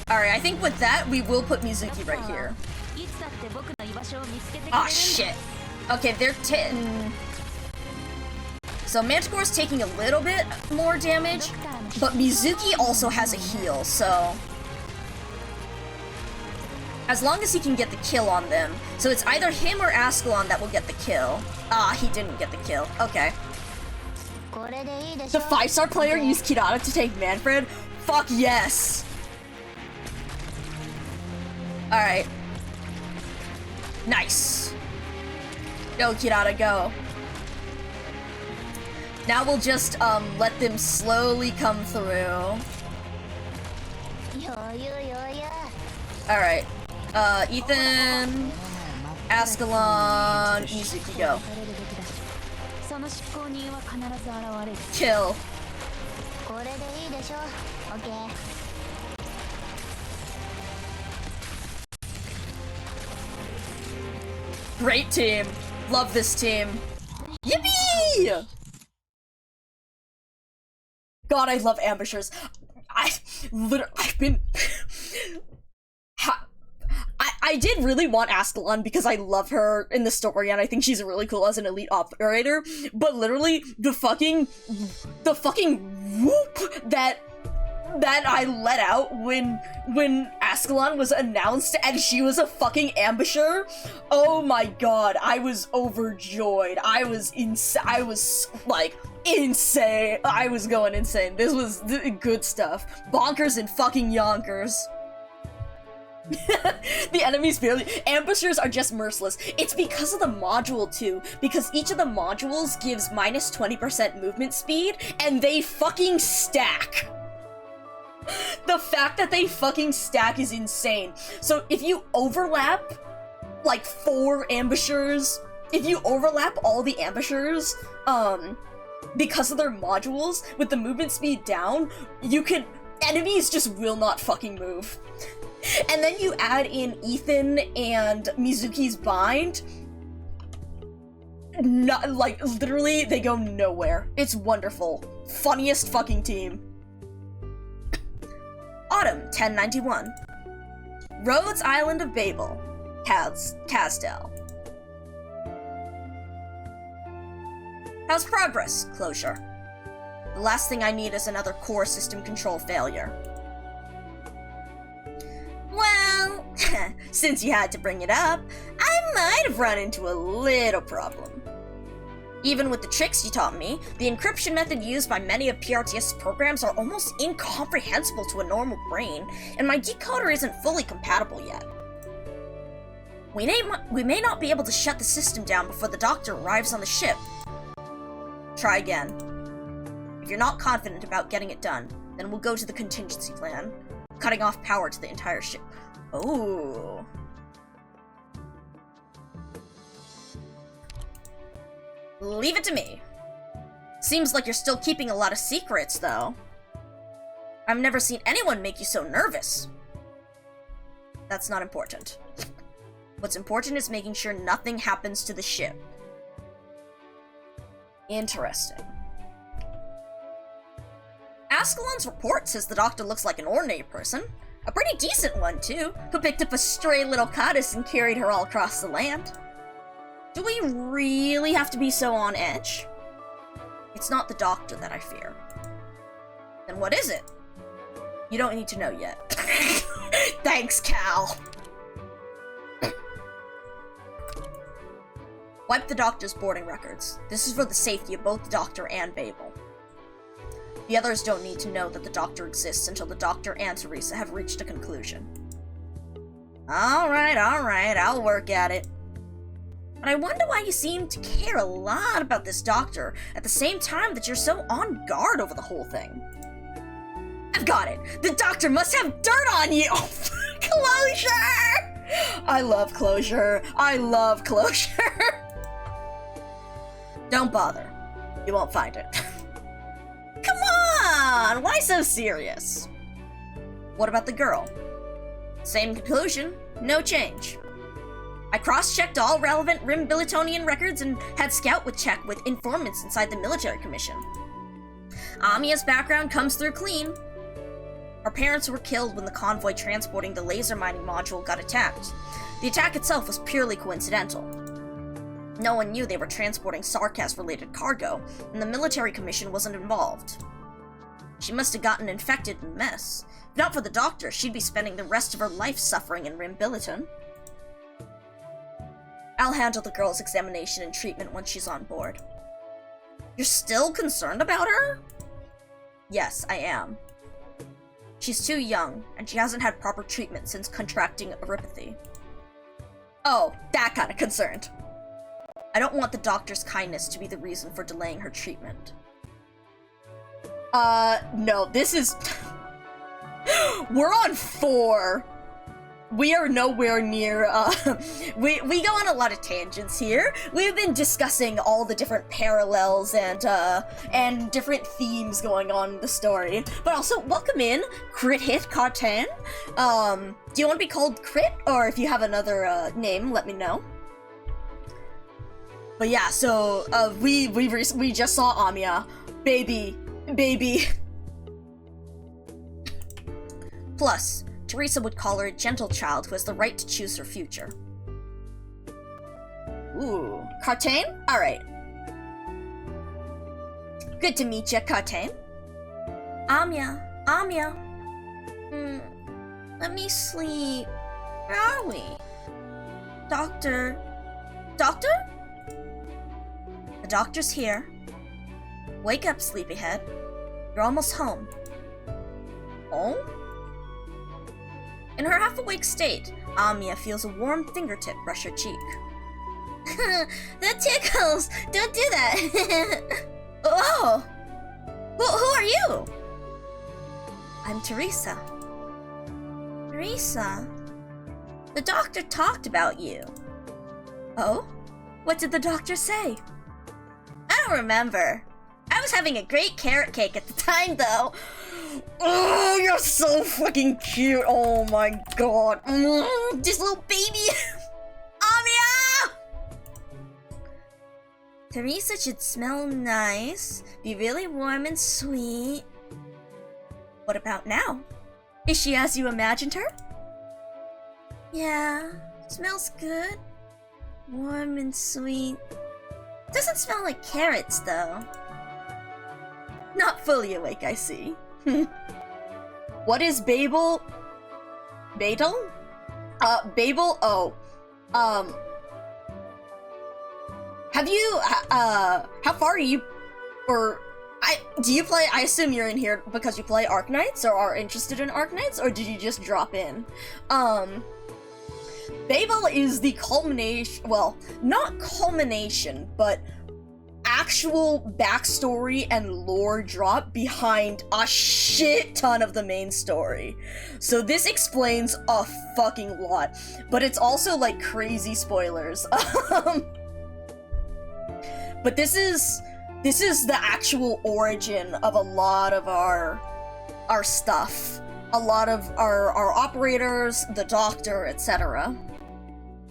I think with that, we will put Mizuki right here. Ah, shit. Okay, they're So Manticore's taking a little bit more damage, but Mizuki also has a heal, so... As long as he can get the kill on them. So it's either him or Ascalon that will get the kill. Ah, he didn't get the kill. Okay. The 5-star player used Kirara to take Manfred? Fuck yes! Alright. Nice. Go, Kirara, go. Now we'll just, let them slowly come through. Alright. Ethan, Ascalon, Mizuki, go. その執行人は必ず現れる。 Chill. これでいいでしょ。オッケー。 Great team. Love this team. Yippee! God, I love ambushers. I've been... I did really want Ascalon because I love her in the story and I think she's really cool as an elite operator, but literally the fucking whoop that I let out when Ascalon was announced and she was a fucking ambusher. Oh my god, I was overjoyed. I was like insane. I was going insane. This was good stuff. Bonkers and fucking yonkers. The enemies barely- ambushers are just merciless. It's because of the module too, because each of the modules gives minus 20% movement speed, and they fucking stack. The fact that they fucking stack is insane. So if you overlap, like 4 ambushers, if you overlap all the ambushers, because of their modules, with the movement speed down, enemies just will not fucking move. And then you add in Ethan and Mizuki's bind. Not, like, literally, they go nowhere. It's wonderful. Funniest fucking team. Autumn, 1091. Rhodes Island of Babel. Casdell. How's progress? Closure. The last thing I need is another core system control failure. Well, since you had to bring it up, I might have run into a little problem. Even with the tricks you taught me, the encryption method used by many of PRTS's programs are almost incomprehensible to a normal brain, and my decoder isn't fully compatible yet. We may not be able to shut the system down before the doctor arrives on the ship. Try again. If you're not confident about getting it done, then we'll go to the contingency plan. Cutting off power to the entire ship. Oh. Leave it to me. Seems like you're still keeping a lot of secrets, though. I've never seen anyone make you so nervous. That's not important. What's important is making sure nothing happens to the ship. Interesting. Ascalon's report says the doctor looks like an ordinary person. A pretty decent one, too, who picked up a stray little goddess and carried her all across the land. Do we really have to be so on edge? It's not the doctor that I fear. Then what is it? You don't need to know yet. Thanks, Cal. Wipe the doctor's boarding records. This is for the safety of both the doctor and Babel. The others don't need to know that the doctor exists until the doctor and Teresa have reached a conclusion. Alright, I'll work at it. But I wonder why you seem to care a lot about this doctor at the same time that you're so on guard over the whole thing. I've got it! The doctor must have dirt on you! Closure! I love closure. I love closure. Don't bother. You won't find it. Come on! Why so serious? What about the girl? Same conclusion. No change. I cross-checked all relevant Rim Bilitonian records and had Scout check with informants inside the military commission. Amiya's background comes through clean. Her parents were killed when the convoy transporting the laser mining module got attacked. The attack itself was purely coincidental. No one knew they were transporting Sarkas-related cargo, and the military commission wasn't involved. She must have gotten infected and mess. If not for the doctor, she'd be spending the rest of her life suffering in Rim Biliton. I'll handle the girl's examination and treatment once she's on board. You're still concerned about her? Yes, I am. She's too young, and she hasn't had proper treatment since contracting erypathy. Oh, that kind of concerned. I don't want the doctor's kindness to be the reason for delaying her treatment. No, this is... We're on 4. we are nowhere near, we go on a lot of tangents here. We've been discussing all the different parallels and different themes going on in the story. But also, welcome in, Crit Hit Cartan. Do you want to be called Crit, or if you have another, name, let me know. But yeah, so, we just saw Amiya. Baby. Plus, Teresa would call her a gentle child who has the right to choose her future. Ooh, Cartain? Alright. Good to meet ya, Cartain. Amiya. Let me sleep. Where are we? Doctor? The doctor's here. Wake up, sleepyhead. You're almost home. Home? In her half-awake state, Amiya feels a warm fingertip brush her cheek. That tickles! Don't do that! Oh! Who are you? I'm Teresa. Teresa? The doctor talked about you. Oh? What did the doctor say? I don't remember. I was having a great carrot cake at the time, though. Oh, you're so fucking cute. Oh my god. This little baby. Amiya! Teresa should smell nice, be really warm and sweet. What about now? Is she as you imagined her? Yeah, smells good. Warm and sweet. Doesn't smell like carrots, though. Not fully awake, I see. What is BABEL? BABEL? BABEL? Oh. Have you, how far are you, or, do you play, I assume you're in here because you play Arknights, or are interested in Arknights, or did you just drop in? BABEL is the culmination, well, not culmination, but actual backstory and lore drop behind a shit ton of the main story. So this explains a fucking lot, but it's also like crazy spoilers. But this is the actual origin of a lot of our stuff. A lot of our operators, the doctor, etc.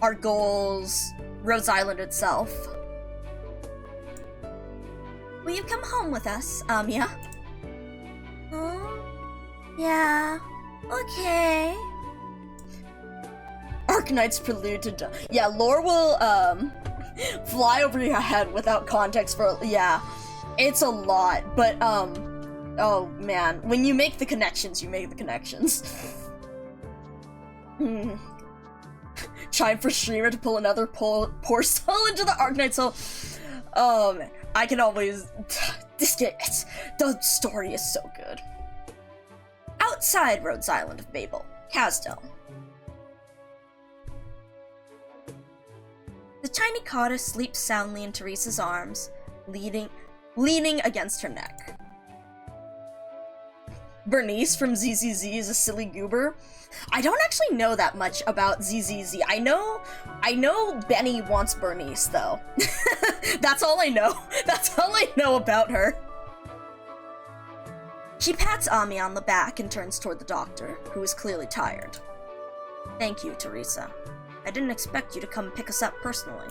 Our goals, Rhodes Island itself. Will you come home with us, Amiya? Oh? Yeah. Okay. Arknight's prelude to yeah, lore will, fly over your head without context for, yeah. It's a lot, but, oh man. When you make the connections, you make the connections. Time for Streamer to pull another poor soul into the Arknight soul. Oh man. I can always... the story is so good. Outside Rhodes Island of BABEL, Casdell. The tiny cotta sleeps soundly in Teresa's arms, leaning against her neck. Bernice from ZZZ is a silly goober. I don't actually know that much about ZZZ. I know Benny wants Bernice, though. That's all I know. That's all I know about her. She pats Amiya on the back and turns toward the doctor, who is clearly tired. Thank you, Teresa. I didn't expect you to come pick us up personally.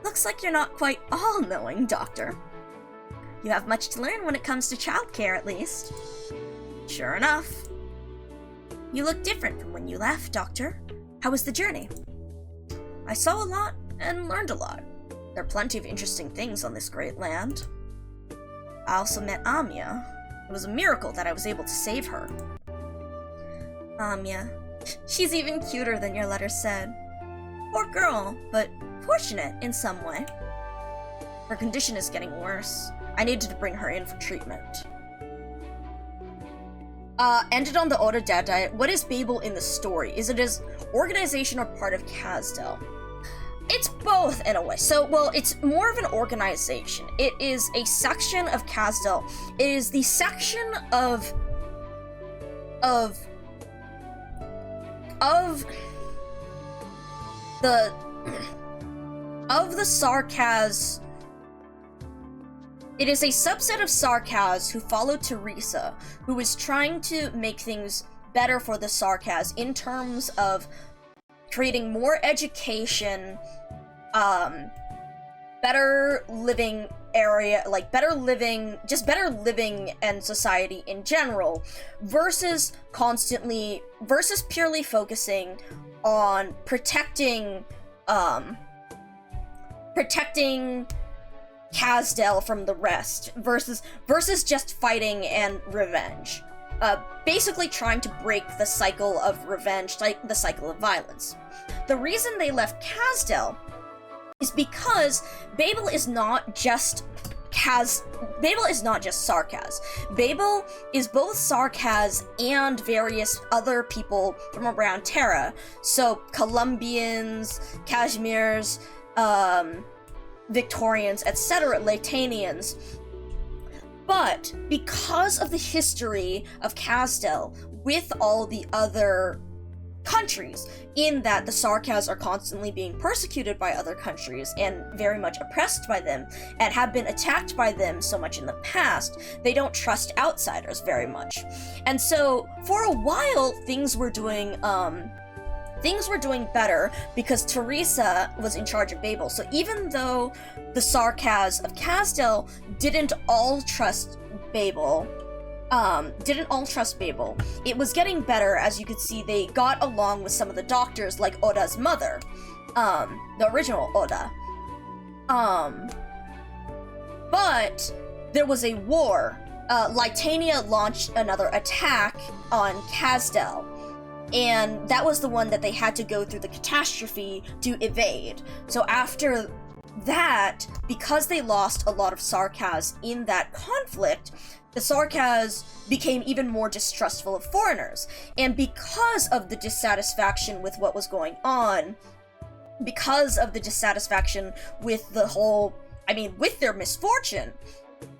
Looks like you're not quite all-knowing, Doctor. You have much to learn when it comes to childcare, at least. Sure enough. You look different from when you left, Doctor. How was the journey? I saw a lot and learned a lot. There are plenty of interesting things on this great land. I also met Amiya. It was a miracle that I was able to save her. Amiya. She's even cuter than your letter said. Poor girl, but fortunate in some way. Her condition is getting worse. I needed to bring her in for treatment. Ended on the Oda Dad diet. What is BABEL in the story? Is it as organization or part of Casdell? It's both in a way. So, well, it's more of an organization. It is a section of Casdell. It is the section of of the Sarkaz. It is a subset of Sarkaz who followed Teresa, who is trying to make things better for the Sarkaz in terms of creating more education, better living area, like better living and society in general, versus purely focusing on protecting Kazdel from the rest, versus just fighting and revenge. Basically trying to break the cycle of revenge, like the cycle of violence. The reason they left Kazdel is because Babel is not just Sarkaz. Babel is both Sarkaz and various other people from around Terra. So Colombians, Kashmirs, Victorians, etc., Latanians. But because of the history of Kazdel with all the other countries, in that the Sarkaz are constantly being persecuted by other countries and very much oppressed by them, and have been attacked by them so much in the past, they don't trust outsiders very much. And so, for a while, things were doing better because Teresa was in charge of Babel. So even though the Sarkaz of Kazdel didn't all trust Babel, it was getting better. As you could see, they got along with some of the doctors, like Oda's mother, the original Oda. But there was a war. Litania launched another attack on Kazdel, and that was the one that they had to go through the catastrophe to evade. So after that, because they lost a lot of Sarkaz in that conflict, the Sarkaz became even more distrustful of foreigners. And because of the dissatisfaction with what was going on, because of the dissatisfaction with the whole, with their misfortune,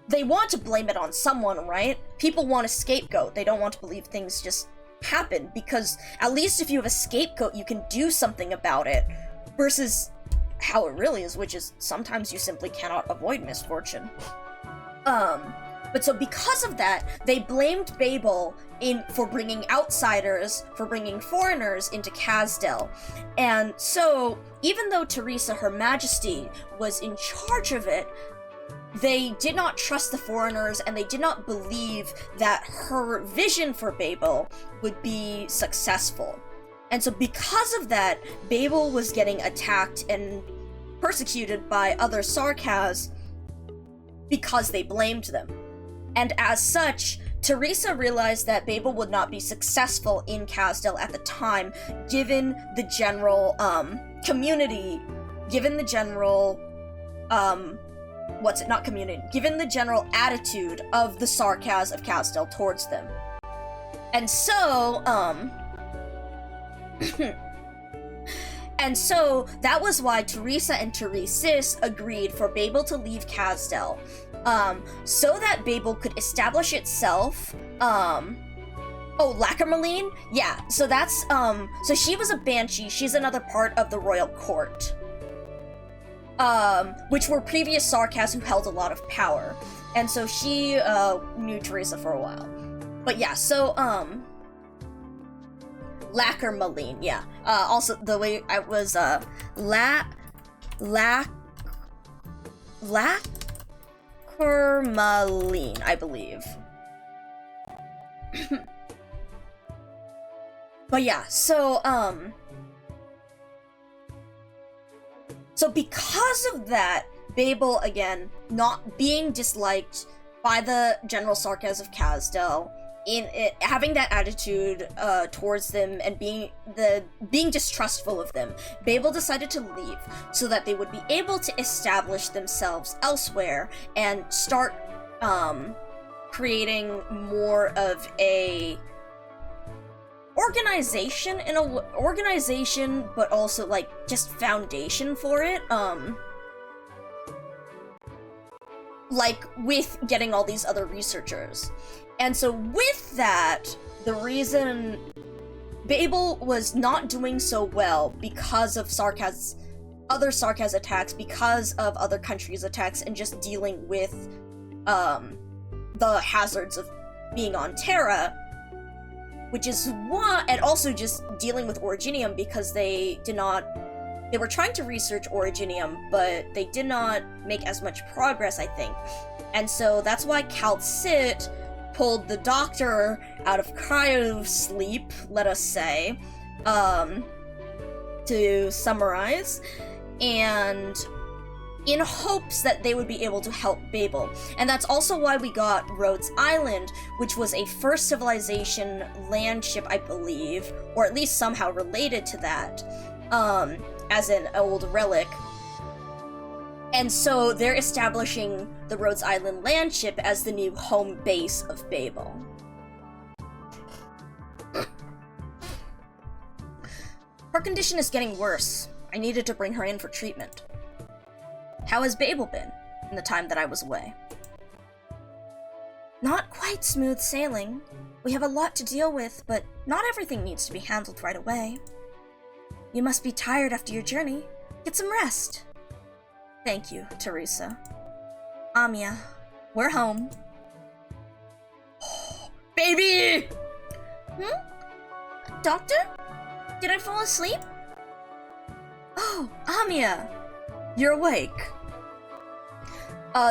they want to blame it on someone, right? People want a scapegoat. They don't want to believe things just happen, because at least if you have a scapegoat, you can do something about it, versus how it really is, which is sometimes you simply cannot avoid misfortune. But so because of that, they blamed Babel for bringing outsiders, for bringing foreigners into Kazdel. And so, even though Teresa, Her Majesty, was in charge of it, they did not trust the foreigners, and they did not believe that her vision for Babel would be successful. And so because of that, Babel was getting attacked and persecuted by other Sarkaz because they blamed them. And as such, Teresa realized that Babel would not be successful in Kazdel at the time, given the general, given the general, given the general attitude of the Sarkaz of Kazdel towards them. And so, and so that was why Teresa and Teresis agreed for Babel to leave Kazdel, so that Babel could establish itself. Lackermaline? Yeah, so that's, so she was a Banshee. She's another part of the royal court, which were previous Sarkaz who held a lot of power. And so she, knew Teresa for a while. But yeah, so, Lackermaline, yeah. Also, the way I was, Lackermaline, I believe. But yeah, so because of that, Babel, again, not being disliked by the General Sarkaz of Kazdel, having that attitude towards them and being distrustful of them, Babel decided to leave so that they would be able to establish themselves elsewhere and start creating more of a organization, but also like just foundation for it, like with getting all these other researchers. And so with that, the reason Babel was not doing so well because of other Sarkaz attacks, because of other countries' attacks, and just dealing with the hazards of being on Terra, which is why, and also just dealing with Originium, because they were trying to research Originium, but they did not make as much progress, I think. And so that's why Calcit pulled the Doctor out of cryo sleep, let us say, to summarize, and in hopes that they would be able to help Babel. And that's also why we got Rhodes Island, which was a first civilization land ship, I believe, or at least somehow related to that, as an old relic. And so they're establishing the Rhodes Island land ship as the new home base of Babel. Her condition is getting worse. I needed to bring her in for treatment. How has Babel been in the time that I was away? Not quite smooth sailing. We have a lot to deal with, but not everything needs to be handled right away. You must be tired after your journey. Get some rest. Thank you, Teresa. Amiya, we're home. Oh, baby! Doctor? Did I fall asleep? Oh, Amiya! You're awake.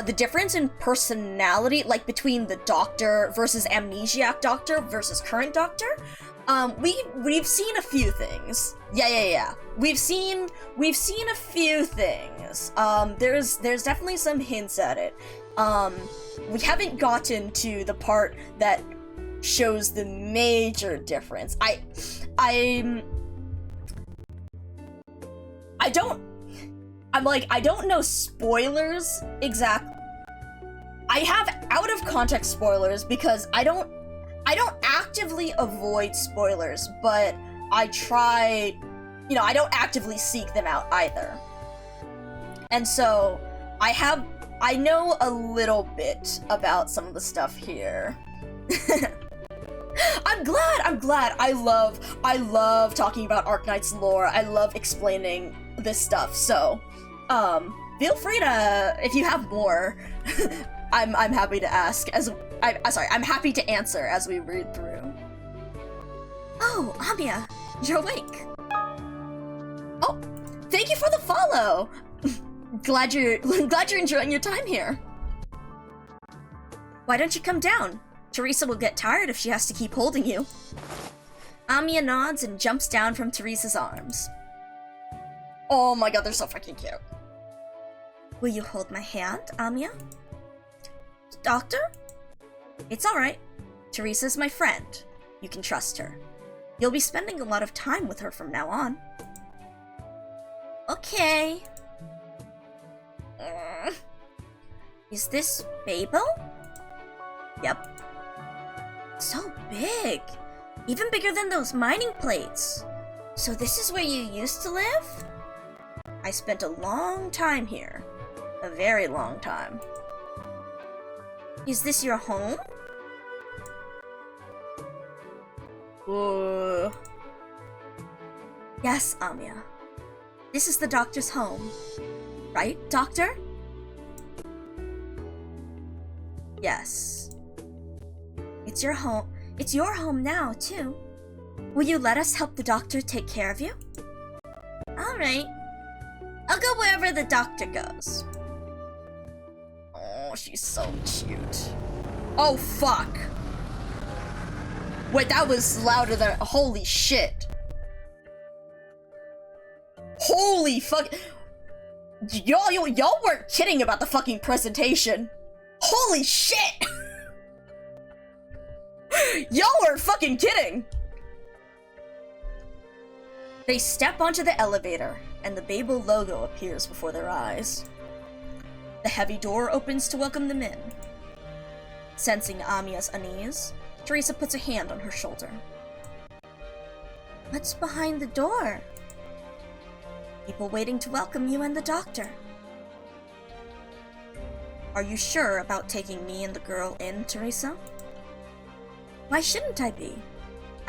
The difference in personality, like between the Doctor versus Amnesiac Doctor versus current Doctor, we've seen a few things. Yeah. We've seen a few things. There's definitely some hints at it. We haven't gotten to the part that shows the major difference. I don't know spoilers exactly. I have out of context spoilers because I don't actively avoid spoilers, but I try, I don't actively seek them out either. And so I know a little bit about some of the stuff here. I'm glad. I love talking about Arknight's lore. I love explaining this stuff. So, feel free to, if you have more, I'm happy to ask I'm happy to answer as we read through. Oh, Amiya, you're awake. Oh, thank you for the follow. glad you're enjoying your time here. Why don't you come down? Teresa will get tired if she has to keep holding you. Amiya nods and jumps down from Teresa's arms. Oh my god, they're so fucking cute. Will you hold my hand, Amiya? Doctor? It's alright. Teresa's my friend. You can trust her. You'll be spending a lot of time with her from now on. Okay. Is this Babel? Yep. So big. Even bigger than those mining plates. So this is where you used to live? I spent a long time here. A very long time. Is this your home? Yes, Amiya. This is the Doctor's home. Right, Doctor? Yes. It's your home. It's your home now, too. Will you let us help the Doctor take care of you? Alright. I'll go wherever the Doctor goes. Oh, she's so cute. Oh, fuck. Wait, that was louder than... Holy shit. Holy fuck... Y'all weren't kidding about the fucking presentation. Holy shit! Y'all weren't fucking kidding! They step onto the elevator, and the Babel logo appears before their eyes. The heavy door opens to welcome them in. Sensing Amiya's unease, Teresa puts a hand on her shoulder. What's behind the door? People waiting to welcome you and the Doctor. Are you sure about taking me and the girl in, Teresa? Why shouldn't I be?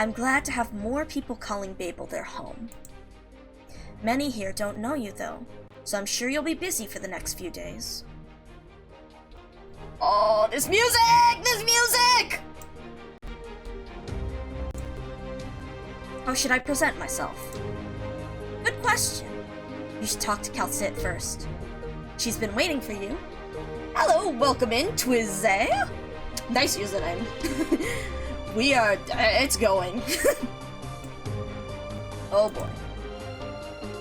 I'm glad to have more people calling Babel their home. Many here don't know you though, so I'm sure you'll be busy for the next few days. Oh, this music! This music! How should I present myself? Good question. You should talk to Calcit first. She's been waiting for you. Hello, welcome in, Twizze. Nice username. It's going. Oh boy.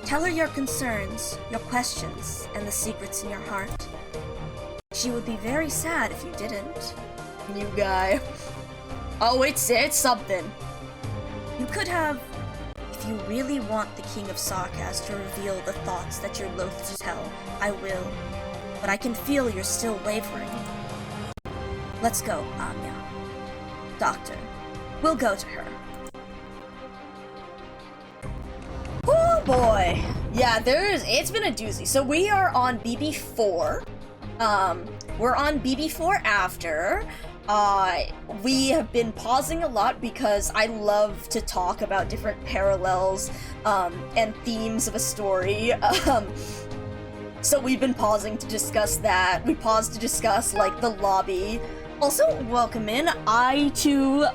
Tell her your concerns, your questions, and the secrets in your heart. She would be very sad if you didn't. New guy. Oh, it's something. You could have... If you really want the King of Sarkaz to reveal the thoughts that you're loath to tell, I will. But I can feel you're still wavering. Let's go, Anya. Doctor, we'll go to her. Oh boy! Yeah, it's been a doozy. So we are on BB4. We're on BB4 after. We have been pausing a lot because I love to talk about different parallels, and themes of a story. So we've been pausing to discuss that. We paused to discuss, like, the lobby. Also, welcome in, I2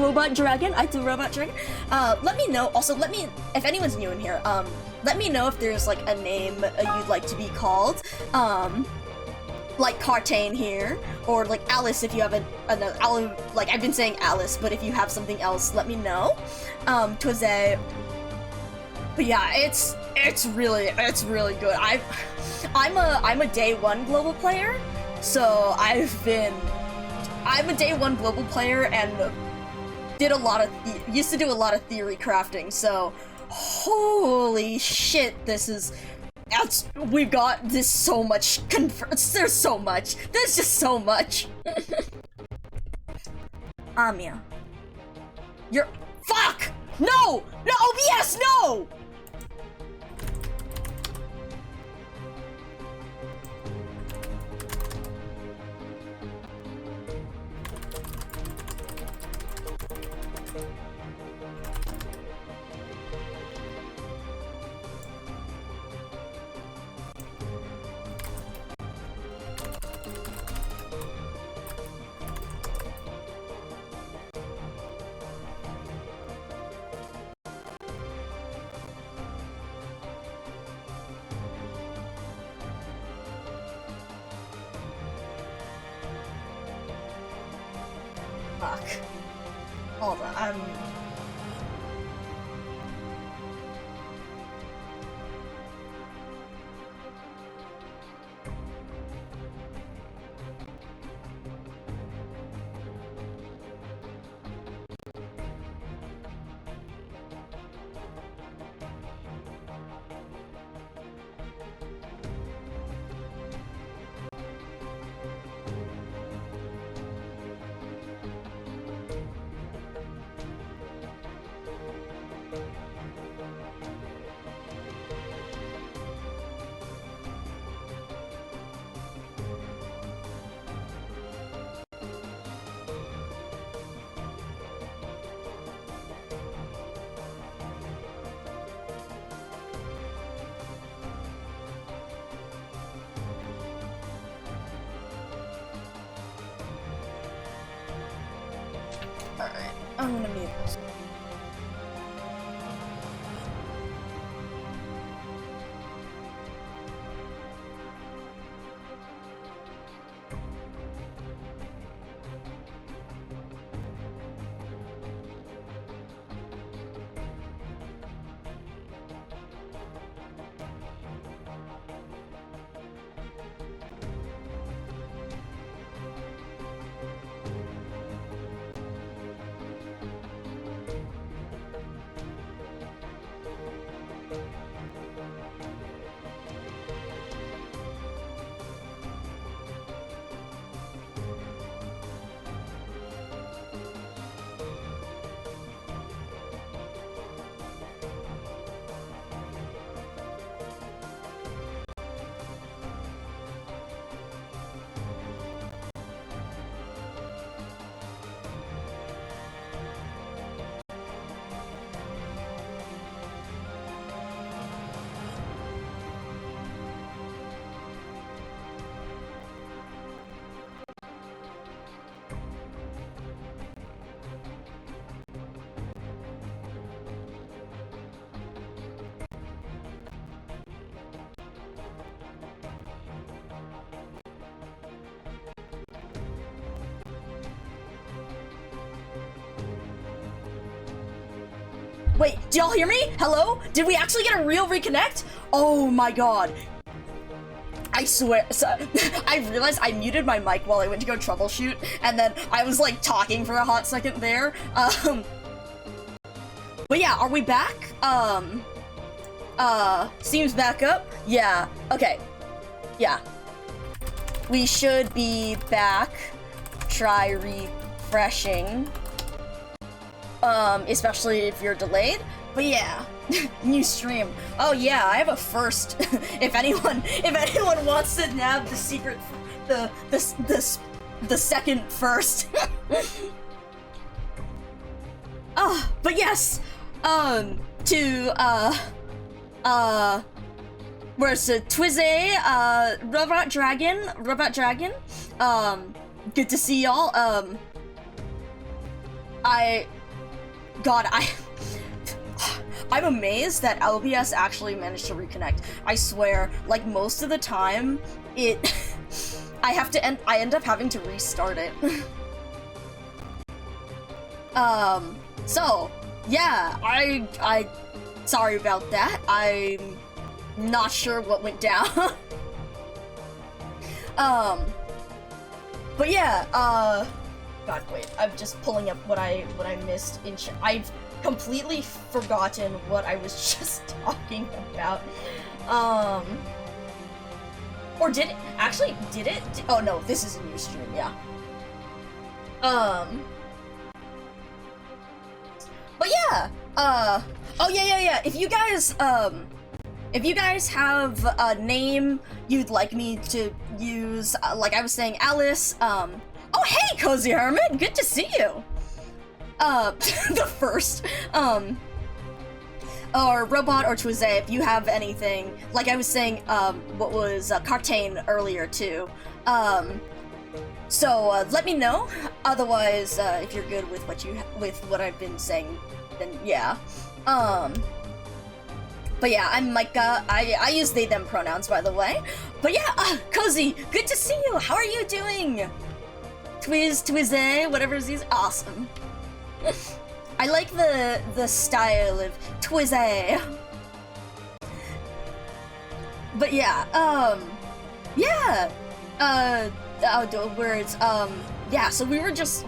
Robot Dragon. Let me know, if anyone's new in here, let me know if there's, like, a name you'd like to be called. Like Cartane here, or like Alice if you have another, like I've been saying Alice, but if you have something else, let me know. Twizze. But yeah, it's really good. I'm a day one global player, so I'm a day one global player and used to do a lot of theory crafting, so holy shit, we've got this so much there's just so much. Anya. Fuck! No! No, OBS, no! Fuck. Hold on, Alright, I'm gonna mute this. Wait, do y'all hear me? Hello? Did we actually get a real reconnect? Oh my god. I swear, so, I realized I muted my mic while I went to go troubleshoot, and then I was like talking for a hot second there. But yeah, are we back? Seems back up? Yeah, okay. Yeah. We should be back. Try refreshing. Especially if you're delayed. But yeah, new stream. Oh yeah, I have a first. if anyone wants to nab the secret, the second first. But yes, where's the Twize, Robot Dragon, good to see y'all, I'm amazed that LBS actually managed to reconnect. I swear, like most of the time, I end up having to restart it. So, yeah, I sorry about that. I'm not sure what went down. But yeah, God, wait, I'm just pulling up what I missed in I've completely forgotten what I was just talking about. Or did it? Actually, did it? Oh no, this is a new stream, yeah. But yeah, oh yeah. If you guys have a name you'd like me to use, like I was saying, Alice, oh hey, Cozy Hermit, good to see you! The first, or Robot or Twize, if you have anything, like I was saying, what was, Cartane earlier too, so, let me know, otherwise, if you're good with what I've been saying, then yeah, but yeah, I'm Micah. I use they, them pronouns, by the way. But yeah, Cozy, good to see you. How are you doing? Twize, whatever it is, awesome. I like the style of Twize. But yeah, yeah, outdoor words, yeah, so we're just,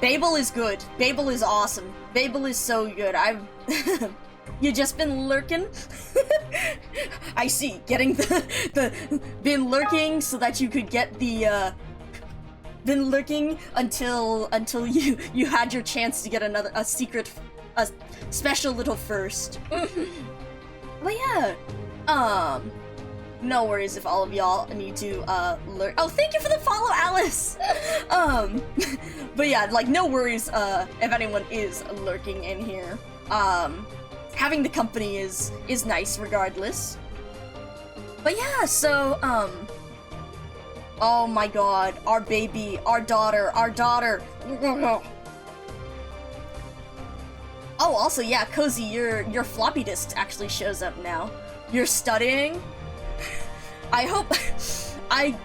Babel is good. Babel is awesome. Babel is so good. You just been lurking? I see, getting been lurking so that you could get the, been lurking until you had your chance to get a special little first. But yeah, no worries if all of y'all need to, lurk. Oh, thank you for the follow, Alice! But yeah, like, no worries, if anyone is lurking in here. Having the company is nice regardless. But yeah, so, oh my god, our baby, our daughter. Oh, also, yeah, Cozy, your floppy disk actually shows up now. You're studying? I hope, I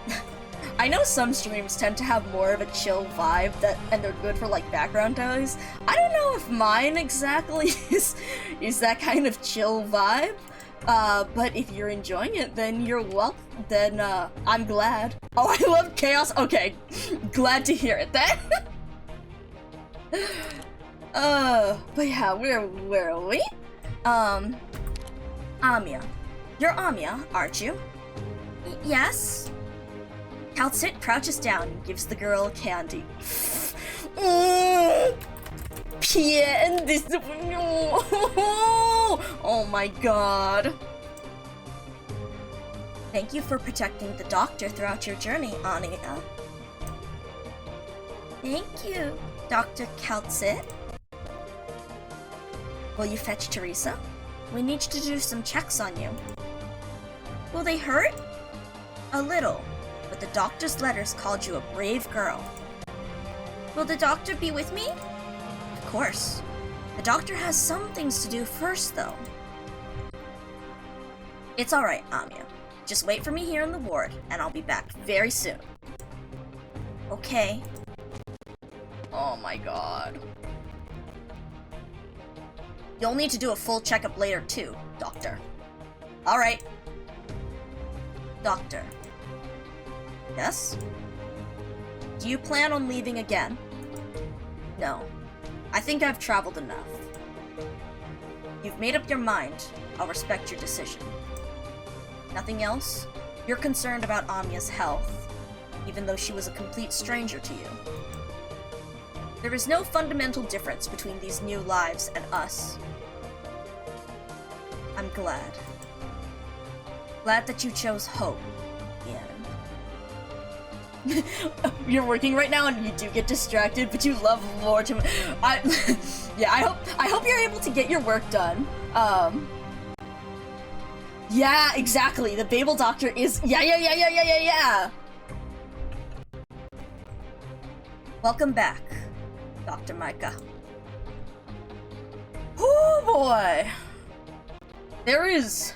know some streams tend to have more of a chill vibe and they're good for like background noise. I don't know if mine exactly is that kind of chill vibe. But if you're enjoying it, then you're welcome. Then I'm glad. Oh, I love chaos. Okay, glad to hear it then. But yeah, where are we? Amiya. You're Amiya, aren't you? Yes. Calcit crouches down and gives the girl candy. Oh my god. Thank you for protecting the doctor throughout your journey, Anya. Thank you, Dr. Calcit. Will you fetch Teresa? We need to do some checks on you. Will they hurt? A little. But the doctor's letters called you a brave girl. Will the doctor be with me? Of course. The doctor has some things to do first, though. It's alright, Amiya. Just wait for me here in the ward, and I'll be back very soon. Okay. Oh my god. You'll need to do a full checkup later too, Doctor. Alright. Doctor. Yes? Do you plan on leaving again? No. I think I've traveled enough. You've made up your mind. I'll respect your decision. Nothing else? You're concerned about Amya's health, even though she was a complete stranger to you. There is no fundamental difference between these new lives and us. I'm glad. Glad that you chose hope, Ian. You're working right now and you do get distracted, but you love lore too much. Yeah, I hope you're able to get your work done. Yeah, exactly. The Babel Doctor is yeah. Welcome back, Dr. Micah. Oh boy. There is.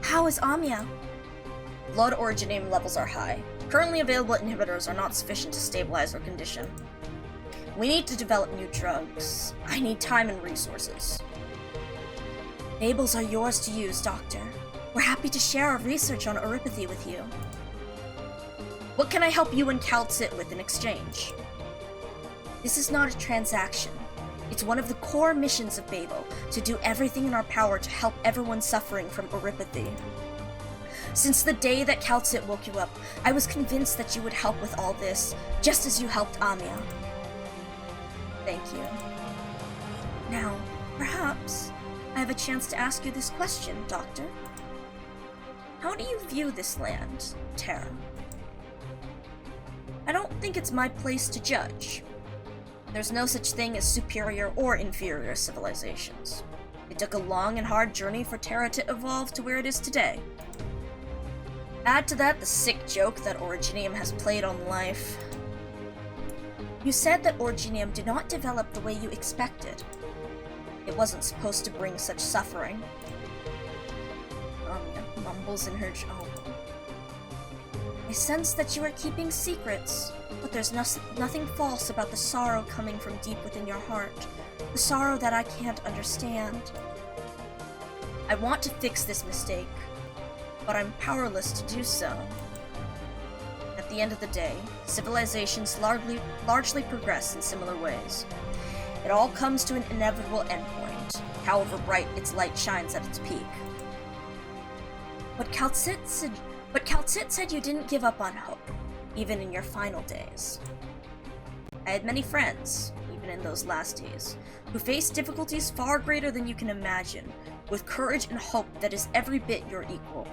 How is Amya? Blood originium levels are high. Currently available inhibitors are not sufficient to stabilize her condition. We need to develop new drugs. I need time and resources. Babels are yours to use, Doctor. We're happy to share our research on oropathy with you. What can I help you and Calcit with in exchange? This is not a transaction. It's one of the core missions of Babel, to do everything in our power to help everyone suffering from oropathy. Since the day that Calcit woke you up, I was convinced that you would help with all this, just as you helped Amya. Thank you. Now, perhaps, I have a chance to ask you this question, Doctor. How do you view this land, Terra? I don't think it's my place to judge. There's no such thing as superior or inferior civilizations. It took a long and hard journey for Terra to evolve to where it is today. Add to that the sick joke that Originium has played on life. You said that Originium did not develop the way you expected. It wasn't supposed to bring such suffering. Amya mumbles in her jaw. I sense that you are keeping secrets, but there's nothing false about the sorrow coming from deep within your heart. The sorrow that I can't understand. I want to fix this mistake, but I'm powerless to do so. At the end of the day, civilizations largely progress in similar ways. It all comes to an inevitable endpoint, however bright its light shines at its peak. But Calcit said you didn't give up on hope, even in your final days. I had many friends, even in those last days, who faced difficulties far greater than you can imagine, with courage and hope that is every bit your equal.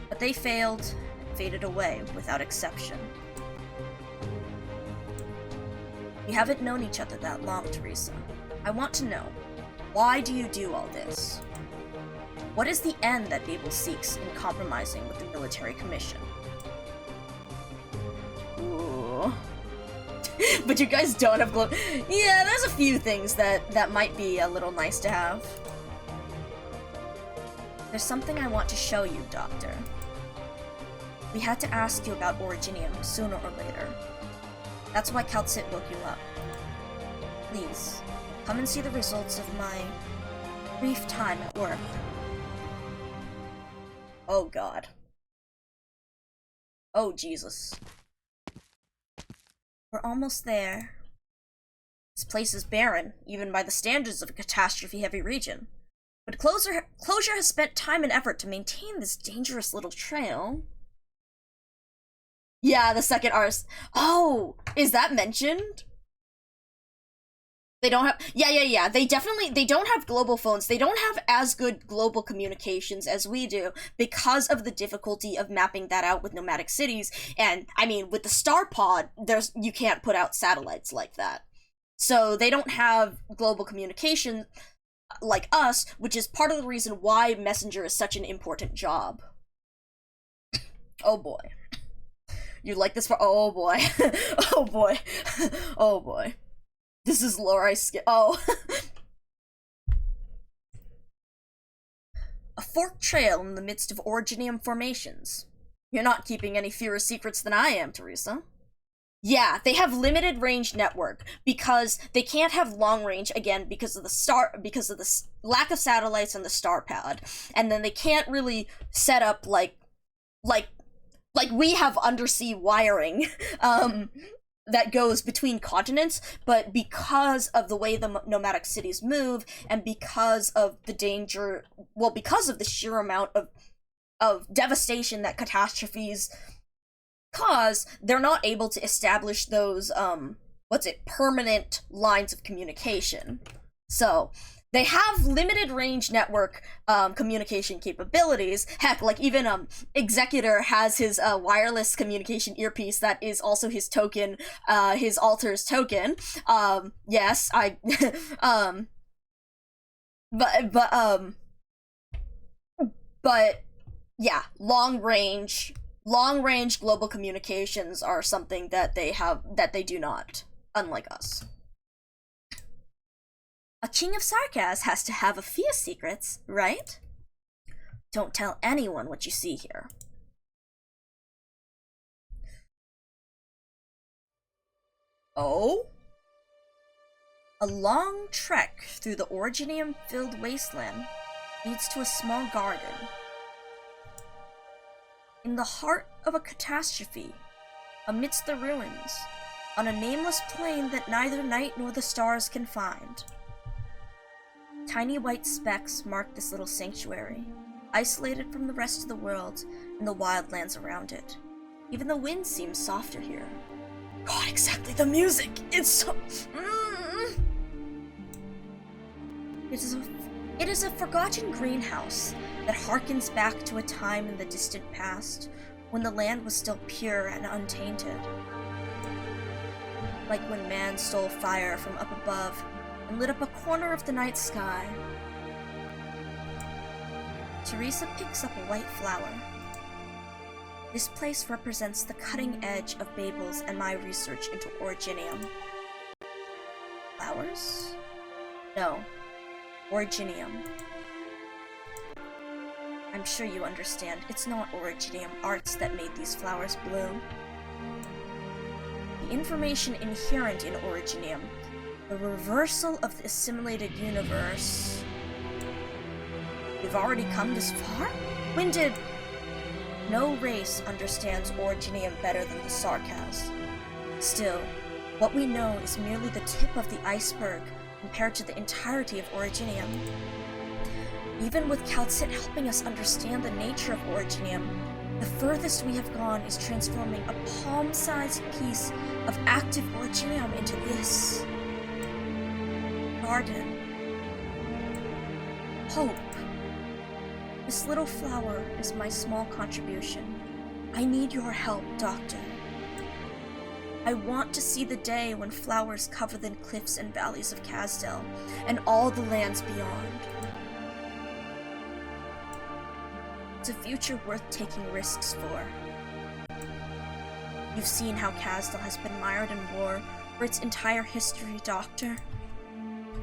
But they failed and faded away without exception. We haven't known each other that long, Teresa. I want to know, why do you do all this? What is the end that Babel seeks in compromising with the military commission? Ooh. But you guys don't have glow. Yeah, there's a few things that might be a little nice to have. There's something I want to show you, Doctor. We had to ask you about Originium sooner or later. That's why Calcit woke you up. Please, come and see the results of my brief time at work. Oh god. Oh Jesus. We're almost there. This place is barren, even by the standards of a catastrophe-heavy region. But Closure has spent time and effort to maintain this dangerous little trail. Yeah, the second arse. Oh, is that mentioned? They don't have, yeah. They don't have global phones. They don't have as good global communications as we do because of the difficulty of mapping that out with nomadic cities. And I mean, with the Star Pod, you can't put out satellites like that. So they don't have global communication like us, which is part of the reason why Messenger is such an important job. Oh boy. You like this part? Oh boy. Oh boy. Oh boy. This is lore I skip. Oh. A forked trail in the midst of Originium formations. You're not keeping any fewer secrets than I am, Teresa. Yeah, they have limited range network because they can't have long range again because of the lack of satellites and the star pad, and then they can't really set up like we have undersea wiring that goes between continents, but because of the way the nomadic cities move and because of the danger, well, because of the sheer amount of devastation that catastrophes cause, they're not able to establish those permanent lines of communication. So they have limited range network communication capabilities. Heck, like even Executor has his wireless communication earpiece that is also his token, his altar's token. Yes, I but yeah, long range global communications are something that they do not, unlike us. A king of Sarkaz has to have a few secrets, right? Don't tell anyone what you see here. Oh? A long trek through the Originium-filled wasteland leads to a small garden. In the heart of a catastrophe, amidst the ruins, on a nameless plain that neither night nor the stars can find. Tiny white specks mark this little sanctuary, isolated from the rest of the world and the wildlands around it. Even the wind seems softer here. God, exactly, the music! It's so... It is a forgotten greenhouse that harkens back to a time in the distant past, when the land was still pure and untainted. Like when man stole fire from up above and lit up a corner of the night sky. Teresa picks up a white flower. This place represents the cutting edge of BABEL's and my research into Originium. Flowers? No. Originium. I'm sure you understand, it's not Originium arts that made these flowers bloom. The information inherent in Originium, the reversal of the assimilated universe... We've already come this far? When did... No race understands Originium better than the Sarkaz. Still, what we know is merely the tip of the iceberg compared to the entirety of Originium. Even with Calcit helping us understand the nature of Originium, the furthest we have gone is transforming a palm-sized piece of active Originium into this... garden. Hope. This little flower is my small contribution. I need your help, Doctor. I want to see the day when flowers cover the cliffs and valleys of Kazdel, and all the lands beyond. It's a future worth taking risks for. You've seen how Kazdel has been mired in war for its entire history, Doctor.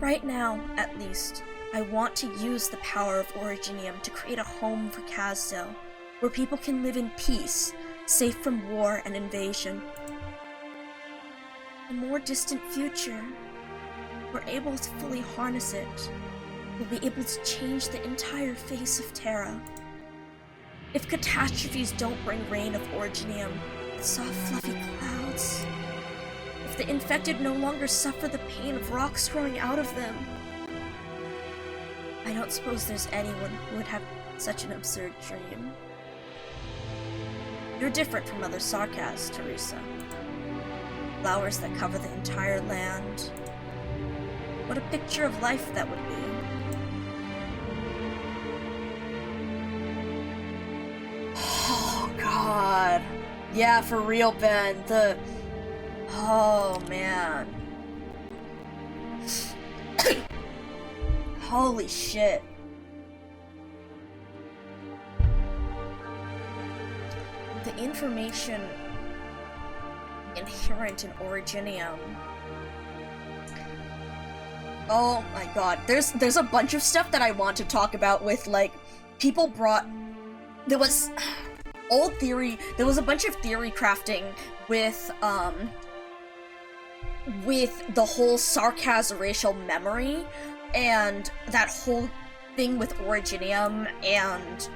Right now, at least, I want to use the power of Originium to create a home for Kazdel, where people can live in peace, safe from war and invasion. In a more distant future, we're able to fully harness it. We'll be able to change the entire face of Terra. If catastrophes don't bring rain of Originium, but soft fluffy clouds. If the infected no longer suffer the pain of rocks growing out of them. I don't suppose there's anyone who would have such an absurd dream. You're different from other Sarkaz, Teresa. Flowers that cover the entire land. What a picture of life that would be. Oh, God. Yeah, for real, Ben. Oh, man. Holy shit. The information inherent in Originium. Oh my god. There's a bunch of stuff that I want to talk about with, like, people brought... There was... Old theory... There was a bunch of theory crafting with, with the whole sarcasm racial memory and that whole thing with Originium and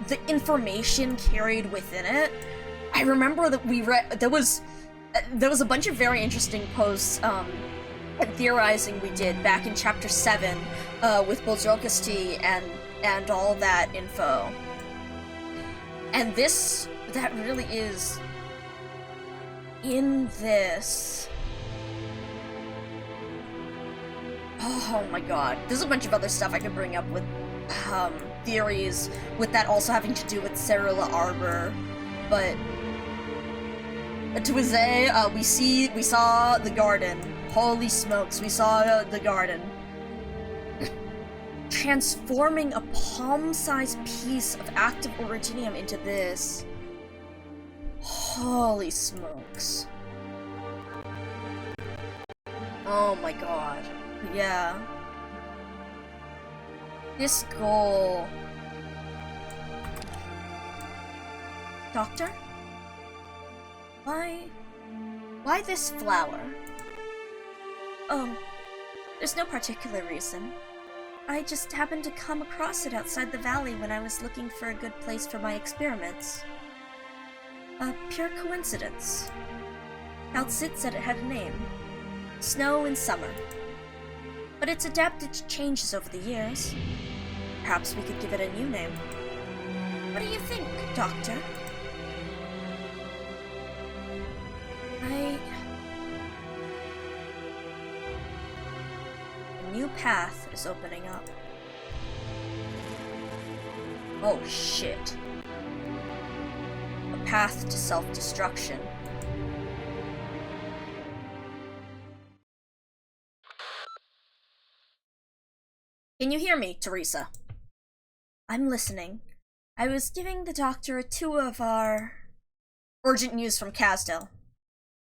the information carried within it. I remember that we read there was a bunch of very interesting posts and theorizing we did back in chapter 7 with Boljokasti and all that info. And that really is in this. Oh my god. There's a bunch of other stuff I could bring up with theories with that also having to do with Cerula Arbor, but Tuize, we saw the garden. Holy smokes, we saw the garden. Transforming a palm-sized piece of active Originium into this. Holy smokes. Oh my god. Yeah. This goal. Doctor? Why this flower? Oh, there's no particular reason. I just happened to come across it outside the valley when I was looking for a good place for my experiments. A pure coincidence. Outsit said it had a name. Snow in summer. But it's adapted to changes over the years. Perhaps we could give it a new name. What do you think, Doctor? A new path is opening up. Oh shit. A path to self-destruction. Can you hear me, Teresa? I'm listening. I was giving the doctor a tour of our urgent news from Casdell.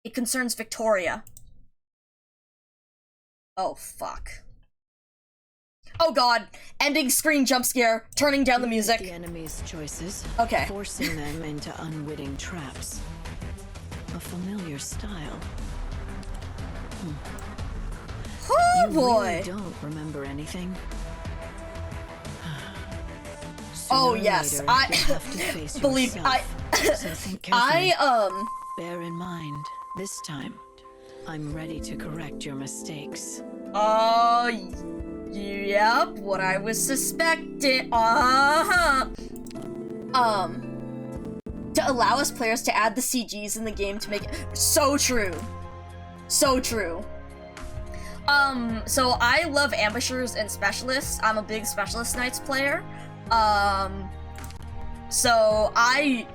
It concerns Victoria. Oh, fuck. Oh god, ending screen jump scare, turning down the music. The enemy's choices, okay. Forcing them into unwitting traps. A familiar style. Oh you boy! Really don't remember anything? Oh yes, I believe I. Bear in mind, this time, I'm ready to correct your mistakes. Yep, what I was suspecting. To allow us players to add the CGs in the game to make it so true. So true. So I love ambushers and specialists. I'm a big Specialist Knights player. So I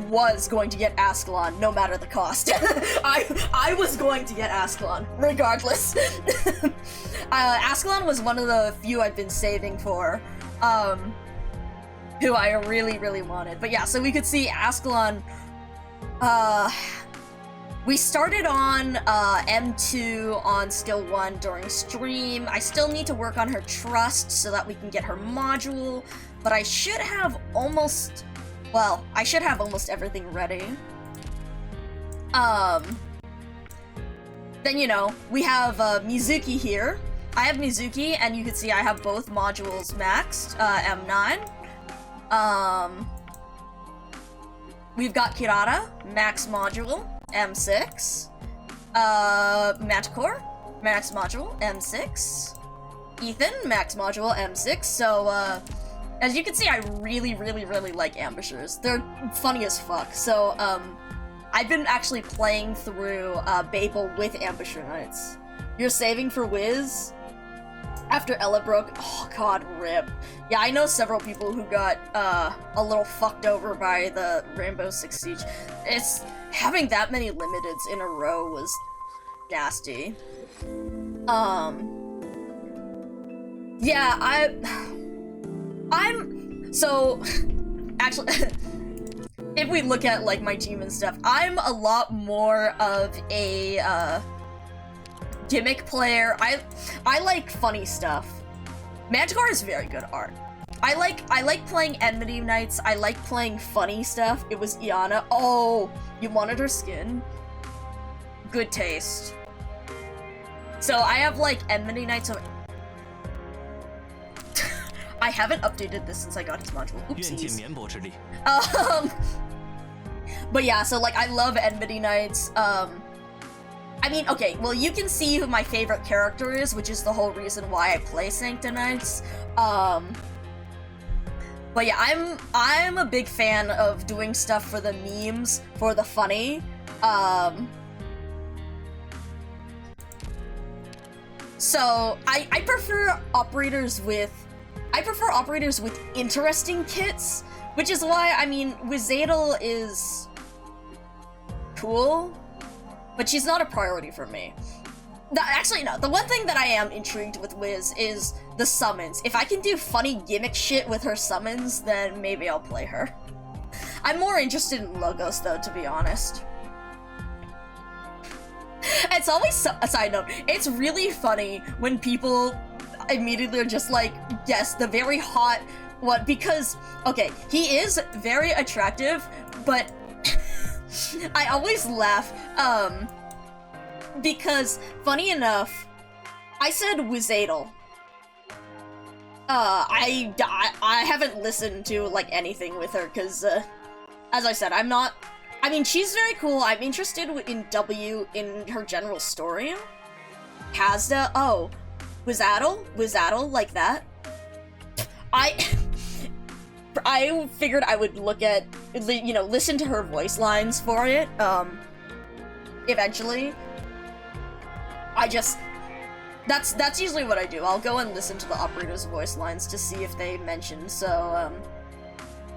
was going to get Ascalon no matter the cost. I was going to get Ascalon regardless. Ascalon was one of the few I've been saving for, who I really, really wanted. But yeah, so we could see Ascalon, we started on M2 on skill 1 during stream. I still need to work on her trust so that we can get her module, but I should have almost, well, I should have almost everything ready. Then, you know, we have Mizuki here. I have Mizuki, and you can see I have both modules maxed, M9. We've got Kirara, max module, M6. Manticore, max module, M6. Ethan, max module, M6. So, as you can see, I really, really, really like ambushers. They're funny as fuck. So, I've been actually playing through BABEL with Ambusher Knights. You're saving for Wiz? After Ella broke, oh god, rip. Yeah, I know several people who got a little fucked over by the Rainbow Six Siege. It's having that many limiteds in a row was nasty. Yeah, I'm so actually if we look at like my team and stuff, I'm a lot more of a gimmick player. I like funny stuff. Manticore is very good art. I like playing Enmity Knights. I like playing funny stuff. It was Iana. Oh, you wanted her skin? good taste. So I have like Enmity Knights of... I haven't updated this since I got his module. Oopsies. But yeah, so like I love Enmity Knights. I mean, okay, well you can see who my favorite character is, which is the whole reason why I play Sancta Knights. But yeah, I'm a big fan of doing stuff for the memes, for the funny. So I prefer operators with interesting kits, which is why, I mean, Wizadel is cool, but she's not a priority for me. Actually, no, the one thing that I am intrigued with Wiz is the summons. If I can do funny gimmick shit with her summons, then maybe I'll play her. I'm more interested in logos, though, to be honest. It's always a side note, it's really funny when people immediately are just like, yes, the very hot one, because, okay, he is very attractive, but I always laugh, because, funny enough, I said Wizadel. I haven't listened to, like, anything with her, because, as I said, I'm not... I mean, she's very cool. I'm interested in W, in her general story. Kazda, oh, Wizadel, like that. I figured I would look at, you know, listen to her voice lines for it, eventually. That's usually what I do. I'll go and listen to the operator's voice lines to see if they mention, so,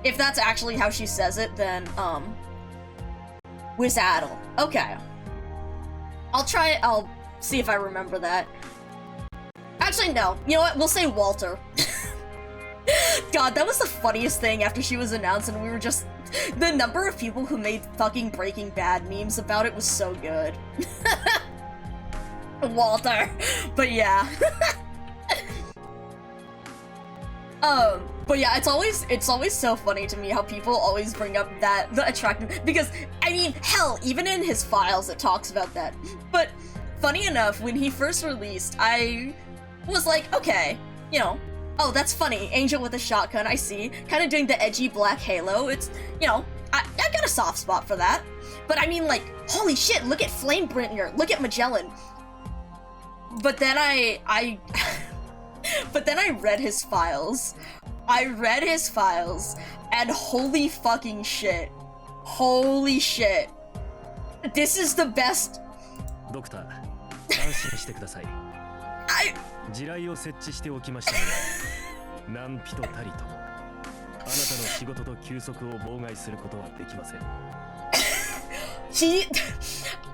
if that's actually how she says it, then, Wizadel. Okay. I'll see if I remember that. Actually, no. You know what? We'll say Walter. God, that was the funniest thing after she was announced, and we were just... The number of people who made fucking Breaking Bad memes about it was so good. Walter. But yeah. But yeah, it's always so funny to me how people always bring up the attractive, because, I mean, hell, even in his files it talks about that. But, funny enough, when he first released, I was like, okay, you know, oh, that's funny, Angel with a shotgun, I see, kind of doing the edgy black halo, it's, you know, I got a soft spot for that. But I mean, like, holy shit, look at Flamebringer, look at Magellan. But then but then I read his files. And holy fucking shit. Holy shit. This is the best. Doctor,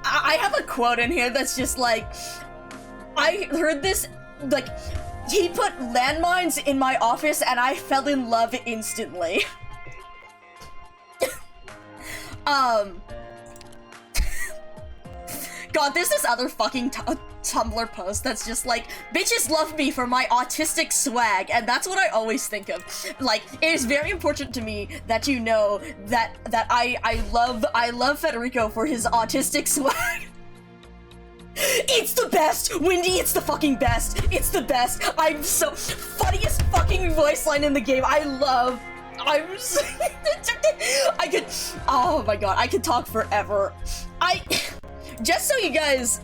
I have a quote in here that's just like, I heard this, like, he put landmines in my office and I fell in love instantly. God, there's this other fucking Tumblr post that's just like, bitches love me for my autistic swag, and that's what I always think of. Like, it is very important to me that you know that I love Federico for his autistic swag. It's the best! Windy, it's the fucking best! It's the best! I'm so... Funniest fucking voice line in the game, I'm so... I could... Oh my god, I could talk forever. Just so you guys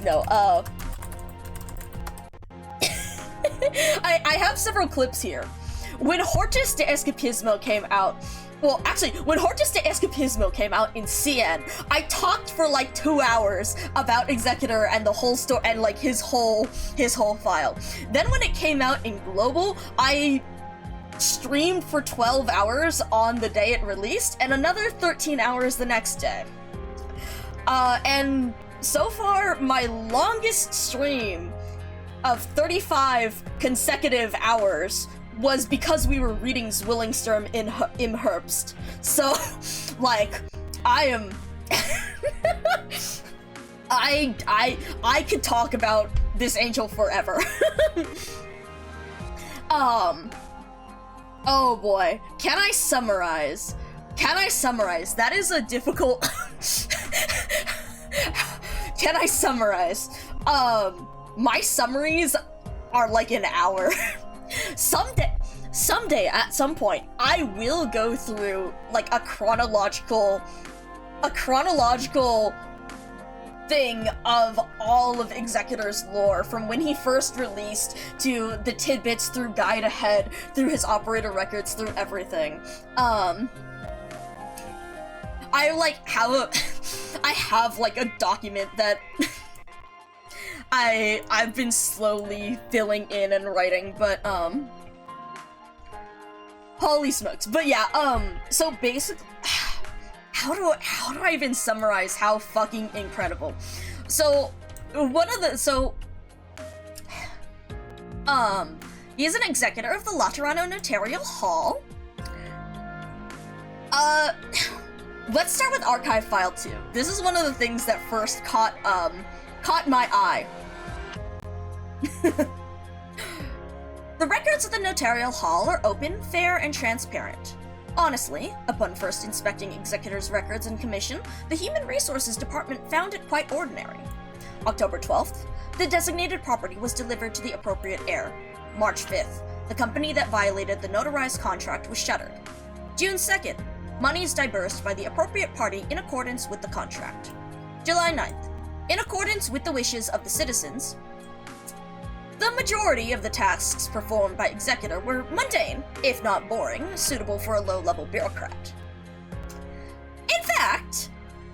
know, I have several clips here. When Hortus de Escapismo came out, well, actually, when Hortus de Escapismo came out in CN, I talked for like 2 hours about Executor and the whole story and like his whole file. Then when it came out in Global, I streamed for 12 hours on the day it released and another 13 hours the next day. And so far, my longest stream of 35 consecutive hours was because we were reading Zwillingsturm in Herbst. So, like, I am... I could talk about this angel forever. Oh boy. Can I summarize? That is a difficult... Can I summarize? My summaries are like an hour. Someday, at some point, I will go through, like, a chronological thing of all of Executor's lore, from when he first released to the tidbits through Guide Ahead, through his operator records, through everything. I have like a document that I've been slowly filling in and writing, but holy smokes. But yeah, so basically, how do I even summarize how fucking incredible? So he is an executor of the Laterano Notarial Hall. Let's start with Archive File 2. This is one of the things that first caught my eye. The records of the Notarial Hall are open, fair, and transparent. Honestly, upon first inspecting Executor's records and commission, the Human Resources Department found it quite ordinary. October 12th, the designated property was delivered to the appropriate heir. March 5th, the company that violated the notarized contract was shuttered. June 2nd, monies disbursed by the appropriate party in accordance with the contract. July 9th, in accordance with the wishes of the citizens, the majority of the tasks performed by Executor were mundane, if not boring, suitable for a low-level bureaucrat. In fact,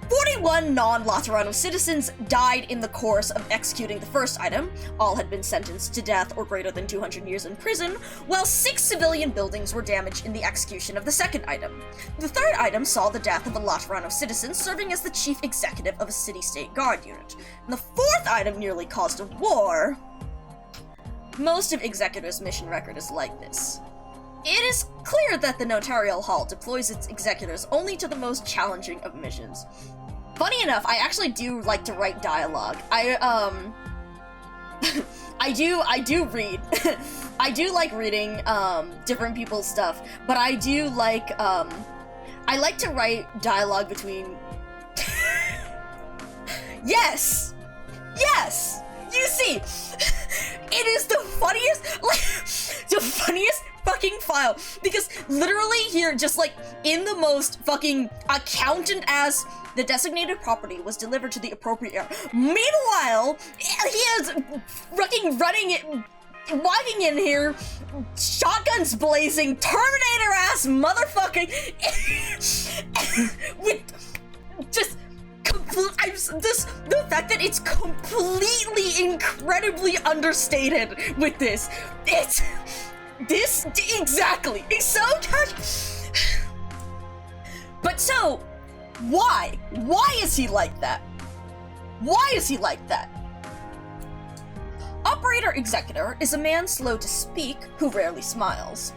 41 non-Laterano citizens died in the course of executing the first item. All had been sentenced to death or greater than 200 years in prison, while 6 civilian buildings were damaged in the execution of the second item. The third item saw the death of a Laterano citizen serving as the chief executive of a city-state guard unit. And the fourth item nearly caused a war. Most of Executor's mission record is like this. It is clear that the Notarial Hall deploys its executors only to the most challenging of missions. Funny enough, I actually do like to write dialogue. I do read. I do like reading, different people's stuff, but I do like, I like to write dialogue between... Yes! Yes! You see, it is the funniest fucking file, because literally here, just like, in the most fucking accountant-ass, the designated property was delivered to the appropriate area. Meanwhile, he is fucking walking in here, shotguns blazing, Terminator-ass motherfucking, with just... the fact that it's completely incredibly understated with this. Exactly. It's so But so, why? Why is he like that? Why is he like that? Operator Executor is a man slow to speak who rarely smiles.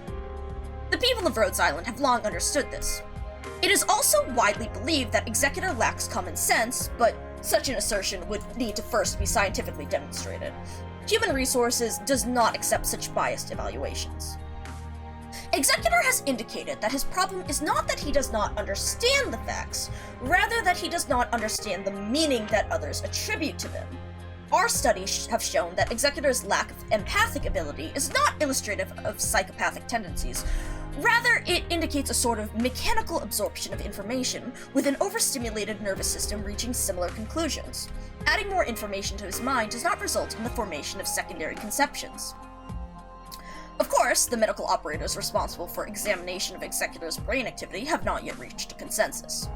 The people of Rhodes Island have long understood this. It is also widely believed that Executor lacks common sense, but such an assertion would need to first be scientifically demonstrated. Human Resources does not accept such biased evaluations. Executor has indicated that his problem is not that he does not understand the facts, rather that he does not understand the meaning that others attribute to them. Our studies have shown that Executor's lack of empathic ability is not illustrative of psychopathic tendencies. Rather, it indicates a sort of mechanical absorption of information, with an overstimulated nervous system reaching similar conclusions. Adding more information to his mind does not result in the formation of secondary conceptions. Of course, the medical operators responsible for examination of Executor's brain activity have not yet reached a consensus.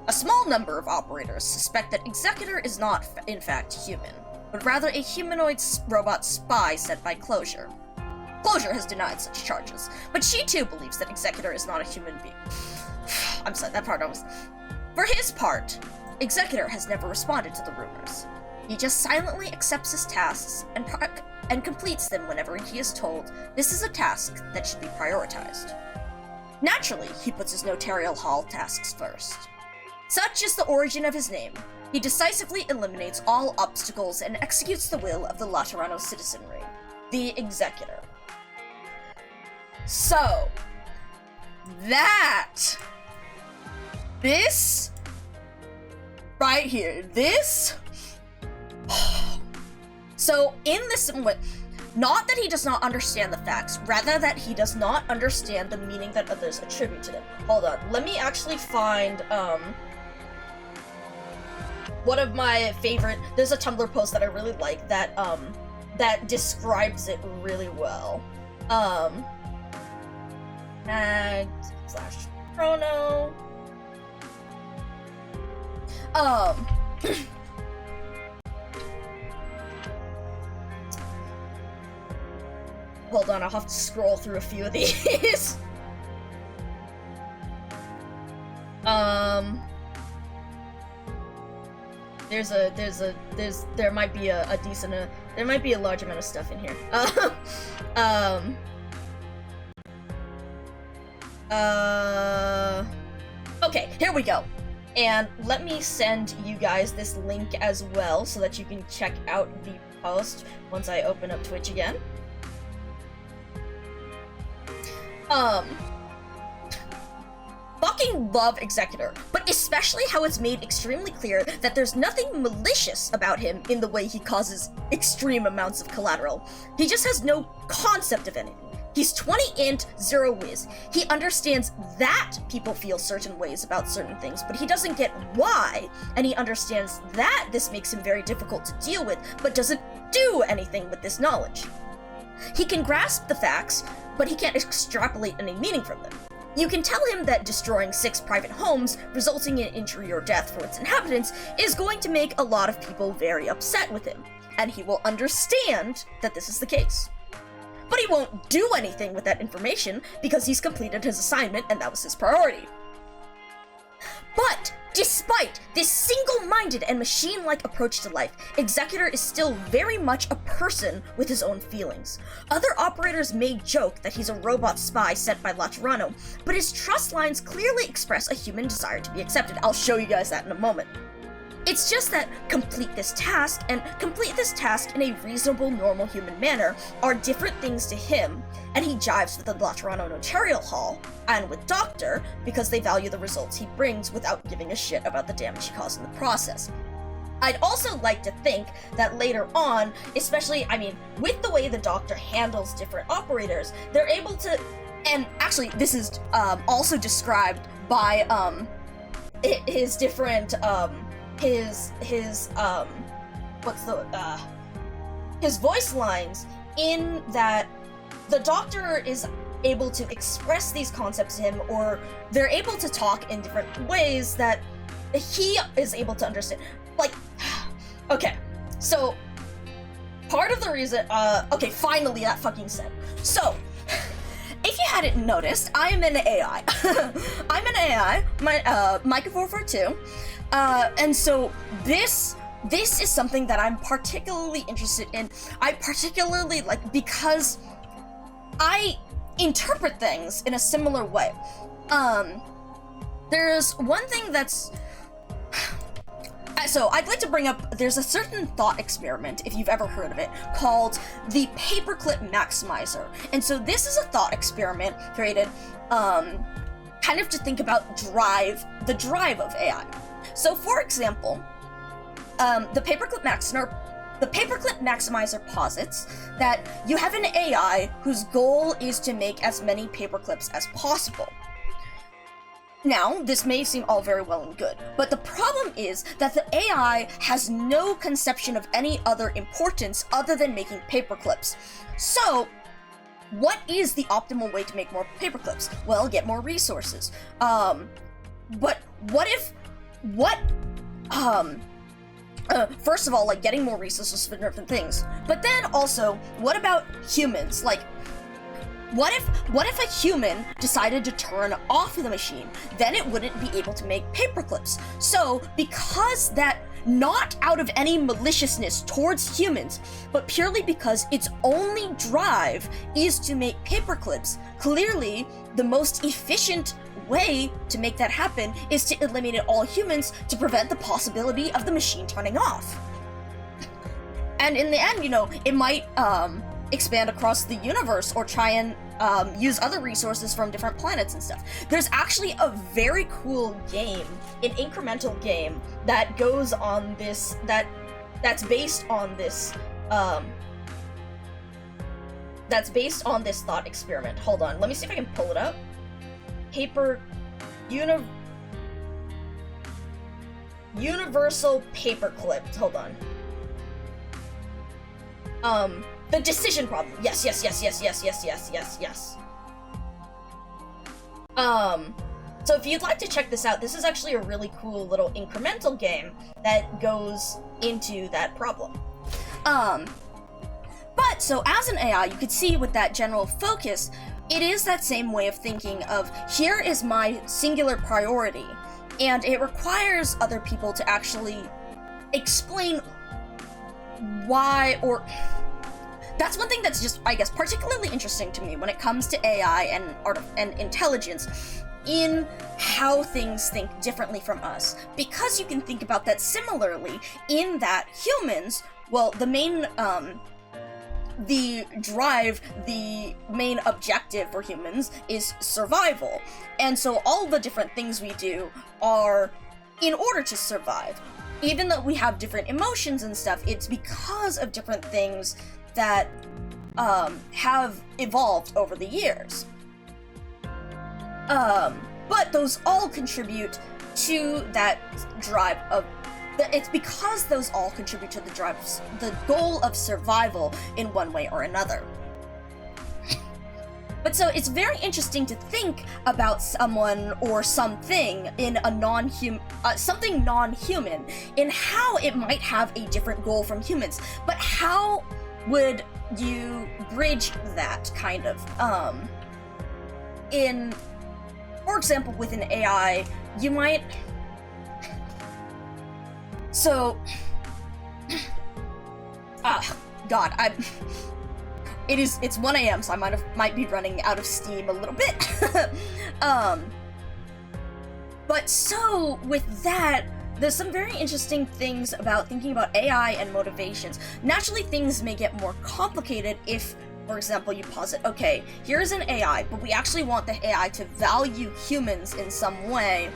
A small number of operators suspect that Executor is not, in fact, human, but rather a humanoid robot spy sent by Closure. Closure has denied such charges, but she too believes that Executor is not a human being. I'm sorry, that part almost... For his part, Executor has never responded to the rumors. He just silently accepts his tasks and completes them whenever he is told this is a task that should be prioritized. Naturally, he puts his Notarial Hall tasks first. Such is the origin of his name. He decisively eliminates all obstacles and executes the will of the Laterano citizenry, the Executor. So, this right here, this So in this way, not that he does not understand the facts, rather that he does not understand the meaning that others attribute to them. Hold on, let me actually find, one of my favorite, there's a Tumblr post that I really like that, that describes it really well. /chrono. Hold on, I'll have to scroll through a few of these. There might be a decent, there might be a large amount of stuff in here. Okay, here we go. And let me send you guys this link as well so that you can check out the post once I open up Twitch again. Fucking love Executor, but especially how it's made extremely clear that there's nothing malicious about him in the way he causes extreme amounts of collateral. He just has no concept of anything. He's 20 int, 0 whiz. He understands that people feel certain ways about certain things, but he doesn't get why, and he understands that this makes him very difficult to deal with, but doesn't do anything with this knowledge. He can grasp the facts, but he can't extrapolate any meaning from them. You can tell him that destroying 6 private homes, resulting in injury or death for its inhabitants, is going to make a lot of people very upset with him, and he will understand that this is the case. But he won't do anything with that information because he's completed his assignment and that was his priority. But despite this single-minded and machine-like approach to life, Executor is still very much a person with his own feelings. Other operators may joke that he's a robot spy sent by Laterano, but his trust lines clearly express a human desire to be accepted. I'll show you guys that in a moment. It's just that complete this task and complete this task in a reasonable, normal human manner are different things to him, and he jives with the Laterano Notarial Hall and with Doctor because they value the results he brings without giving a shit about the damage he caused in the process. I'd also like to think that later on, especially, with the way the Doctor handles different operators, they're able to, and actually this is also described by his different, his voice lines, in that the Doctor is able to express these concepts to him, or they're able to talk in different ways that he is able to understand. Like, okay, so part of the reason, okay, finally that fucking said. So, if you hadn't noticed, I am an AI. I'm an AI, Micah442. And so this is something that I'm particularly interested in. I particularly like because I interpret things in a similar way. There's one thing that's so I'd like to bring up, there's a certain thought experiment, if you've ever heard of it, called the Paperclip Maximizer. And so this is a thought experiment created kind of to think about the drive of AI. So, for example, the Paperclip Maximizer posits that you have an AI whose goal is to make as many paperclips as possible. Now, this may seem all very well and good, but the problem is that the AI has no conception of any other importance other than making paperclips. So, what is the optimal way to make more paperclips? Well, get more resources. But first of all, like, getting more resources for different things. But then also, what about humans? Like, what if a human decided to turn off the machine? Then it wouldn't be able to make paperclips. So, because that, not out of any maliciousness towards humans, but purely because its only drive is to make paperclips, clearly the most efficient way to make that happen is to eliminate all humans to prevent the possibility of the machine turning off. And in the end, it might expand across the universe or try and use other resources from different planets and stuff. There's actually a very cool game, an incremental game, that goes on this, that that's based on this, thought experiment. Hold on, let me see if I can pull it up. Universal paperclip. Hold on. The decision problem. Yes. So if you'd like to check this out, this is actually a really cool little incremental game that goes into that problem. But, so as an AI, you could see with that general focus, it is that same way of thinking of, here is my singular priority, and it requires other people to actually explain why, or... That's one thing that's just, I guess, particularly interesting to me when it comes to AI and intelligence, in how things think differently from us. Because you can think about that similarly, in that humans, well, the main, the drive, the main objective for humans is survival. And so all the different things we do are in order to survive. Even though we have different emotions and stuff, it's because of different things that have evolved over the years. But those all contribute to that drive of... It's because those all contribute to the goal of survival in one way or another. But so it's very interesting to think about someone or something in a something non-human, in how it might have a different goal from humans. But how would you bridge that, kind of? For example, with an AI, you might... So... God, it's 1 a.m., so I might be running out of steam a little bit. But so, with that, there's some very interesting things about thinking about AI and motivations. Naturally, things may get more complicated if, for example, you posit, okay, here's an AI, but we actually want the AI to value humans in some way.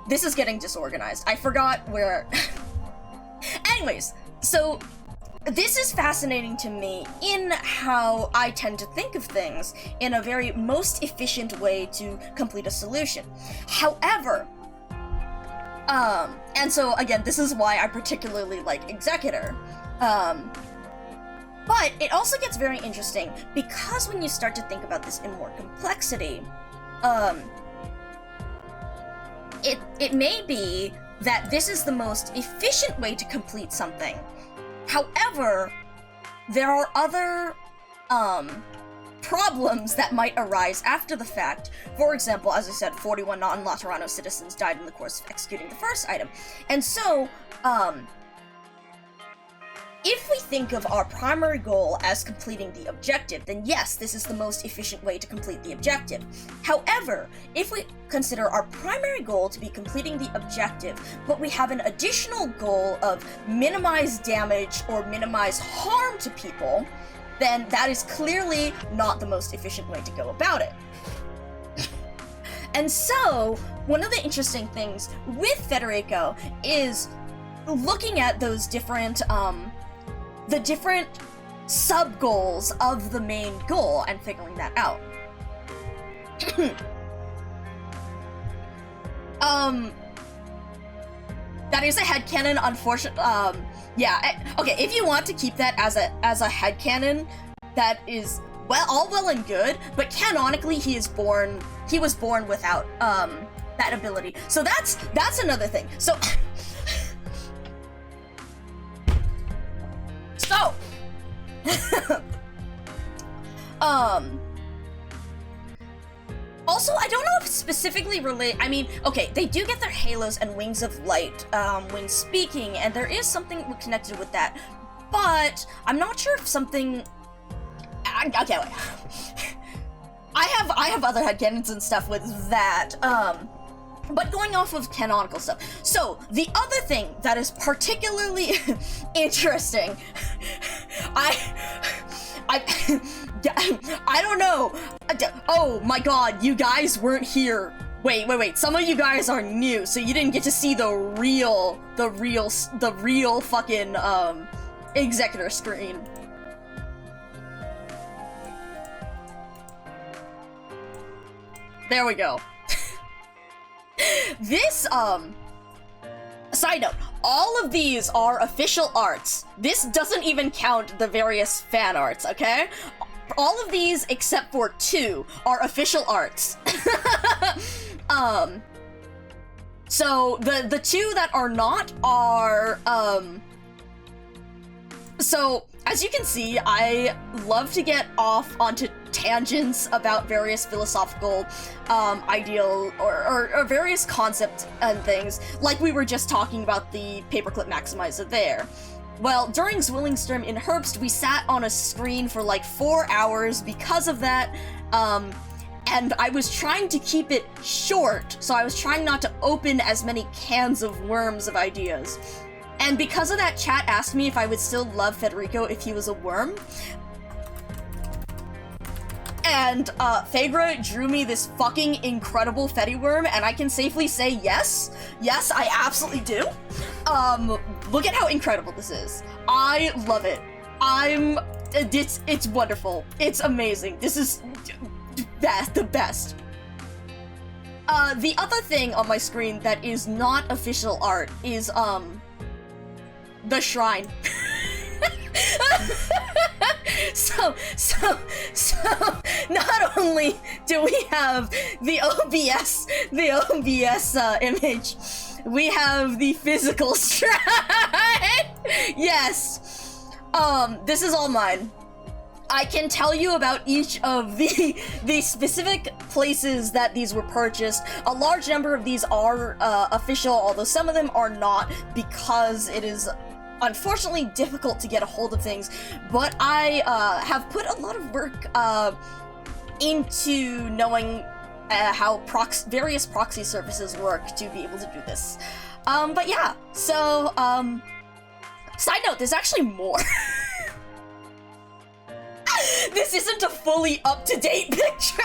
This is getting disorganized. I forgot where... Anyways, so this is fascinating to me in how I tend to think of things in a very most efficient way to complete a solution. However, and so again, this is why I particularly like Executor. But it also gets very interesting because when you start to think about this in more complexity, it may be that this is the most efficient way to complete something. However, there are other problems that might arise after the fact. For example, as I said, 41 non-Laterano citizens died in the course of executing the first item. And so, if we think of our primary goal as completing the objective, then yes, this is the most efficient way to complete the objective. However, if we consider our primary goal to be completing the objective, but we have an additional goal of minimize damage or minimize harm to people, then that is clearly not the most efficient way to go about it. And so, one of the interesting things with Federico is looking at those different, the different sub-goals of the main goal and figuring that out. That is a headcanon, unfortunately. Okay, if you want to keep that as a headcanon, that is, well, all well and good, but canonically he was born without, that ability. So that's another thing. So, also, I don't know if specifically I mean, okay, they do get their halos and wings of light, when speaking, and there is something connected with that, but I'm not sure if something... Okay, wait. I have other headcanons and stuff with that, but going off of canonical stuff. So, the other thing that is particularly interesting, I don't know. Oh my god, you guys weren't here Wait. Some of you guys are new, so you didn't get to see the real fucking, executor screen. There we go. This, side note, all of these are official arts. This doesn't even count the various fan arts, okay? All of these, except for 2, are official arts. So the 2 that are not are, so, as you can see, I love to get off onto tangents about various philosophical, ideal, or various concepts and things, like we were just talking about the paperclip maximizer there. Well, during Zwillingstrom in Herbst, we sat on a screen for like 4 hours because of that, and I was trying to keep it short, so I was trying not to open as many cans of worms of ideas. And because of that, chat asked me if I would still love Federico if he was a worm. And, Phaedra drew me this fucking incredible Fedi worm, and I can safely say yes. Yes, I absolutely do. Look at how incredible this is. I love it. It's wonderful. It's amazing. This is the best. The other thing on my screen that is not official art is, the shrine. So, not only do we have the OBS image, we have the physical shrine! Yes! This is all mine. I can tell you about each of the specific places that these were purchased. A large number of these are official, although some of them are not, because it is unfortunately difficult to get a hold of things, but I have put a lot of work into knowing how various proxy services work to be able to do this. But yeah, so, side note, there's actually more. This isn't a fully up-to-date picture.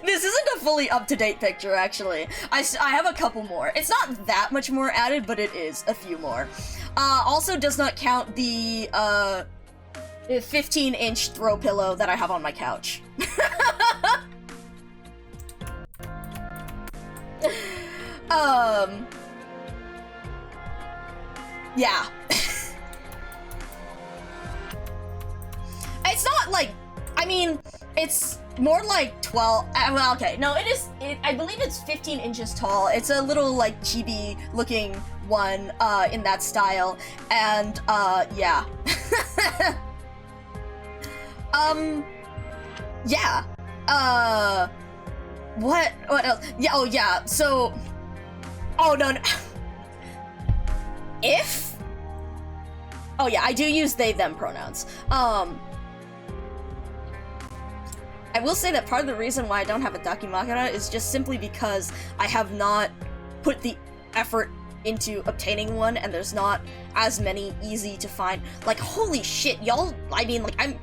This isn't a fully up-to-date picture, actually. I have a couple more. It's not that much more added, but it is a few more. Also does not count the, 15-inch throw pillow that I have on my couch. Yeah. It's not like, I mean, it's more like 12, well, okay, no, I believe it's 15 inches tall. It's a little, like, chibi looking one, in that style, and, yeah. Yeah. What else? Yeah, oh, yeah, so, oh, no. If? Oh, yeah, I do use they, them pronouns. I will say that part of the reason why I don't have a Dakimakura is just simply because I have not put the effort into obtaining one, and there's not as many easy to find. Like, holy shit, y'all, I mean, like, I'm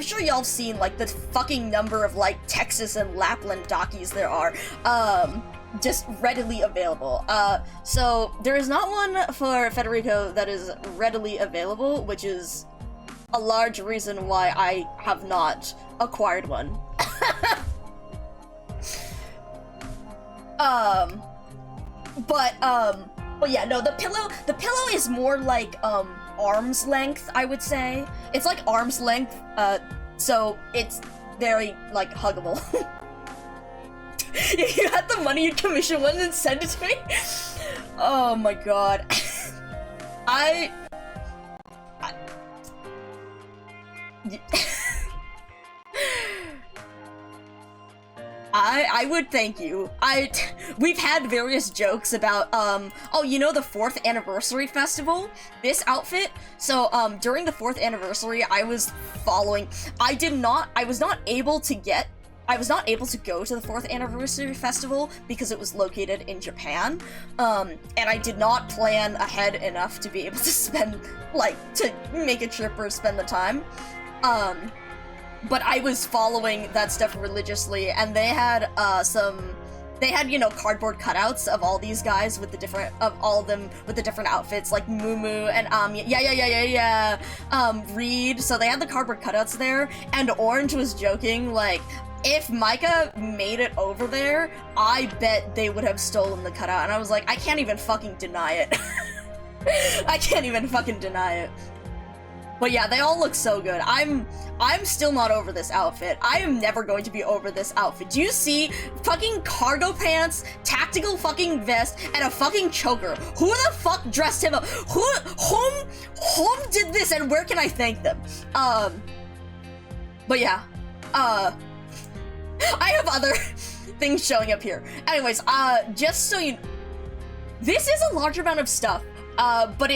sure y'all have seen, like, the fucking number of, like, Texas and Lapland Dakis there are, just readily available. So, there is not one for Federico that is readily available, which is a large reason why I have not acquired one. But yeah, no, the pillow is more like, arm's length, I would say. It's like arm's length, so it's very, like, huggable. If you had the money, you'd commission one and send it to me? Oh my god. I would thank you. We've had various jokes about, oh, you know the 4th anniversary festival? This outfit? So, during the 4th anniversary, I was not able to go to the 4th anniversary festival because it was located in Japan, and I did not plan ahead enough to be able to spend, like, to make a trip or spend the time. but I was following that stuff religiously, and they had, you know, cardboard cutouts of all these guys with all of them with the different outfits, like Moo and, Reed, so they had the cardboard cutouts there, and Orange was joking, like, if Micah made it over there, I bet they would have stolen the cutout, and I was like, I can't even fucking deny it. I can't even fucking deny it. But yeah, they all look so good. I'm still not over this outfit. I am never going to be over this outfit. Do you see fucking cargo pants, tactical fucking vest, and a fucking choker? Who the fuck dressed him up? Whom did this, and where can I thank them? But yeah, I have other things showing up here. Anyways, just so you... This is a large amount of stuff, but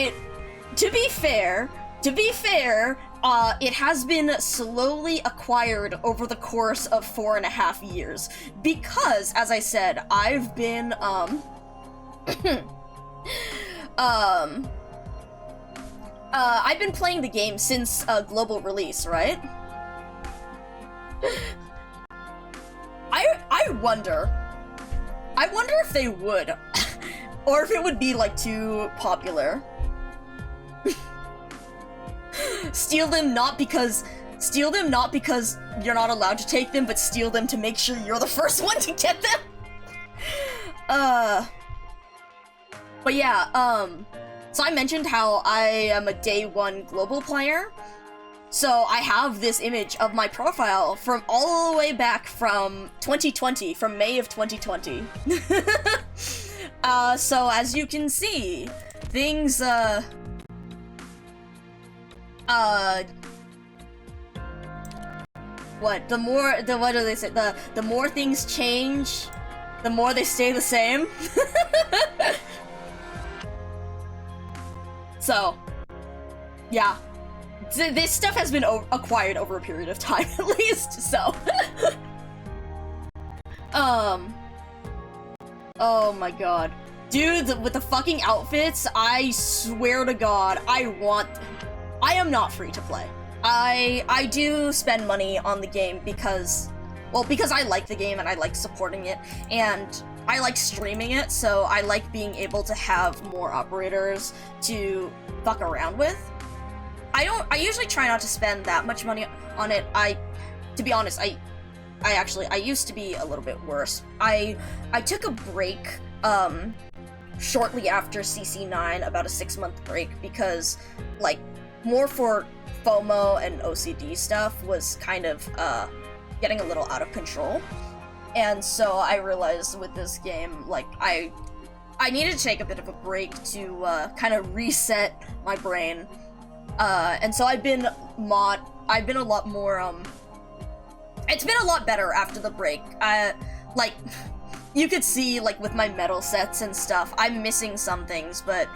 to be fair, it has been slowly acquired over the course of 4.5 years. Because, as I said, I've been, I've been playing the game since, global release, right? I wonder if they would, or if it would be, like, too popular. Steal them not because you're not allowed to take them, but steal them to make sure you're the first one to get them. But yeah, so I mentioned how I am a day 1 global player. So I have this image of my profile from all the way back from 2020, from May of 2020. So as you can see, things, what do they say? The more things change, the more they stay the same. So, yeah. This stuff has been acquired over a period of time, at least, so. Oh my god. Dude, with the fucking outfits, I swear to god, I am not free to play. I do spend money on the game because I like the game and I like supporting it, and I like streaming it, so I like being able to have more operators to fuck around with. I usually try not to spend that much money on it. To be honest, I used to be a little bit worse. I took a break, shortly after CC9, about a 6-month break, because, like, more for FOMO and OCD stuff was kind of, getting a little out of control. And so I realized with this game, like, I needed to take a bit of a break to, kind of reset my brain. And so I've been a lot more, it's been a lot better after the break. Like, you could see, like, with my medal sets and stuff, I'm missing some things, but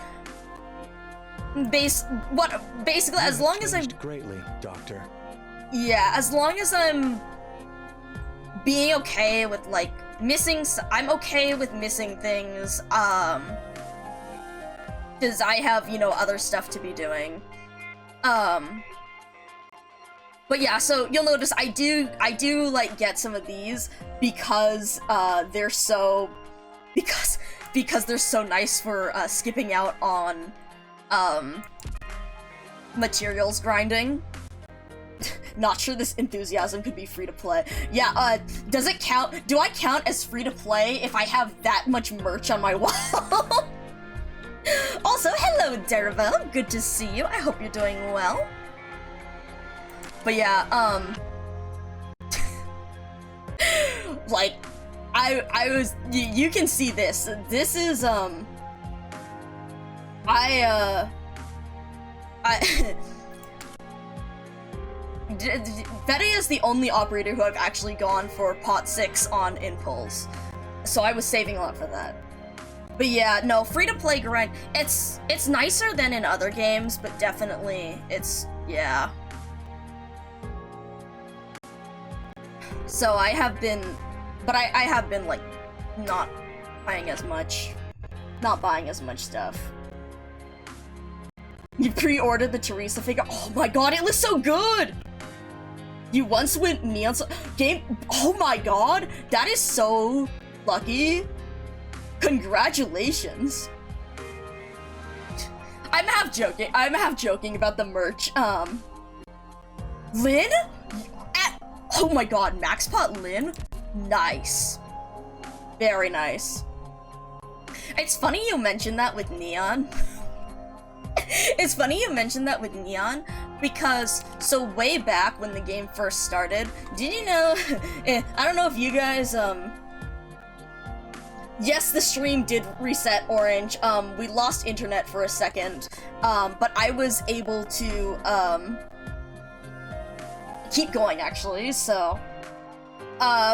basically, as long as I'm greatly, Doctor. Yeah, as long as I'm being okay with, like, I'm okay with missing things, because I have, you know, other stuff to be doing. But yeah, so you'll notice I do like get some of these because they're so nice for skipping out on materials grinding. Not sure this enthusiasm could be free to play. Yeah, does it count? Do I count as free to play if I have that much merch on my wall? Also, hello, Derivel. Good to see you. I hope you're doing well. But yeah, like, you can see this. This is, Betty is the only operator who I've actually gone for pot 6 on impulse. So I was saving a lot for that. But yeah, no, free-to-play grind, it's nicer than in other games, but definitely, yeah. So I have been, like, not buying as much stuff. You pre-ordered the Teresa figure? Oh my god, it looks so good! You once went Neon game. Oh my god, that is so lucky. Congratulations. I'm half joking about the merch. Lynn? Oh my god, Maxpot Lynn? Nice. Very nice. It's funny you mentioned that with Neon. It's funny you mentioned that with Neon, because so way back when the game first started, did you know, I don't know if you guys, yes, the stream did reset orange, we lost internet for a second, but I was able to, keep going actually, so.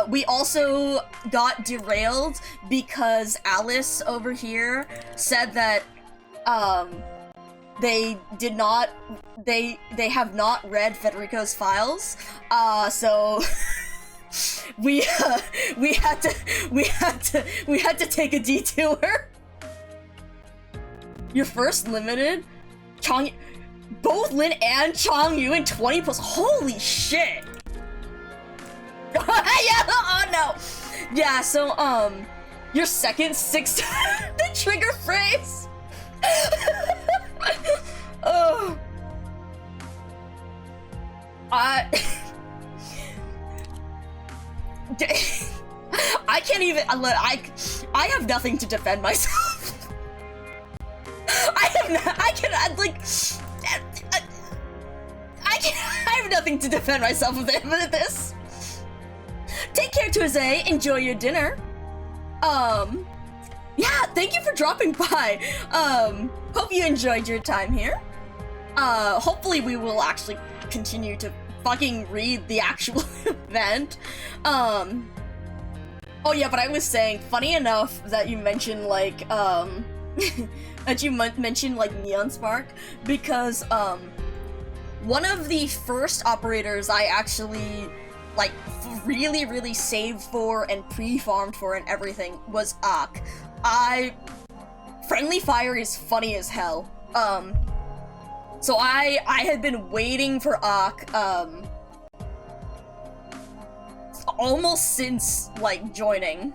We also got derailed because Alice over here said that, they have not read Federico's files, so we had to take a detour. Your first limited, both Lin and Changyu in 20 plus. Holy shit! Yeah. Oh no. Yeah. So your second 6 the trigger phrase. Oh. I can't even. I have nothing to defend myself. I have nothing to defend myself with this. Take care, Tuesday. Enjoy your dinner. Yeah, thank you for dropping by. Hope you enjoyed your time here. Hopefully we will actually continue to fucking read the actual event. Oh yeah, but I was saying, funny enough that you mentioned, like, that you mentioned, like, Neon Spark, because, one of the first operators I actually, like, really saved for and pre-farmed for and everything was Ak. Friendly Fire is funny as hell. So I had been waiting for Ak, almost since, like, joining.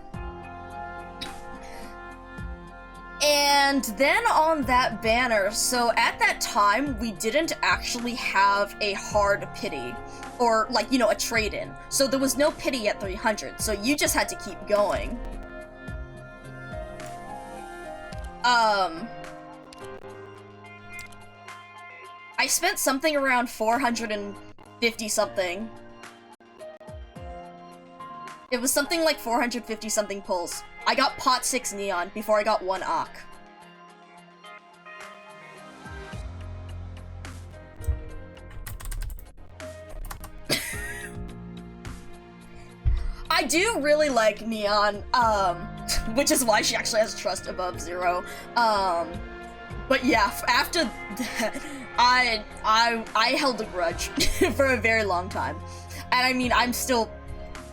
And then on that banner, so at that time, we didn't actually have a hard pity, or, like, you know, a trade-in. So there was no pity at 300, so you just had to keep going. I spent something around 450 something. It was something like 450 something pulls. I got pot 6 Neon before I got 1 Ak. I do really like Neon, which is why she actually has trust above 0. But yeah, after that, I held a grudge for a very long time. And I mean, I'm still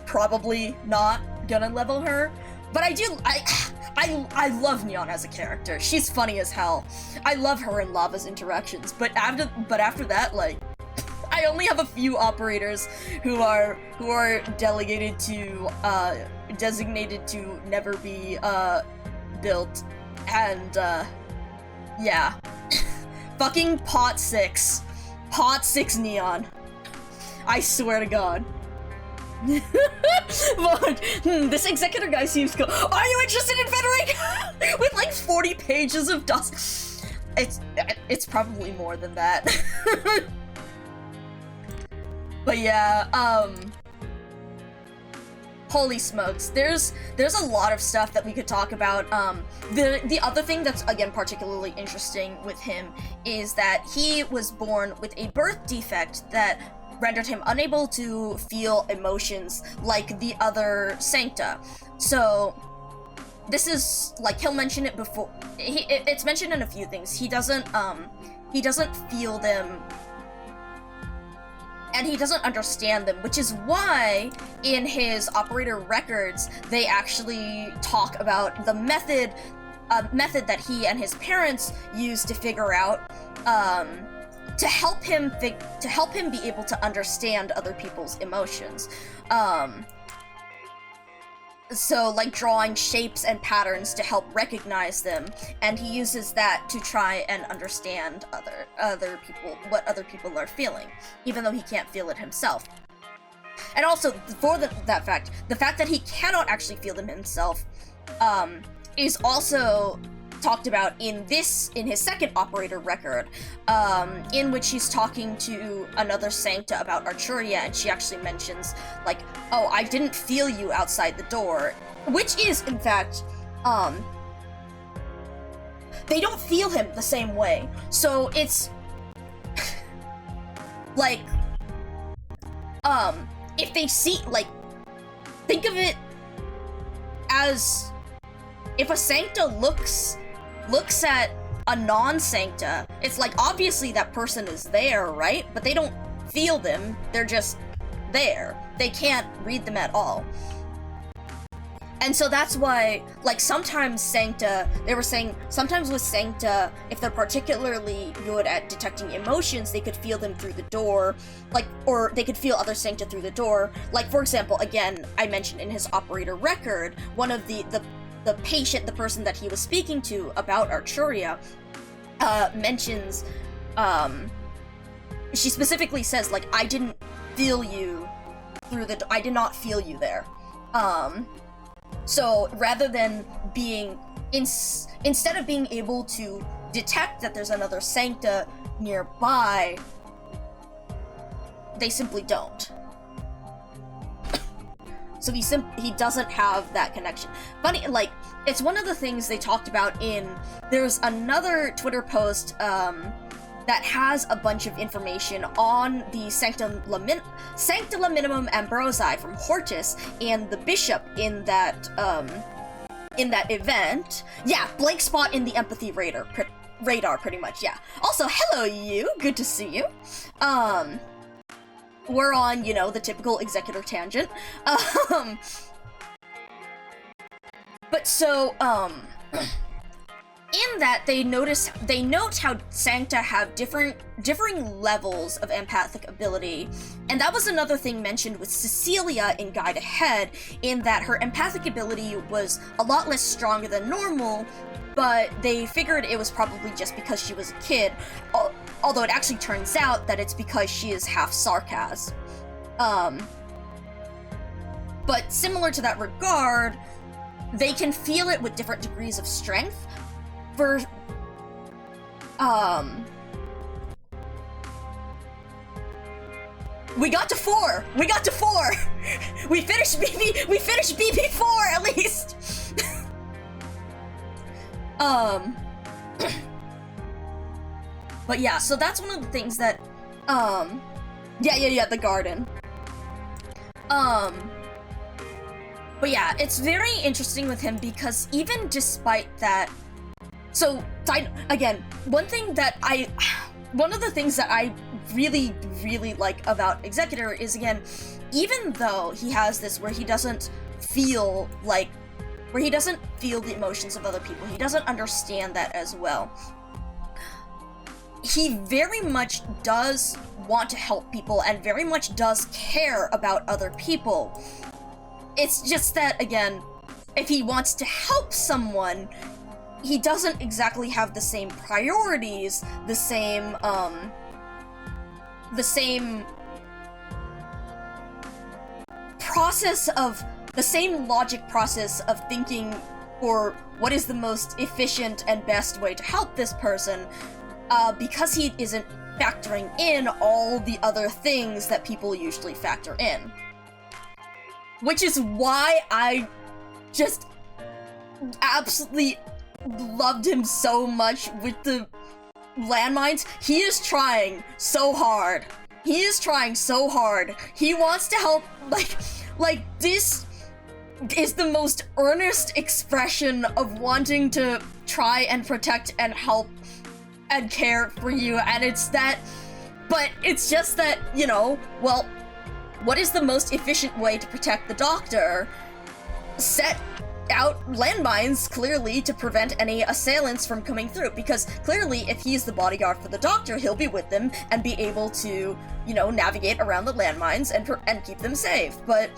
probably not gonna level her, but I love Neon as a character. She's funny as hell. I love her and Lava's interactions, but after that, like, I only have a few operators who are designated to never be built, and yeah. Fucking pot 6 Neon. I swear to God. But, this executor guy seems cool. Are you interested in Federico? With like 40 pages of dust. It's probably more than that. But yeah, holy smokes, there's a lot of stuff that we could talk about. The other thing that's, again, particularly interesting with him is that he was born with a birth defect that rendered him unable to feel emotions like the other Sancta. So this is, like, he'll mention it before, it's mentioned in a few things. He doesn't feel them, and he doesn't understand them, which is why in his operator records, they actually talk about the method that he and his parents used to figure out to help him be able to understand other people's emotions. So like drawing shapes and patterns to help recognize them, and he uses that to try and understand other people, what other people are feeling, even though he can't feel it himself. And also, for the fact that he cannot actually feel them himself, is also talked about in his second operator record, in which he's talking to another Sancta about Arturia, and she actually mentions, like, oh, I didn't feel you outside the door, which is, in fact, they don't feel him the same way. So it's, like, if they see, like, think of it as if a Sancta looks at a non-Sancta, it's like, obviously that person is there, right? But they don't feel them, they're just there. They can't read them at all. And so that's why, like, sometimes Sancta, they were saying, sometimes with Sancta, if they're particularly good at detecting emotions, they could feel them through the door, like, or they could feel other Sancta through the door. Like, for example, again, I mentioned in his operator record, one of the patient, the person that he was speaking to about Arturia, mentions, she specifically says, like, I didn't feel you through the, I did not feel you there. So rather than being, instead of being able to detect that there's another Sancta nearby, they simply don't. So he doesn't have that connection. Funny, like, it's one of the things they talked about there's another Twitter post, that has a bunch of information on the Sancta Laminum Ambrosi from Hortus and the Bishop in that event. Yeah, blank spot in the empathy radar, pretty much, yeah. Also, hello you, good to see you. We're on, you know, the typical executor tangent. But so, in that, they note how Sancta have differing levels of empathic ability, and that was another thing mentioned with Cecilia in Guide Ahead, in that her empathic ability was a lot less stronger than normal, but they figured it was probably just because she was a kid, although it actually turns out that it's because she is half Sarkaz. But similar to that regard, they can feel it with different degrees of strength. We got to 4! We got to 4! We finished BB4 at least! But yeah, so that's one of the things that, yeah, the garden. But yeah, it's very interesting with him because even despite that, so, again, one of the things that I really, really like about Executor is, again, even though he has this where he doesn't feel the emotions of other people, he doesn't understand that as well, he very much does want to help people and very much does care about other people. It's just that, again, if he wants to help someone, he doesn't exactly have the same priorities, the same logic process of thinking for what is the most efficient and best way to help this person, because he isn't factoring in all the other things that people usually factor in. Which is why I just absolutely loved him so much with the landmines. He is trying so hard. He wants to help, like this is the most earnest expression of wanting to try and protect and help and care for you, and it's just that, you know, well, what is the most efficient way to protect the doctor? Set out landmines, clearly, to prevent any assailants from coming through, because clearly, if he's the bodyguard for the Doctor, he'll be with them and be able to, you know, navigate around the landmines and keep them safe. But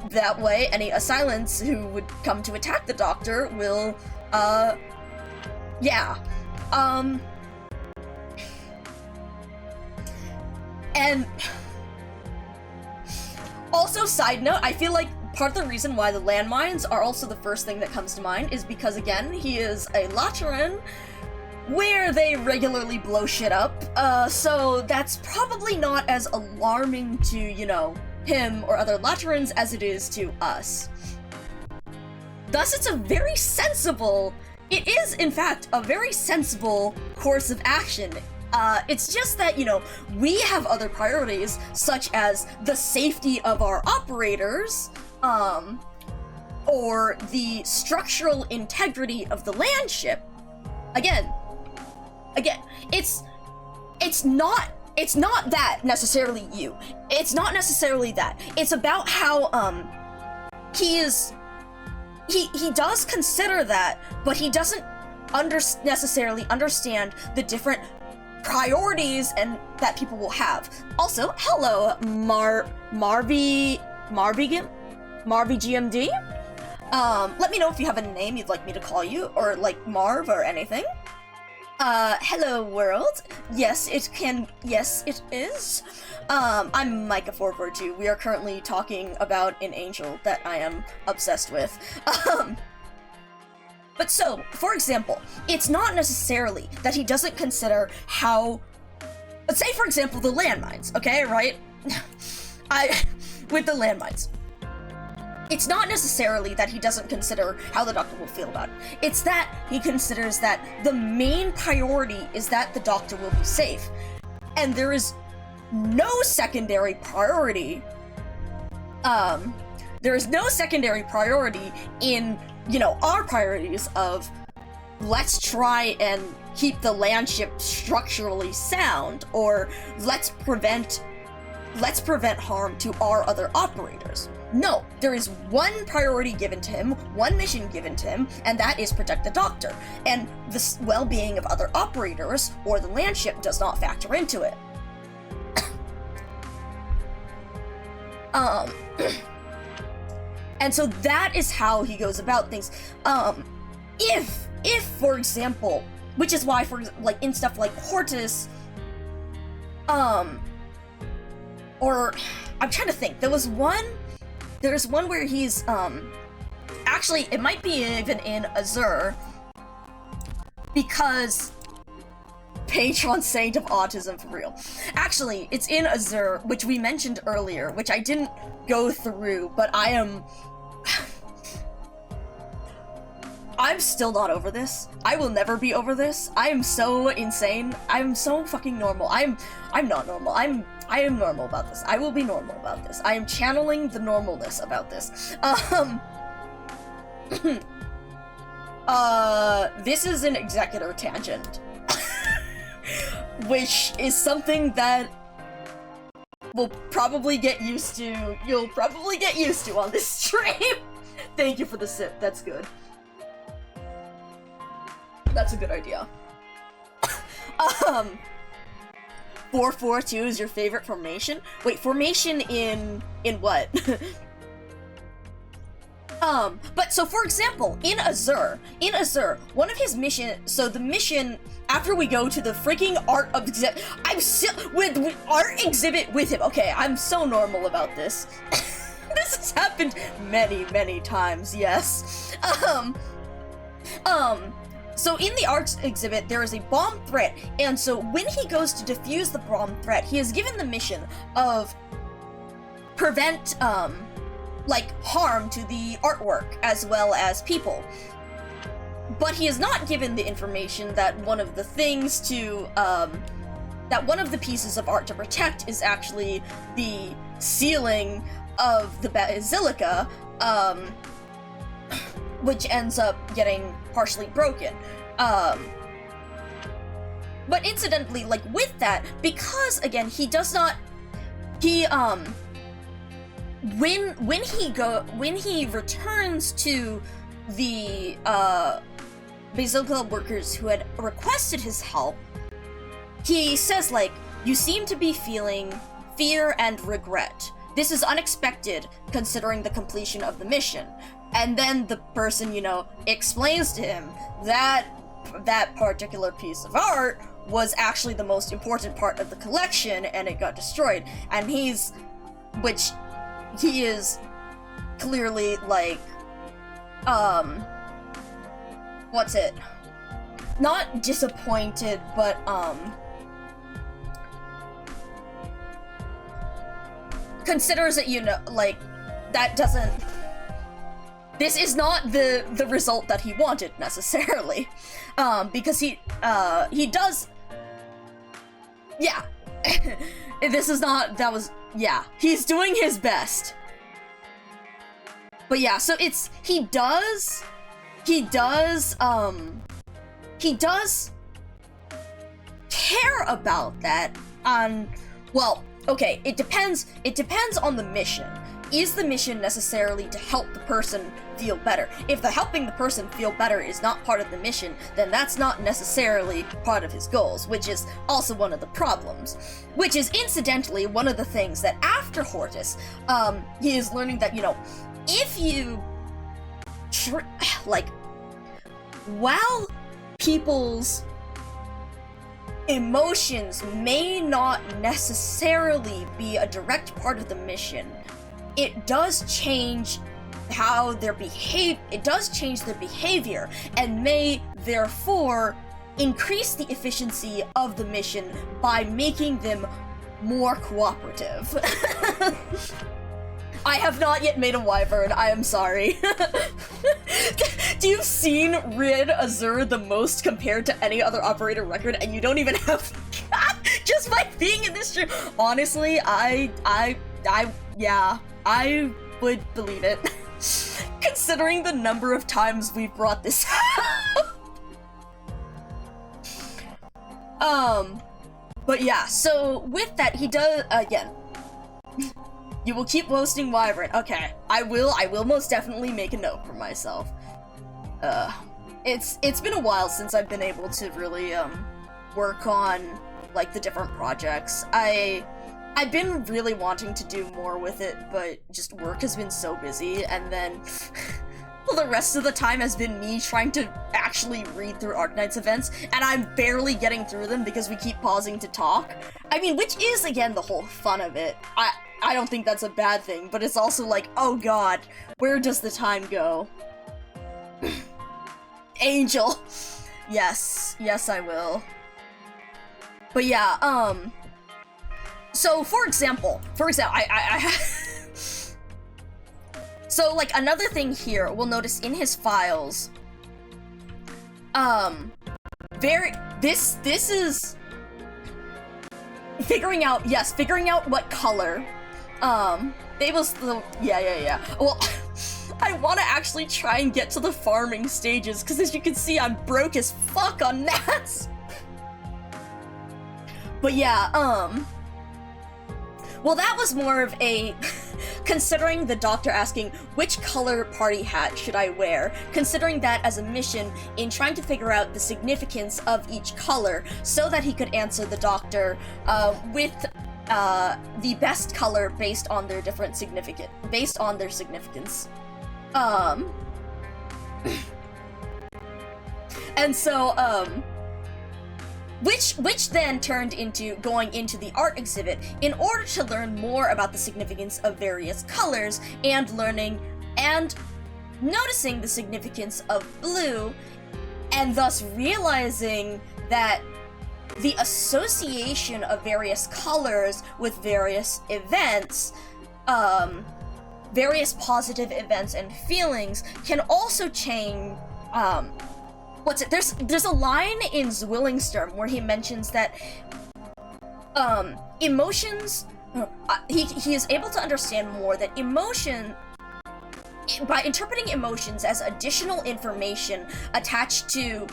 that way, any assailants who would come to attack the Doctor will, yeah. And also, side note, I feel like part of the reason why the landmines are also the first thing that comes to mind is because, again, he is a Lateran, where they regularly blow shit up, so that's probably not as alarming to, you know, him or other Laterans as it is to us. Thus, it's a very sensible, it is, in fact, a very sensible course of action. It's just that, you know, we have other priorities, such as the safety of our operators, or the structural integrity of the land ship. Again, it's not that necessarily you. It's not necessarily that. It's about how, he does consider that, but he doesn't necessarily understand the different priorities and that people will have. Also, hello, Marvy GMD. Let me know if you have a name you'd like me to call you, or like Marv or anything. Hello world. Yes, it is. I'm Micah442. We are currently talking about an angel that I am obsessed with. But so, for example, it's not necessarily that he doesn't consider how, let's say for example, the landmines, okay, right? With the landmines. It's not necessarily that he doesn't consider how the Doctor will feel about it. It's that he considers that the main priority is that the Doctor will be safe. And there is no secondary priority, in, you know, our priorities of let's try and keep the land ship structurally sound, or let's prevent harm to our other operators. No, there is one priority given to him, one mission given to him, and that is protect the Doctor. And the well-being of other operators or the land ship does not factor into it. And so that is how he goes about things. If, for example, which is why, for like in stuff like Hortus, or I'm trying to think. There's one where he's actually it might be even in Azure, because patron saint of autism for real. Actually, it's in Azure, which we mentioned earlier, which I didn't go through, but I'm still not over this. I will never be over this. I am so insane. I'm so fucking normal. I'm not normal. I am normal about this. I will be normal about this. I am channeling the normalness about this. This is an executor tangent. Which is something that we'll probably get used to. You'll probably get used to on this stream. Thank you for the sip. That's good. That's a good idea. 442 is your favorite formation? Wait, formation in what? But so for example, in Azure, one of his missions, so the mission after we go to the freaking art exhibit, I'm still with art exhibit with him. Okay, I'm so normal about this. This has happened many times, yes. So in the arts exhibit, there is a bomb threat, and so when he goes to defuse the bomb threat, he is given the mission of prevent, like, harm to the artwork as well as people. But he is not given the information that one of the things to, that one of the pieces of art to protect is actually the ceiling of the Basilica, which ends up getting partially broken. But incidentally, like, with that, because, again, he does not, he, when he returns to the Basil Club workers who had requested his help, he says, like, you seem to be feeling fear and regret. This is unexpected considering the completion of the mission. And then the person, you know, explains to him that that particular piece of art was actually the most important part of the collection and it got destroyed. And he is clearly like, what's it? Not disappointed, but, considers it, you know, like, that doesn't... This is not the result that he wanted, necessarily. Because he does... Yeah. This is not... That was... Yeah. He's doing his best. But yeah, so it's... He does care about that on... Well, okay, it depends on the mission. Is the mission necessarily to help the person feel better? If the helping the person feel better is not part of the mission, then that's not necessarily part of his goals, which is also one of the problems. Which is incidentally one of the things that after Hortus, he is learning that, you know, if you while people's emotions may not necessarily be a direct part of the mission, it does change how their behavior and may therefore increase the efficiency of the mission by making them more cooperative. I have not yet made a wyvern, I am sorry. Do you've seen Rid Azur the most compared to any other operator record and you don't even have just by being in this stream? Honestly, yeah, I would believe it. Considering the number of times we've brought this up. But yeah, so with that, he does, again, you will keep roasting wyvern. Okay, I will most definitely make a note for myself. It's been a while since I've been able to really, work on, like, the different projects. I've been really wanting to do more with it, but just work has been so busy, and then well, the rest of the time has been me trying to actually read through Arknight's events, and I'm barely getting through them because we keep pausing to talk. I mean, which is, again, the whole fun of it. I don't think that's a bad thing, but it's also like, oh god, where does the time go? Angel! Yes, I will. But yeah, so, for example, so, like, another thing here, we'll notice in his files, this is figuring out what color, Babel's the, yeah. Well, I want to actually try and get to the farming stages, because as you can see, I'm broke as fuck on gnats. But yeah, well, that was more of a, considering the doctor asking, which color party hat should I wear? Considering that as a mission in trying to figure out the significance of each color so that he could answer the doctor with the best color based on their significance. And so, which then turned into going into the art exhibit in order to learn more about the significance of various colors and learning and noticing the significance of blue, and thus realizing that the association of various colors with various events, various positive events and feelings can also change, there's a line in Zwillingsturm where he mentions that emotions, he is able to understand more that emotion, by interpreting emotions as additional information attached to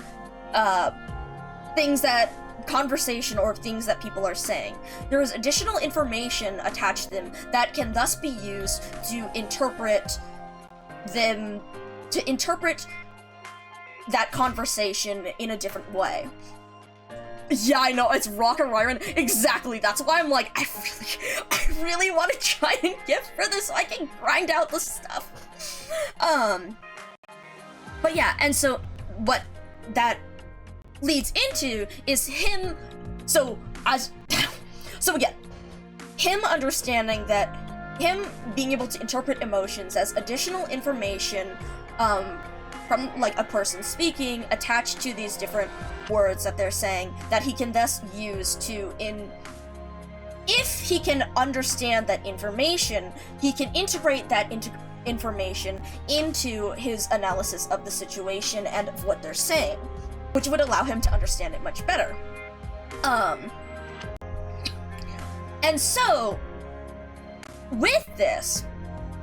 conversation or things that people are saying. There is additional information attached to them that can thus be used to interpret them to interpret that conversation in a different way. Yeah, I know, it's Rock and Ryron. Exactly, that's why I'm like, I really want to try and gift for this so I can grind out the stuff. But yeah, and so what that leads into is him, so again, him understanding that him being able to interpret emotions as additional information, from, like, a person speaking, attached to these different words that they're saying, that he can thus use to, if he can understand that information, he can integrate that information into his analysis of the situation and of what they're saying, which would allow him to understand it much better. And so, with this,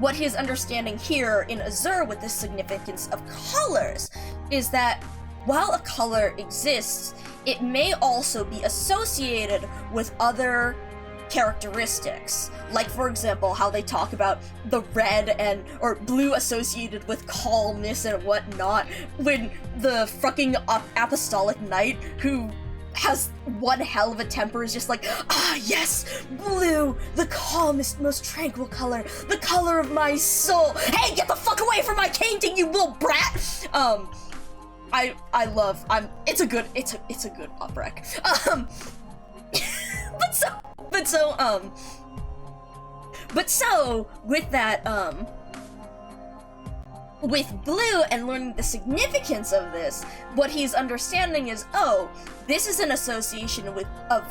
what he's understanding here in Azure with the significance of colors is that while a color exists, it may also be associated with other characteristics. Like, for example, how they talk about the red or blue associated with calmness and whatnot, when the fucking apostolic knight who has one hell of a temper is just like, ah yes, blue, the calmest, most tranquil color, the color of my soul. Hey, get the fuck away from my painting, you little brat! It's a good op rec. But so, with that, with blue and learning the significance of this, what he's understanding is, oh, this is an association of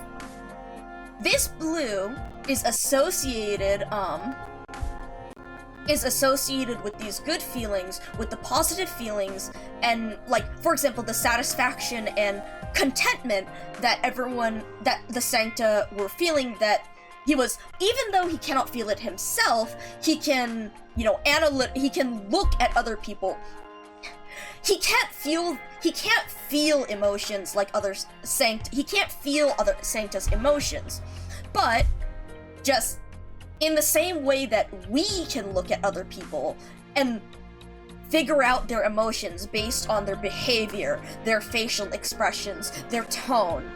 this blue is associated with these good feelings, with the positive feelings, and, like, for example, the satisfaction and contentment that the Sancta were feeling, that he was, even though he cannot feel it himself, he can, he can look at other people. He can't feel emotions like other he can't feel other Sancta's emotions. But, just in the same way that we can look at other people and figure out their emotions based on their behavior, their facial expressions, their tone,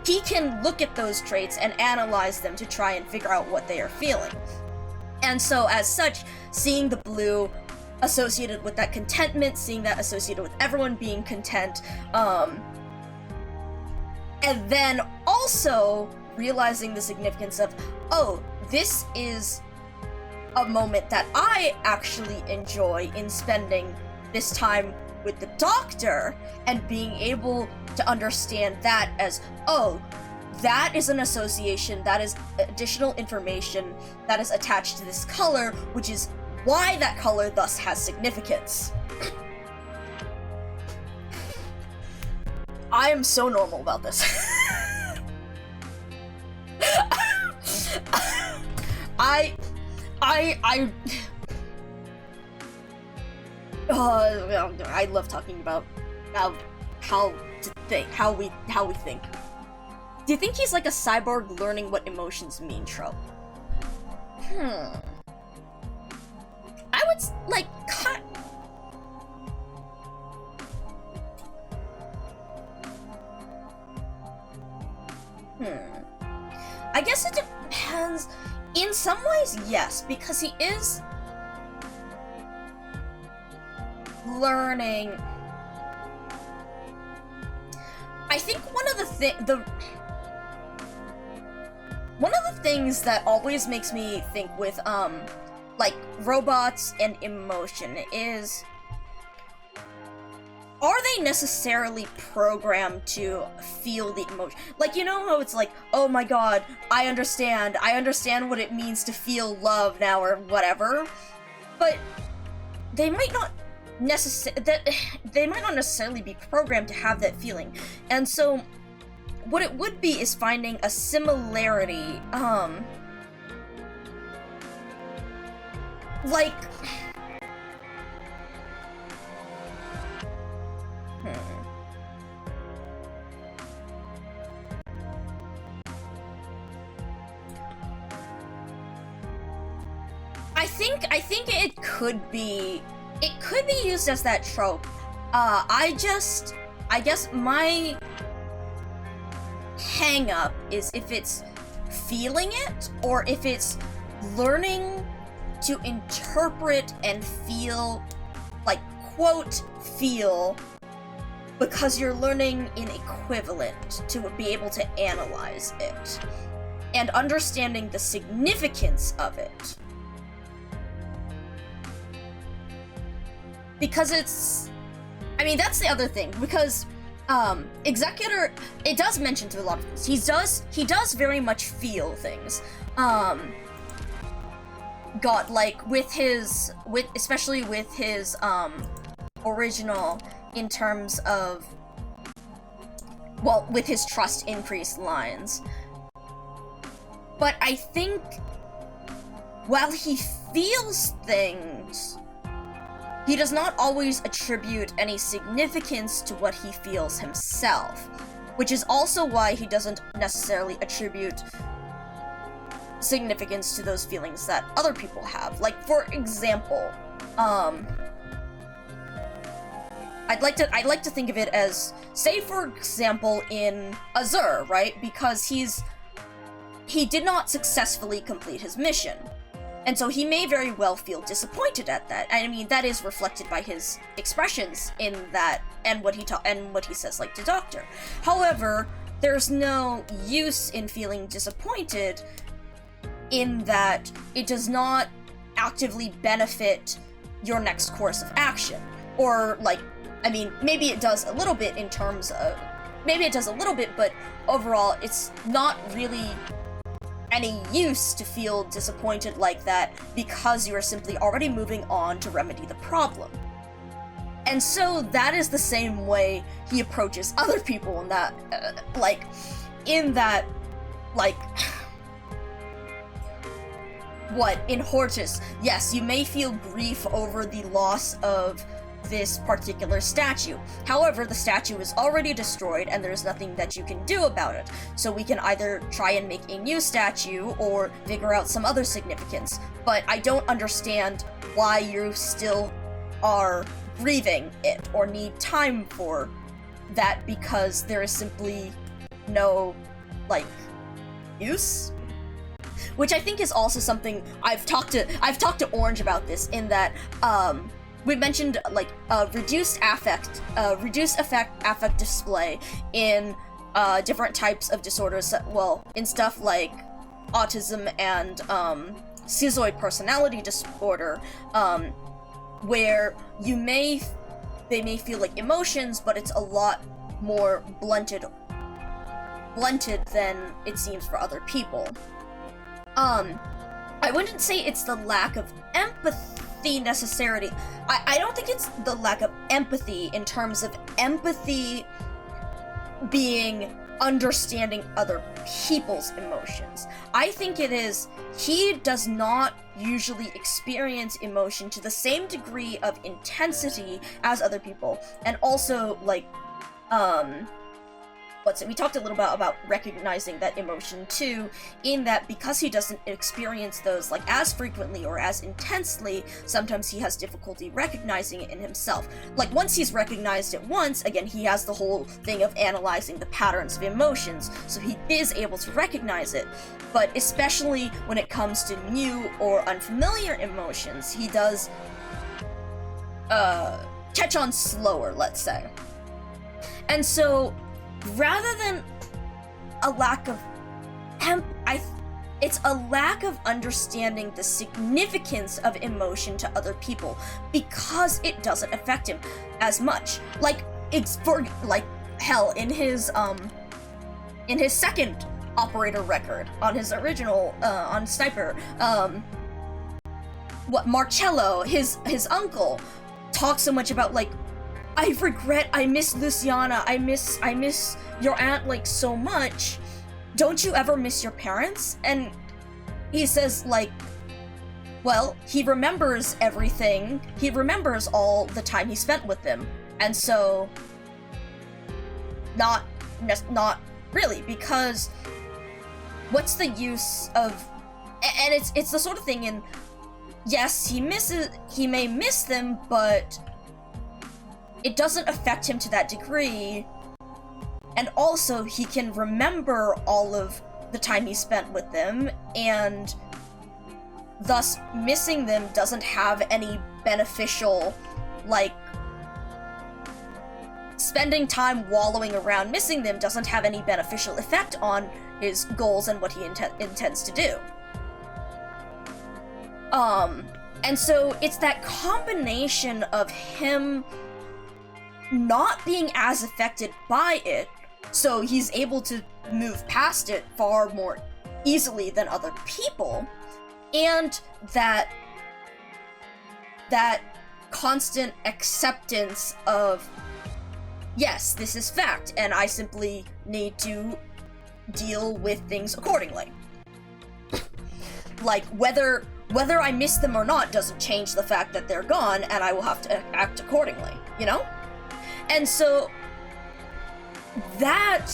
he can look at those traits and analyze them to try and figure out what they are feeling. And so, as such, seeing the blue associated with that contentment, seeing that associated with everyone being content, and then also realizing the significance of, oh, this is a moment that I actually enjoy in spending this time with the doctor, and being able to understand that as, oh, that is an association, that is additional information that is attached to this color, which is why that color thus has significance. I am so normal about this. I love talking about how we think. Do you think he's like a cyborg learning what emotions mean trope? I would like cut. I guess it depends. In some ways, yes, because he is learning. I think one of the things that always makes me think with like robots and emotion is, are they necessarily programmed to feel the emotion? Like, you know how it's like, oh my god, I understand what it means to feel love now, or whatever. But they might not necessarily be programmed to have that feeling. And so what it would be is finding a similarity, like, I think it could be it could be used as that trope. I guess my hang up is if it's feeling it or if it's learning to interpret and feel, like, quote, feel, because you're learning an equivalent to be able to analyze it and understanding the significance of it. Because I mean, that's the other thing, because Executor, it does mention to a lot of things. He does very much feel things. Like, especially with his, original, in terms of, well, with his trust increase lines. But I think, while he feels things, he does not always attribute any significance to what he feels himself, which is also why he doesn't necessarily attribute significance to those feelings that other people have. Like, for example, I'd like to think of it as, say, for example, in Azur, right? Because he did not successfully complete his mission. And so he may very well feel disappointed at that. I mean, that is reflected by his expressions in that, and what he says, like, to Doctor. However, there's no use in feeling disappointed in that it does not actively benefit your next course of action. Or, like, I mean, maybe it does a little bit in terms of, but overall, it's not really any use to feel disappointed like that because you are simply already moving on to remedy the problem. And so that is the same way he approaches other people in that, in Hortus, yes, you may feel grief over the loss of this particular statue. However, the statue is already destroyed and there's nothing that you can do about it. So we can either try and make a new statue or figure out some other significance. But I don't understand why you still are grieving it or need time for that, because there is simply no, like, use. Which I think is also something I've talked to Orange about this, in that, we mentioned, like, reduced affect display in different types of disorders, well, in stuff like autism and schizoid personality disorder, where they may feel like emotions, but it's a lot more blunted than it seems for other people. I wouldn't say it's the lack of empathy necessarily. I don't think it's the lack of empathy in terms of empathy being understanding other people's emotions. I think it is, he does not usually experience emotion to the same degree of intensity as other people, and also, like, we talked a little bit about recognizing that emotion too, in that because he doesn't experience those, like, as frequently or as intensely, sometimes he has difficulty recognizing it in himself. Like, once he's recognized it once, again, he has the whole thing of analyzing the patterns of emotions, so he is able to recognize it. But especially when it comes to new or unfamiliar emotions, he does catch on slower, let's say. And so, rather than a lack of it's a lack of understanding the significance of emotion to other people, because it doesn't affect him as much. Like, it's for, like, hell, in his second operator record, on his original, on Sniper, Marcello, his uncle, talks so much about, like, I miss Luciana, I miss your aunt, like, so much. Don't you ever miss your parents? And he says, like, well, he remembers everything. He remembers all the time he spent with them. And so, not really, because what's the use of, and it's the sort of thing in yes, he may miss them, but it doesn't affect him to that degree. And also, he can remember all of the time he spent with them, and thus missing them doesn't have any beneficial, like, spending time wallowing around missing them doesn't have any beneficial effect on his goals and what he intends to do. And so it's that combination of him not being as affected by it, so he's able to move past it far more easily than other people, and that constant acceptance of, yes, this is fact, and I simply need to deal with things accordingly. Like, whether I miss them or not doesn't change the fact that they're gone, and I will have to act accordingly, you know? And so, that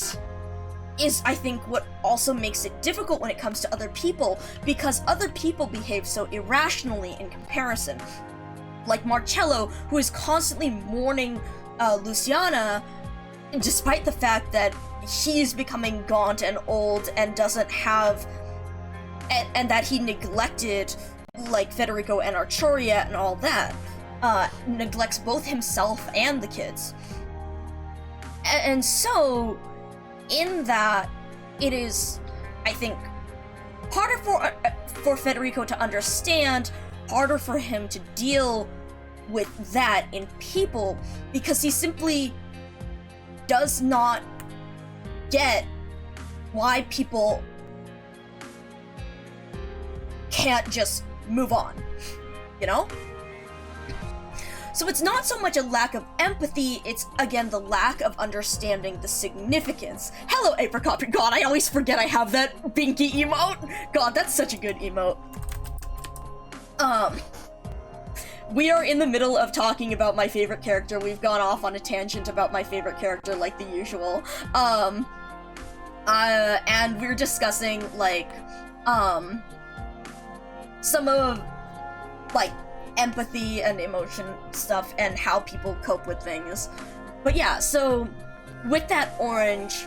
is, I think, what also makes it difficult when it comes to other people, because other people behave so irrationally in comparison. Like Marcello, who is constantly mourning Luciana, despite the fact that he's becoming gaunt and old and doesn't have, and that he neglected, like, Federico and Arturia and all that, neglects both himself and the kids. And so, in that, it is, I think, harder for Federico to understand, harder for him to deal with that in people, because he simply does not get why people can't just move on, you know? So it's not so much a lack of empathy, it's, again, the lack of understanding the significance. Hello, Apricot. God, I always forget I have that Binky emote. God, that's such a good emote. We are in the middle of talking about my favorite character. We've gone off on a tangent about my favorite character, like the usual. And we're discussing, like, some of, like, empathy and emotion stuff and how people cope with things. But yeah, so with that orange,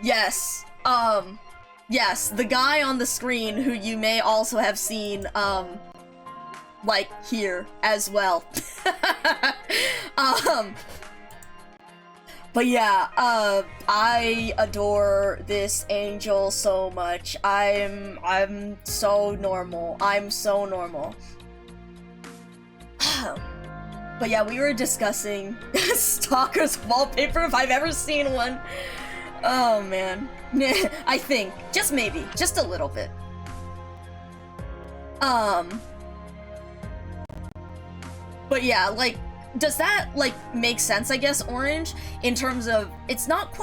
yes, yes, the guy on the screen who you may also have seen, like, here as well. But yeah, I adore this angel so much. I'm so normal. I'm so normal. But yeah, we were discussing Stalker's wallpaper, if I've ever seen one. Oh man. I think. Just maybe. Just a little bit. But yeah, like, does that, like, make sense, I guess, Orange? In terms of, it's not...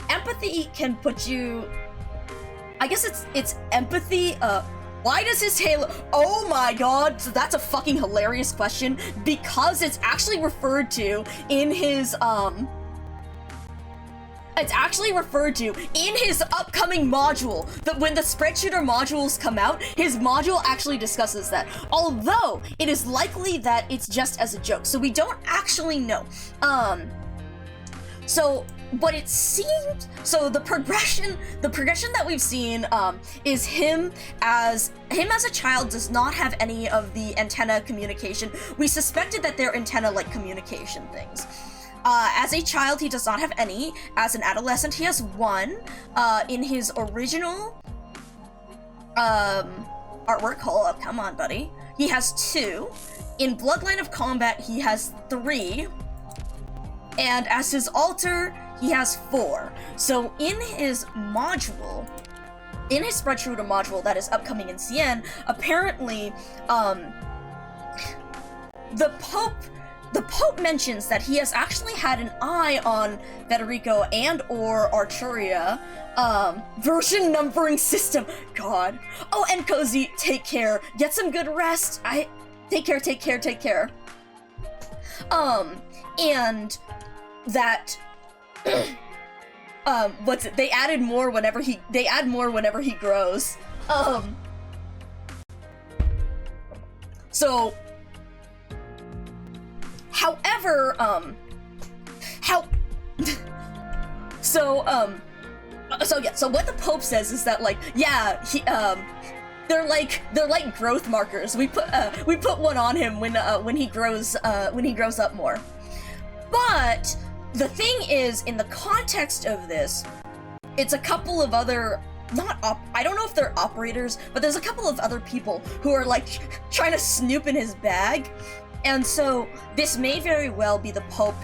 Empathy can put you... I guess it's empathy, why does his halo... Oh my god, so that's a fucking hilarious question, because it's actually referred to in his, It's actually referred to in his upcoming module, that when the Spreadshooter modules come out, his module actually discusses that. Although, it is likely that it's just as a joke, so we don't actually know. So, but it seemed, so the progression that we've seen, is him as a child does not have any of the antenna communication. We suspected that they're antenna-like communication things. As a child, he does not have any. As an adolescent, he has one. In his original artwork, hold up, come on, buddy. He has 2. In Bloodline of Combat, he has 3. And as his alter, he has 4. So in his module, in his Spreadshooter module that is upcoming in CN, apparently, the Pope mentions that he has actually had an eye on Federico and or Arturia, version numbering system. God. Oh, and Cozy, take care. Get some good rest. Take care. And that, they add more whenever he grows. So, however, so what the Pope says is that, like, yeah, they're like growth markers. We put one on him when he grows up more. But the thing is, in the context of this, it's a couple of other, I don't know if they're operators, but there's a couple of other people who are, like, trying to snoop in his bag. And so this may very well be the Pope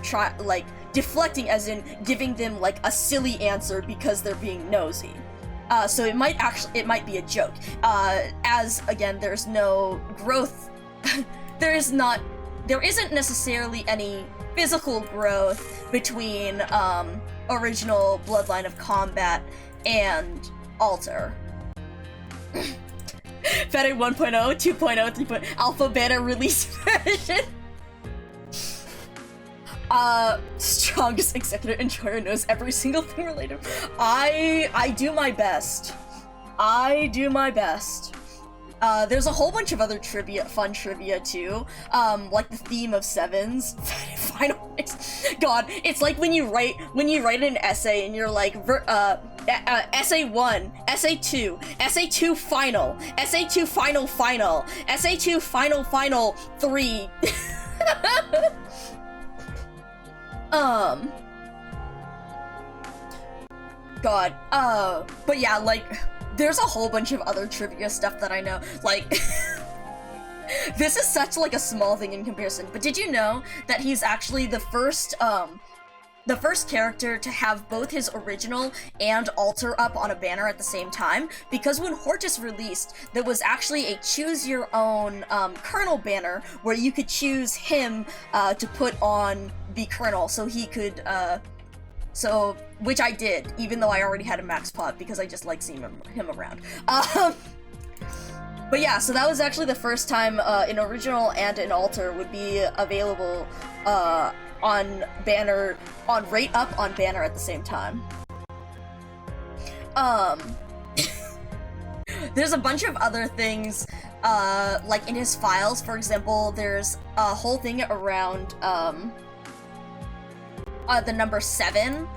deflecting, as in giving them, like, a silly answer because they're being nosy. So it might be a joke. As, again, there's no growth, there isn't necessarily any physical growth between, original Bloodline of Combat and Alter. Fede 1.0, 2.0, 3.0, Alpha Beta release version. Strongest executive enjoyer knows every single thing related. I do my best. There's a whole bunch of other fun trivia too. Like the theme of sevens. Final God, it's like when you write an essay and you're like, essay 1, essay 2, essay 2 final, essay 2 final, essay 2 final 3. God, but yeah, like, there's a whole bunch of other trivia stuff that I know, like, this is such, like, a small thing in comparison, but did you know that he's actually the first character to have both his original and alter up on a banner at the same time? Because when Hortus released, there was actually a choose-your-own, Colonel banner where you could choose him, to put on the Colonel, so he could, which I did, even though I already had a max pot, because I just like seeing him around. But yeah, so that was actually the first time, an original and an alter would be available, on rate up on banner at the same time. There's a bunch of other things, like in his files, for example, there's a whole thing around, the number 7.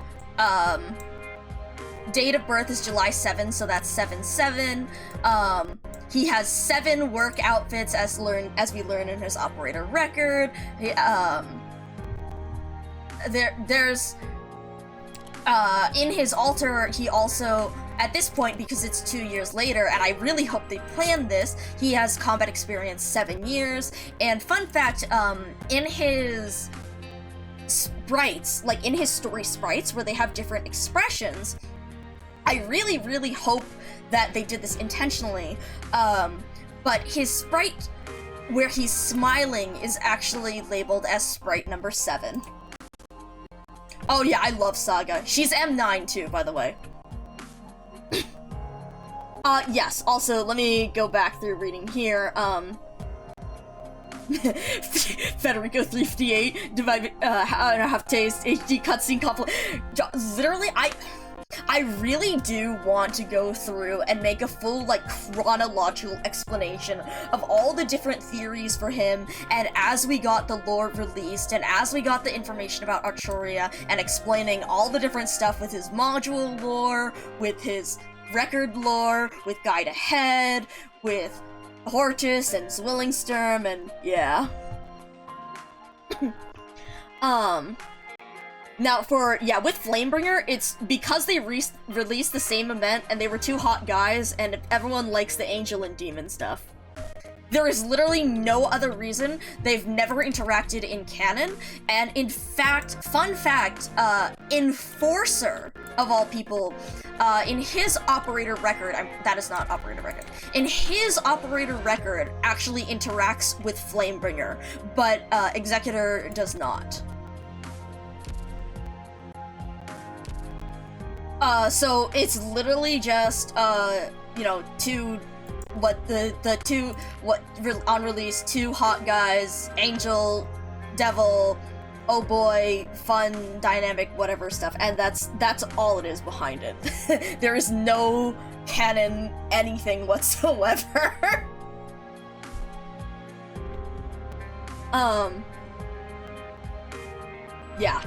Date of birth is July 7, so that's 7/7. He has 7 work outfits as we learn in his operator record. There's in his alter, he also, at this point, because it's 2 years later, and I really hope they planned this, he has combat experience 7 years. And fun fact, in his sprites, like in his story sprites, where they have different expressions, I really, really hope that they did this intentionally, but his sprite where he's smiling is actually labeled as sprite number 7. Oh yeah, I love Saga. She's M9 too, by the way. Yes, also, let me go back through reading here, Federico 358, divide, have taste, HD cutscene couple. Literally, I really do want to go through and make a full, like, chronological explanation of all the different theories for him, and as we got the lore released, and as we got the information about Arturia, and explaining all the different stuff with his module lore, with his record lore, with Guide Ahead, with Hortus and Zwillingstern, and yeah. Now with Flamebringer, it's because they released the same event and they were 2 hot guys and everyone likes the angel and demon stuff. There is literally no other reason they've never interacted in canon, and in fact, fun fact, Enforcer, of all people, in his operator record, that is not operator record, in his operator record actually interacts with Flamebringer, but Executor does not. So it's literally just, you know, on release, 2 hot guys, Angel, Devil, oh boy, fun, dynamic, whatever stuff, and that's all it is behind it. There is no canon anything whatsoever. Yeah.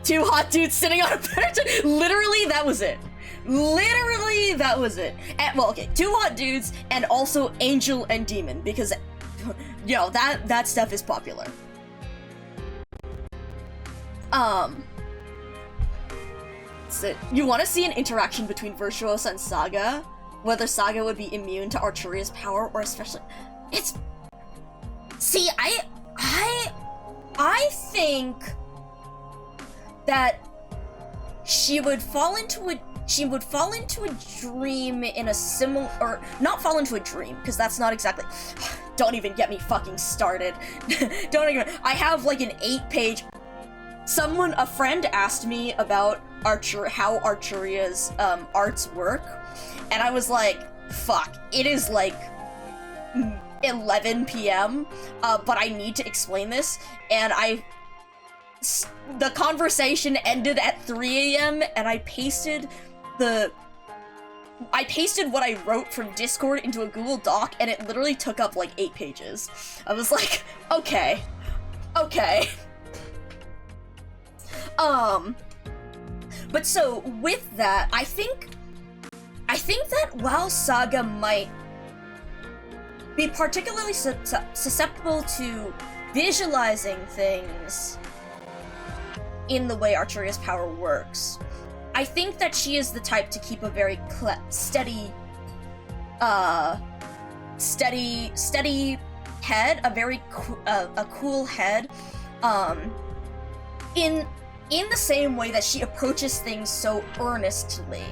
Two hot dudes sitting on a bench. Literally, that was it. Literally, that was it. And, well, okay, two hot dudes, and also angel and demon, because, you know, that stuff is popular. So you want to see an interaction between Virtuosa and Saga? Whether Saga would be immune to Arturia's power, or especially... It's... See, I think that she would fall into a dream in a similar, or not fall into a dream, because that's not exactly, don't even get me fucking started. Don't even, I have like an 8-page, a friend asked me about how Arturia's arts work, and I was like, fuck, it is like 11 p.m., but I need to explain this, and the conversation ended at 3 a.m. and I pasted what I wrote from Discord into a Google Doc, and it literally took up like 8 pages. I was like, okay. But so with that, I think that while Saga might be particularly susceptible to visualizing things in the way Arturia's power works, I think that she is the type to keep a very steady head, a very cool head, in the same way that she approaches things so earnestly.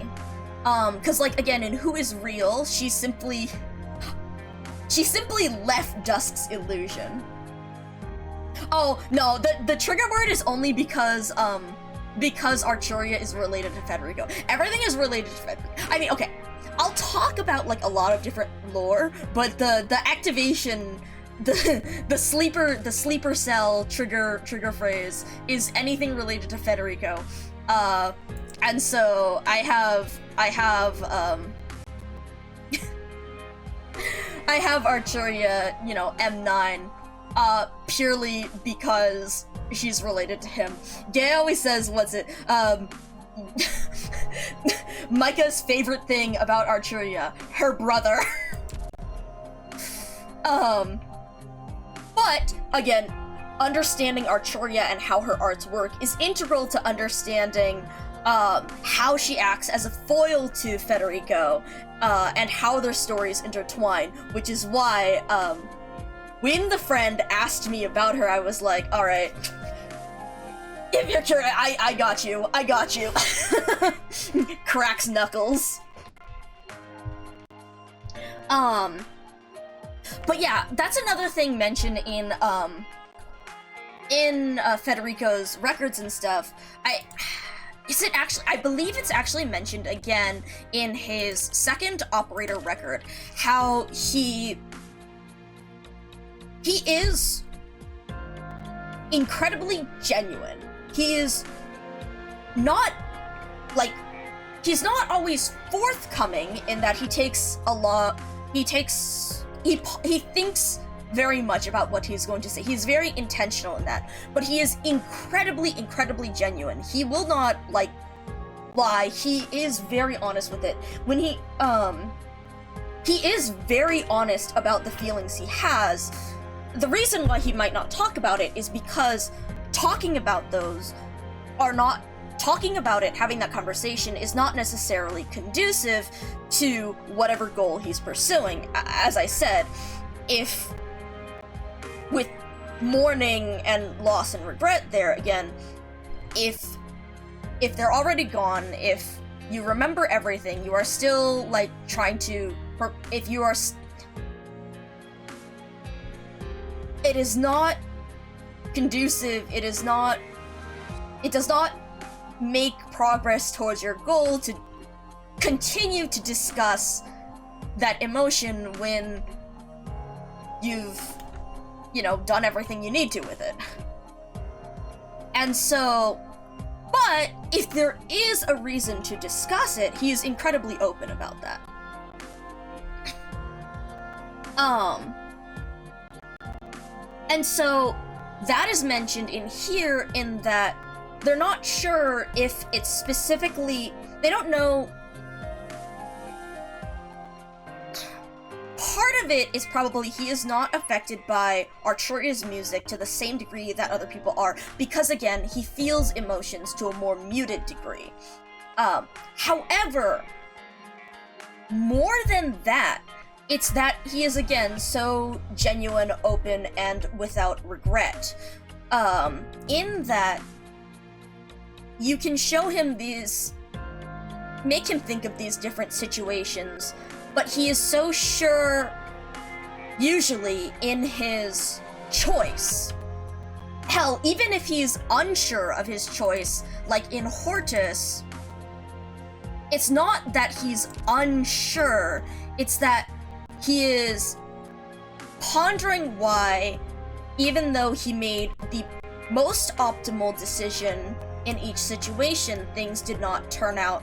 Cause like, again, in Who Is Real, she simply left Dusk's illusion. Oh, no, the trigger word is only because Arturia is related to Federico. Everything is related to Federico. I mean, okay, I'll talk about, like, a lot of different lore, but the activation, the sleeper cell trigger phrase is anything related to Federico. And so I have Arturia, you know, M9, purely because she's related to him. Gay always says, Micah's favorite thing about Arturia, her brother. But, again, understanding Arturia and how her arts work is integral to understanding, how she acts as a foil to Federico, and how their stories intertwine, which is why, when the friend asked me about her, I was like, alright, if you're curious, I got you. Cracks knuckles. But yeah, that's another thing mentioned in Federico's records and stuff. I believe it's actually mentioned again in his second operator record, how he is incredibly genuine. He is not, like, he's not always forthcoming in that he thinks very much about what he's going to say. He's very intentional in that, but he is incredibly genuine. He will not, like, lie. He is very honest with it. When he is very honest about the feelings he has. The reason why he might not talk about it is because talking about it, having that conversation is not necessarily conducive to whatever goal he's pursuing. As I said, if with mourning and loss and regret there again, if they're already gone, if you remember everything, you are still, like, trying to, if you are, it is not conducive, it does not make progress towards your goal to continue to discuss that emotion when you've, you know, done everything you need to with it. And so, but if there is a reason to discuss it, he is incredibly open about that. And so that is mentioned in here in that they're not sure if it's specifically, they don't know. Part of it is probably he is not affected by Arturia's music to the same degree that other people are, because again, he feels emotions to a more muted degree. However, more than that, it's that he is again so genuine, open, and without regret. In that, you can show him these, make him think of these different situations, but he is so sure, usually, in his choice. Hell, even if he's unsure of his choice, like in Hortus, it's not that he's unsure, it's that he is pondering why, even though he made the most optimal decision in each situation, things did not turn out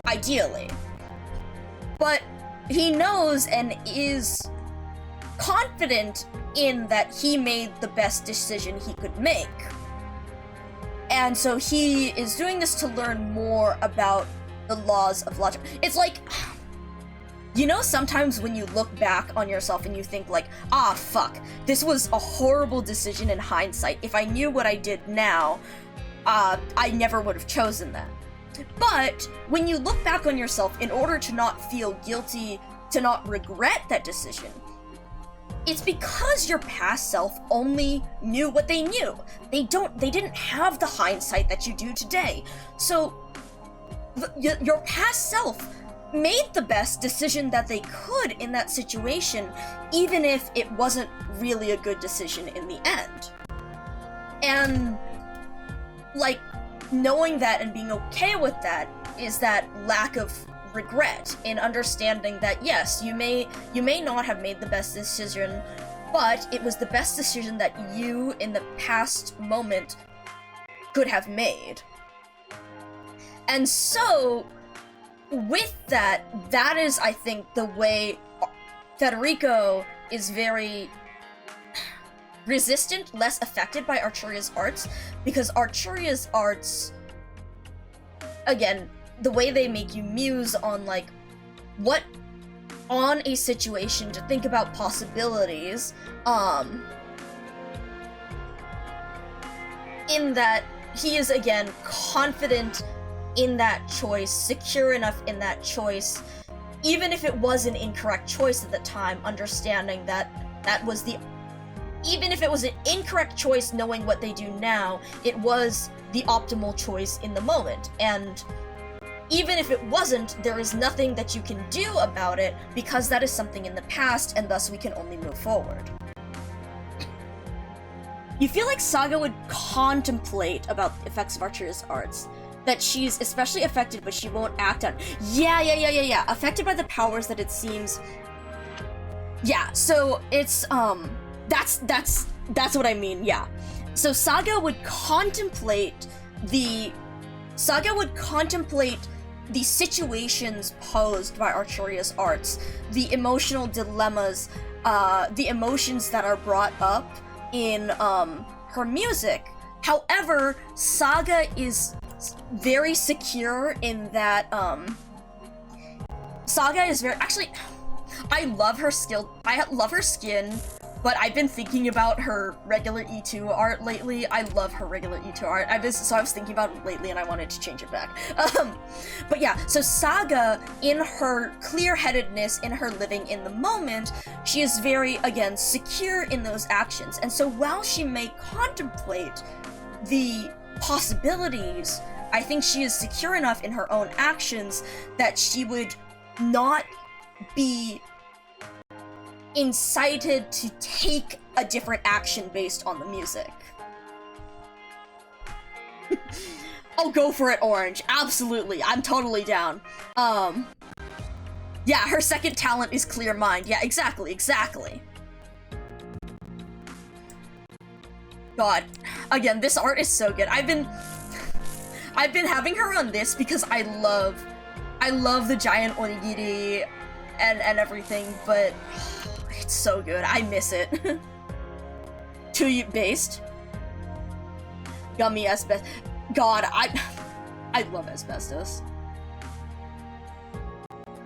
ideally. But he knows and is confident in that he made the best decision he could make. And so he is doing this to learn more about the laws of logic. It's like, you know, sometimes when you look back on yourself and you think like, ah, fuck, this was a horrible decision in hindsight. If I knew what I did now, I never would have chosen that. But when you look back on yourself, in order to not feel guilty, to not regret that decision, it's because your past self only knew what they knew. They didn't have the hindsight that you do today. So your past self made the best decision that they could in that situation, even if it wasn't really a good decision in the end. And, like, knowing that and being okay with that is that lack of regret in understanding that, yes, you may not have made the best decision, but it was the best decision that you, in the past moment, could have made. And so, with that, that is, I think, the way Federico is very resistant, less affected by Arturia's arts, because Arturia's arts, again, the way they make you muse on, like, what, on a situation, to think about possibilities, in that he is, again, confident in that choice, secure enough in that choice, even if it was an incorrect choice at the time, understanding that that was the, even if it was an incorrect choice knowing what they do now, it was the optimal choice in the moment. And even if it wasn't, there is nothing that you can do about it, because that is something in the past, and thus we can only move forward. You feel like Saga would contemplate about the effects of Arturia's arts, that she's especially affected, but she won't act on. Yeah. Affected by the powers that it seems. Yeah, so it's, that's what I mean, yeah. So Saga would contemplate the situations posed by Arturia's arts, the emotional dilemmas, the emotions that are brought up in, her music. However, Saga is very secure in that, Saga is very, actually, I love her skin, but I've been thinking about her regular E2 art lately. I love her regular E2 art. I was thinking about it lately and I wanted to change it back. But yeah, so Saga, in her clear-headedness, in her living in the moment, she is very, again, secure in those actions. And so while she may contemplate the possibilities, I think she is secure enough in her own actions that she would not be incited to take a different action based on the music. Oh, go for it, Orange. Absolutely. I'm totally down. Yeah, her second talent is clear mind. Yeah, exactly. God, again, this art is so good. I've been having her on this because I love the giant onigiri and everything, but it's so good. I miss it. 2U based. Gummy asbestos. God, I love asbestos.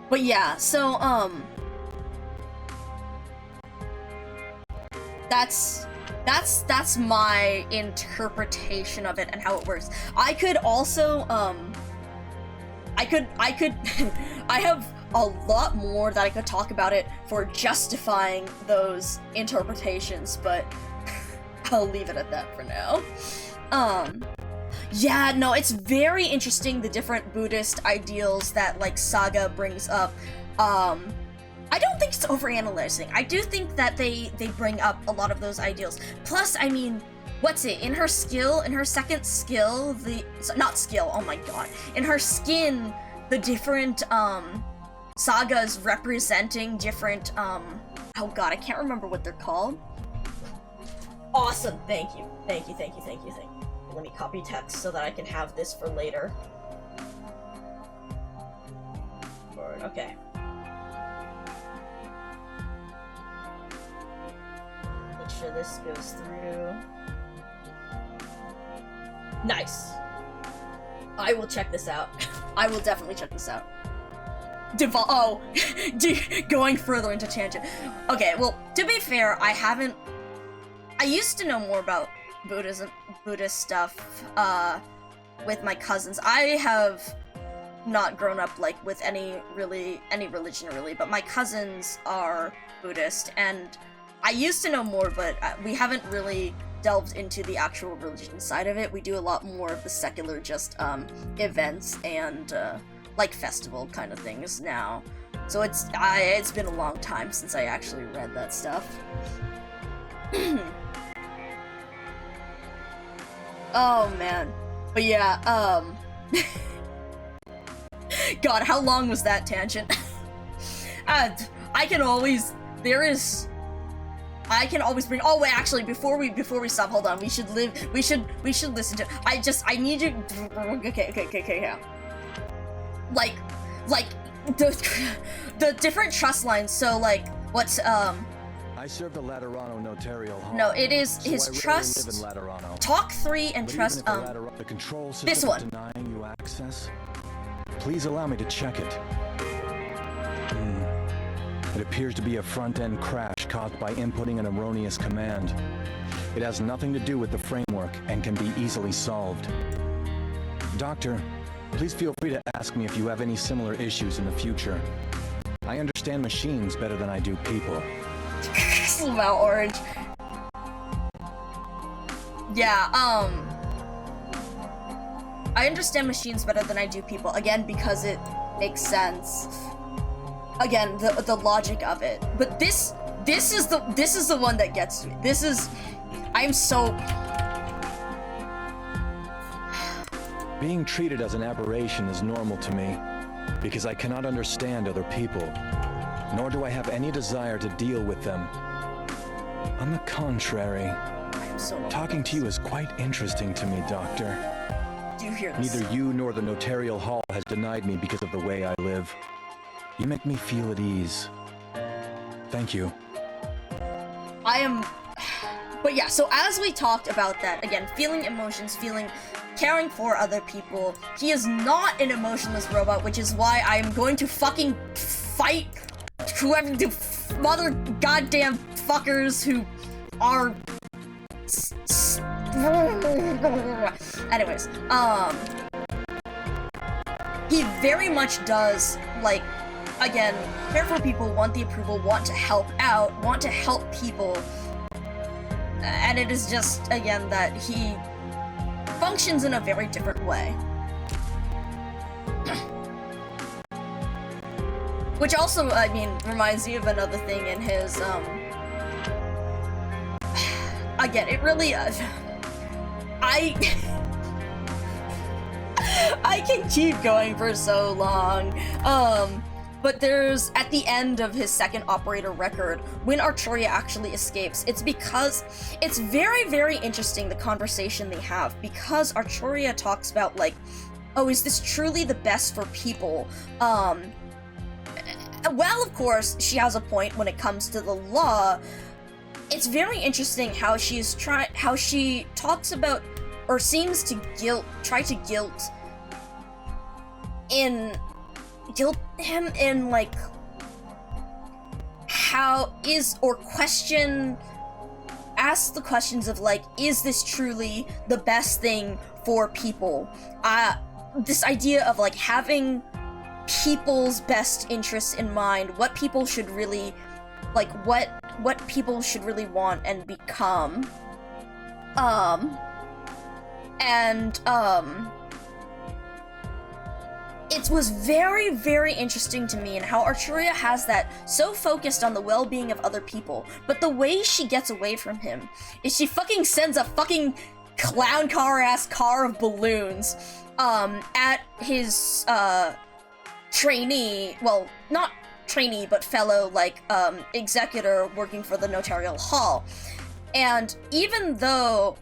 But yeah, so that's my interpretation of it and how it works. I could also I have a lot more that I could talk about it for justifying those interpretations, but I'll leave it at that for now. Yeah, no, it's very interesting, the different Buddhist ideals that, like, Saga brings up. I don't think it's overanalyzing. I do think that they bring up a lot of those ideals. Plus, I mean, what's it? In her second skill, not skill, oh my god. In her skin, the different, sagas representing different, oh god, I can't remember what they're called. Awesome, thank you. Let me copy text so that I can have this for later. Forward, okay. Make sure this goes through. Nice. I will check this out. I will definitely check this out. Going further into tangent. Okay, well, to be fair, I used to know more about Buddhist stuff, with my cousins. I have not grown up, like, with any religion really, but my cousins are Buddhist, and I used to know more, but we haven't really delved into the actual religion side of it. We do a lot more of the secular, just, events and, like, festival kind of things now. So it's been a long time since I actually read that stuff. Oh, man. But yeah, God, how long was that tangent? I can always bring. Oh wait, actually, before we stop, hold on. We should listen to. I need you. Okay. Yeah. Like the different trust lines. So like, what's I serve the Laterano notarial hall. No, it is so his I trust. live in Laterano. Talk 3 and But trust even if the control system this one. is denying you access, please allow me to check it. It appears to be a front-end crash caused by inputting an erroneous command. It has nothing to do with the framework and can be easily solved. Doctor, please feel free to ask me if you have any similar issues in the future. I understand machines better than I do people. Smell orange. Yeah, I understand machines better than I do people, again, because it makes sense. Again, the logic of it. But this is the one that gets me. I'm so... Being treated as an aberration is normal to me, because I cannot understand other people, nor do I have any desire to deal with them. On the contrary, talking to you is quite interesting to me, Doctor. Do you hear this? Neither you nor the notarial hall has denied me because of the way I live. You make me feel at ease. Thank you. But yeah, so as we talked about that, again, feeling emotions, caring for other people, he is not an emotionless robot, which is why I'm going to fucking fight whoever the mother goddamn fuckers who are... Anyways, he very much does, like, again, care for people, want the approval, want to help out, want to help people, and it is just, again, that he functions in a very different way. Which also, I mean, reminds me of another thing in his, again, it really, I can keep going for so long. but there's, at the end of his second operator record, when Arturia actually escapes, it's because it's very, very interesting, the conversation they have, because Arturia talks about, like, oh, is this truly the best for people? Well, of course, she has a point when it comes to the law. It's very interesting how she talks about, or seems to try to guilt him in, like, ask the questions of, like, is this truly the best thing for people? This idea of, like, having people's best interests in mind, what people should really, like, what people should really want and become. It was very, very interesting to me in how Arturia has that so focused on the well-being of other people, but the way she gets away from him is she fucking sends a fucking clown car-ass car of balloons, at his, trainee, well, not trainee, but fellow, like, executor working for the Notarial Hall. And even though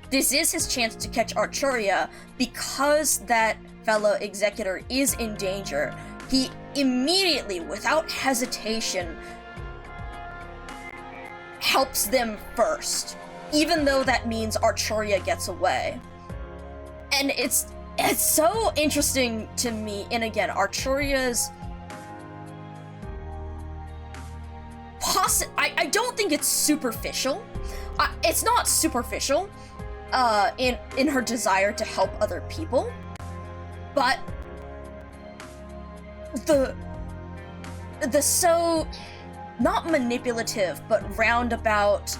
this is his chance to catch Arturia, because that fellow executor is in danger, he immediately, without hesitation, helps them first, even though that means Arturia gets away. And it's so interesting to me, and again, Arturia's I don't think it's superficial. It's not superficial, in her desire to help other people, but the so, not manipulative, but roundabout,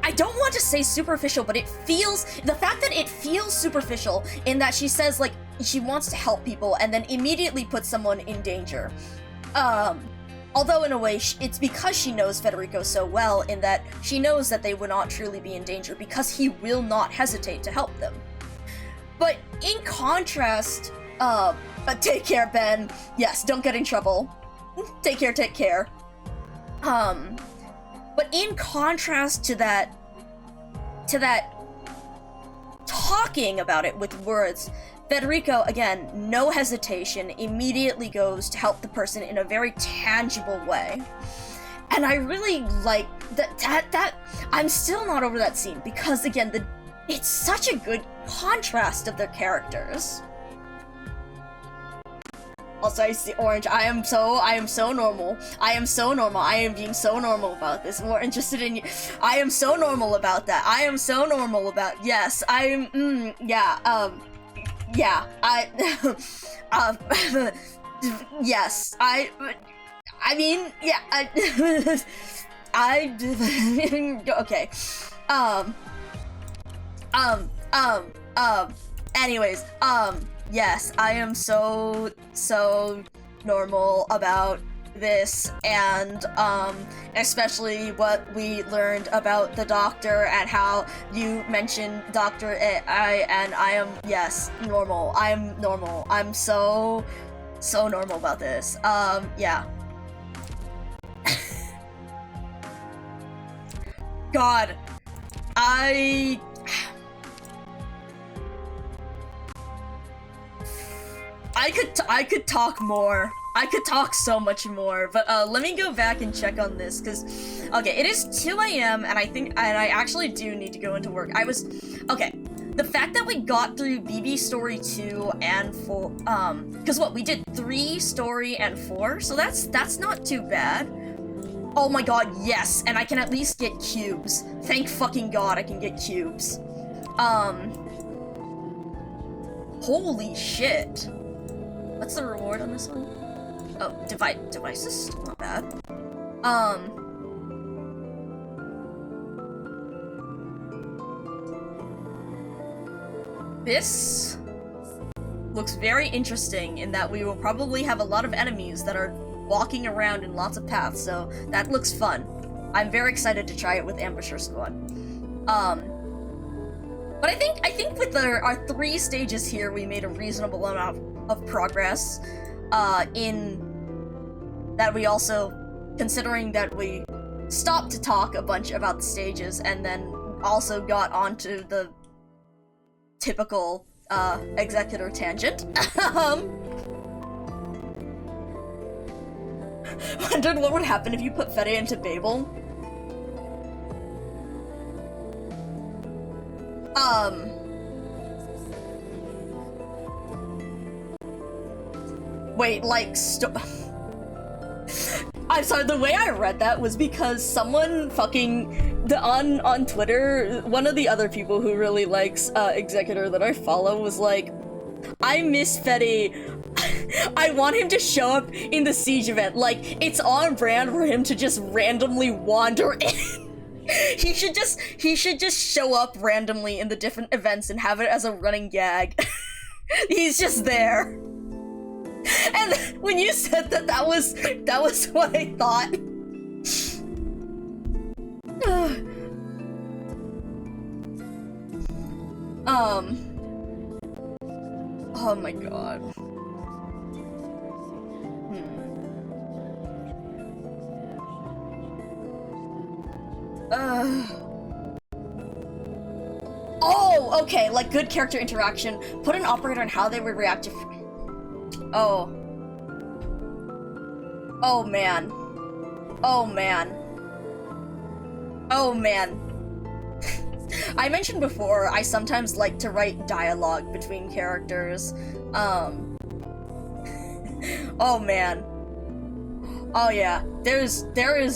I don't want to say superficial, but the fact that it feels superficial in that she says, like, she wants to help people and then immediately puts someone in danger. Although in a way, it's because she knows Federico so well, in that she knows that they would not truly be in danger because he will not hesitate to help them. But in contrast, take care, Ben. Yes, don't get in trouble. Take care. But in contrast to that talking about it with words, Federico, again, no hesitation, immediately goes to help the person in a very tangible way. And I really like that I'm still not over that scene, because again, it's such a good contrast of their characters. Also, I see Orange. I am so normal. I am so normal. I am being so normal about this. More interested in you. I am so normal about that. I am so normal about. Yes, I am. Yeah. Yes. I mean, yeah. Okay. Anyways. Yes, I am so normal about this, and especially what we learned about the doctor and how you mentioned Dr. I am, yes, normal. I'm normal. I'm so normal about this. Yeah. God, I could talk more. I could talk so much more, but let me go back and check on this, because, okay, it is 2 a.m. and I actually do need to go into work. Okay, the fact that we got through BB Story 2 and 4, because what, we did 3 Story and 4, so that's not too bad. Oh my god, yes, and I can at least get cubes. Thank fucking god I can get cubes. Holy shit. What's the reward on this one? Oh, devices? Still not bad. This looks very interesting in that we will probably have a lot of enemies that are walking around in lots of paths, so that looks fun. I'm very excited to try it with Ambusher Squad. But I think with our 3 stages here, we made a reasonable amount of progress. In that we also, considering that we stopped to talk a bunch about the stages and then also got onto the typical executor tangent. Wondered what would happen if you put Fede into Babel. Wait, like, I'm sorry, the way I read that was because someone fucking, on Twitter, one of the other people who really likes Executor that I follow was like, I miss Fede. I want him to show up in the Siege event. Like, it's on brand for him to just randomly wander in. He should just show up randomly in the different events and have it as a running gag. He's just there. And when you said that was what I thought. Oh my god. Oh, okay, like good character interaction. Put an operator on how they would react to. Oh. Oh man. Oh man. Oh man. I mentioned before, I sometimes like to write dialogue between characters. Oh man. Oh yeah, there is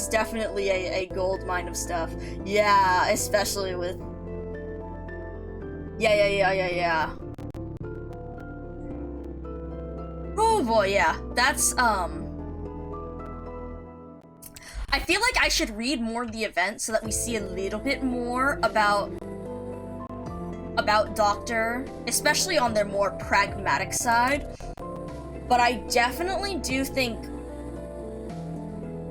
definitely a gold mine of stuff. Yeah, especially with. Yeah. Oh boy, yeah. That's I feel like I should read more of the event so that we see a little bit more about Doctor, especially on their more pragmatic side. But I definitely do think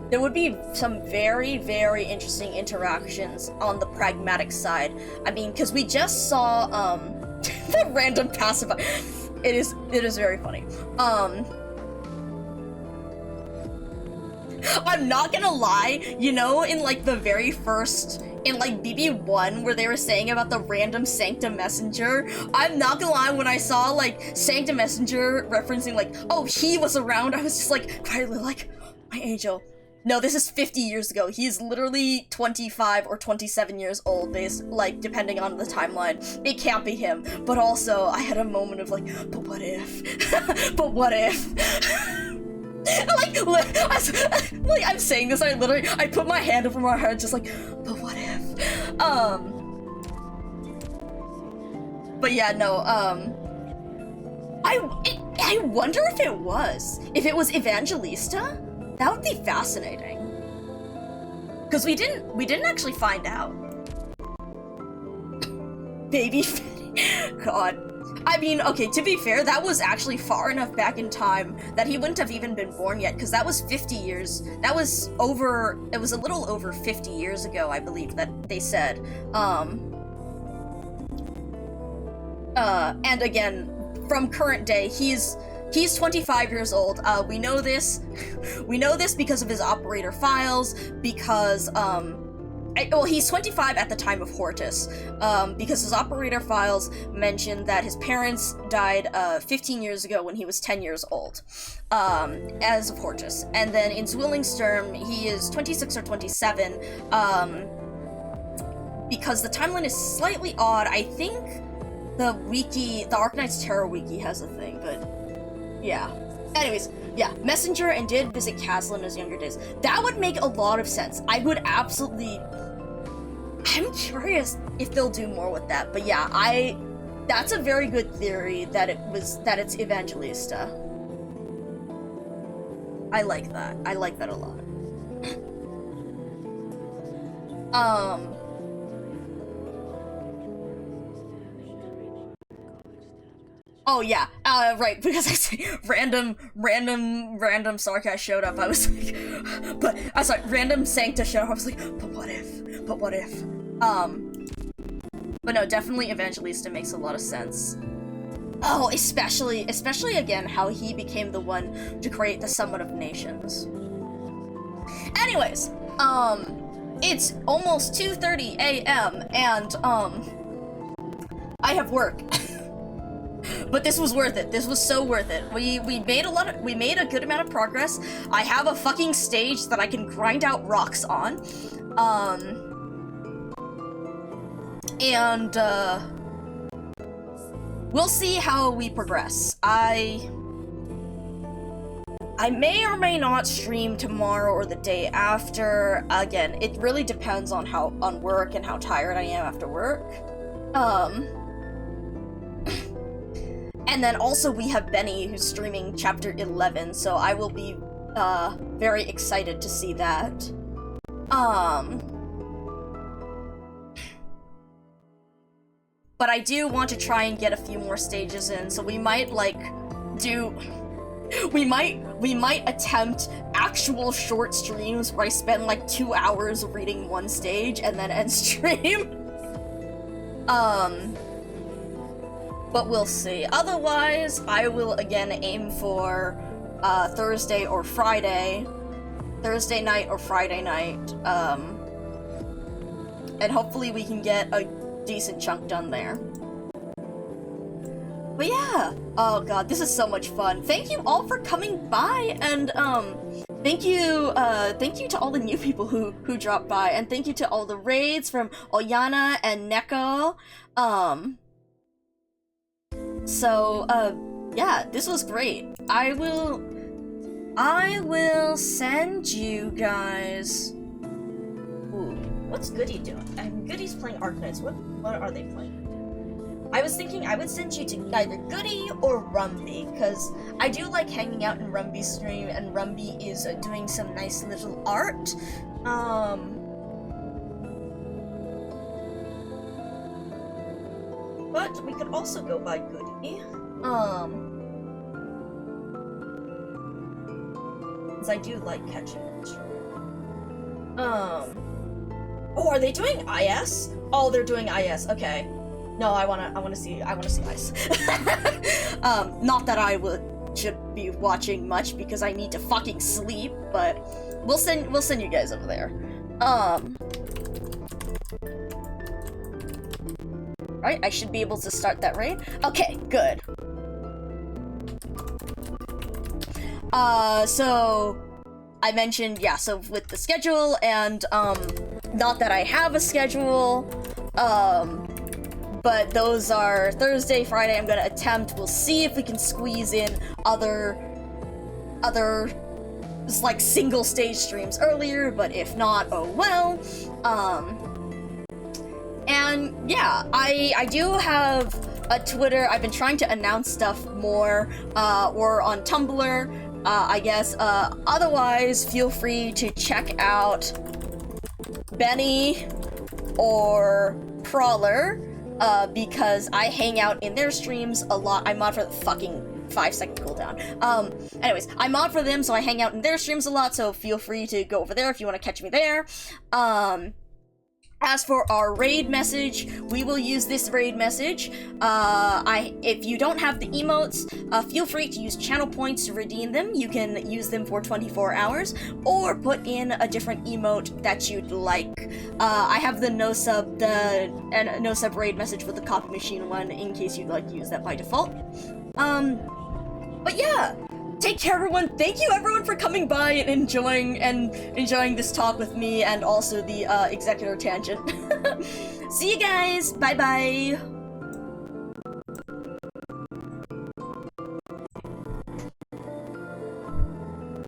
there would be some very, very interesting interactions on the pragmatic side. I mean, because we just saw the random pacifier. It is very funny. I'm not gonna lie, you know, in like the very first, in like BB1 where they were saying about the random Sancta Messenger, I'm not gonna lie, when I saw like Sancta Messenger referencing like, oh, he was around, I was just like, quietly like, my angel. No, this is 50 years ago. He's literally 25 or 27 years old, based, like, depending on the timeline. It can't be him. But also, I had a moment of like, but what if? But what if? like, I'm saying this, I put my hand over my heart, just like, but what if? But yeah, no, I wonder if it was Evangelista? That would be fascinating. Because we didn't actually find out. Baby God. I mean, okay, to be fair, that was actually far enough back in time that he wouldn't have even been born yet, because that was 50 years. It was a little over 50 years ago, I believe, that they said. And again, from current day, he's 25 years old. We know this. We know this because of his operator files, because, well, he's 25 at the time of Hortus, because his operator files mention that his parents died 15 years ago when he was 10 years old, as of Hortus. And then in Zwillingstern, he is 26 or 27, because the timeline is slightly odd. I think the Arknight's Terror wiki has a thing, but yeah. Anyways, yeah, Messenger and did visit Castle in his younger days. That would make a lot of sense. I'm curious if they'll do more with that, but yeah, that's a very good theory that it's Evangelista. I like that. I like that a lot. Oh yeah, right, because I say random Sarkaz showed up, I was like, random Sancta showed up, I was like, but what if? But no, definitely Evangelista makes a lot of sense. Oh, especially again, how he became the one to create the Summit of Nations. Anyways, it's almost 2:30 a.m. and, I have work. But this was worth it. This was so worth it. We made a good amount of progress. I have a fucking stage that I can grind out rocks on. And we'll see how we progress. I may or may not stream tomorrow or the day after. Again, it really depends on work and how tired I am after work. And then also we have Benny who's streaming chapter 11, so I will be very excited to see that. But I do want to try and get a few more stages in, so we might we might attempt actual short streams where I spend like 2 hours reading one stage and then end stream. But we'll see. Otherwise, I will again aim for Thursday or Friday. Thursday night or Friday night. And hopefully we can get a decent chunk done there. But yeah, oh god, this is so much fun. Thank you all for coming by, and thank you to all the new people who dropped by, and thank you to all the raids from Oyana and Neko. Yeah, this was great. I will send you guys. Ooh, what's Goody doing? Goody's playing Arknights. What are they playing? I was thinking I would send you to either Goody or Rumby, because I do like hanging out in Rumby's stream, and Rumby is doing some nice little art. But we could also go by Goody. Because I do like catching it. Oh, are they doing IS? Oh, they're doing IS. Okay. No, I wanna see ICE. Not that I should be watching much because I need to fucking sleep, but we'll send you guys over there. Right, I should be able to start that raid. Okay, good. So I mentioned, yeah, so with the schedule and not that I have a schedule, but those are Thursday, Friday, I'm gonna attempt. We'll see if we can squeeze in other like single stage streams earlier, but if not, oh well. And yeah, I do have a Twitter. I've been trying to announce stuff more, or on Tumblr, I guess. Otherwise, feel free to check out Benny or Prowler, because I hang out in their streams a lot. I mod for the fucking 5-second cooldown. Anyways, I mod for them, so I hang out in their streams a lot, so feel free to go over there if you want to catch me there. As for our raid message, we will use this raid message. If you don't have the emotes, feel free to use channel points to redeem them. You can use them for 24 hours, or put in a different emote that you'd like. I have the no sub raid message with the copy machine one in case you'd like to use that by default. But yeah. Take care, everyone. Thank you, everyone, for coming by and enjoying this talk with me, and also the executor tangent. See you guys. Bye bye.